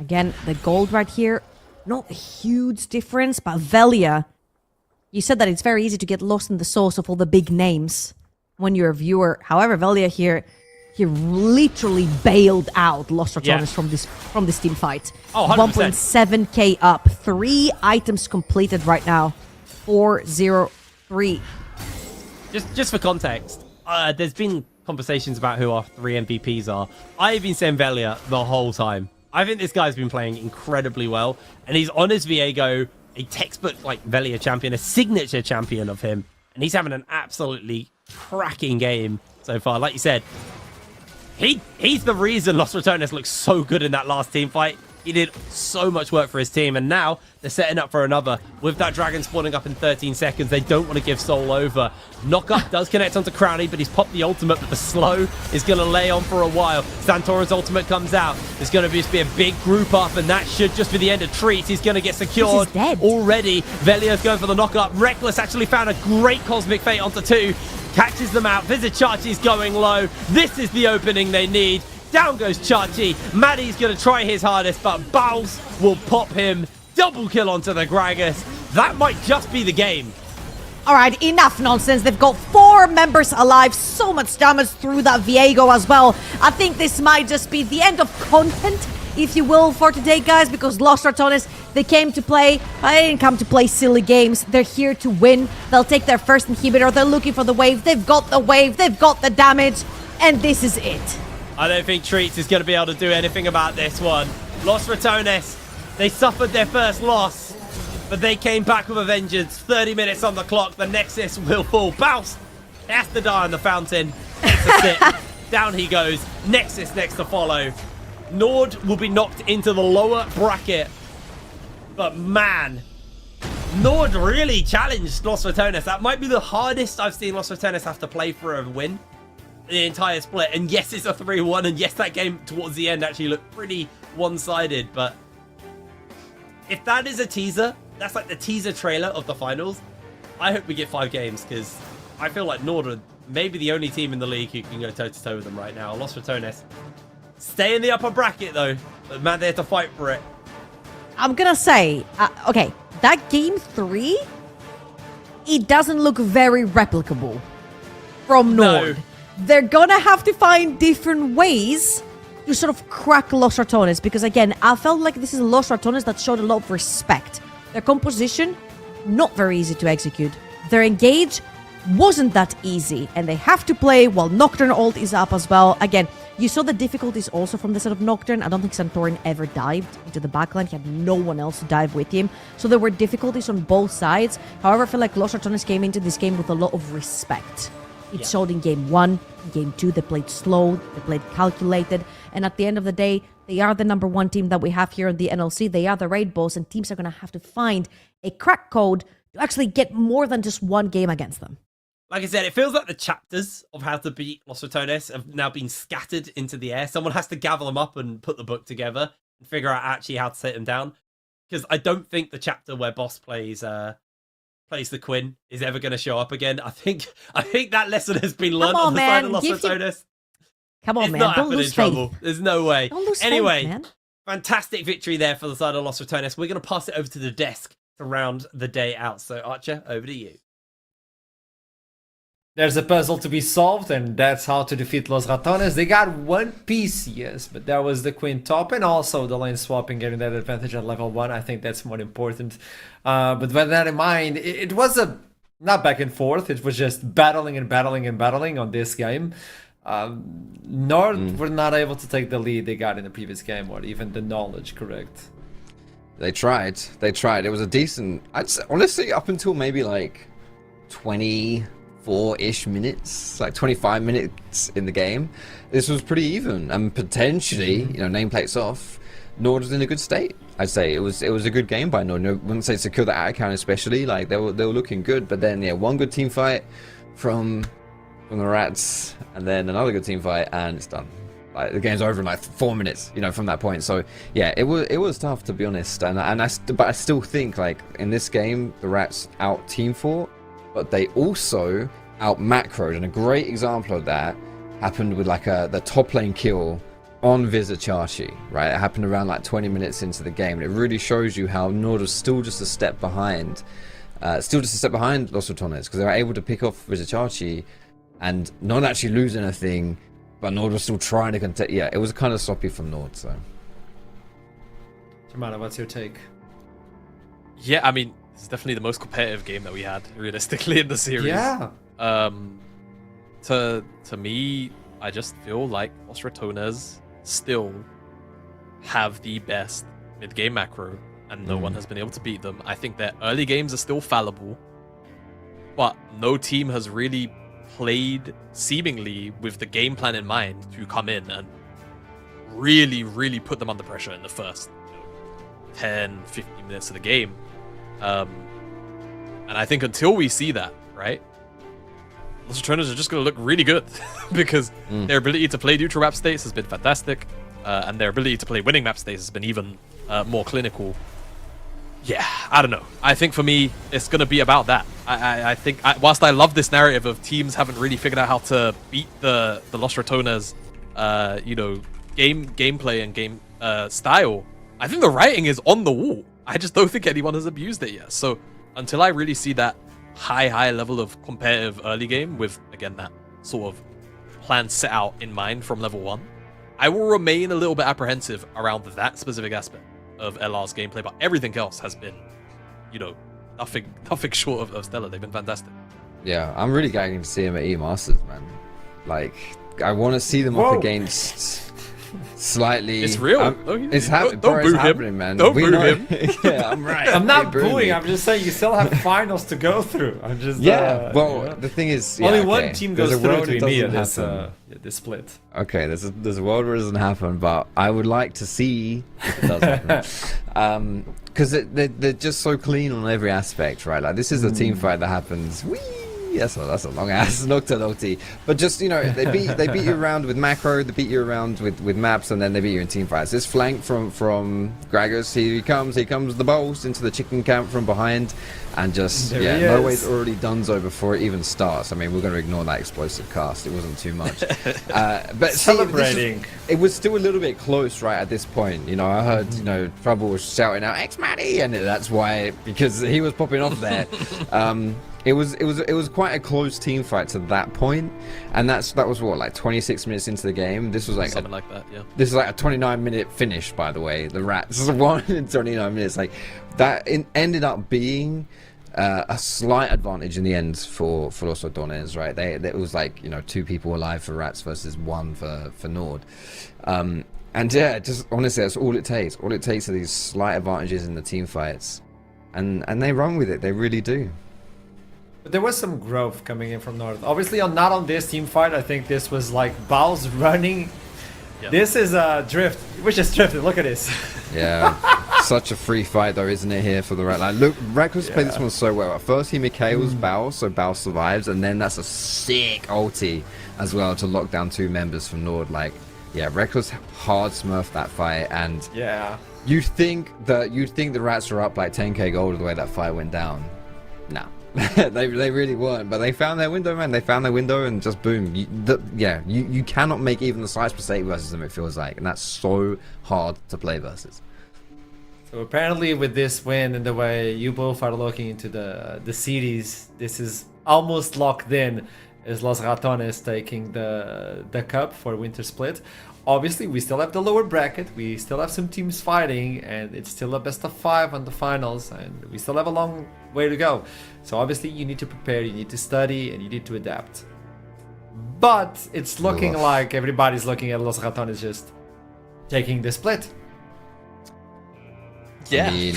Again, the gold right here, not a huge difference, but Velia, you said that it's very easy to get lost in the sauce of all the big names when you're a viewer. However, Velia here, he literally bailed out Los Ratones from this team fight. Oh, 100%. 1.7k up, 3 items completed right now. 4-0-3. Just for context, there's been conversations about who our 3 MVPs are. I've been saying Velia the whole time. I think this guy's been playing incredibly well, and he's on his Viego, a textbook like Velia champion, a signature champion of him, and he's having an absolutely cracking game so far. Like you said, he's the reason Los Ratones looks so good in that last team fight. He did so much work for his team, and now they're setting up for another. With that dragon spawning up in 13 seconds, they don't want to give Soul over. Knockup does connect onto Crowley, but he's popped the ultimate, but the slow is going to lay on for a while. Santora's ultimate comes out. There's going to just be a big group up, and that should just be the end of Treats. He's going to get secured already. Velia's going for the knockup. Reckless actually found a great Cosmic Fate onto 2. Catches them out. Vizichachi's going low. This is the opening they need. Down goes Chachi. Maddie's going to try his hardest, but Baus will pop him. Double kill onto the Gragas. That might just be the game. All right, enough nonsense. They've got 4 members alive. So much damage through that Viego as well. I think this might just be the end of content, if you will, for today, guys, because Los Ratones, they came to play. They didn't come to play silly games. They're here to win. They'll take their first inhibitor. They're looking for the wave. They've got the wave. They've got the damage. And this is it. I don't think Treats is going to be able to do anything about this one. Los Ratones, they suffered their first loss, but they came back with a vengeance. 30 minutes on the clock. The Nexus will fall. Baus has to die on the fountain. Takes a sip. Down he goes. Nexus next to follow. Nord will be knocked into the lower bracket. But man, Nord really challenged Los Ratones. That might be the hardest I've seen Los Ratones have to play for a win. The entire split, and yes, it's a 3-1, and yes, that game towards the end actually looked pretty one-sided, but if that is a teaser, that's like the teaser trailer of the finals. I hope we get 5 games, because I feel like Nord are maybe the only team in the league who can go toe-to-toe with them right now. Los Ratones stay in the upper bracket, though, but man, they have to fight for it. I'm gonna say, okay, that game 3, it doesn't look very replicable from Nord. No. They're gonna have to find different ways to sort of crack Los Ratones, because again, I felt like this is Los Ratones that showed a lot of respect. Their composition, not very easy to execute. Their engage wasn't that easy, and they have to play while Nocturne ult is up as well. Again, you saw the difficulties also from the side of Nocturne. I don't think Santorin ever dived into the backline. He had no one else to dive with him. So there were difficulties on both sides. However, I feel like Los Ratones came into this game with a lot of respect. It showed in game 1, game 2, they played slow, they played calculated, and at the end of the day, they are the #1 team that we have here in the NLC. They are the raid boss, and teams are going to have to find a crack code to actually get more than just 1 game against them. Like I said, it feels like the chapters of how to beat Los Ratones have now been scattered into the air. Someone has to gather them up and put the book together and figure out actually how to set them down. Because I don't think the chapter where Boss plays the Quinn is ever going to show up again. I think that lesson has been learned on the side of Los Ratones. Come on, it's man. Not Don't lose faith. There's no way. Don't lose anyway, faith, man. Fantastic victory there for the side of Los Ratones. We're going to pass it over to the desk to round the day out. So, Archer, over to you. There's a puzzle to be solved, and that's how to defeat Los Ratones. They got one piece, yes, but that was the queen top, and also the lane swapping, getting that advantage at level 1. I think that's more important. But with that in mind, it was not back and forth. It was just battling and battling and battling on this game. Nord were not able to take the lead they got in the previous game, or even the knowledge, correct? They tried. It was a decent... honestly, up until maybe like 24-ish minutes, like 25 minutes in the game, this was pretty even. And potentially, nameplates off, Nord was in a good state. I'd say it was a good game by Nord. I wouldn't say secure the account especially. Like they were looking good, but then one good team fight from the Rats, and then another good team fight, and it's done. Like the game's over in like 4 minutes, from that point. So yeah, it was tough, to be honest. But I still think, like, in this game, the Rats out team fought, but they also out macroed, and a great example of that happened with like the top lane kill on Vizichachi, right? It happened around like 20 minutes into the game, and it really shows you how Nord was still just a step behind. Los Ratones, because they were able to pick off Vizichachi and not actually lose anything, but Nord was still trying to contest. Yeah, it was kind of sloppy from Nord, so. Germano, what's your take? Yeah, I mean, this is definitely the most competitive game that we had, realistically, in the series. Yeah. To me, I just feel like Los Ratones still have the best mid-game macro, and no one has been able to beat them. I think their early games are still fallible, but no team has really played seemingly with the game plan in mind to come in and really, really put them under pressure in the first 10, 15 minutes of the game. And I think until we see that, right, Los Ratones are just going to look really good because their ability to play neutral map states has been fantastic, and their ability to play winning map states has been even more clinical. Yeah, I don't know. I think for me, it's going to be about that. I think, whilst I love this narrative of teams haven't really figured out how to beat the Los Ratones, gameplay and game style, I think the writing is on the wall. I just don't think anyone has abused it yet. So until I really see that high level of competitive early game with, again, that sort of plan set out in mind from level 1, I will remain a little bit apprehensive around that specific aspect of LR's gameplay, but everything else has been, nothing short of stellar. They've been fantastic. Yeah, I'm really gagging to see him at E-Masters, man. Like, I want to see them up against slightly... It's real. It's happening, man. Don't boo him. Yeah, I'm right. I'm not booing, I'm just saying you still have finals to go through. I'm just... the thing is... Only one team goes through to me in this split. Okay, there's a world where it doesn't happen, but I would like to see if it does happen. Because they're just so clean on every aspect, right? Like, this is a team fight that happens... That's a long ass Noctiloti. But just, they beat you around with macro, they beat you around with maps, and then they beat you in team fights. This flank from Gragas, he comes the boss into the chicken camp from behind, and just no way's already donezo before it even starts. I mean, we're going to ignore that explosive cast. It wasn't too much. But celebrating. It was still a little bit close right at this point. I heard Trouble was shouting out X-Matty, and that's why, because he was popping off there. It was quite a close team fight to that point, and that was what, like 26 minutes into the game. This was like something like that, yeah. This is like a 29-minute finish, by the way. The Rats won in 29 minutes. Like that ended up being a slight advantage in the end for Los Ratones, right? It was like 2 people alive for Rats versus 1 for Nord. And yeah, just honestly, that's all it takes. All it takes are these slight advantages in the team fights, and they run with it. They really do. But there was some growth coming in from North. Obviously, not on this team fight. I think this was like Bao's running. Yep. This is a drift. We just drifted. Look at this. Yeah, such a free fight though, isn't it, here for the Rat? Like, look, Reckless played this one so well. At first, he McHale's Bao, so Bao survives, and then that's a sick ulti as well to lock down 2 members from Nord. Like, yeah, Reckless hard smurfed that fight, and you'd think the Rats were up like 10k gold the way that fight went down. No. they really weren't, but they found their window, man. They found their window, and just boom. You cannot make even the slightest mistake versus them. It feels like, and that's so hard to play versus. So apparently, with this win and the way you both are looking into the series, this is almost locked in as Los Ratones taking the cup for Winter Split. Obviously, we still have the lower bracket, we still have some teams fighting, and it's still a best of 5 on the finals, and we still have a long way to go. So obviously, you need to prepare, you need to study, and you need to adapt. But it's looking like everybody's looking at Los Ratones just taking the split. Yeah. I mean,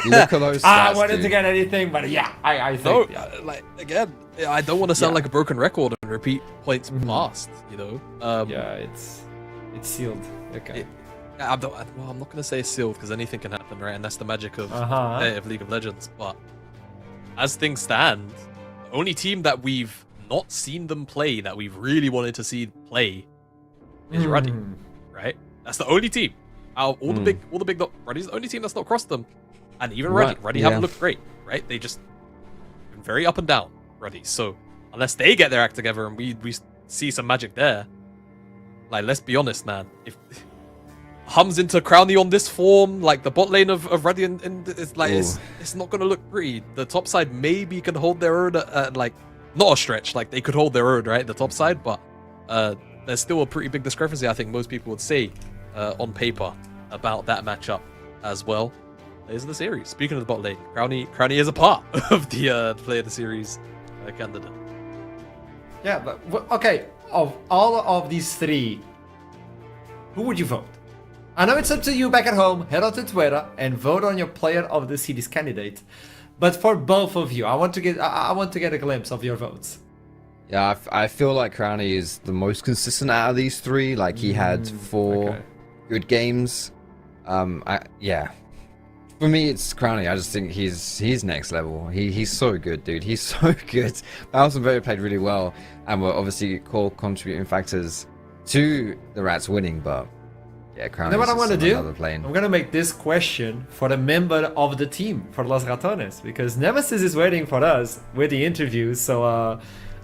look at those stats, I wanted dude. to get anything, but yeah, I No, think. Yeah. like again, I don't want to sound like a broken record and repeat points past. You know. Yeah, it's sealed. Okay. I'm not gonna say sealed because anything can happen, right? And that's the magic of competitive League of Legends. But as things stand, the only team that we've not seen them play that we've really wanted to see play is Ruddy, right? That's the only team. Out of all the big Ruddy's the only team that's not crossed them, and even Ruddy haven't looked great, right? They just been very up and down, Ruddy. So unless they get their act together and we see some magic there. Like, let's be honest, man. If Hums into Crowny on this form, like the bot lane of Ruddy, and it's like it's not gonna look pretty. The top side maybe can hold their own, like not a stretch, like they could hold their own, right? The top side, but there's still a pretty big discrepancy. I think most people would say on paper about that matchup as well. There's the series. Speaking of the bot lane, Crowny is a part of the Player of the Series candidate. Yeah, but okay. Of all of these three, who would you vote? I know it's up to you back at home. Head on to Twitter and vote on your Player of the Series candidate. But for both of you, I want to get a glimpse of your votes. Yeah, I feel like Crowny is the most consistent out of these three. Like, he had 4 good games. For me, it's Crowny. I just think he's next level. He's so good, dude. He's so good. Mouse and Voter played really well, and were obviously core contributing factors to the Rats winning. But yeah, Crowny. You know what I want to do? Plane. I'm gonna make this question for a member of the team for Los Ratones, because Nemesis is waiting for us with the interviews. So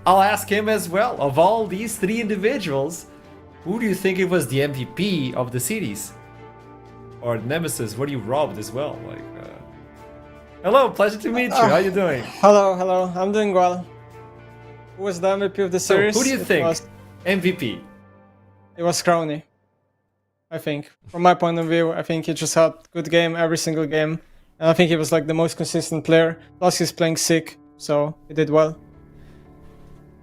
I'll ask him as well. Of all these 3 individuals, who do you think it was the MVP of the series? Or Nemesis, what you robbed as well? Like, hello, pleasure to meet you. How you doing? Hello. I'm doing well. Who was the MVP of the series? So, who do you think? MVP. It was Crowny. I think. From my point of view, I think he just had a good game every single game. And I think he was like the most consistent player. Plus he's playing sick, so he did well.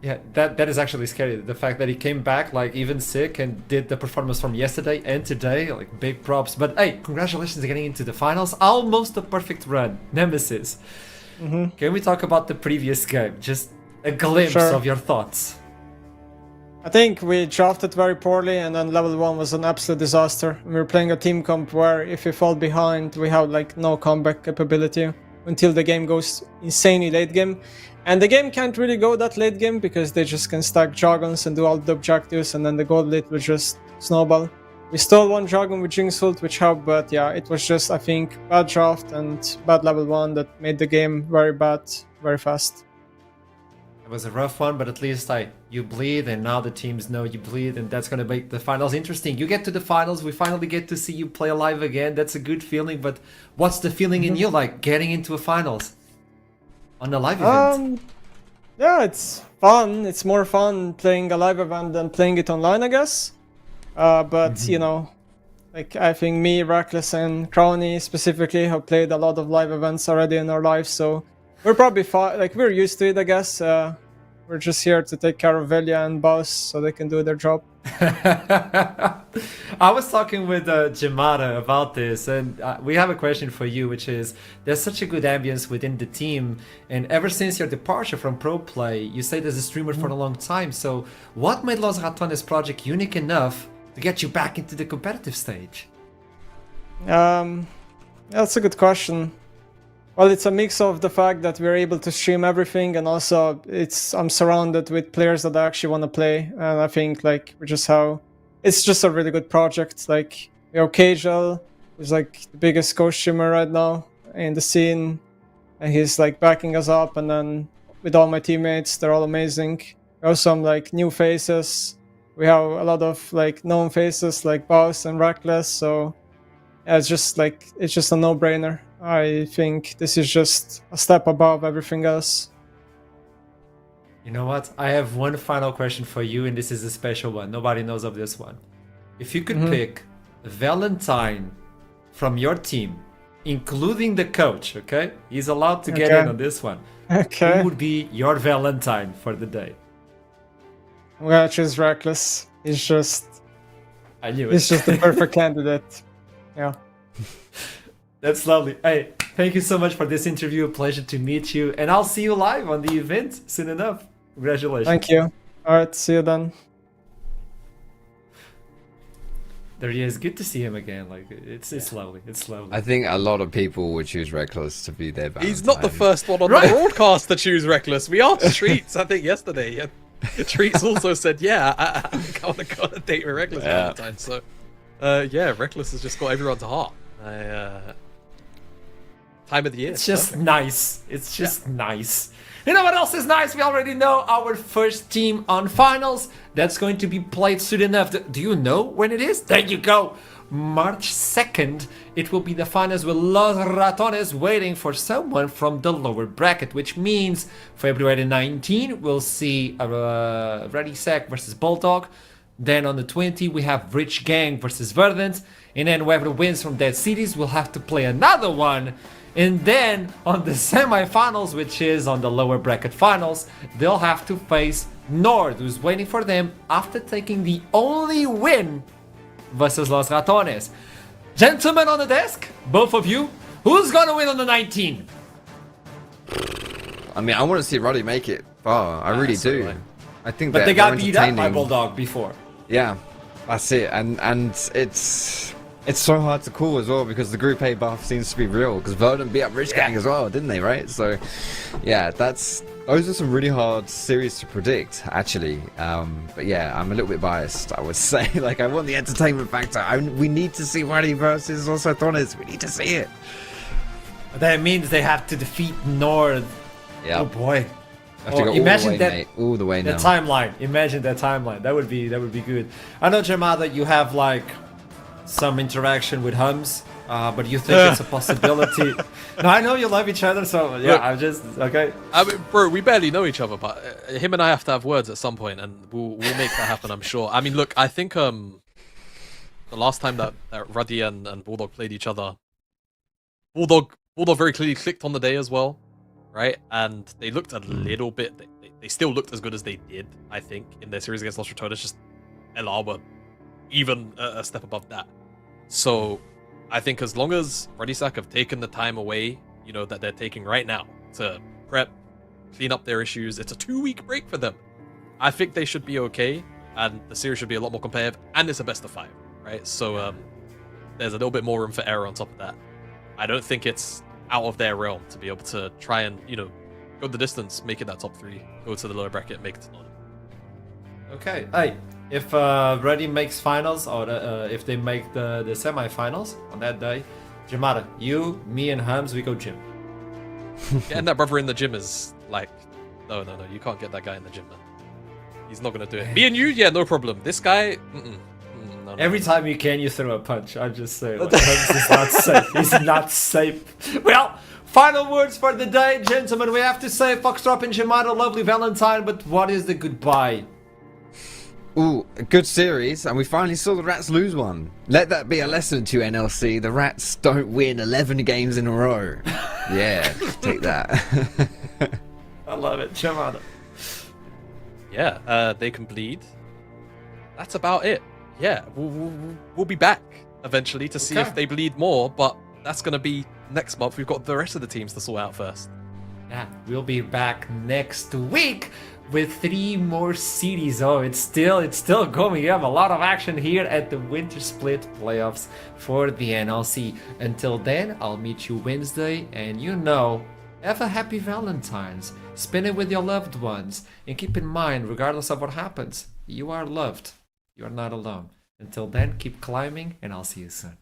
Yeah, that is actually scary. The fact that he came back, like, even sick and did the performance from yesterday and today, like, big props. But hey, congratulations on getting into the finals. Almost a perfect run. Nemesis. Can we talk about the previous game? Just a glimpse of your thoughts. I think we drafted very poorly, and then level 1 was an absolute disaster. We were playing a team comp where if we fall behind, we have like no comeback capability until the game goes insanely late game. And the game can't really go that late game because they just can stack dragons and do all the objectives, and then the gold late will just snowball. We stole 1 dragon with Jinx ult, which helped, but yeah, it was just, I think, bad draft and bad level 1 that made the game very bad, very fast. It was a rough one, but at least you bleed, and now the teams know you bleed, and that's going to make the finals interesting. You get to the finals, we finally get to see you play live again. That's a good feeling, but what's the feeling in you, like, getting into a finals? On a live event? Yeah, it's fun. It's more fun playing a live event than playing it online, I guess. But, you know, like, I think me, Reckless, and Crowny specifically have played a lot of live events already in our lives, so we're probably fine. Like, we're used to it, I guess. We're just here to take care of Velia and Boss so they can do their job. I was talking with Jamada about this, and we have a question for you, which is, there's such a good ambience within the team, and ever since your departure from pro play, you stayed as a streamer for a long time. So what made Los Ratones project unique enough to get you back into the competitive stage? That's a good question. Well, it's a mix of the fact that we're able to stream everything, and also I'm surrounded with players that I actually want to play, and I think like it's just a really good project. Like, we have Casual, who's like the biggest coach streamer right now in the scene. and he's like backing us up. And then with all my teammates, they're all amazing. We have some like new faces. We have a lot of like known faces like Boss and Reckless. So yeah, it's just a no-brainer. I think this is just a step above everything else. You know what? I have one final question for you, and this is a special one. Nobody knows of this one. If you could pick Valentine from your team, including the coach, okay? He's allowed to get in on this one. Okay. Who would be your Valentine for the day? I'm gonna choose Reckless. I knew it. He's just the perfect candidate. Yeah. That's lovely. Hey, thank you so much for this interview. A pleasure to meet you. And I'll see you live on the event soon enough. Congratulations. Thank you. Alright, see you then. There he is. Good to see him again. Like it's lovely. It's lovely. I think a lot of people would choose Reckless to be their Valentine. He's not the first one on the broadcast to choose Reckless. We asked Treats, I think, yesterday. Yeah. Treats also said, yeah, I want to go on a date with Reckless Valentine. So, yeah, Reckless has just got everyone's heart. Time of the year. It's just nice. It's just nice. You know what else is nice? We already know our first team on finals. That's going to be played soon enough. Do you know when it is? There you go. March 2nd, it will be the finals with Los Ratones waiting for someone from the lower bracket, which means February 19, we'll see Ready Sack versus Bulldog. Then on the 20, we have Rich Gang versus Verdant. And then whoever wins from that cities will have to play another one. And then on the semifinals, which is on the lower bracket finals, they'll have to face Nord, who's waiting for them after taking the only win versus Los Ratones. Gentlemen on the desk, both of you, who's gonna win on the 19? I mean, I want to see Roddy make it far. I really do. I think but that they got they're beat up by entertaining. Bulldog before. Yeah, that's it. And it's so hard to call as well because the Group A buff seems to be real because Verdant beat up Rich Gang as well, didn't they? Right? So, yeah, those are some really hard series to predict, actually. But yeah, I'm a little bit biased, I would say. Like, I want the entertainment factor. We need to see Roddy versus Los Ratones. We need to see it. That means they have to defeat Nord. Yeah. Oh boy. Have to go imagine all the way, that, mate. All the way the now. timeline. Imagine that timeline. That would be good. I know, Jamada, you have like some interaction with Hums, but you think it's a possibility. No, I know you love each other, so yeah, Look, I'm just okay. I mean, bro, we barely know each other, but him and I have to have words at some point, and we'll make that happen, I'm sure. I mean, look, I think the last time that Ruddy and Bulldog played each other, Bulldog very clearly clicked on the day as well, right? And they looked a little bit. They still looked as good as they did, I think, in their series against Los Ratones. Just LR were even a step above that. So I think as long as Radisak have taken the time away, you know, that they're taking right now to prep, clean up their issues, it's a 2-week break for them. I think they should be okay, and the series should be a lot more competitive, and it's a best of 5, right? So there's a little bit more room for error on top of that. I don't think it's out of their realm to be able to try and, you know, go the distance, make it that top 3, go to the lower bracket, make it to none. Okay. Hey, if Reddy makes finals or if they make the semifinals on that day, Jamada, you, me, and Hams, we go gym. Getting that brother in the gym is like, no, you can't get that guy in the gym, man. He's not gonna do it. Me and you, yeah, no problem. This guy, no. Every time you can, you throw a punch. I just say, like, Hams is not safe. He's not safe. Well, final words for the day, gentlemen. We have to say, Foxtrot and Jamada, lovely Valentine, but what is the goodbye? Ooh, a good series, and we finally saw the Rats lose one. Let that be a lesson to NLC. The Rats don't win 11 games in a row. Yeah, take that. I love it, Jamada. Yeah, they can bleed. That's about it. Yeah, we'll be back eventually to see if they bleed more, but that's going to be next month. We've got the rest of the teams to sort out first. Yeah, we'll be back next week with 3 more cities. Oh, it's still going. We have a lot of action here at the Winter Split playoffs for the NLC. Until then, I'll meet you Wednesday, and you know, have a happy Valentine's. Spend it with your loved ones, and keep in mind, regardless of what happens, you are loved. You are not alone. Until then, keep climbing, and I'll see you soon.